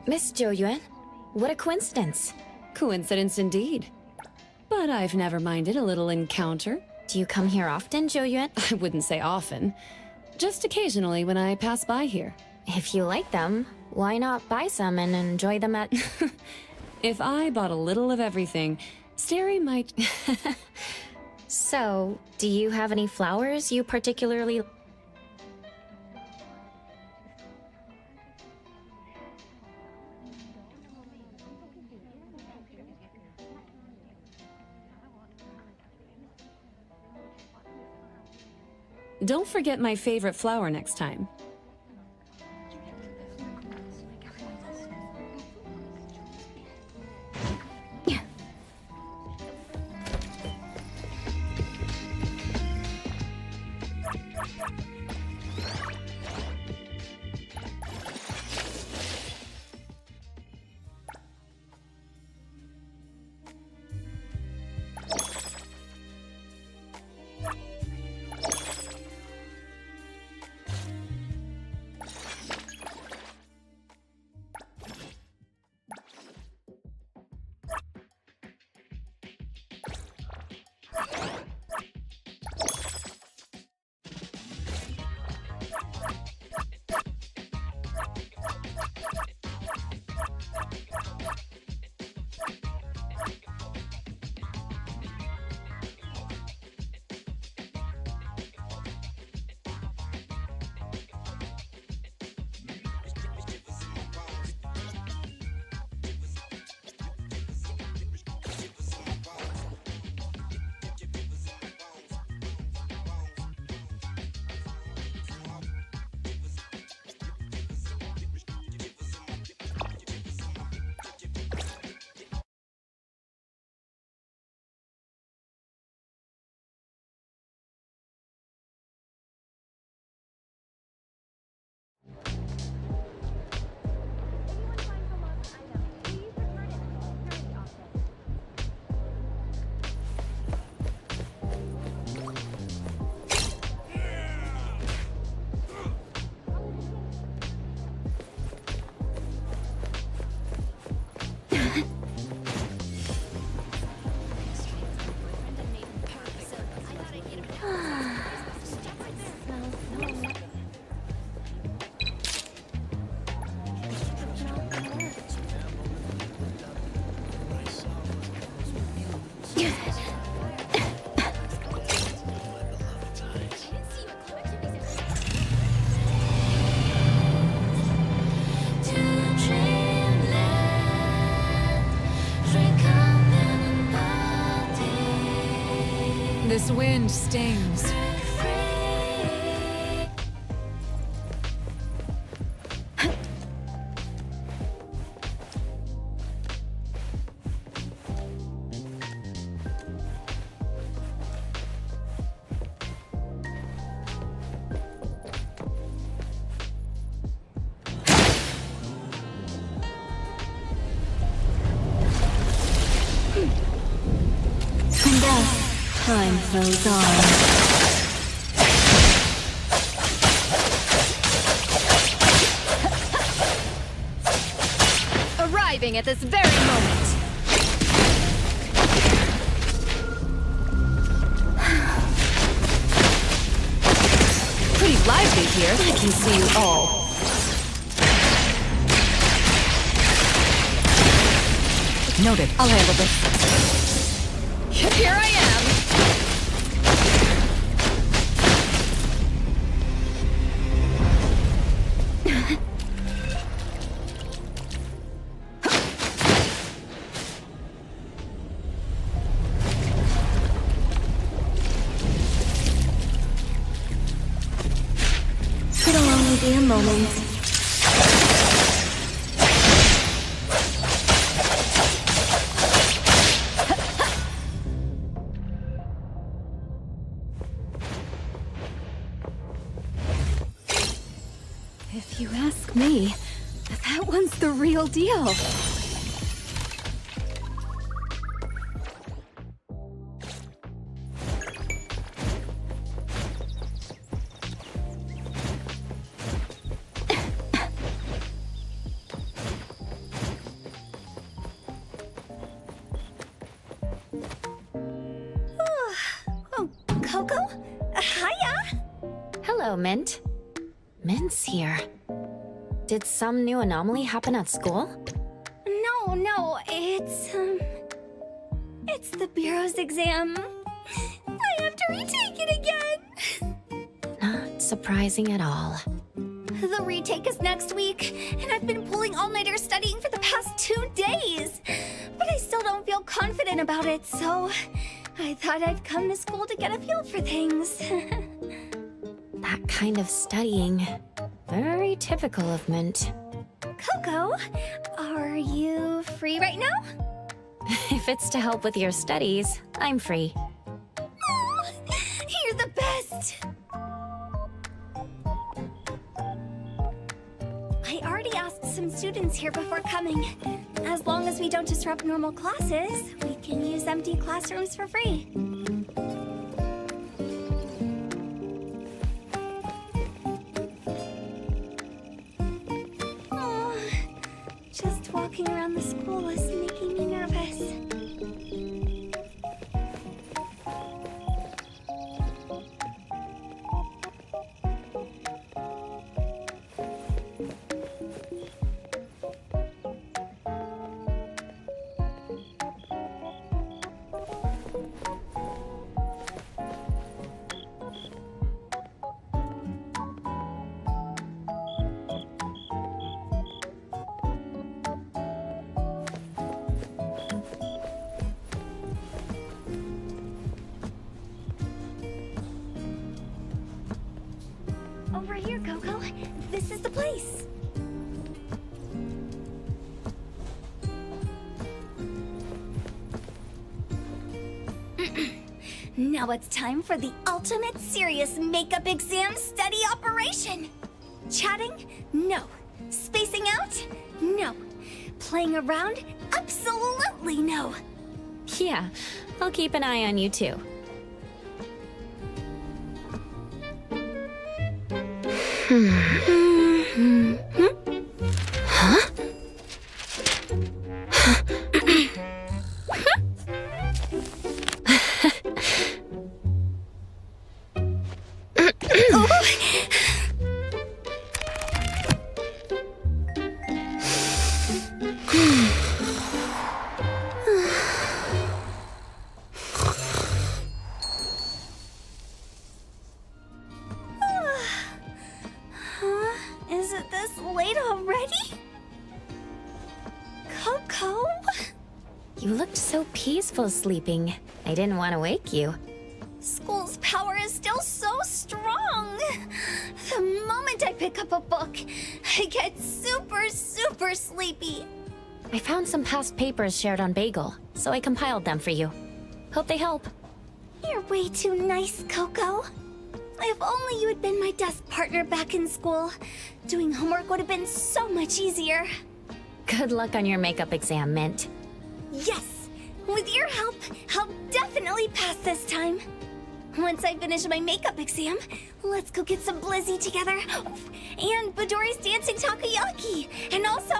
Miss Zhou Yuan, what a coincidence. Coincidence indeed. But I've never minded a little encounter. Do you come here often, Zhou Yuan? I wouldn't say often. Just occasionally when I pass by here. If you like them, why not buy some and enjoy them at... If I bought a little of everything, Steri might... So, do you have any flowers you particularly... Don't forget my favorite flower next time. This wind stings. Time flows on. Arriving at this very moment. Pretty lively here. I can see you all. Noted. I'll handle this. Here I am! It'll only be a moment. If you ask me, that one's the real deal. Coco? Hiya! Hello, Mint. Mint's here. Did some new anomaly happen at school? No, it's the Bureau's exam. I have to retake it again. Not surprising at all. The retake is next week, and I've been pulling all-nighters studying for the past 2 days. But I still don't feel confident about it, so I thought I'd come to school to get a feel for things. That kind of studying. Very typical of Mint. Coco, are you free right now? If it's to help with your studies, I'm free. Aw, you're the best! I already asked some students here before coming. As long as we don't disrupt normal classes, we can use empty classrooms for free. Aw, just walking around the school is making me nervous. Over here, Coco. This is the place. Now it's time for the ultimate serious makeup exam study operation. Chatting? No. Spacing out? No. Playing around? Absolutely no. Yeah, I'll keep an eye on you too. Huh? Huh? Is it this late already? Coco? You looked so peaceful sleeping. I didn't want to wake you. School's power is still so strong. The moment I pick up a book, I get super sleepy. I found some past papers shared on Bagel, so I compiled them for you. Hope they help. You're way too nice, Coco. If only you had been my desk partner back in school, doing homework would have been so much easier. Good luck on your makeup exam, Mint. Yes! With your help, I'll definitely pass this time. Once I finish my makeup exam, let's go get some Blizzy together. And Midori's dancing takoyaki. And also...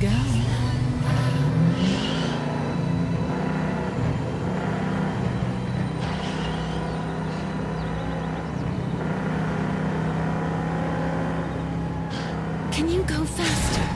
go. Can you go faster?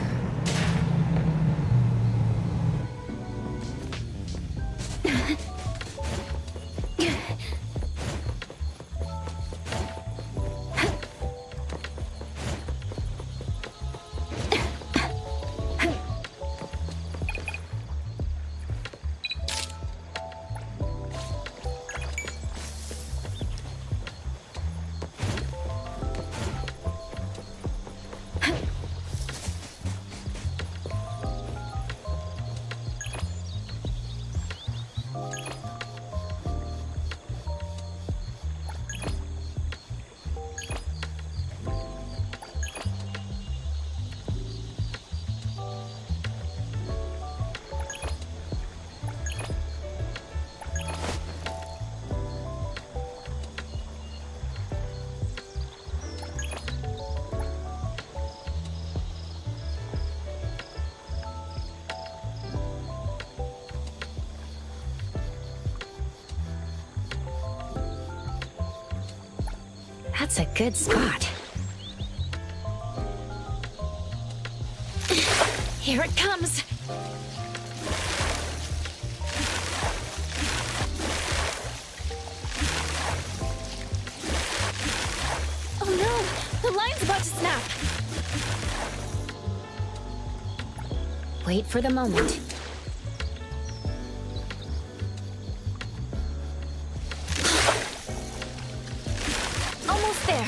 That's a good spot. Here it comes. Oh no! The line's about to snap! Wait for the moment. Almost there.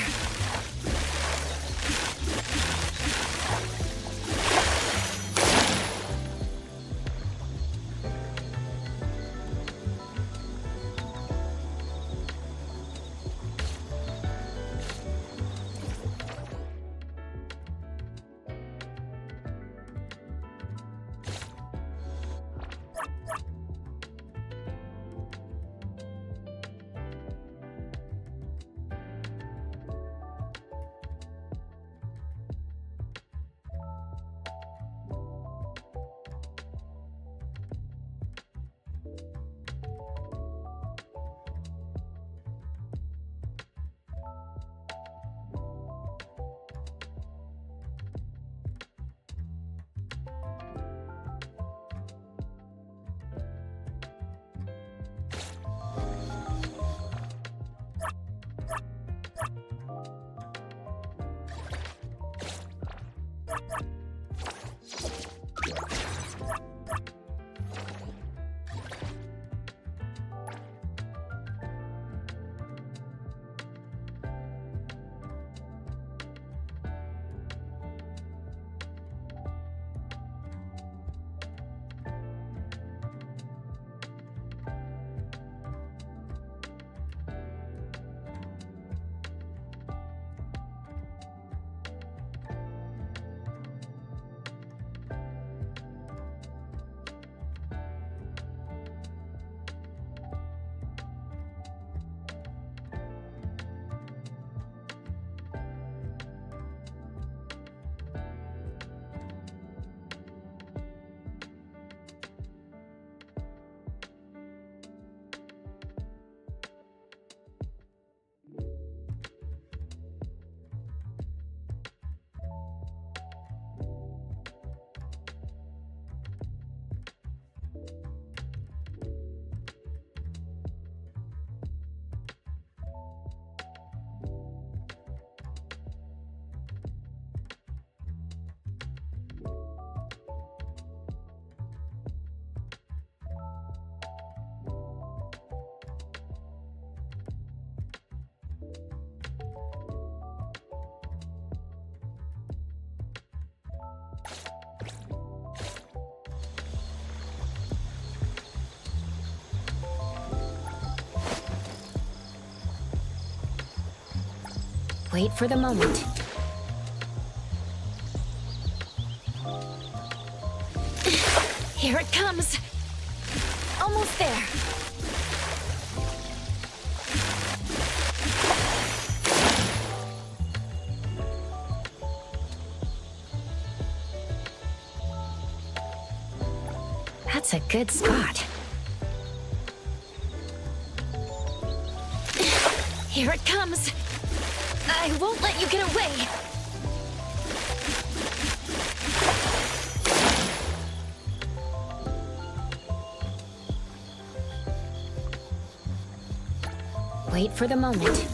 Wait for the moment. Here it comes. Almost there. That's a good spot. Here it comes. I won't let you get away. Wait for the moment.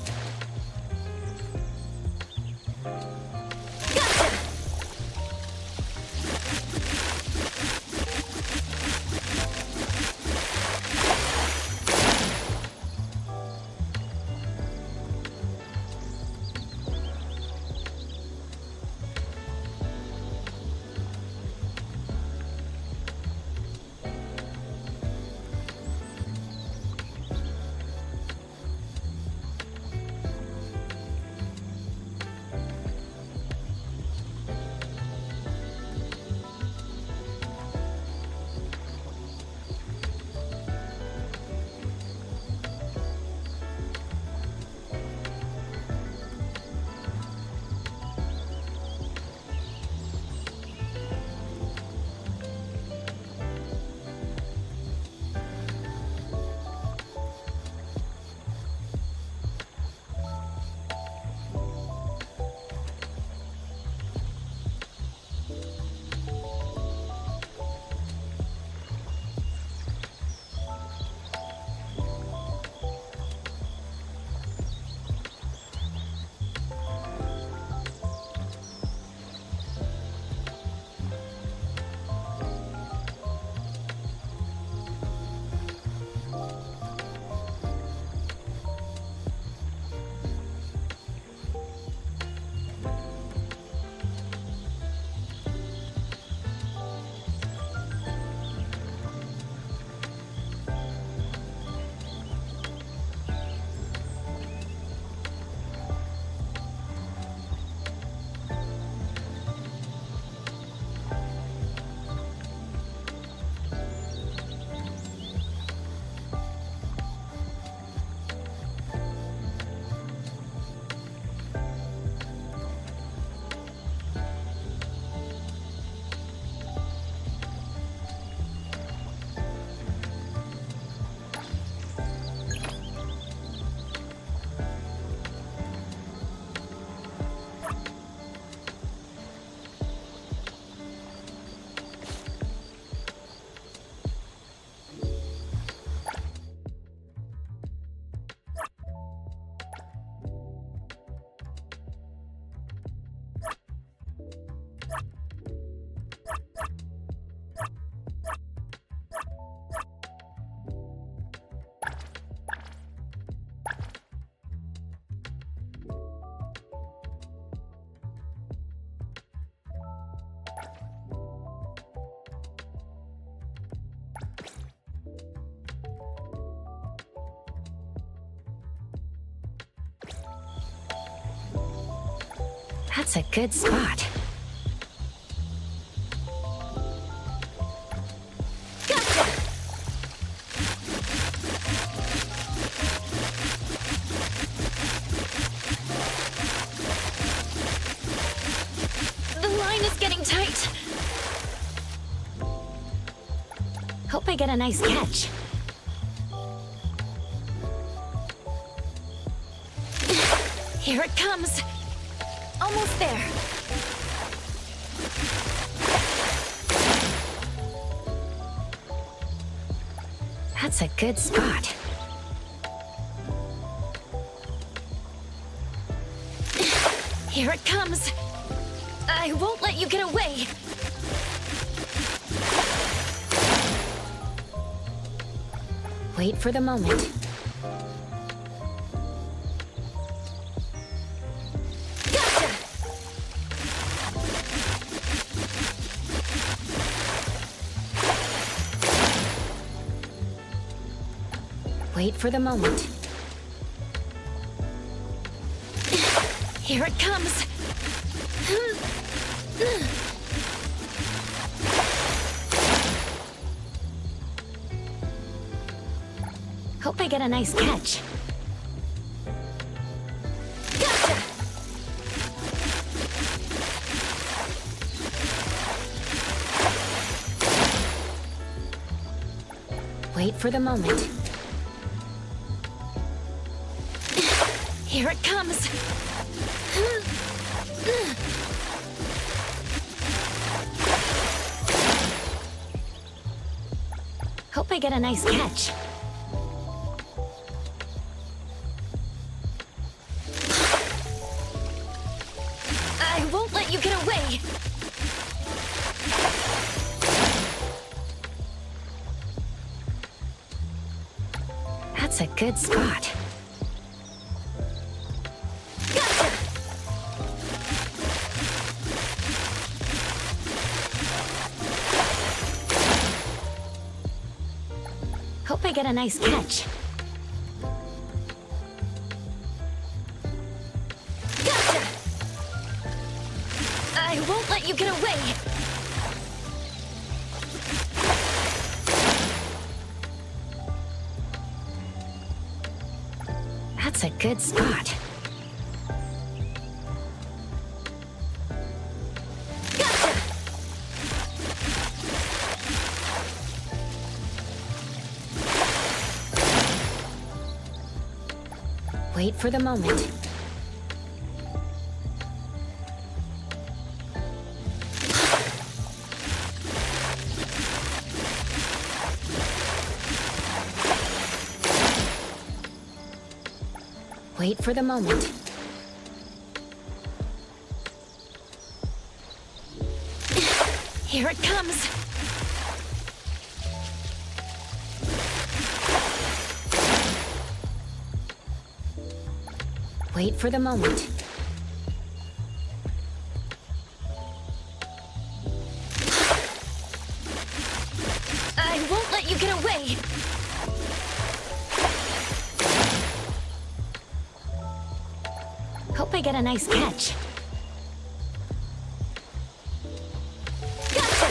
That's a good spot. Gotcha! The line is getting tight. Hope I get a nice catch. Here it comes. Almost there. That's a good spot. Here it comes. I won't let you get away. Wait for the moment. Wait for the moment. Here it comes. Hope I get a nice catch. Gotcha! Wait for the moment. Here it comes. Hope I get a nice catch. I won't let you get away. That's a good spot. Gotcha! Hope I get a nice catch. Gotcha! I won't let you get away. That's a good spot. Gotcha! Wait for the moment. Wait for the moment. Here it comes. Wait for the moment. I won't let you get away. Hope I get a nice catch. Gotcha!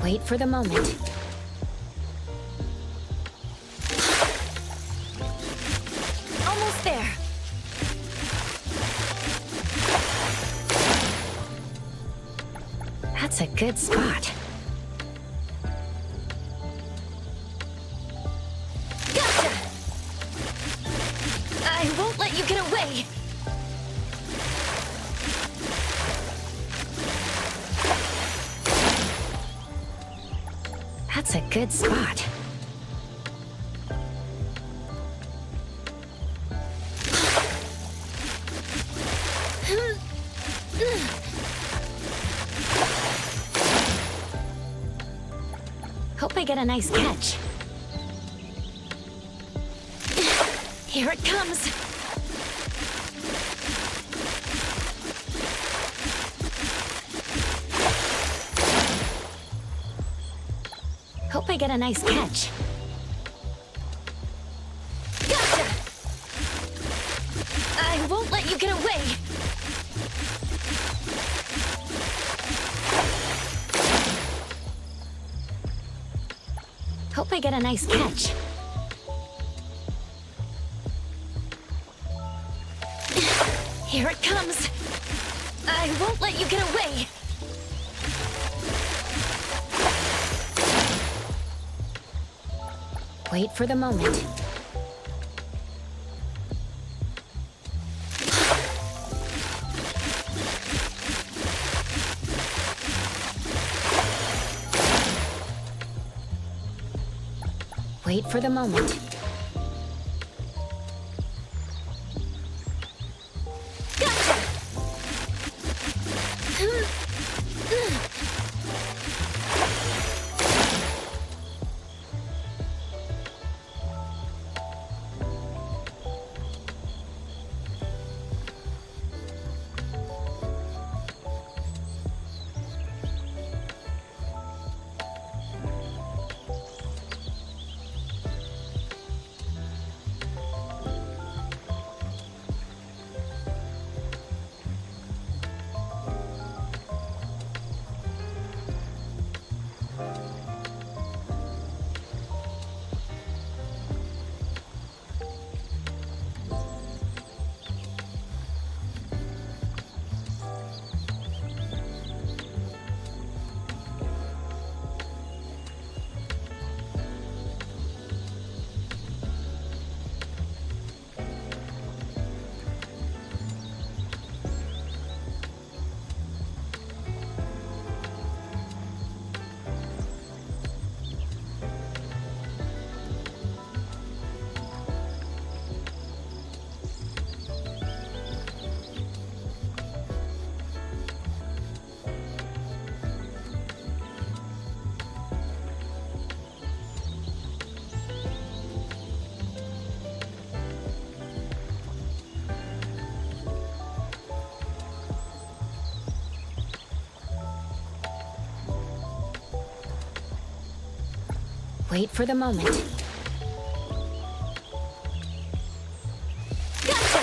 Wait for the moment. Almost there. That's a good spot. Gotcha! I won't let you get away. That's a good spot. Hope I get a nice catch. Here it comes. Hope I get a nice catch. Gotcha! I won't let you get away. Hope I get a nice catch. Here it comes. I won't let you get away. Wait for the moment. Wait for the moment. Gotcha! Wait for the moment. Gotcha!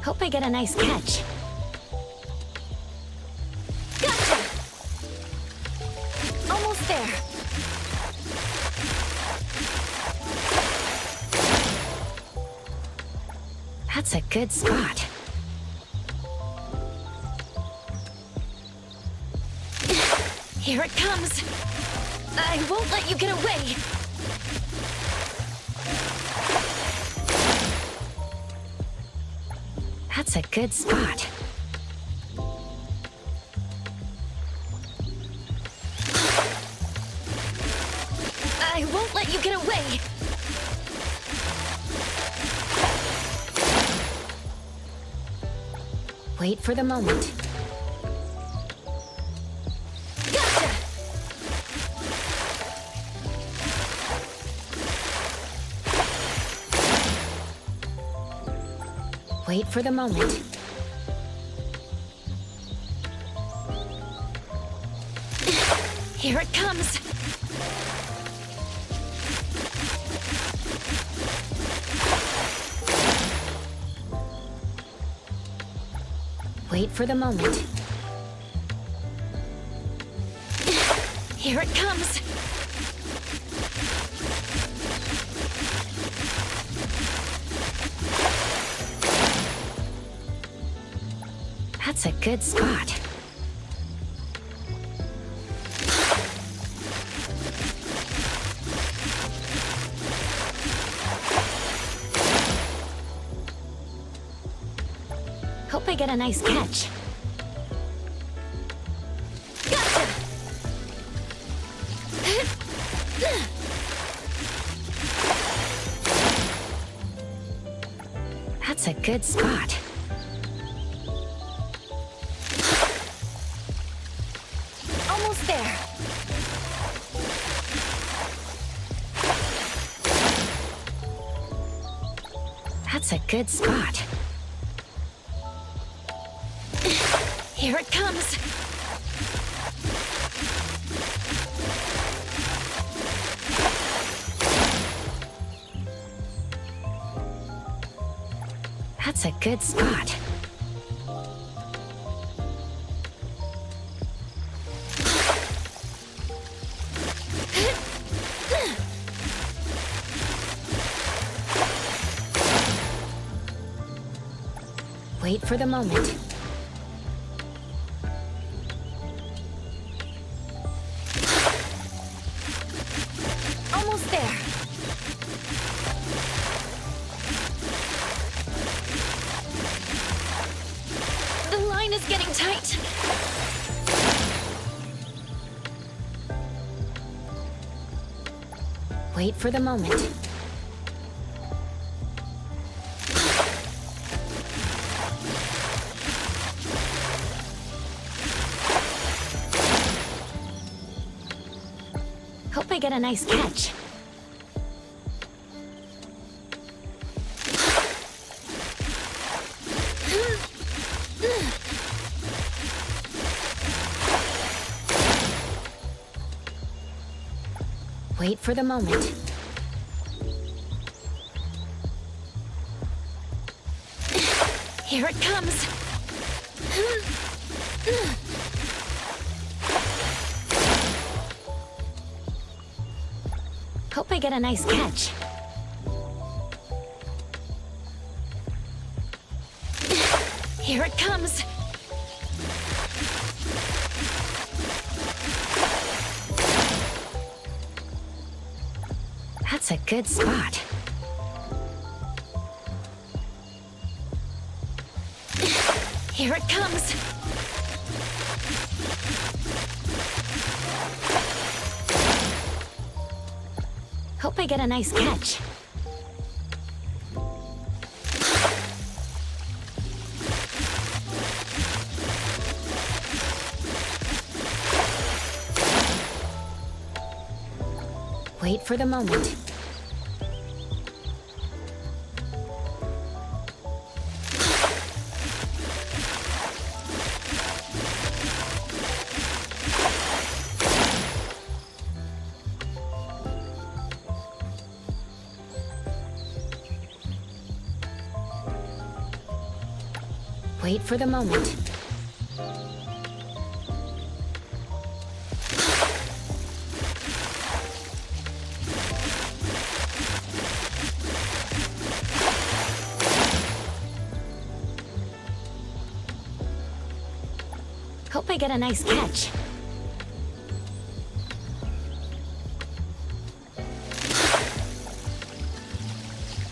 Hope I get a nice catch. Gotcha! Almost there. That's a good spot. Here it comes. I won't let you get away. That's a good spot. I won't let you get away. Wait for the moment. Gotcha! Wait for the moment. Here it comes. Wait for the moment. Here it comes. That's a good spot. Hope I get a nice catch. Gotcha! That's a good spot. Almost there. That's a good spot. Here it comes. That's a good spot. Wait for the moment. Almost there. The line is getting tight. Wait for the moment. Hope I get a nice catch. Wait for the moment. Here it comes. Hope I get a nice catch. Here it comes. That's a good spot. Here it comes. Hope I get a nice catch. Wait for the moment. Wait for the moment. Hope I get a nice catch.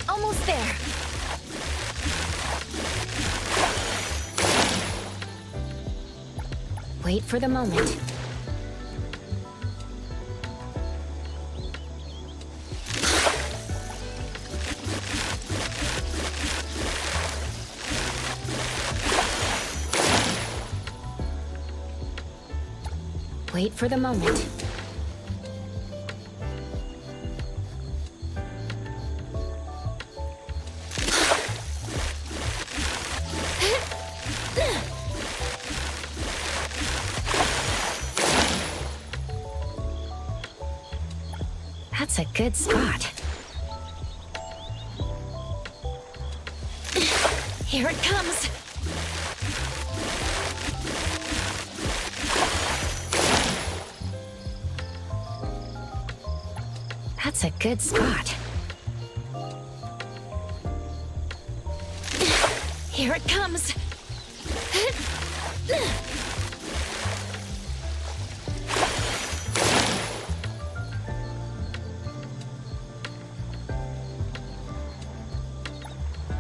Almost there. Wait for the moment. Wait for the moment. That's a good spot. Here it comes. That's a good spot. Here it comes.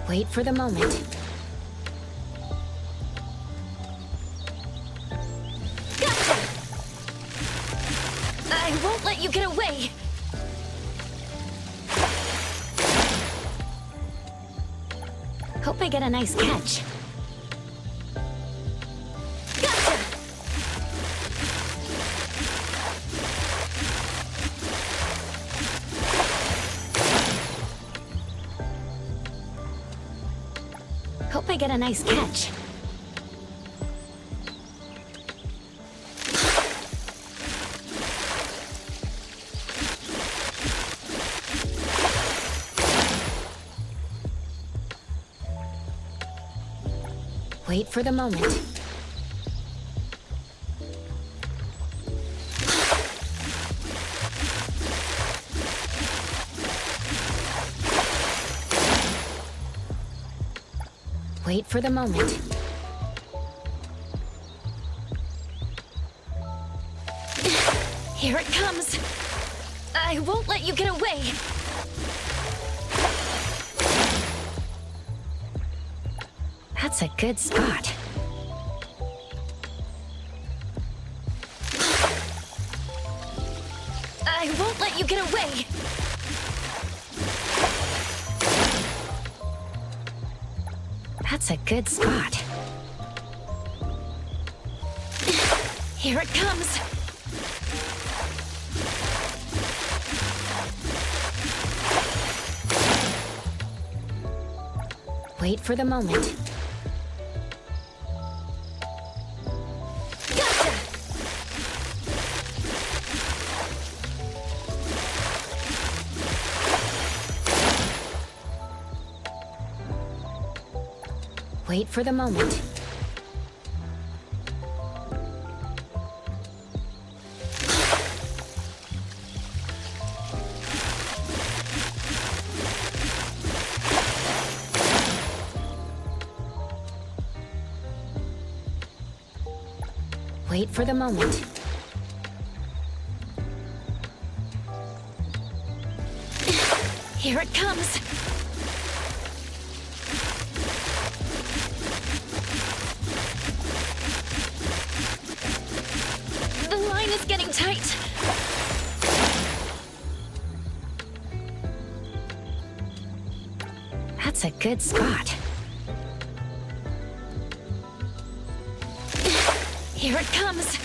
Wait for the moment. Gotcha! I won't let you get away. Hope I get a nice catch. Gotcha! Hope I get a nice catch. Wait for the moment. Wait for the moment. Here it comes. I won't let you get away. That's a good spot. I won't let you get away. That's a good spot. Here it comes. Wait for the moment. Gotcha! Wait for the moment. Wait for the moment. Here it comes. The line is getting tight. That's a good spot. Here it comes.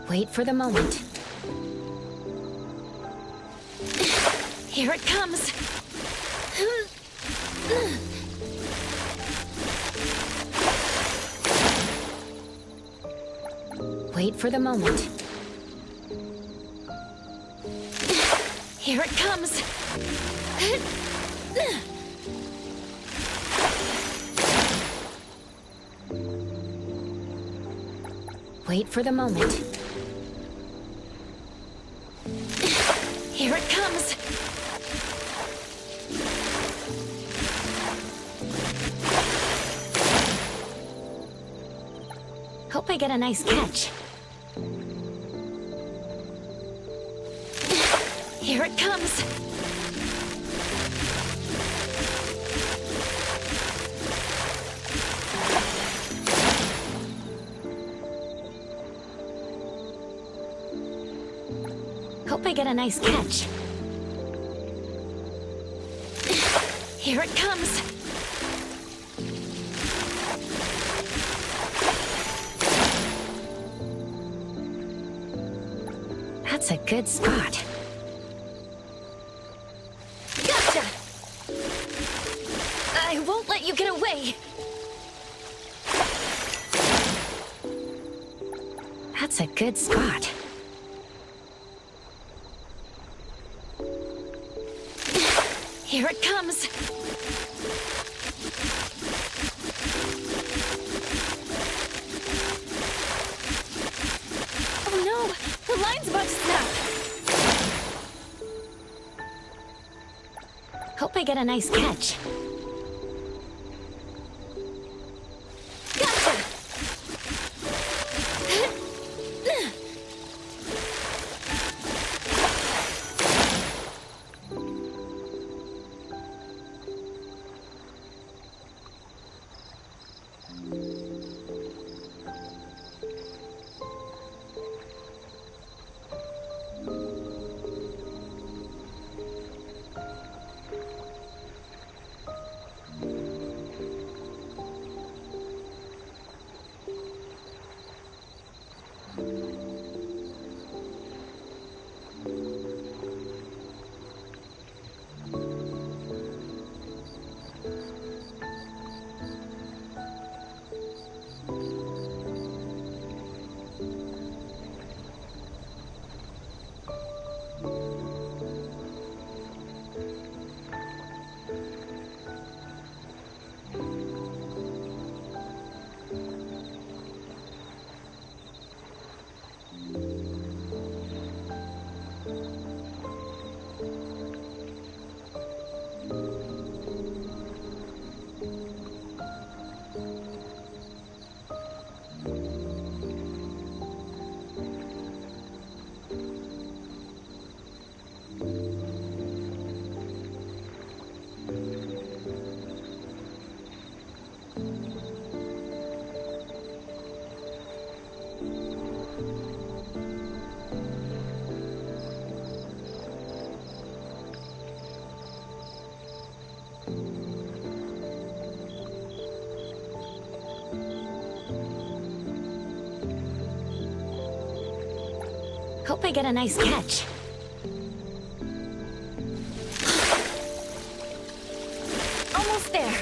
Wait for the moment. Here it comes. Wait for the moment. Here it comes. Wait for the moment. Here it comes. Hope I get a nice catch. Here it comes. Hope I get a nice catch. Here it comes. That's a good spot. Gotcha! I won't let you get away. That's a good spot. Here it comes. Oh no! The line's about to snap! Hope I get a nice catch. Gotcha! Hope I get a nice catch. Almost there.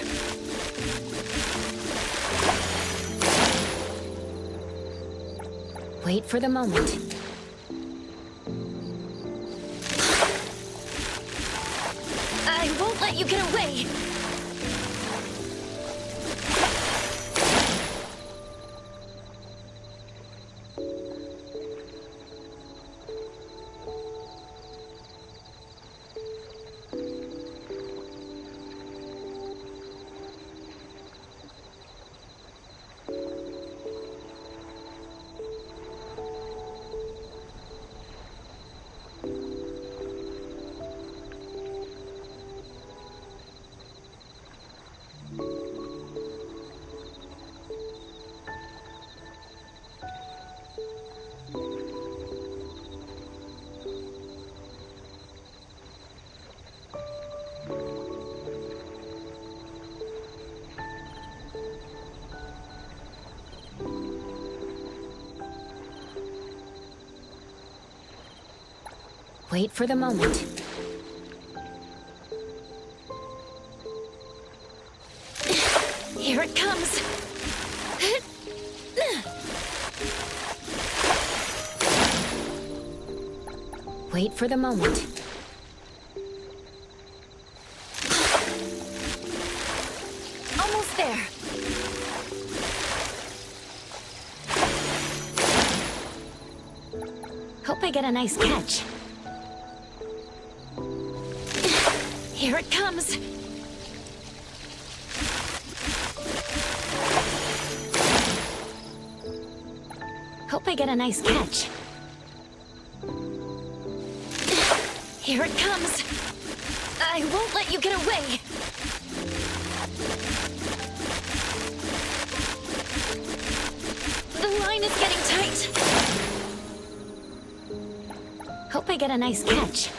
Wait for the moment. I won't let you get away! Wait for the moment. Here it comes. Wait for the moment. Almost there. Hope I get a nice catch. Here it comes! Hope I get a nice catch. Here it comes! I won't let you get away! The line is getting tight! Hope I get a nice catch.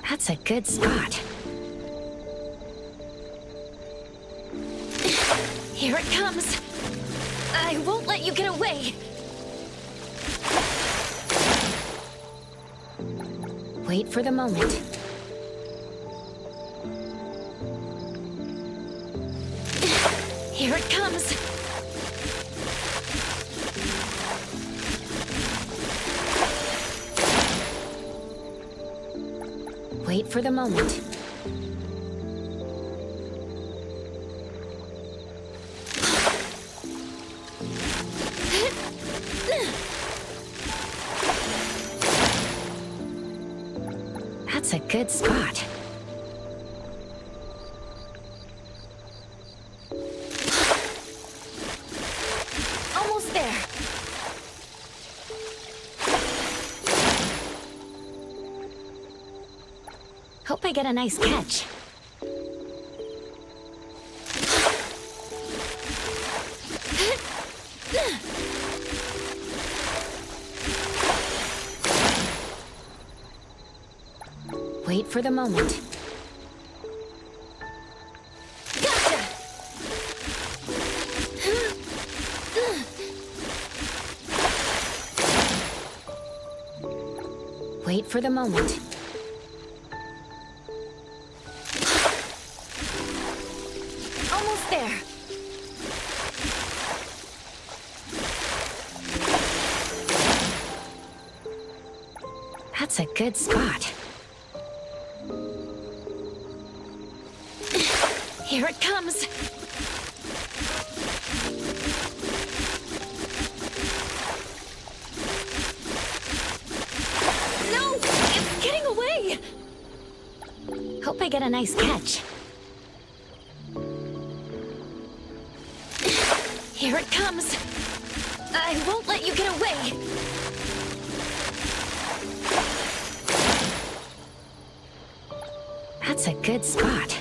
That's a good spot. Here it comes. I won't let you get away. Wait for the moment. Here it comes. Wait for the moment. That's a good spot. Almost there. Hope I get a nice catch. Wait for the moment. Gotcha! Wait for the moment. Almost there. That's a good spot. Here it comes. No! It's getting away! Hope I get a nice catch. Here it comes. I won't let you get away. That's a good spot.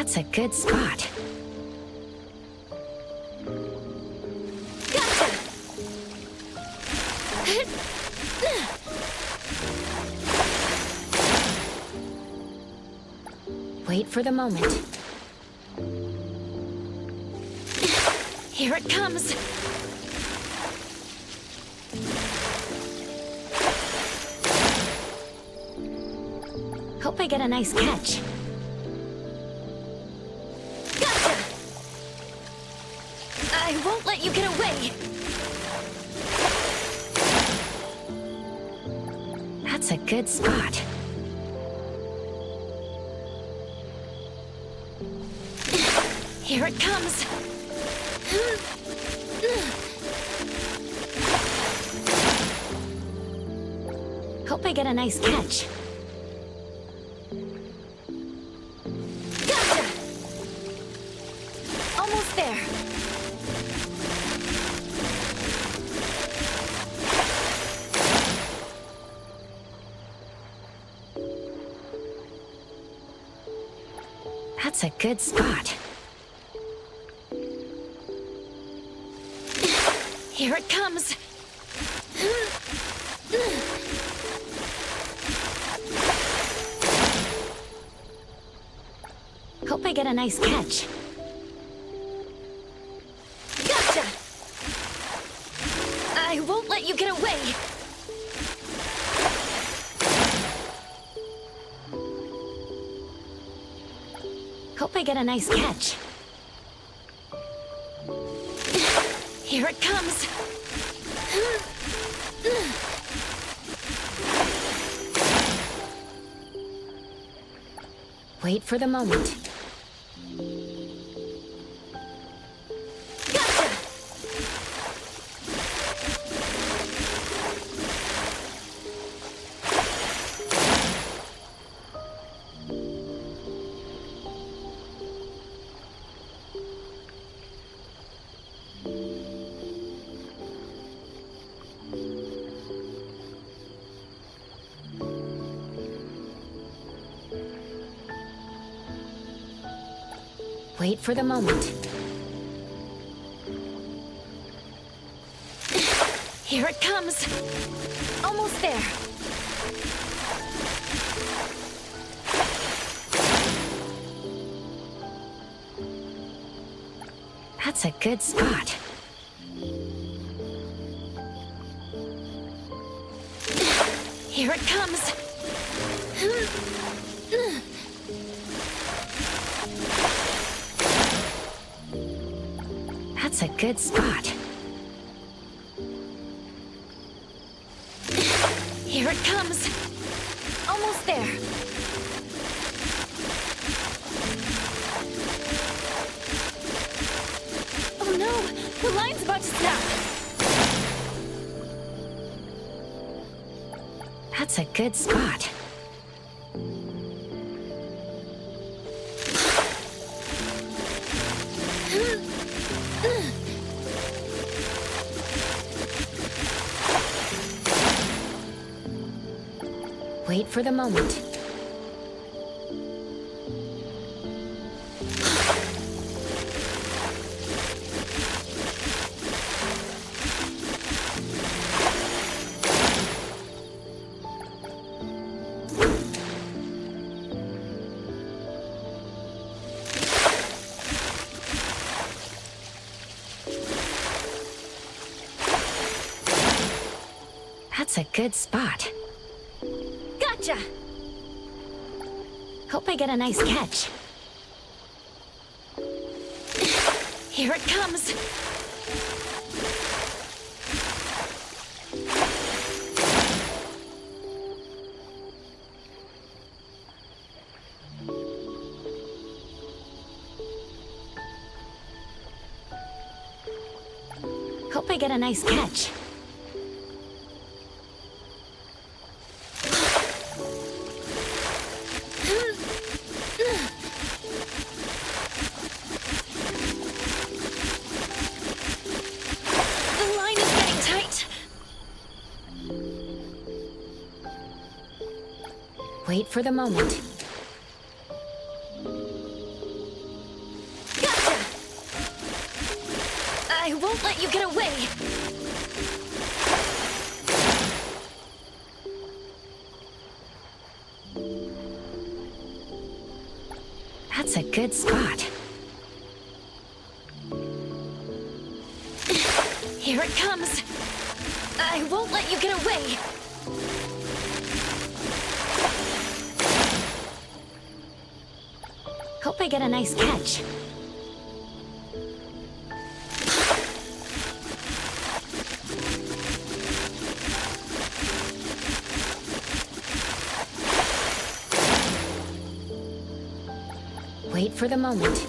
That's a good spot. Wait for the moment. Here it comes. Hope I get a nice catch. Gotcha! I won't let you get away. That's a good spot. Here it comes. Hope I get a nice catch. Gotcha! Almost there. That's a good spot. Here it comes. Hope I get a nice catch. Gotcha! I won't let you get away. Hope I get a nice catch. Here it comes. Wait for the moment. Gotcha! Wait for the moment. Here it comes. Almost there. That's a good spot. Here it comes. That's a good spot. Here it comes. Almost there. Oh no! The line's about to snap! That's a good spot. Wait for the moment. That's a good spot. Gotcha! Hope I get a nice catch. Here it comes. Hope I get a nice catch. Wait for the moment. That's a good spot. Here it comes. I won't let you get away. Hope I get a nice catch. Wait for the moment.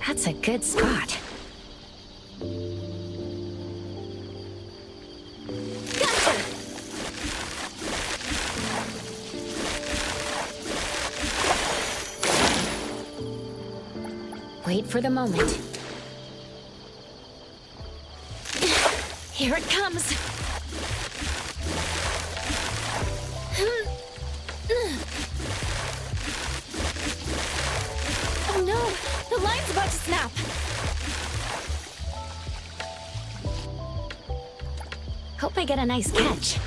That's a good spot. Gotcha! Wait for the moment. Here it comes. Oh no! The line's about to snap! Hope I get a nice catch.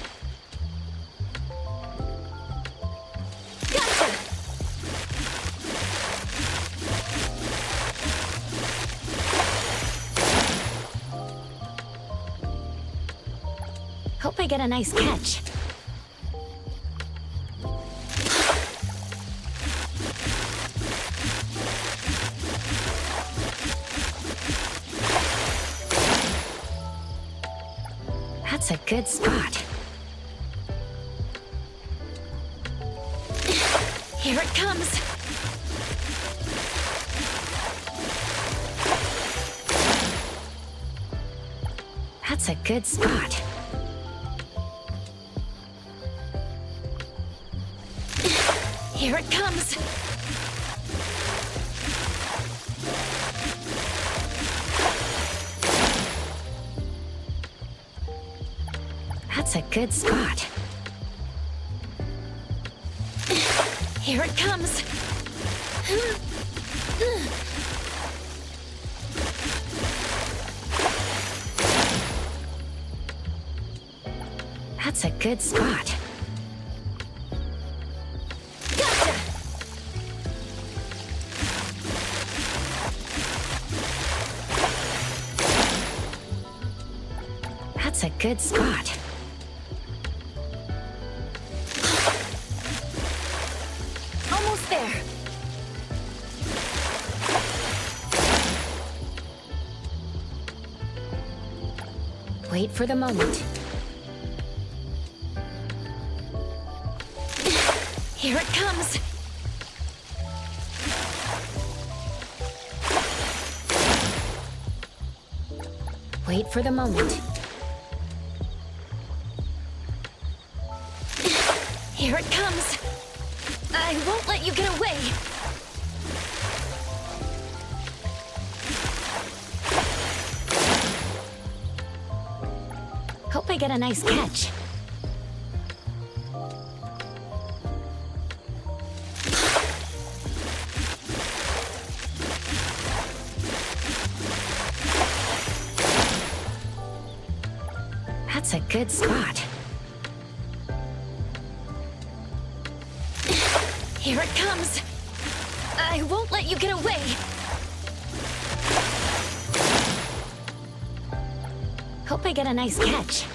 Gotcha! Hope I get a nice catch. That's a good spot. Here it comes. That's a good spot. Here it comes. That's a good spot. Here it comes. That's a good spot. Gotcha! That's a good spot. Almost there. Wait for the moment. Here it comes. Wait for the moment. Here it comes. I won't let you get away. Hope I get a nice catch. That's a good spot. Here it comes. I won't let you get away. Hope I get a nice catch.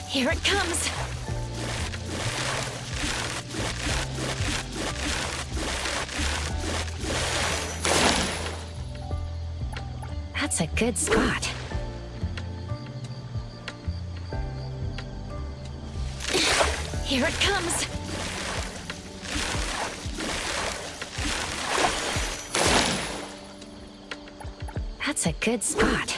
Here it comes. That's a good spot. Here it comes. That's a good spot.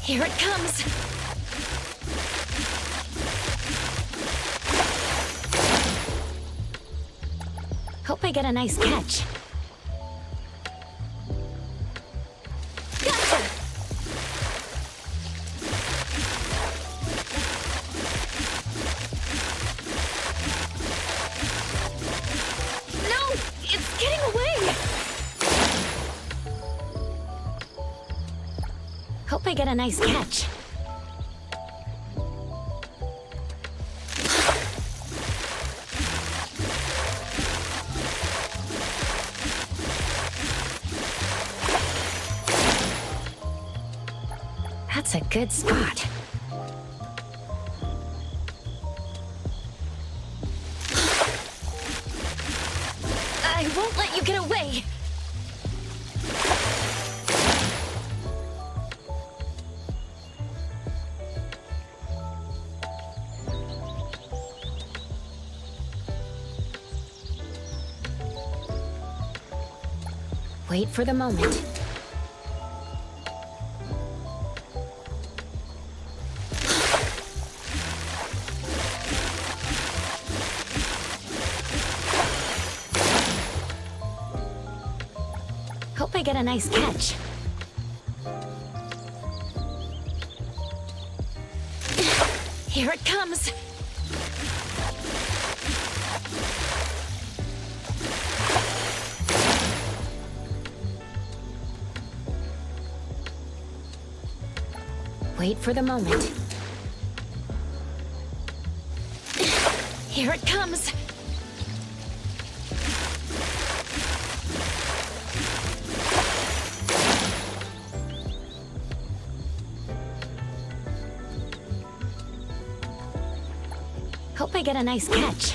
Here it comes. Hope I get a nice catch. Gotcha! get a nice catch. That's a good spot. I won't let you get away! Wait for the moment. Hope I get a nice catch. Here it comes! Wait for the moment. Here it comes! Hope I get a nice catch.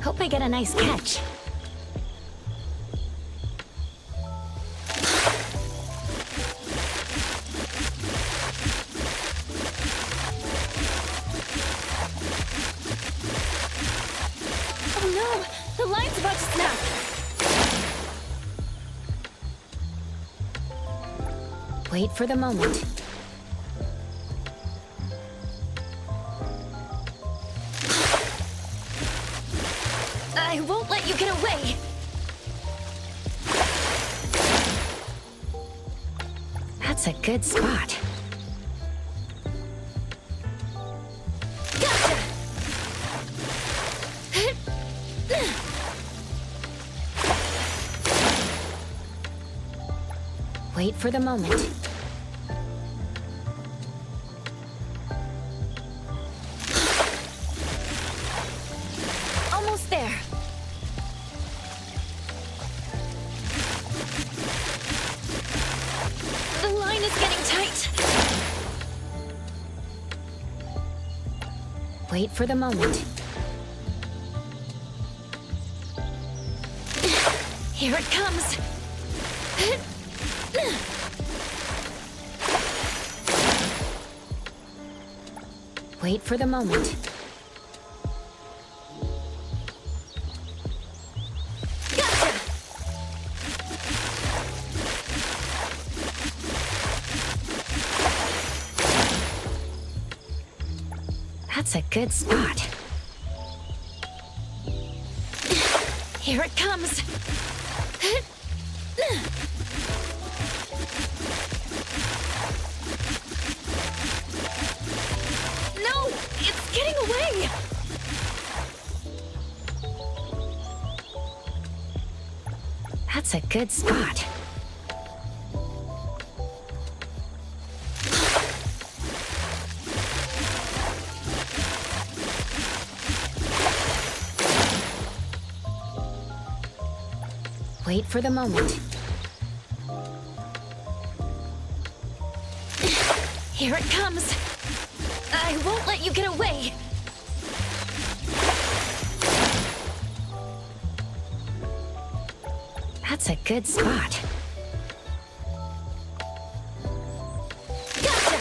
Hope I get a nice catch. Oh no! The line's about to snap! Wait for the moment. I won't let you get away! That's a good spot. Gotcha! Wait for the moment. Almost there. The line is getting tight. Wait for the moment. Here it comes. Wait for the moment. Gotcha! That's a good spot. Here it comes. No! It's getting away! That's a good spot. Wait for the moment. Here it comes. I won't let you get away. That's a good spot. Gotcha!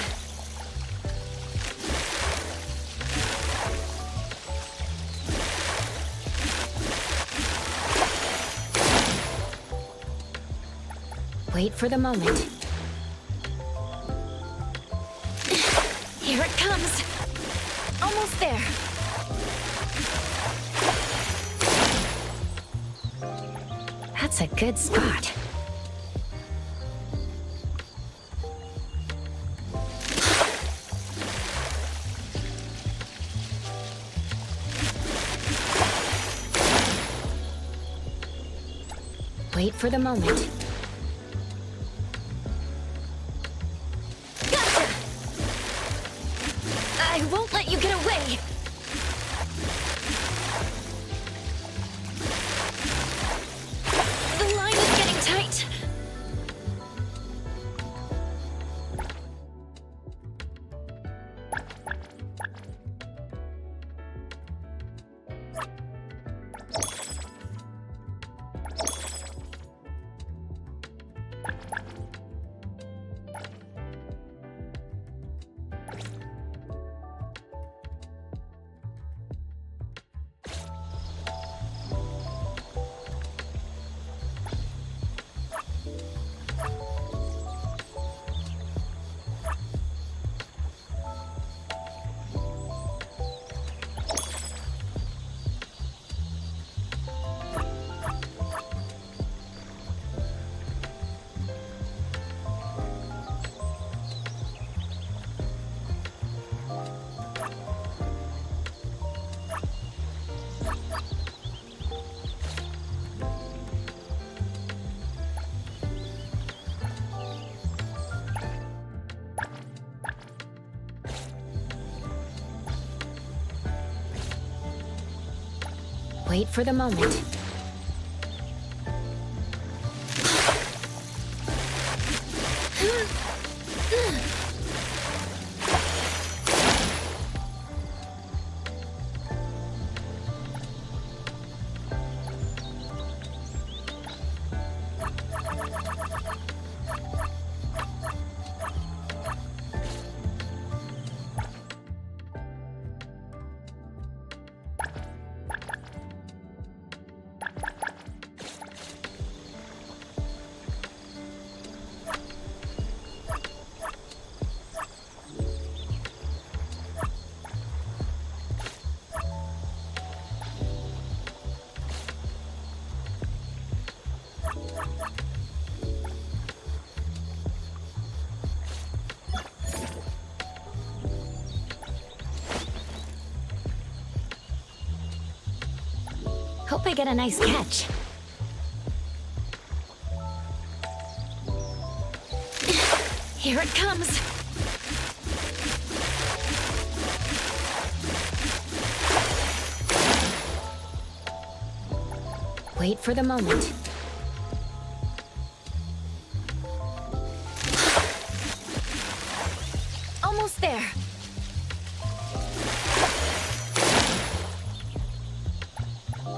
Wait for the moment. Here it comes. Almost there. That's a good spot. Wait for the moment. Gotcha! I won't let you get away! The line is getting tight! Wait for the moment. Hope I get a nice catch. Here it comes! Wait for the moment. Almost there!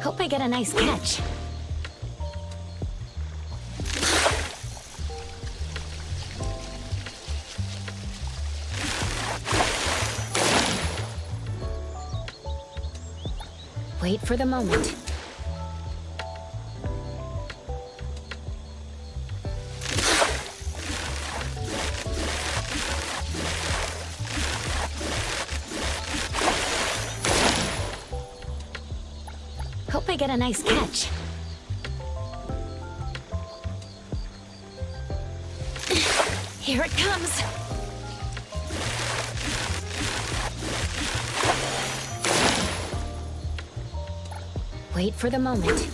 Hope I get a nice catch. Wait for the moment. Hope I get a nice catch. Here it comes! Wait for the moment.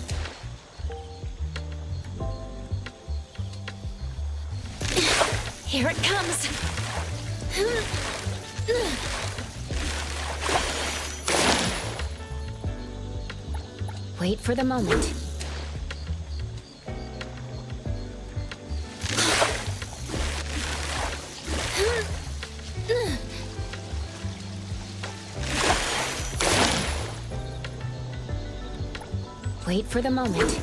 Here it comes! Wait for the moment. Wait for the moment.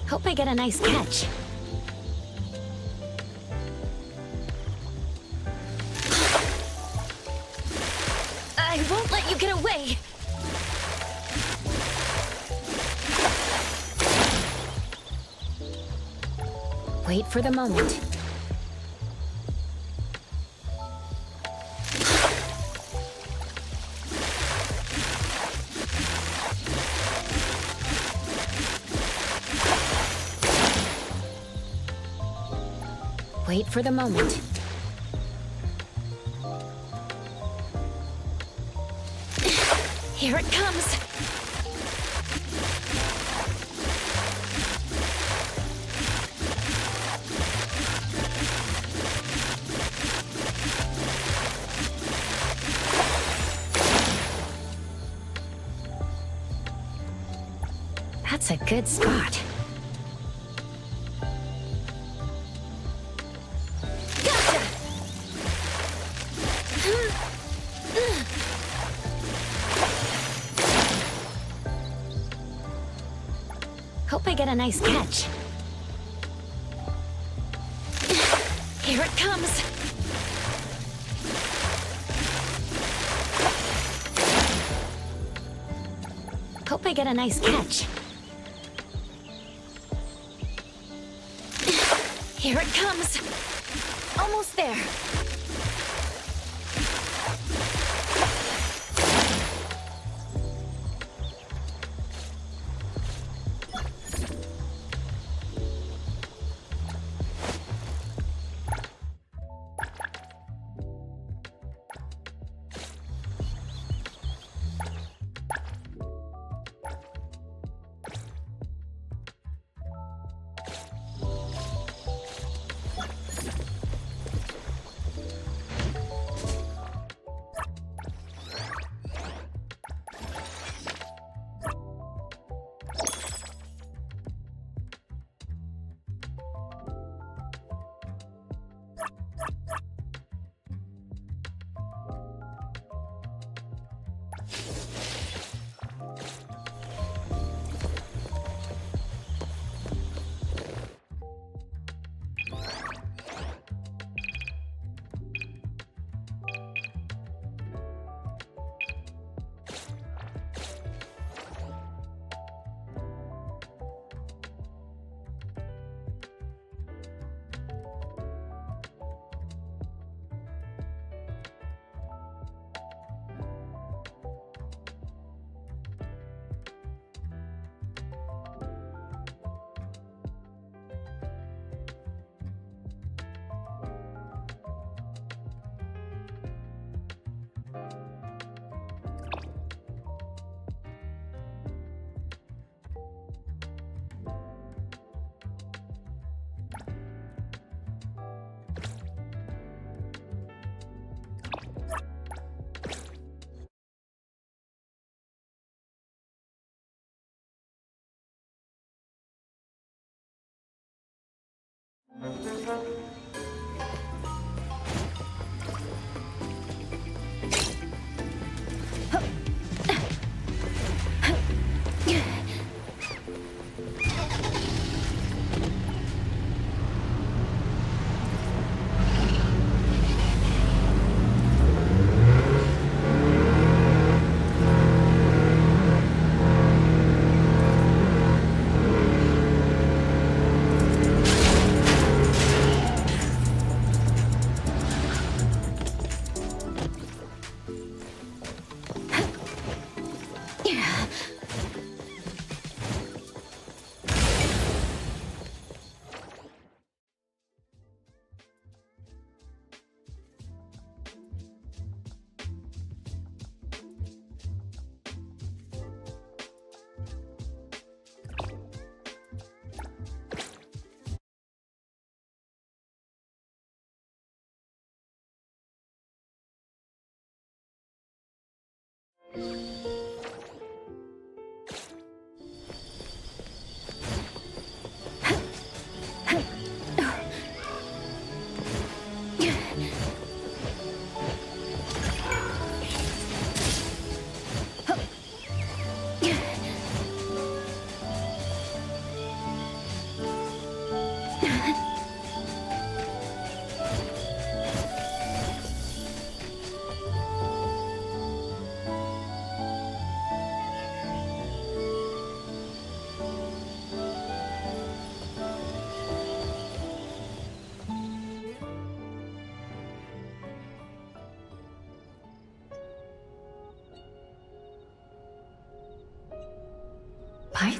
Hope I get a nice catch. I won't let you get away! Wait for the moment. Wait for the moment. Here it comes! That's a good spot. Hope I get a nice catch. Here it comes! Hope I get a nice catch. Here it comes! Almost there!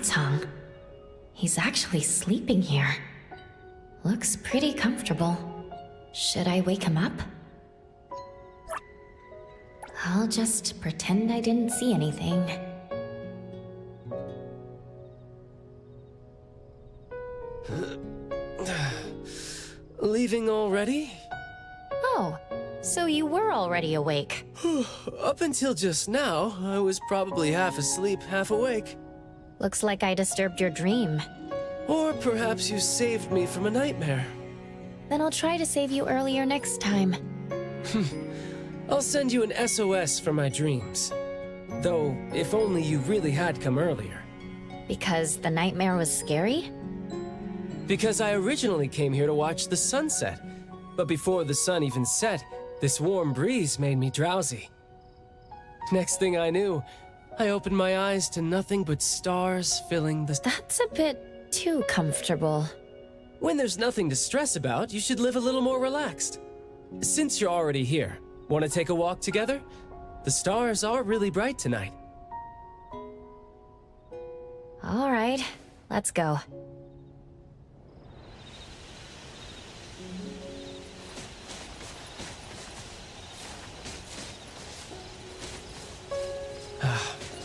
Tongue. He's actually sleeping here. Looks pretty comfortable. Should I wake him up? I'll just pretend I didn't see anything. Leaving already? Oh, so you were already awake. Up until just now, I was probably half asleep, half awake. Looks like I disturbed your dream. Or perhaps you saved me from a nightmare. Then I'll try to save you earlier next time. I'll send you an SOS for my dreams. Though, if only you really had come earlier. Because the nightmare was scary? Because I originally came here to watch the sunset. But before the sun even set, this warm breeze made me drowsy. Next thing I knew, I opened my eyes to nothing but stars filling the... That's a bit too comfortable. When there's nothing to stress about, you should live a little more relaxed. Since you're already here, want to take a walk together? The stars are really bright tonight. All right, let's go.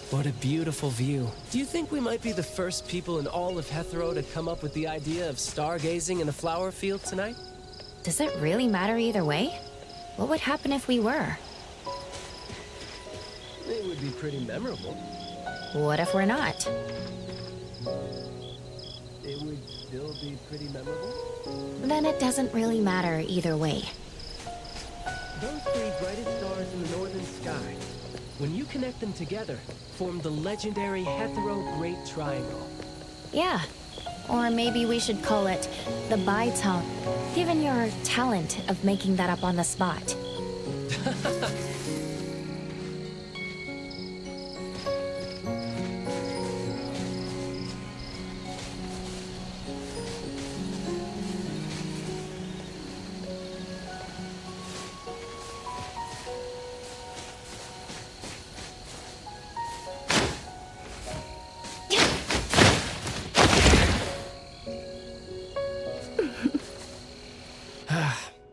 What a beautiful view. Do you think we might be the first people in all of Hethero to come up with the idea of stargazing in a flower field tonight? Does it really matter either way? What would happen if we were? It would be pretty memorable. What if we're not? It would still be pretty memorable? Then it doesn't really matter either way. Those three brightest stars in the northern sky, when you connect them together, form the legendary Hethero Great Triangle. Yeah. Or maybe we should call it the Bi-Tongue, given your talent of making that up on the spot.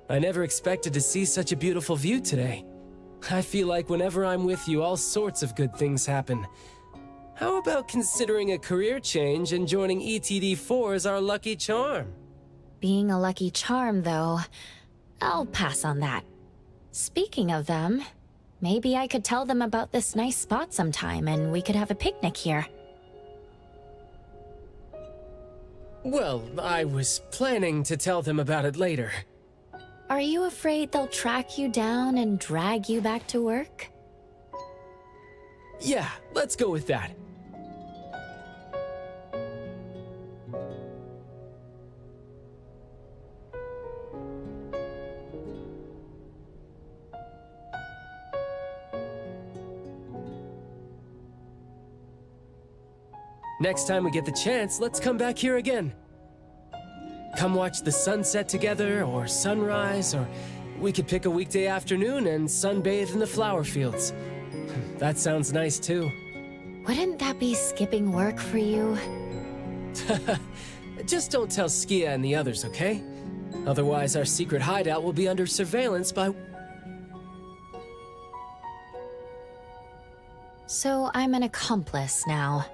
I never expected to see such a beautiful view today. I feel like whenever I'm with you, all sorts of good things happen. How about considering a career change and joining ETD4 as our lucky charm? Being a lucky charm, though, I'll pass on that. Speaking of them, maybe I could tell them about this nice spot sometime and we could have a picnic here. Well, I was planning to tell them about it later. Are you afraid they'll track you down and drag you back to work? Yeah, let's go with that. Next time we get the chance, let's come back here again. Come watch the sunset together, or sunrise, or we could pick a weekday afternoon and sunbathe in the flower fields. That sounds nice too. Wouldn't that be skipping work for you? Just don't tell Skia and the others, okay? Otherwise our secret hideout will be under surveillance by... So I'm an accomplice now.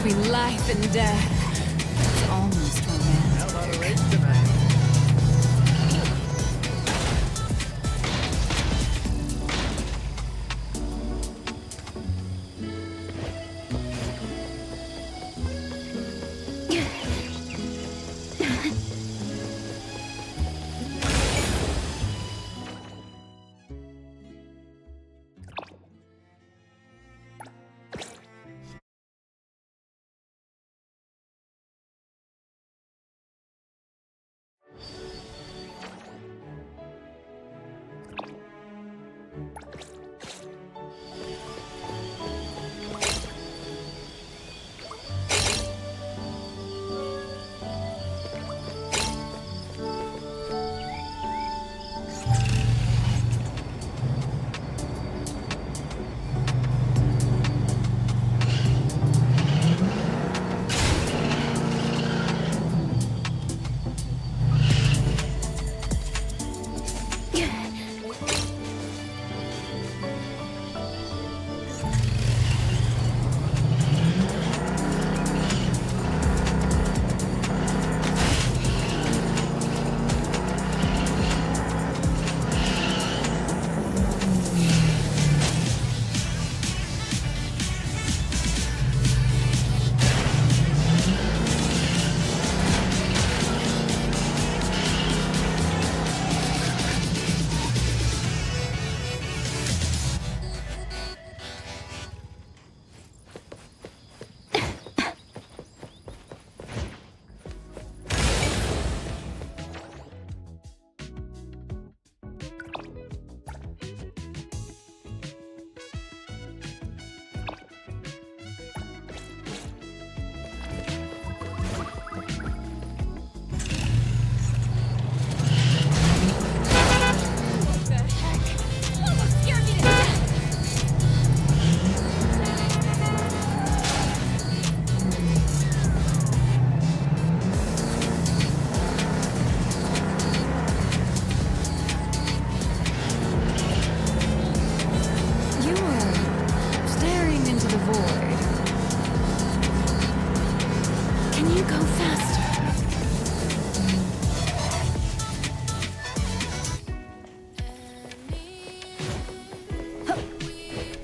between life and death. It's almost romantic.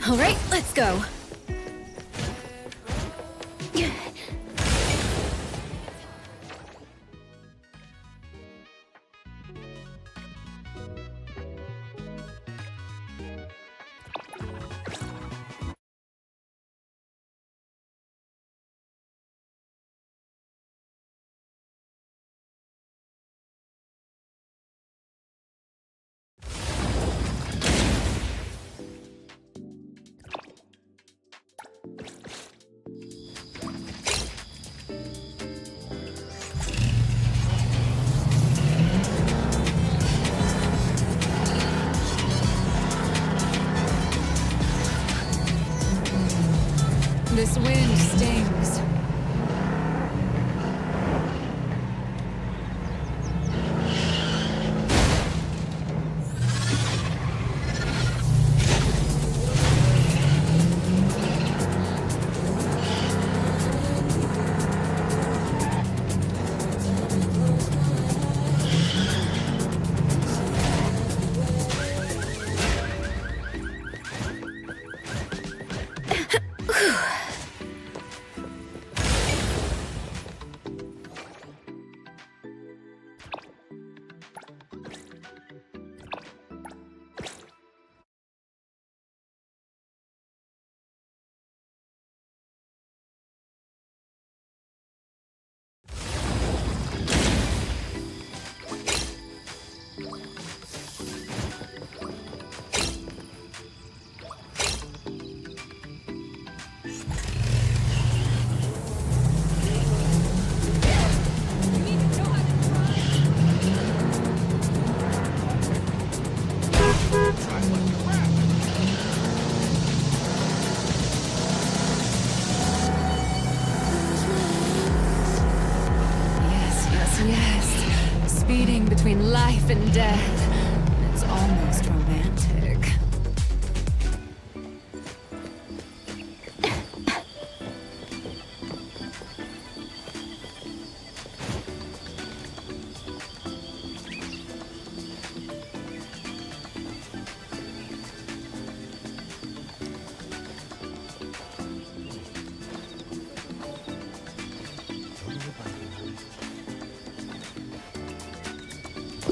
All right, let's go. This wind stings. Yes, speeding between life and death. It's almost romantic.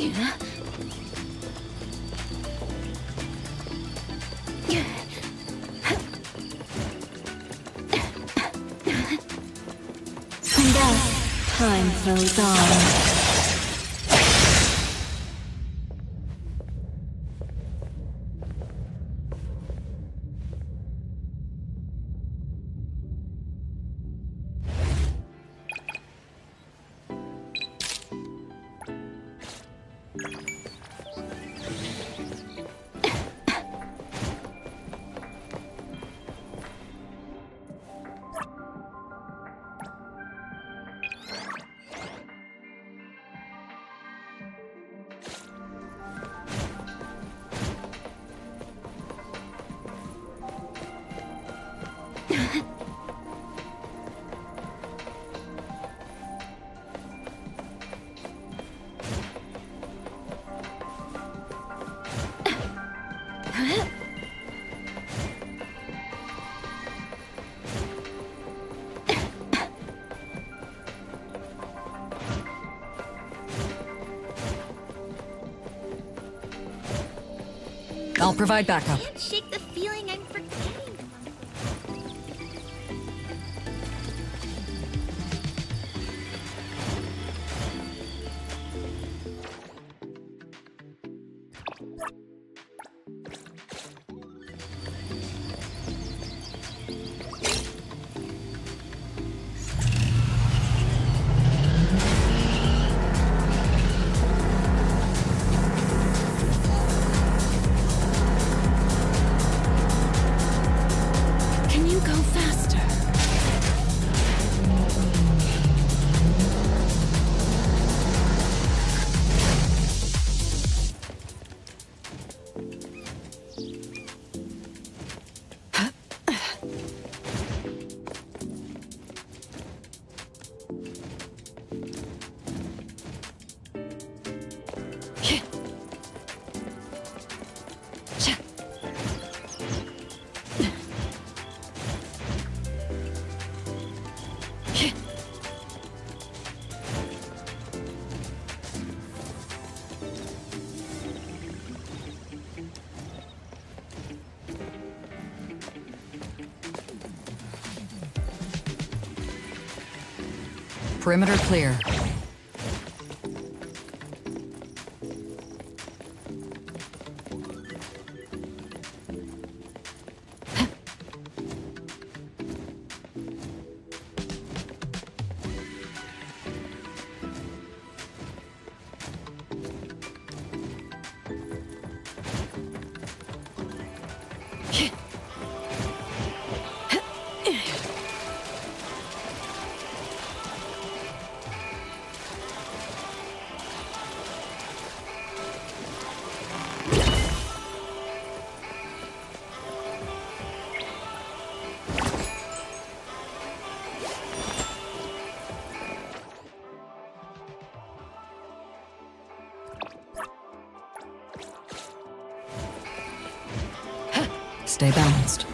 And then, time flows on. I'll provide backup. Can't shake the feeling I'm forgetting. Can you go faster? Perimeter clear. Stay balanced.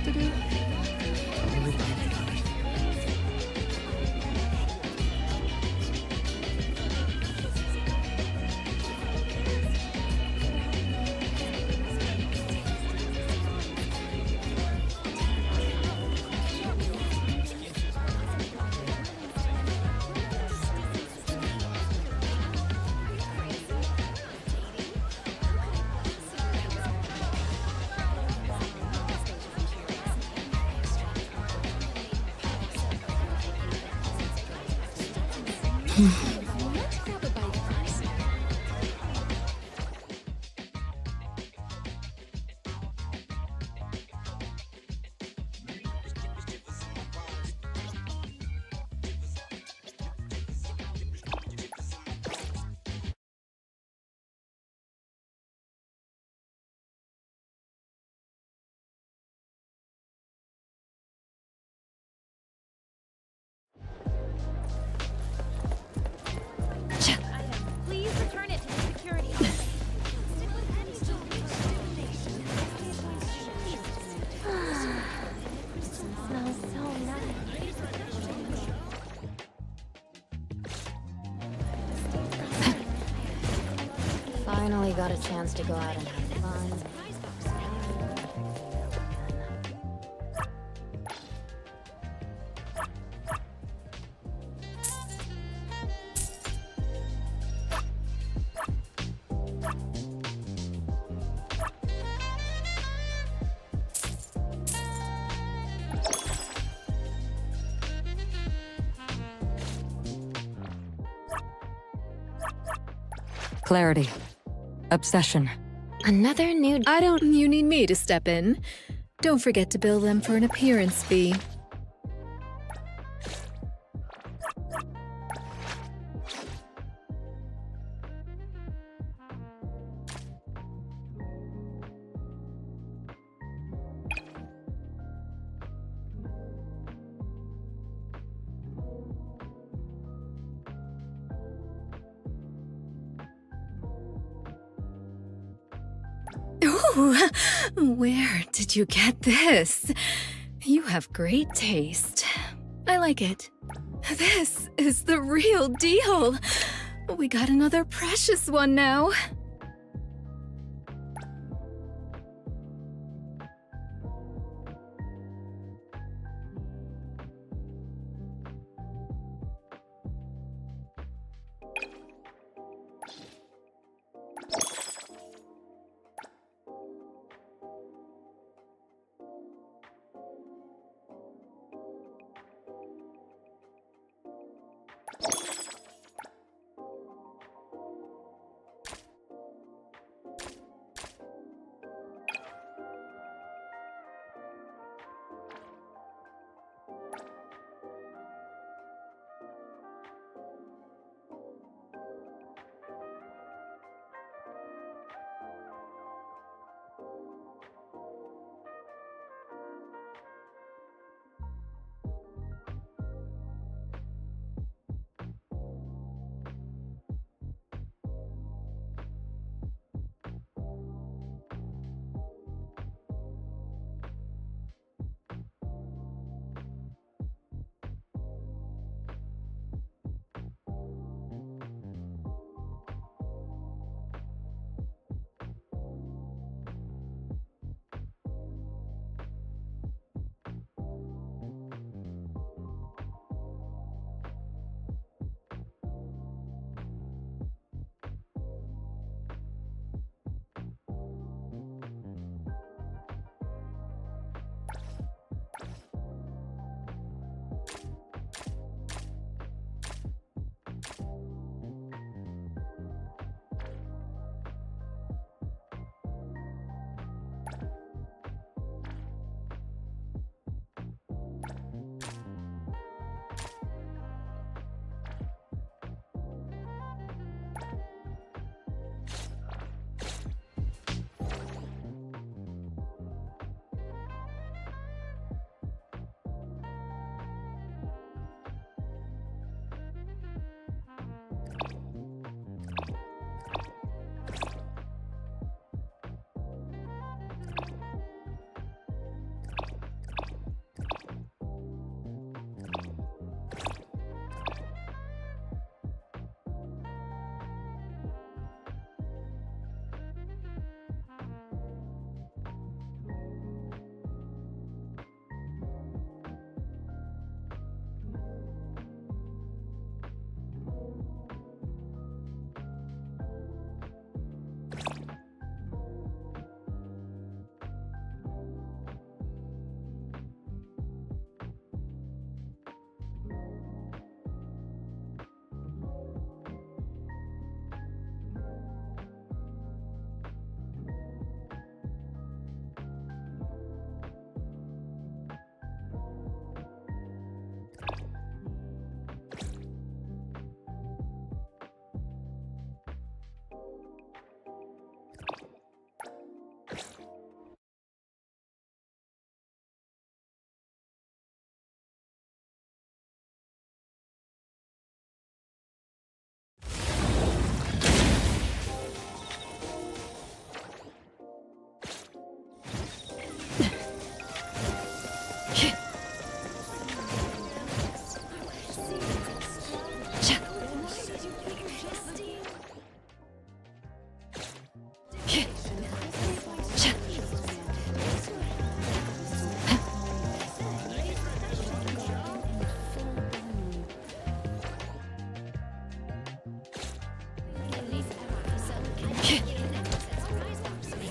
to do? Please return it to security. Smells so nice. Finally got a chance to go out and have fun. Clarity. Obsession. Another new... You need me to step in. Don't forget to bill them for an appearance fee. Ooh, where did you get this? You have great taste. I like it. This is the real deal. We got another precious one now.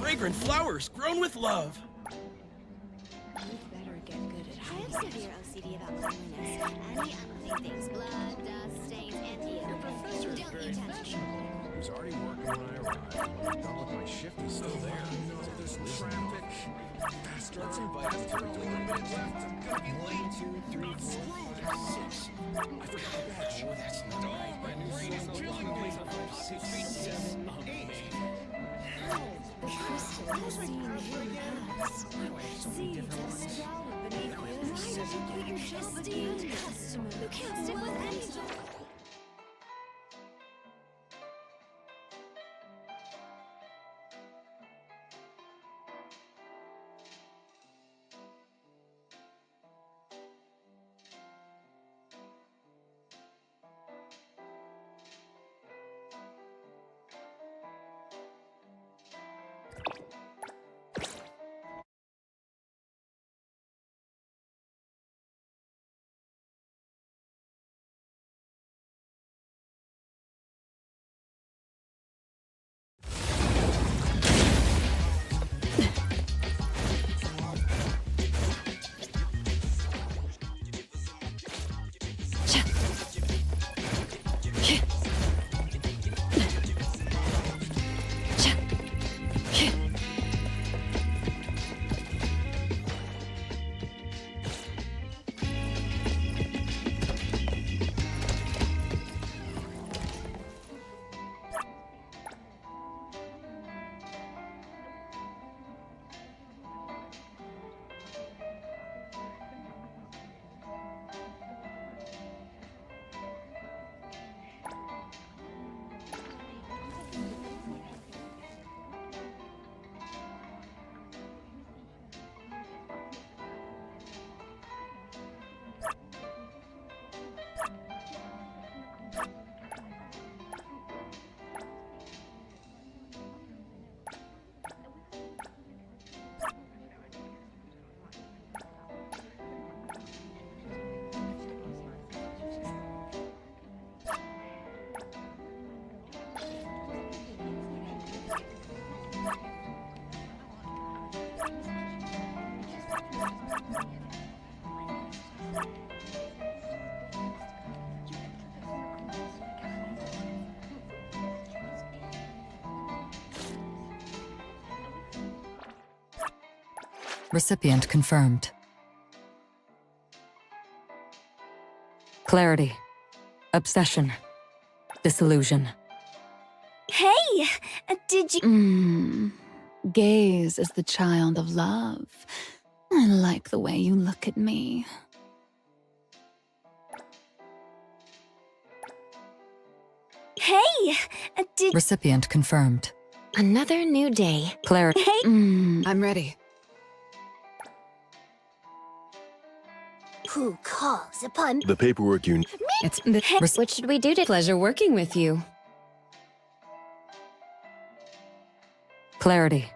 fragrant flowers grown with love. Better get good at hiding. I have severe OCD about cleanliness. Any unclean things, blood, dust, stains, and ew. Your professor is very fashionable. He was already working when I arrived. When I'm done with my shift, he's still there. No, there's traffic. Faster. Let's invite him to the door. A minute left. I'm gonna be late. 1, 2, 3, 4, 5, 6. I forgot the badge. Oh, that's not right. My new brain is killing me. 5, 6, 7, 8. Recipient confirmed. Clarity. Obsession. Disillusion. Hey! Did you... Gaze is the child of love. I like the way you look at me. Hey! Did... Recipient confirmed. Another new day. Clarity. Hey! I'm ready. Who calls upon The paperwork you need. It's What should we do to... pleasure working with you. Clarity.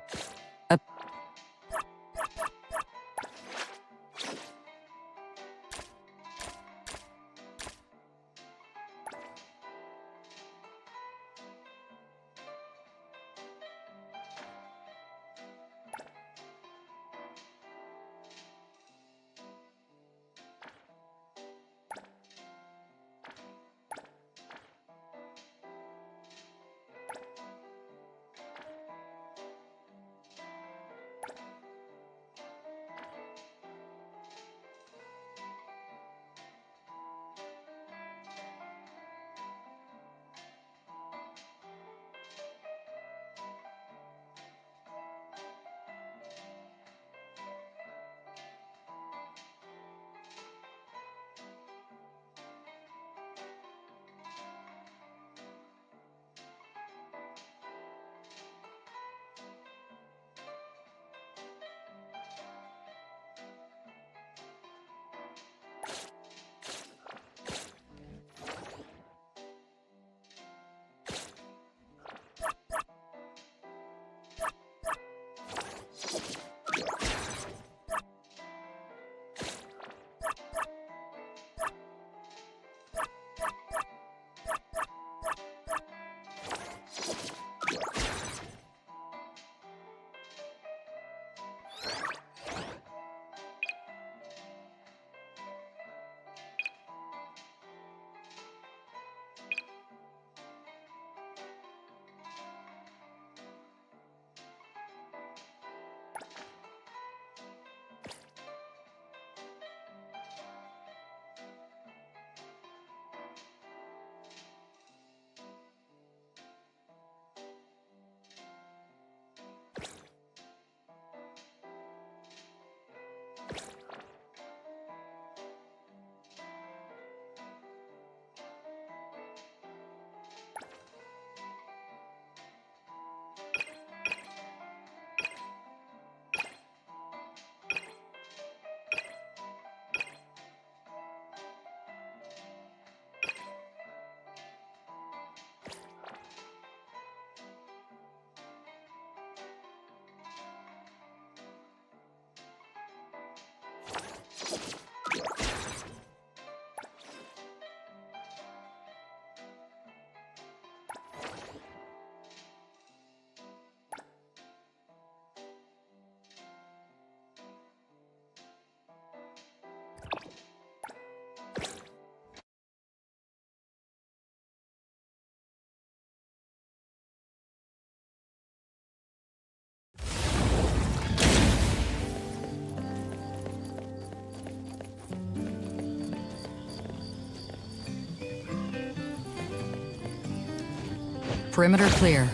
Perimeter clear.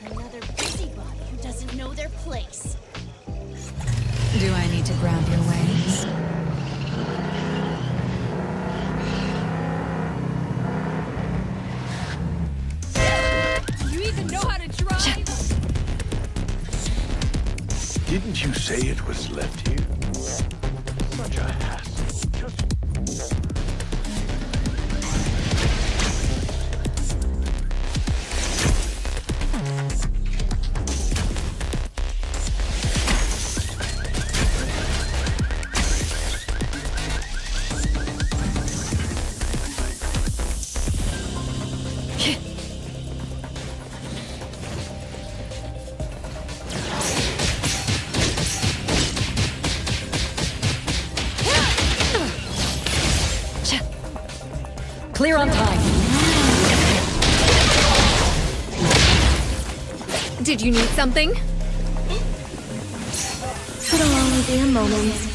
Another busybody who doesn't know their place. Do I need to ground your ways? Do you even know how to drive? Didn't you say it was left here? Such a hassle. Just... Clear on time. Did you need something? It'll only be a moment.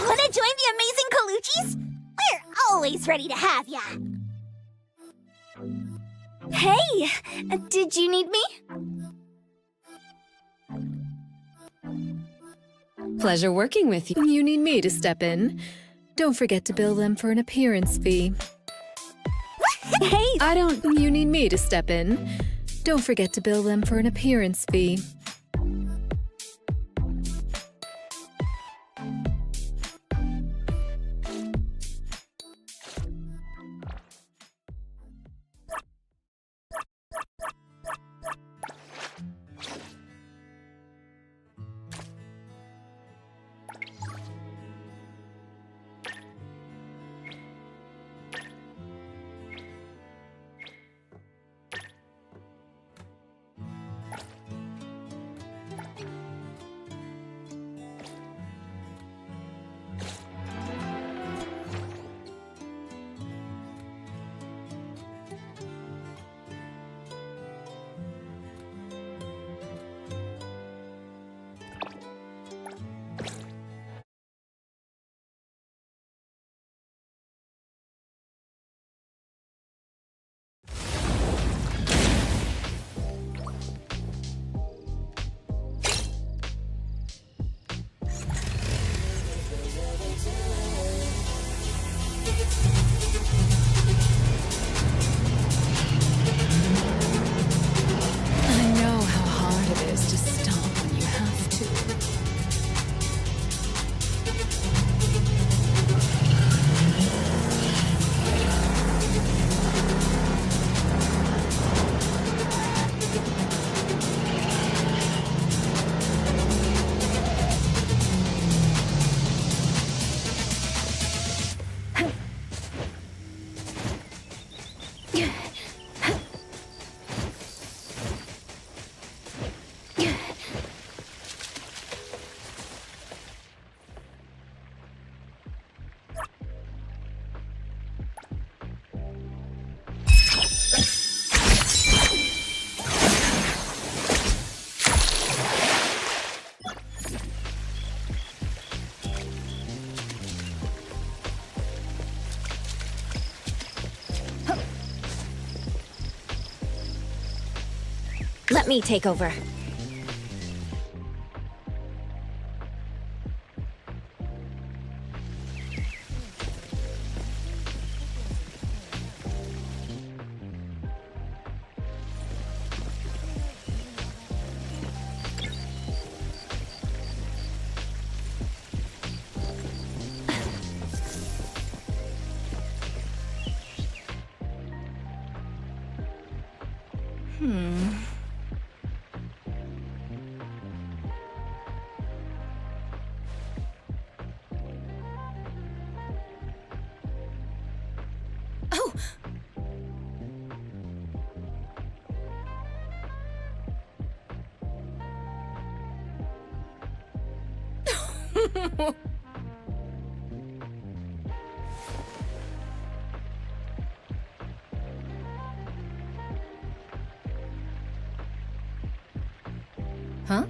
Wanna join the amazing Colucci's? We're always ready to have ya! Hey! Did you need me? Pleasure working with you. You need me to step in. Don't forget to bill them for an appearance fee. Hey! You need me to step in. Don't forget to bill them for an appearance fee. Let me take over. Oh! Huh?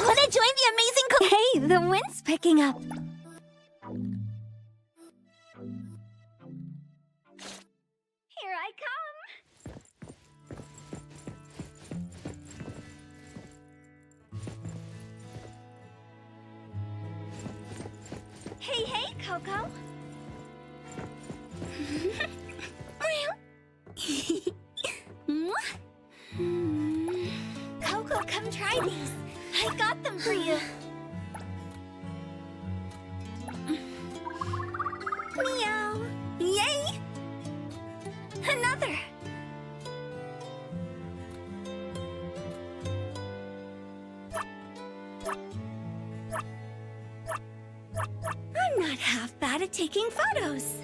Wanna join the amazing Hey, the wind's picking up. Here I come. Hey, hey, Coco. Coco, come try these. I got them for you. Meow. Yay! Another. I'm not half bad at taking photos.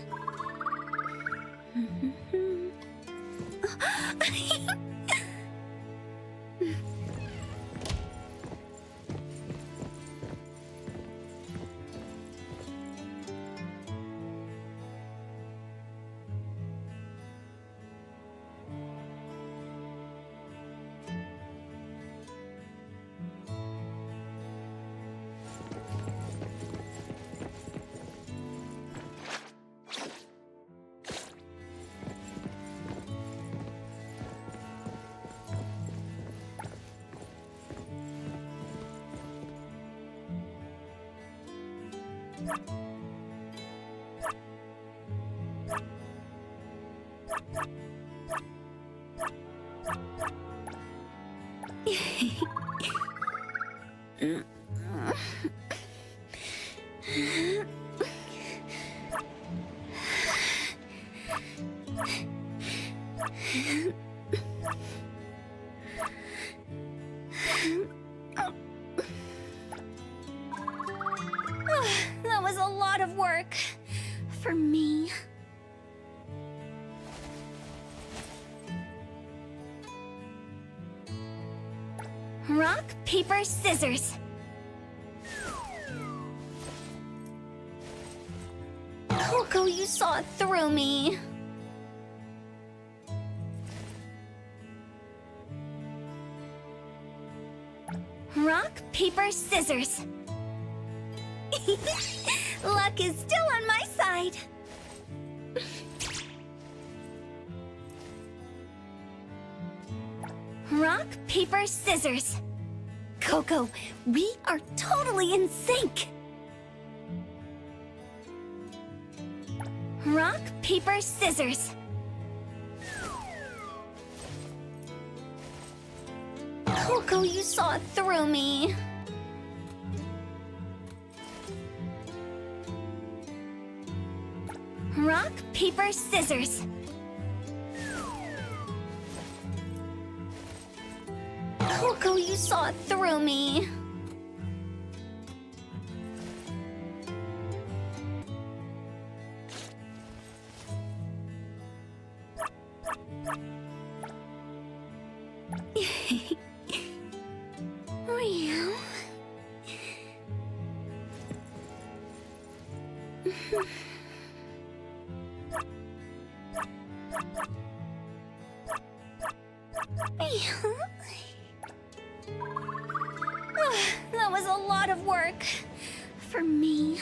That was a lot of work for me. Rock, paper, scissors. Coco, you saw it through me. Rock, paper, scissors. Luck is still on my side. Rock, paper, scissors. Coco, we are totally in sync. Rock, paper, scissors. Coco, you saw it through me. Rock, paper, scissors. Coco, you saw it through me. That was a lot of work. For me.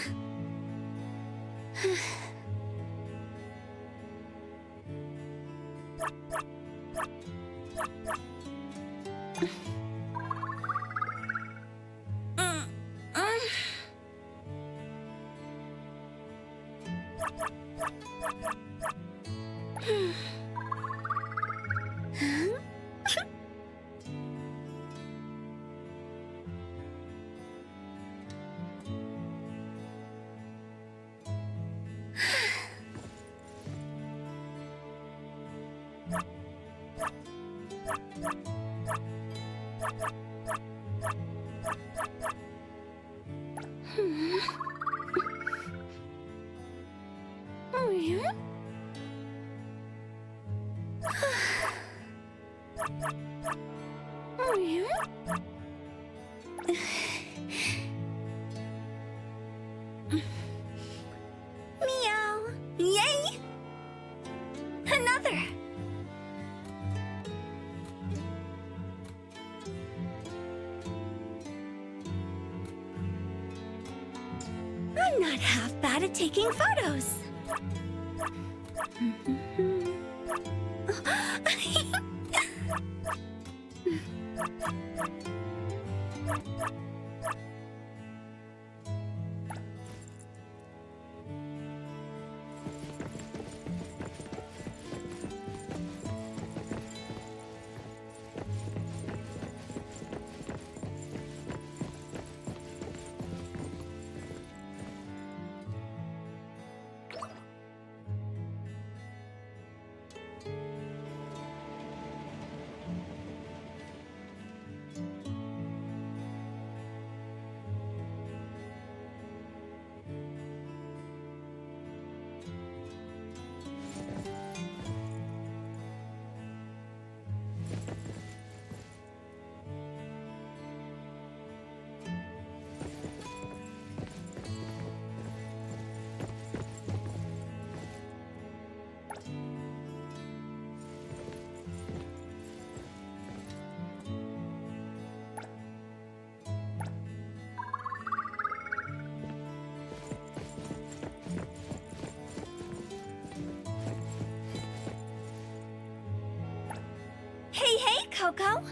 Oh, yeah? Oh, yeah? Meow! Yay! Another! I'm not half bad at taking photos. Hey, hey, Coco!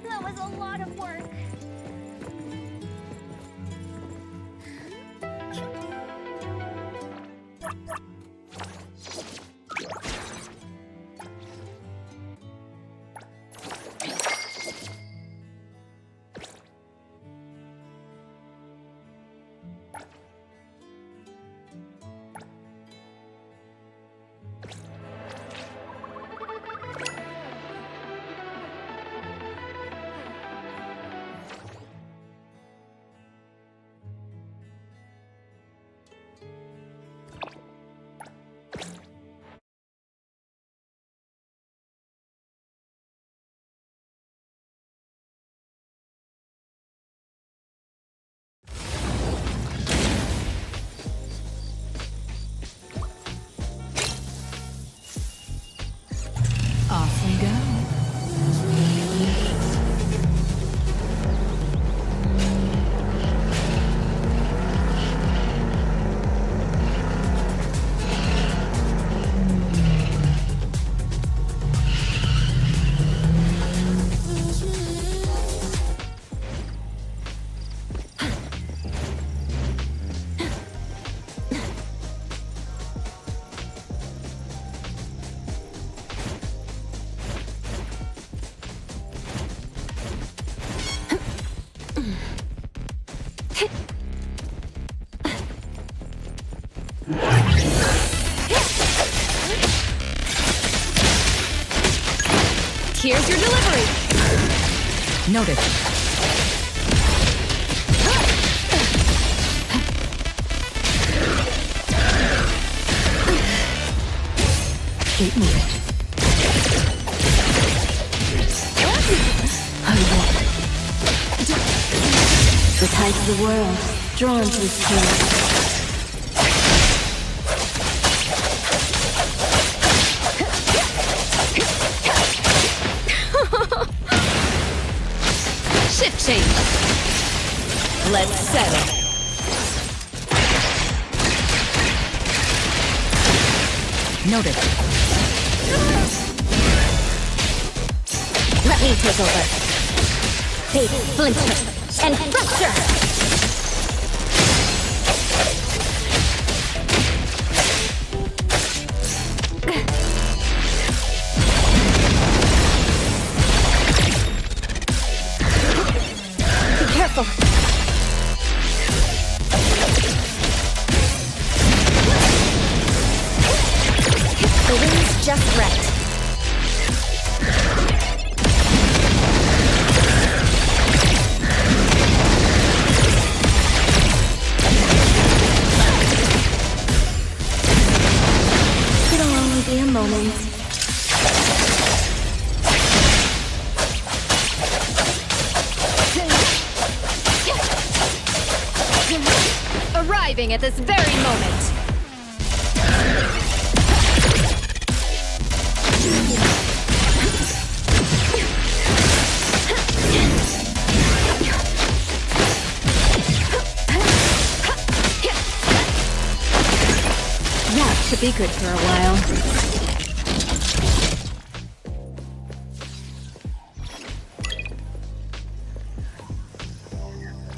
That was a lot of work. Here's your delivery. Noted. Keep moving. The tides of the world, drawn to this place. Shift change. Let's settle. Noted. Let me take over. Fate, splinter, and fracture! Be careful! The wind's just right. It'll only be a moment. Arriving at this very moment. That should be good for a while.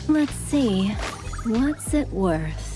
Let's see. What's it worth?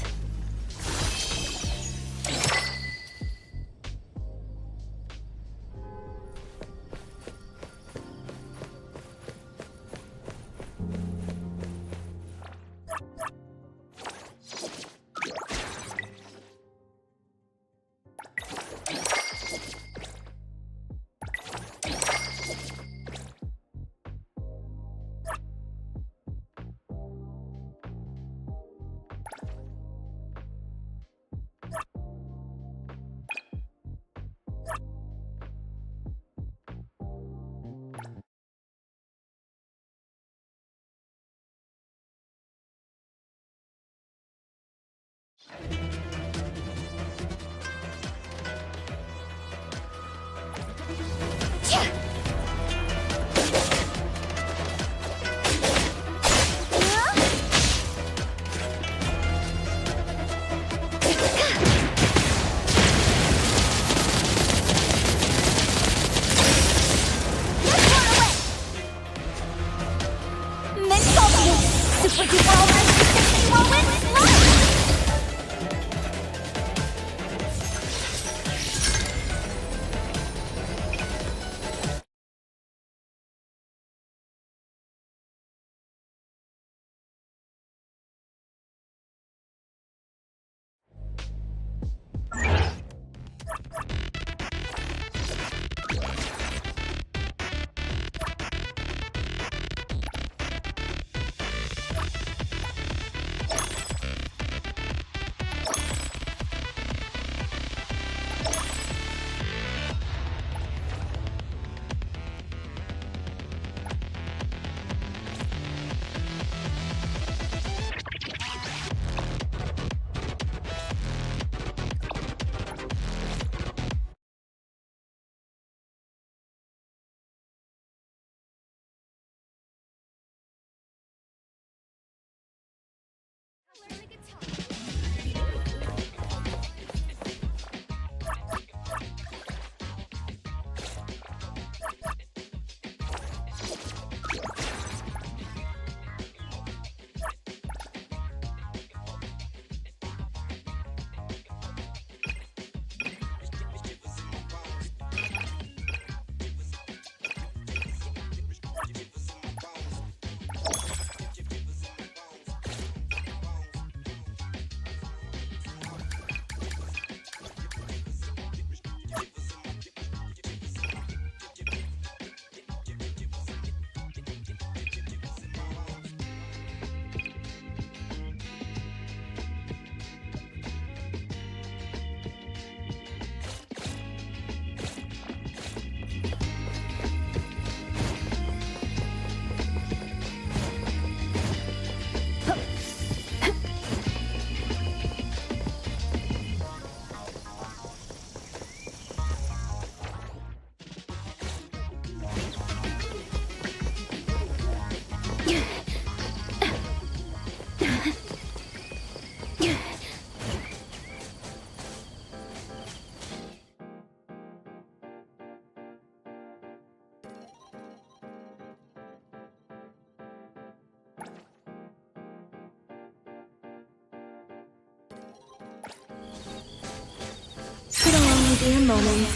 only be a moment.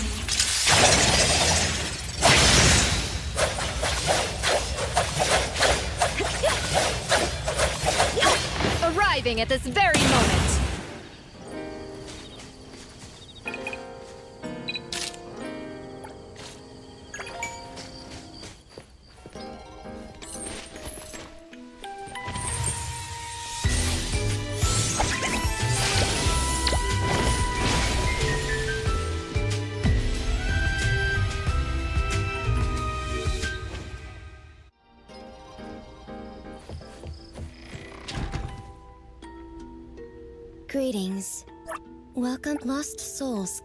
Arriving at this very moment. Greetings. Welcome, lost souls.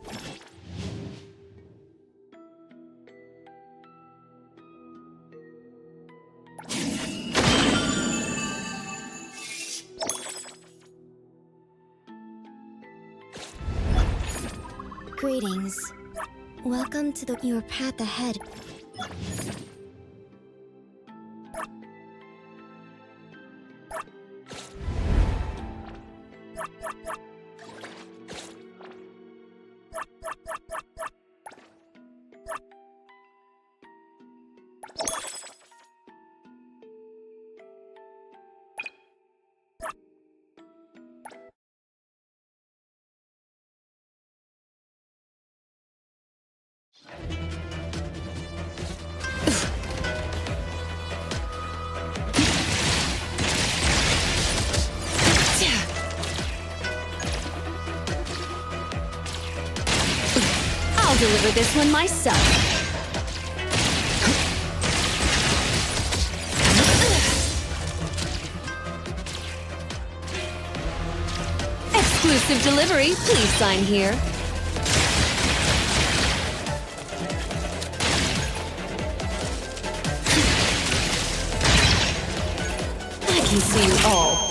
Greetings. Welcome to your path ahead. I'll deliver this one myself. Exclusive delivery, please sign here. I can see you all.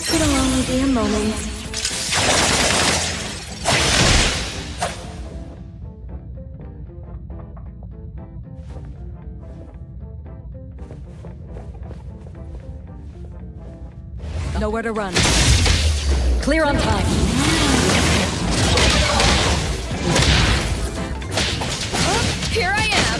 It'll only be a moment. Nowhere to run. Clear on time. Here I am.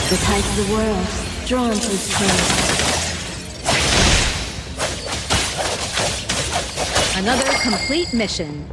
The tides of the world, drawn to its place. Another complete mission.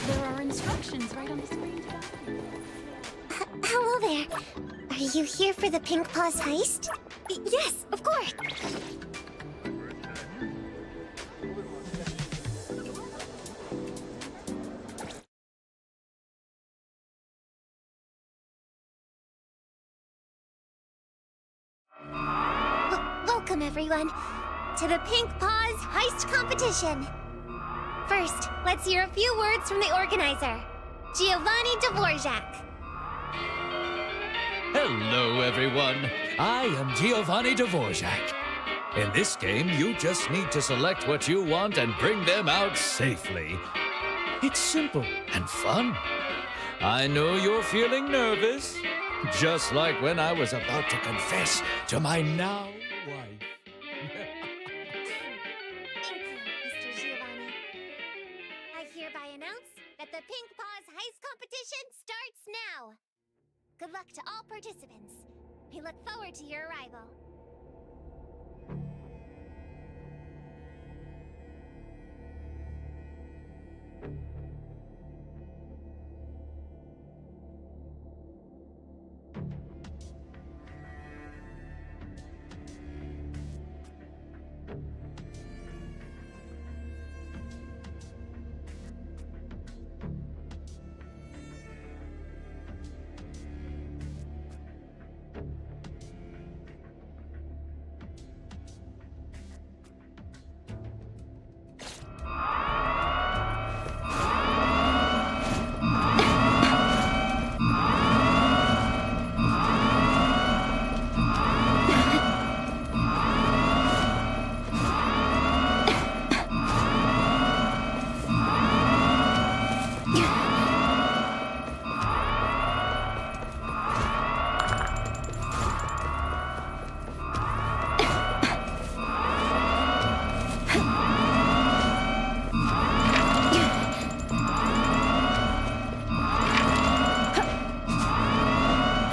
There are instructions right on the screen. Hello there. Are you here for the Pink Paws heist? Yes, of course. Welcome, everyone, to the Pink Paws heist competition. First, let's hear a few words from the organizer, Giovanni Dvorak. Hello, everyone. I am Giovanni Dvorak. In this game, you just need to select what you want and bring them out safely. It's simple and fun. I know you're feeling nervous, just like when I was about to confess to my now wife. Thank you, Mr. Giovanni. I hereby announce that the Pink Paws heist competition starts now. Good luck to all participants. We look forward to your arrival.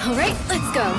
All right, let's go.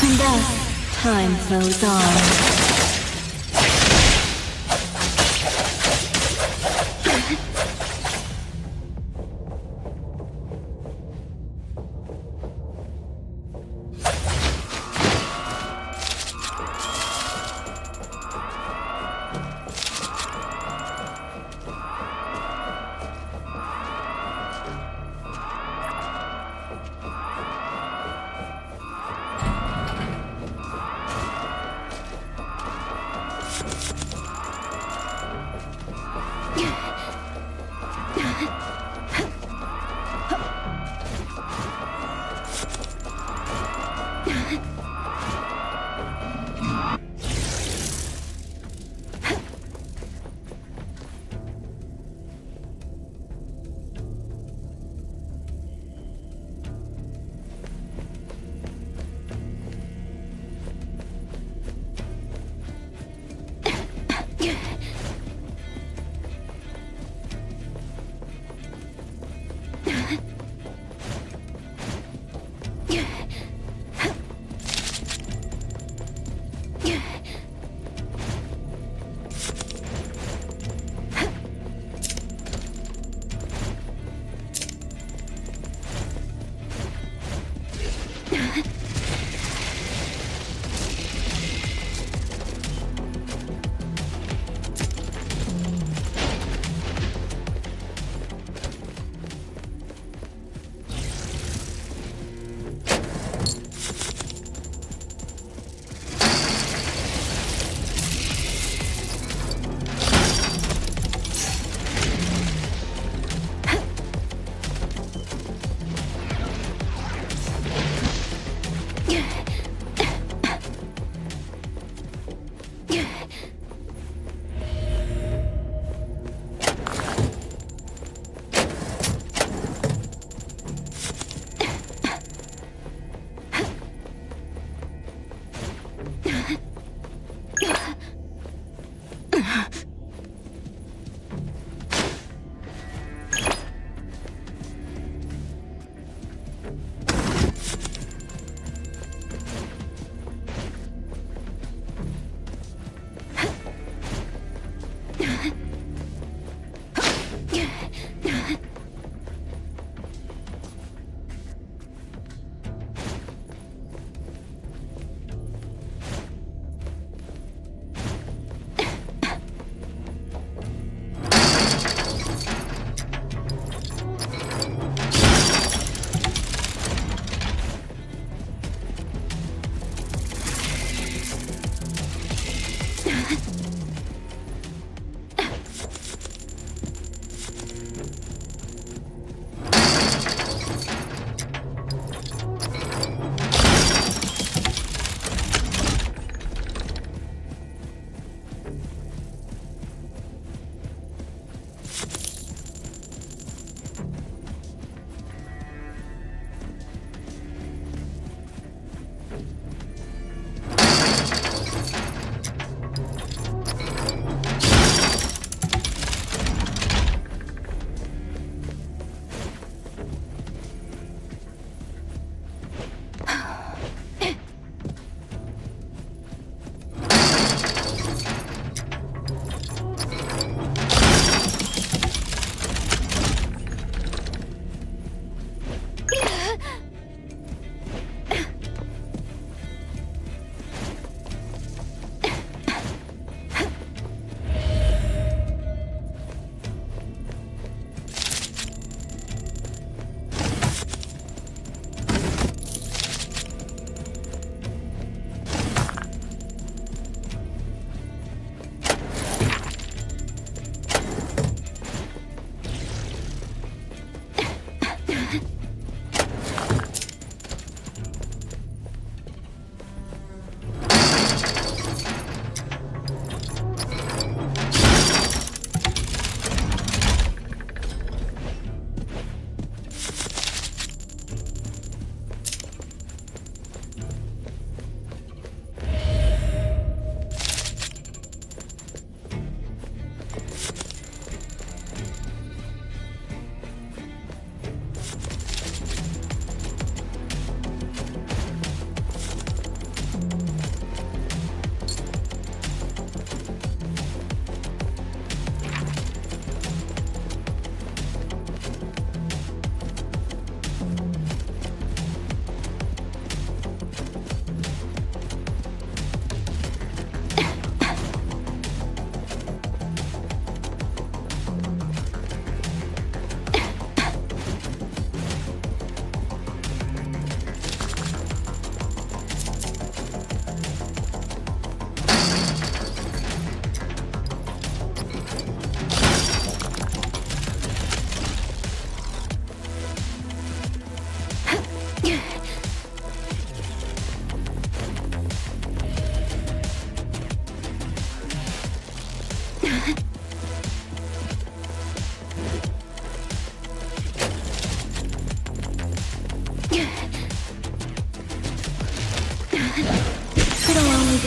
And thus, time flows on.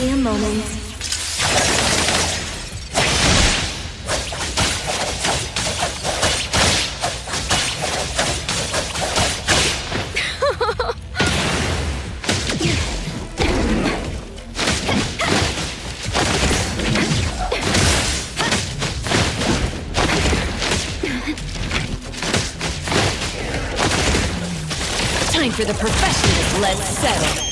be a moment. Time for the professionals. Let's settle.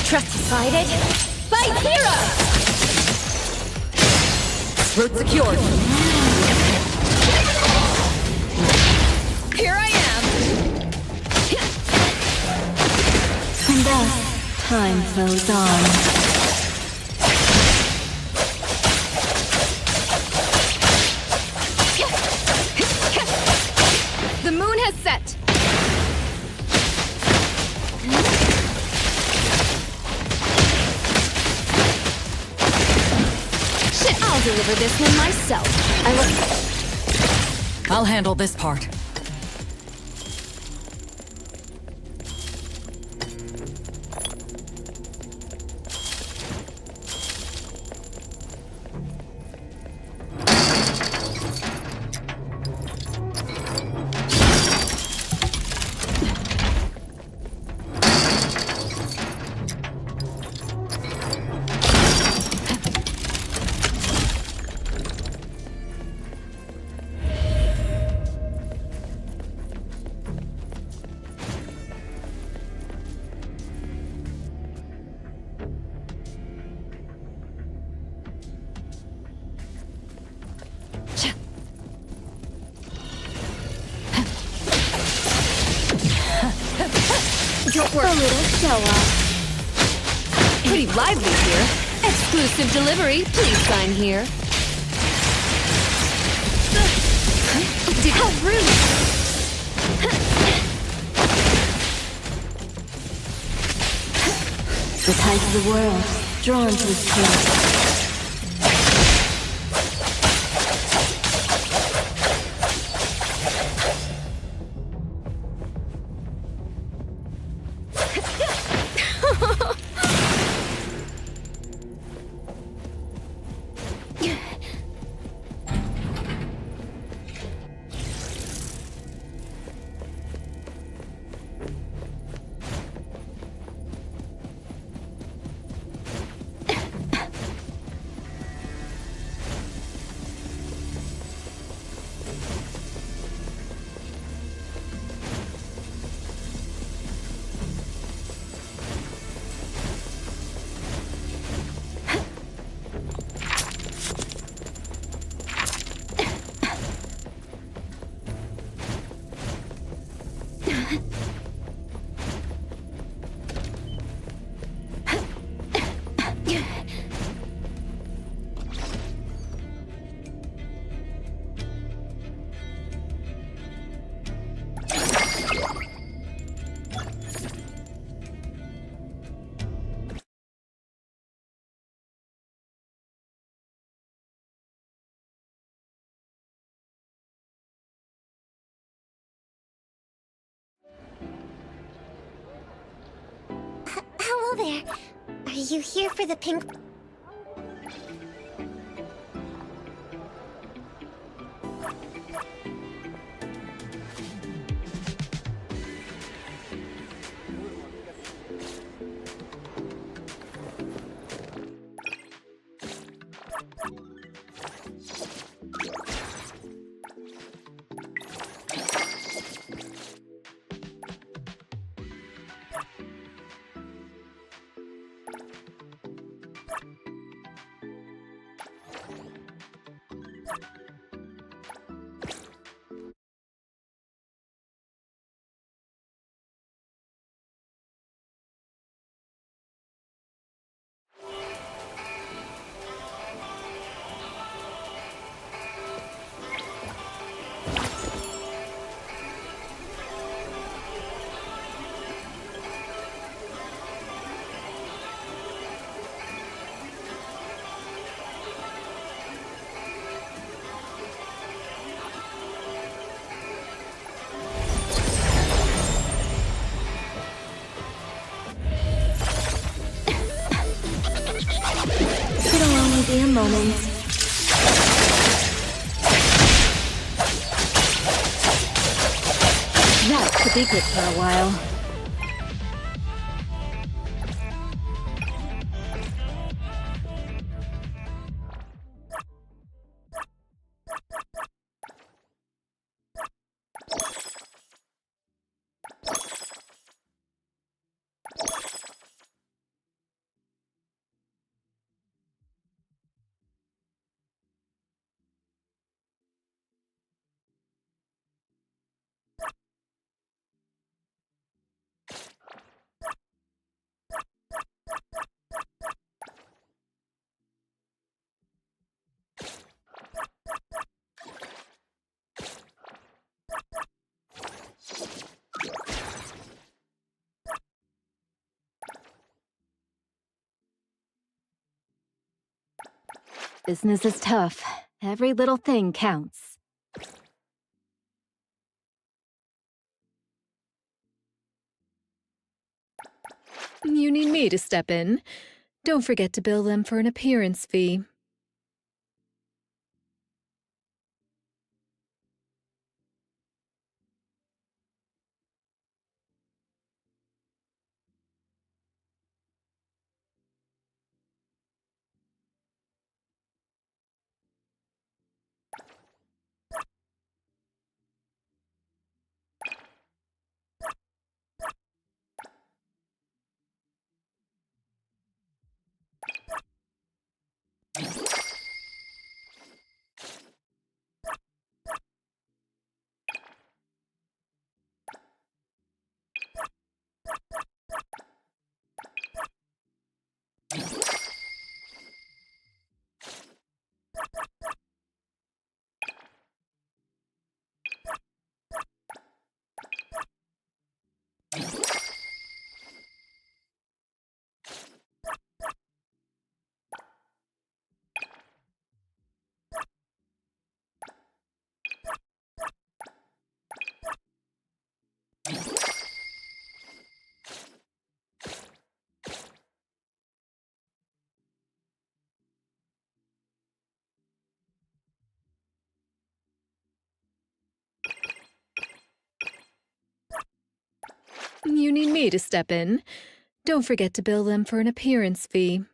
Trust decided. Fight hero! Route secured. Here I am. And thus, time flows on. The moon has set. Shit, I'll deliver this one myself. I'll handle this part. Don't worry. A little show-off. Pretty lively here. Exclusive delivery. Please sign here. How rude! The tides of the world, drawn to his place. Hello there. Are you here for the pink... be a moment. That could be good for a while. Business is tough. Every little thing counts. You need me to step in. Don't forget to bill them for an appearance fee. You need me to step in. Don't forget to bill them for an appearance fee.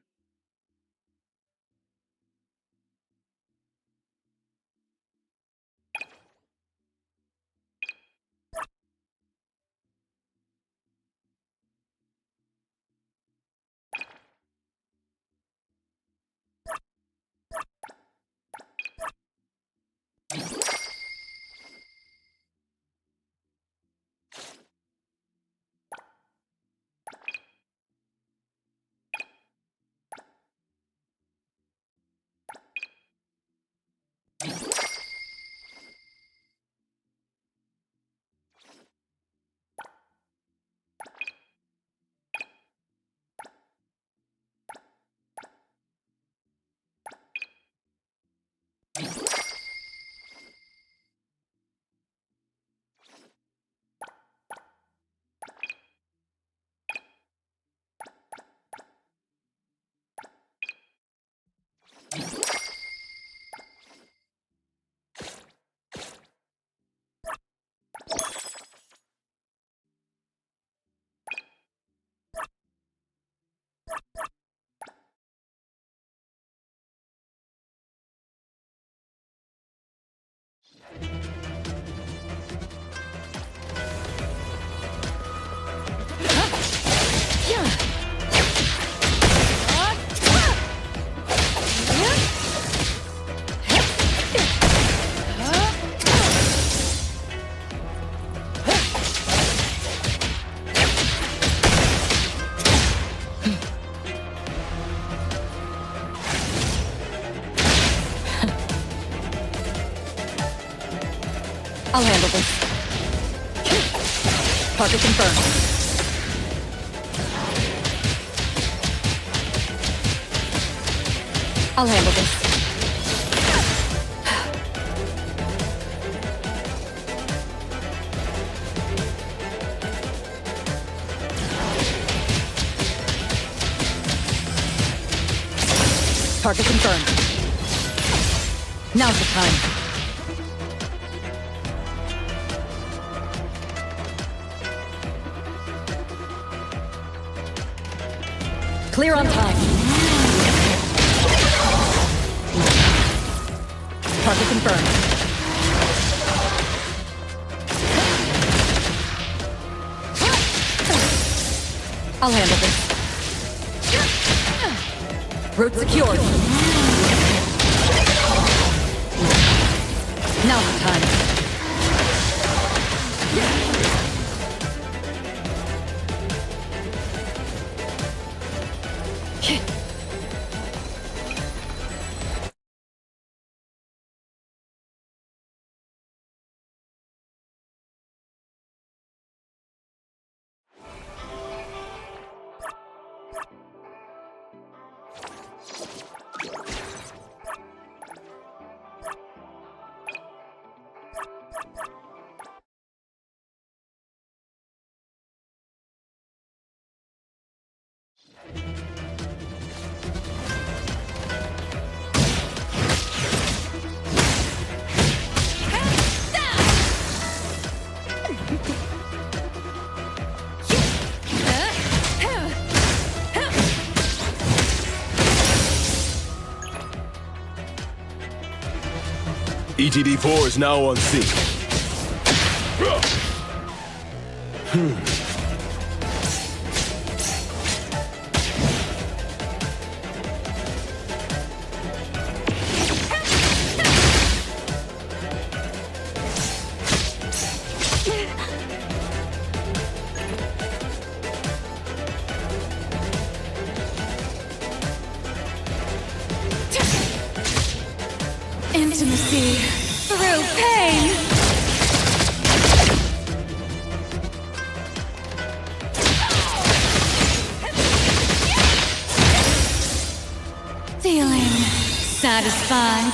I'll handle this. Target confirmed. I'll handle this. Target confirmed. Now's the time. Clear on time. Target confirmed. I'll handle this. Route secured. Now's the time. ETD-4 is now on scene. Intimacy through pain. Feeling satisfied.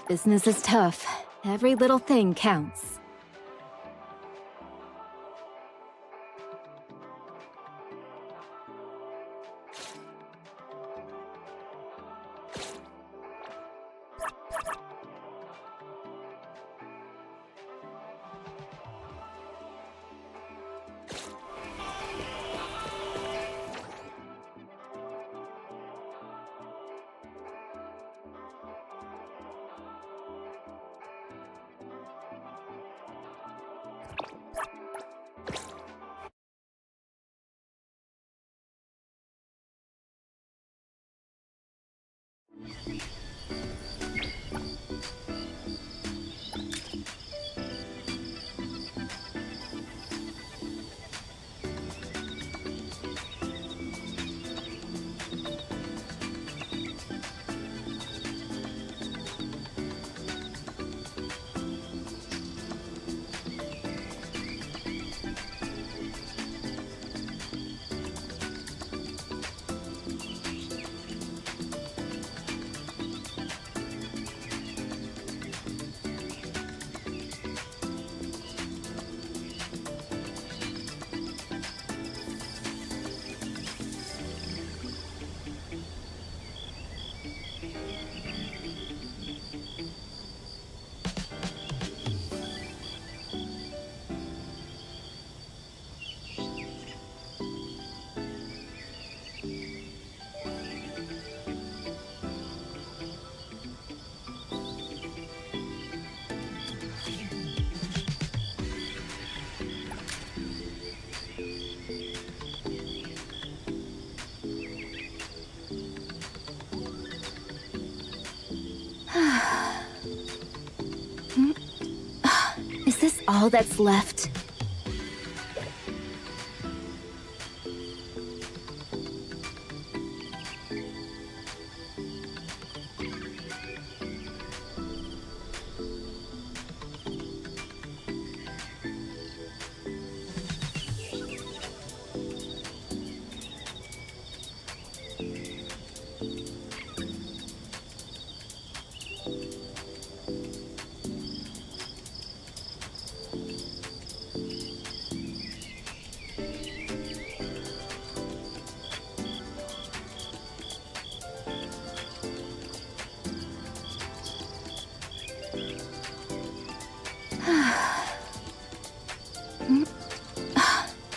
Business is tough. Every little thing counts. Is this all that's left?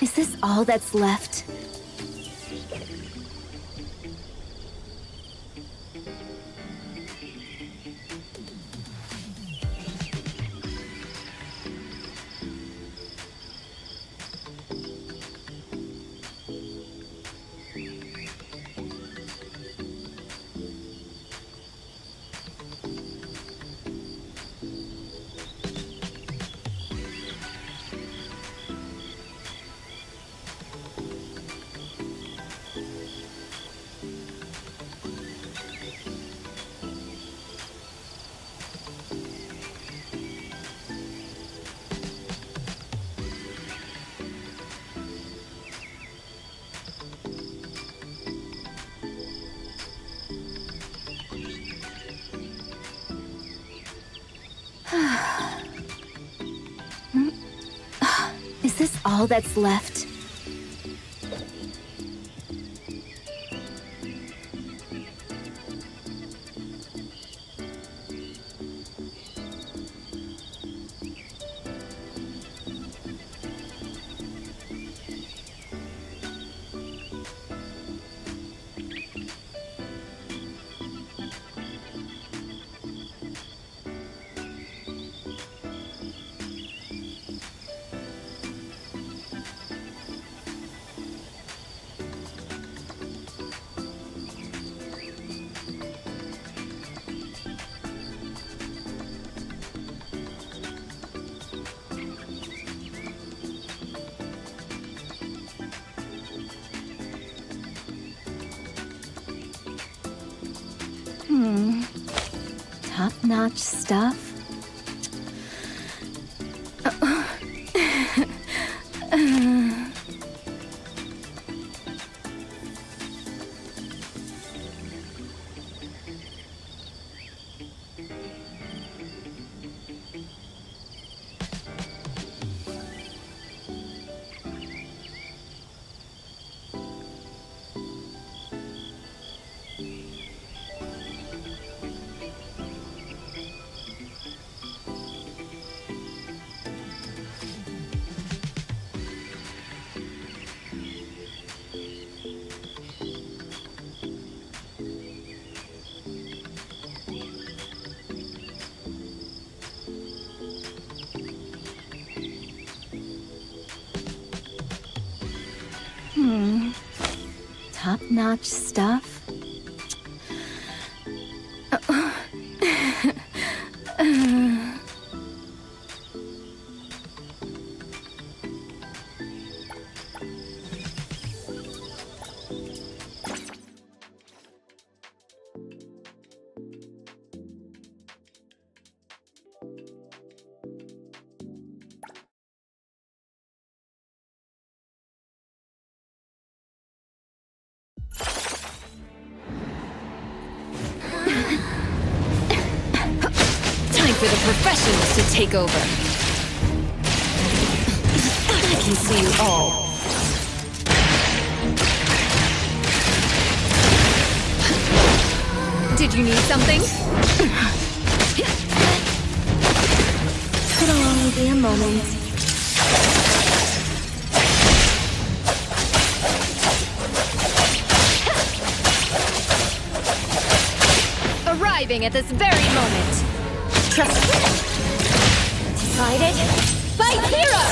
Is this all that's left? Is this all that's left? Top-notch stuff? Top-notch stuff? Time for the professionals to take over. I can see you all. Did you need something? It'll only be a moment. Arriving at this very moment. Trust me. Decided? Fight hero!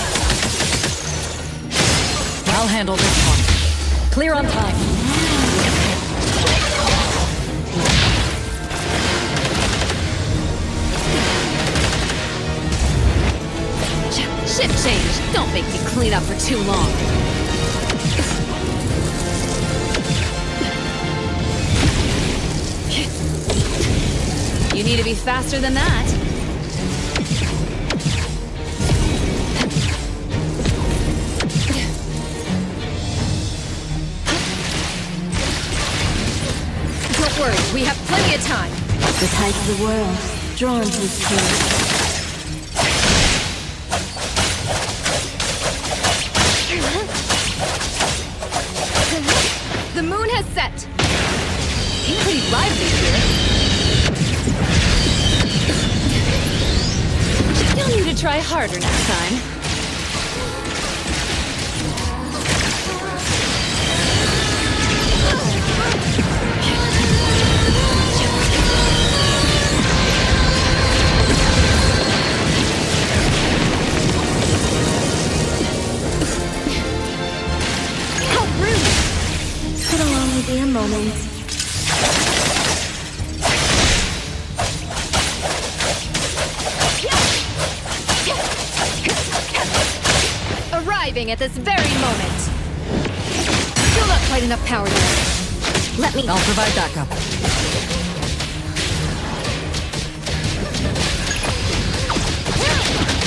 I'll handle this one. Clear on time. Shift change. Don't make me clean up for too long. You need to be faster than that. Don't worry, we have plenty of time. The tides of the world, drawn to his king. The moon has set. You're pretty lively here. You'll need to try harder next time. How rude! It'll only be a moment. Arriving at this very moment. Still not quite enough power there. Let me... I'll provide backup.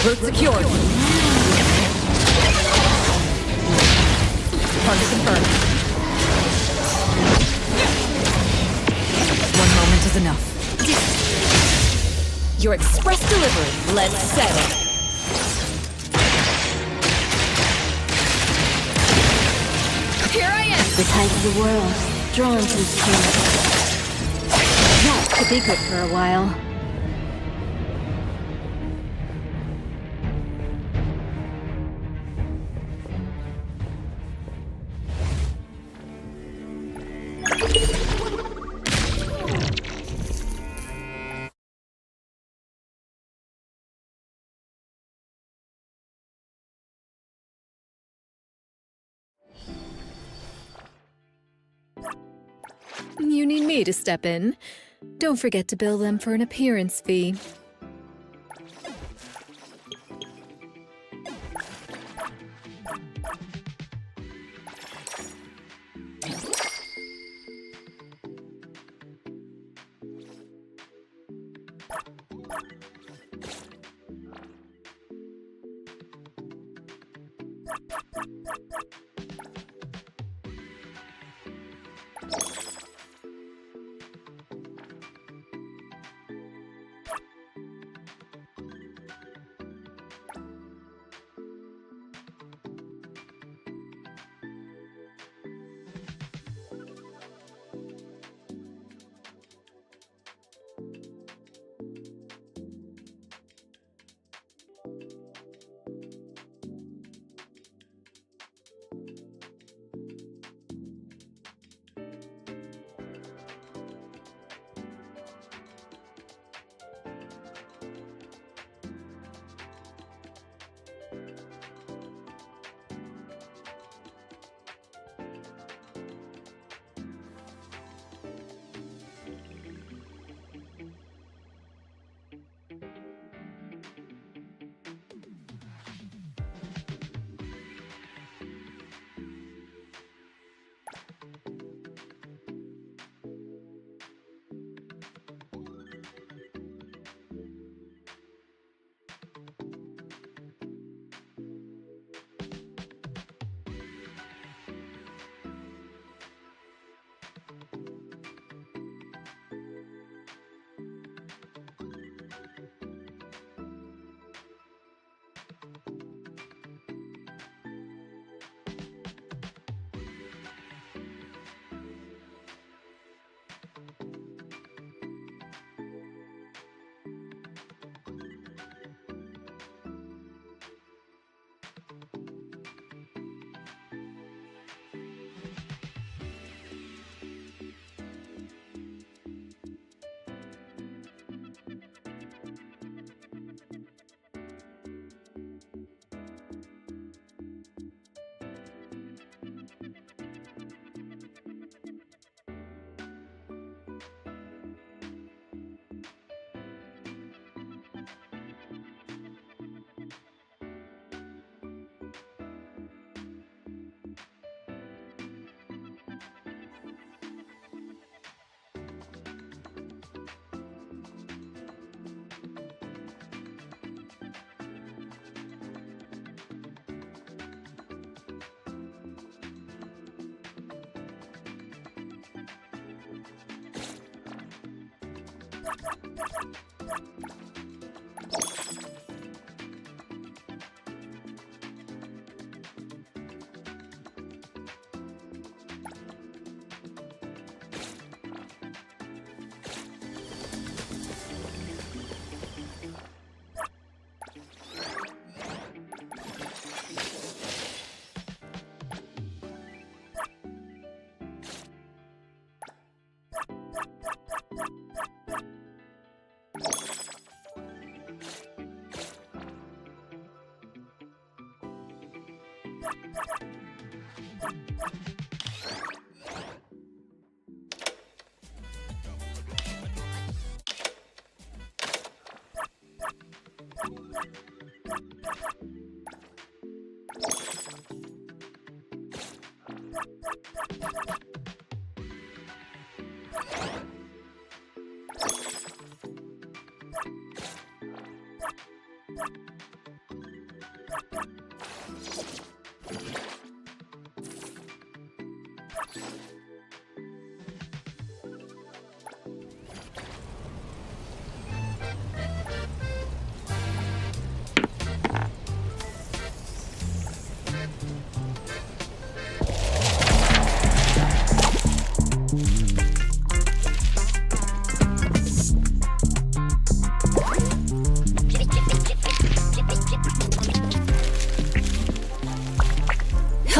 Route secured. Target confirmed. One moment is enough. Your express delivery. Let's settle. Here I am! The tides of the world, drawn to his king. That could be good for a while. You need me to step in. Don't forget to bill them for an appearance fee.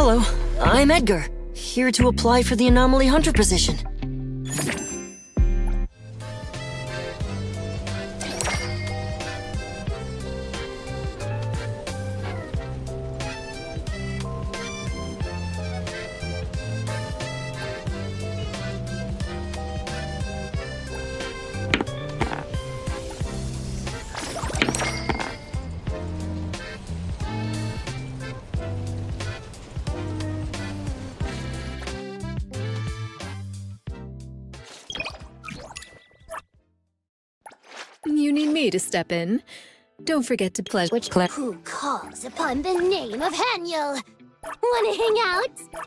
Hello, I'm Edgar, here to apply for the Anomaly Hunter position. You need me to step in. Don't forget to pledge. Who calls upon the name of Haniel? Wanna hang out?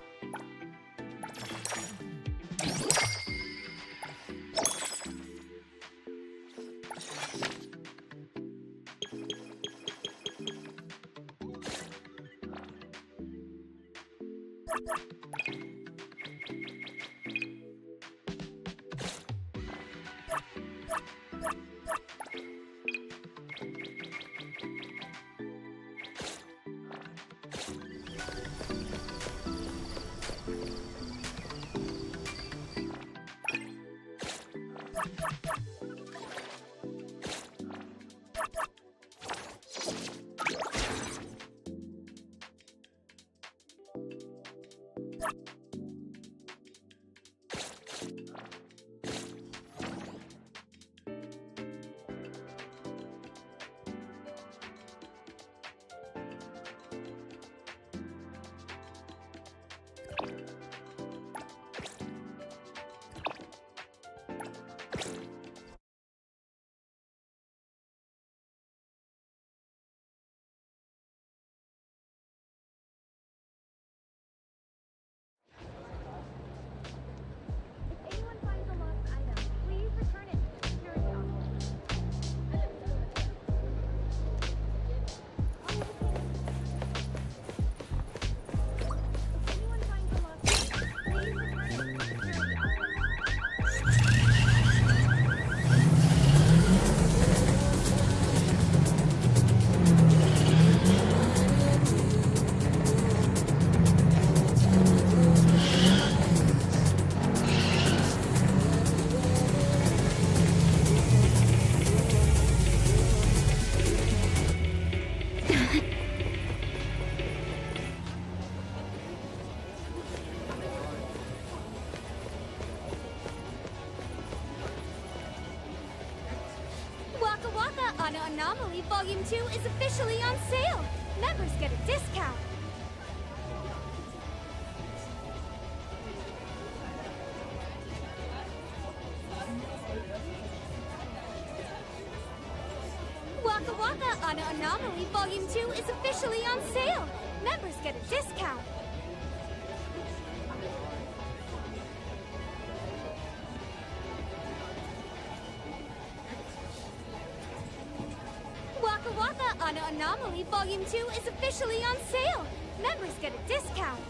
Anomaly Volume 2 is officially on sale! Members get a discount! Waka Waka on Anomaly Volume 2 is officially on sale! Members get a discount! Waka on Anomaly Volume 2 is officially on sale. Members get a discount.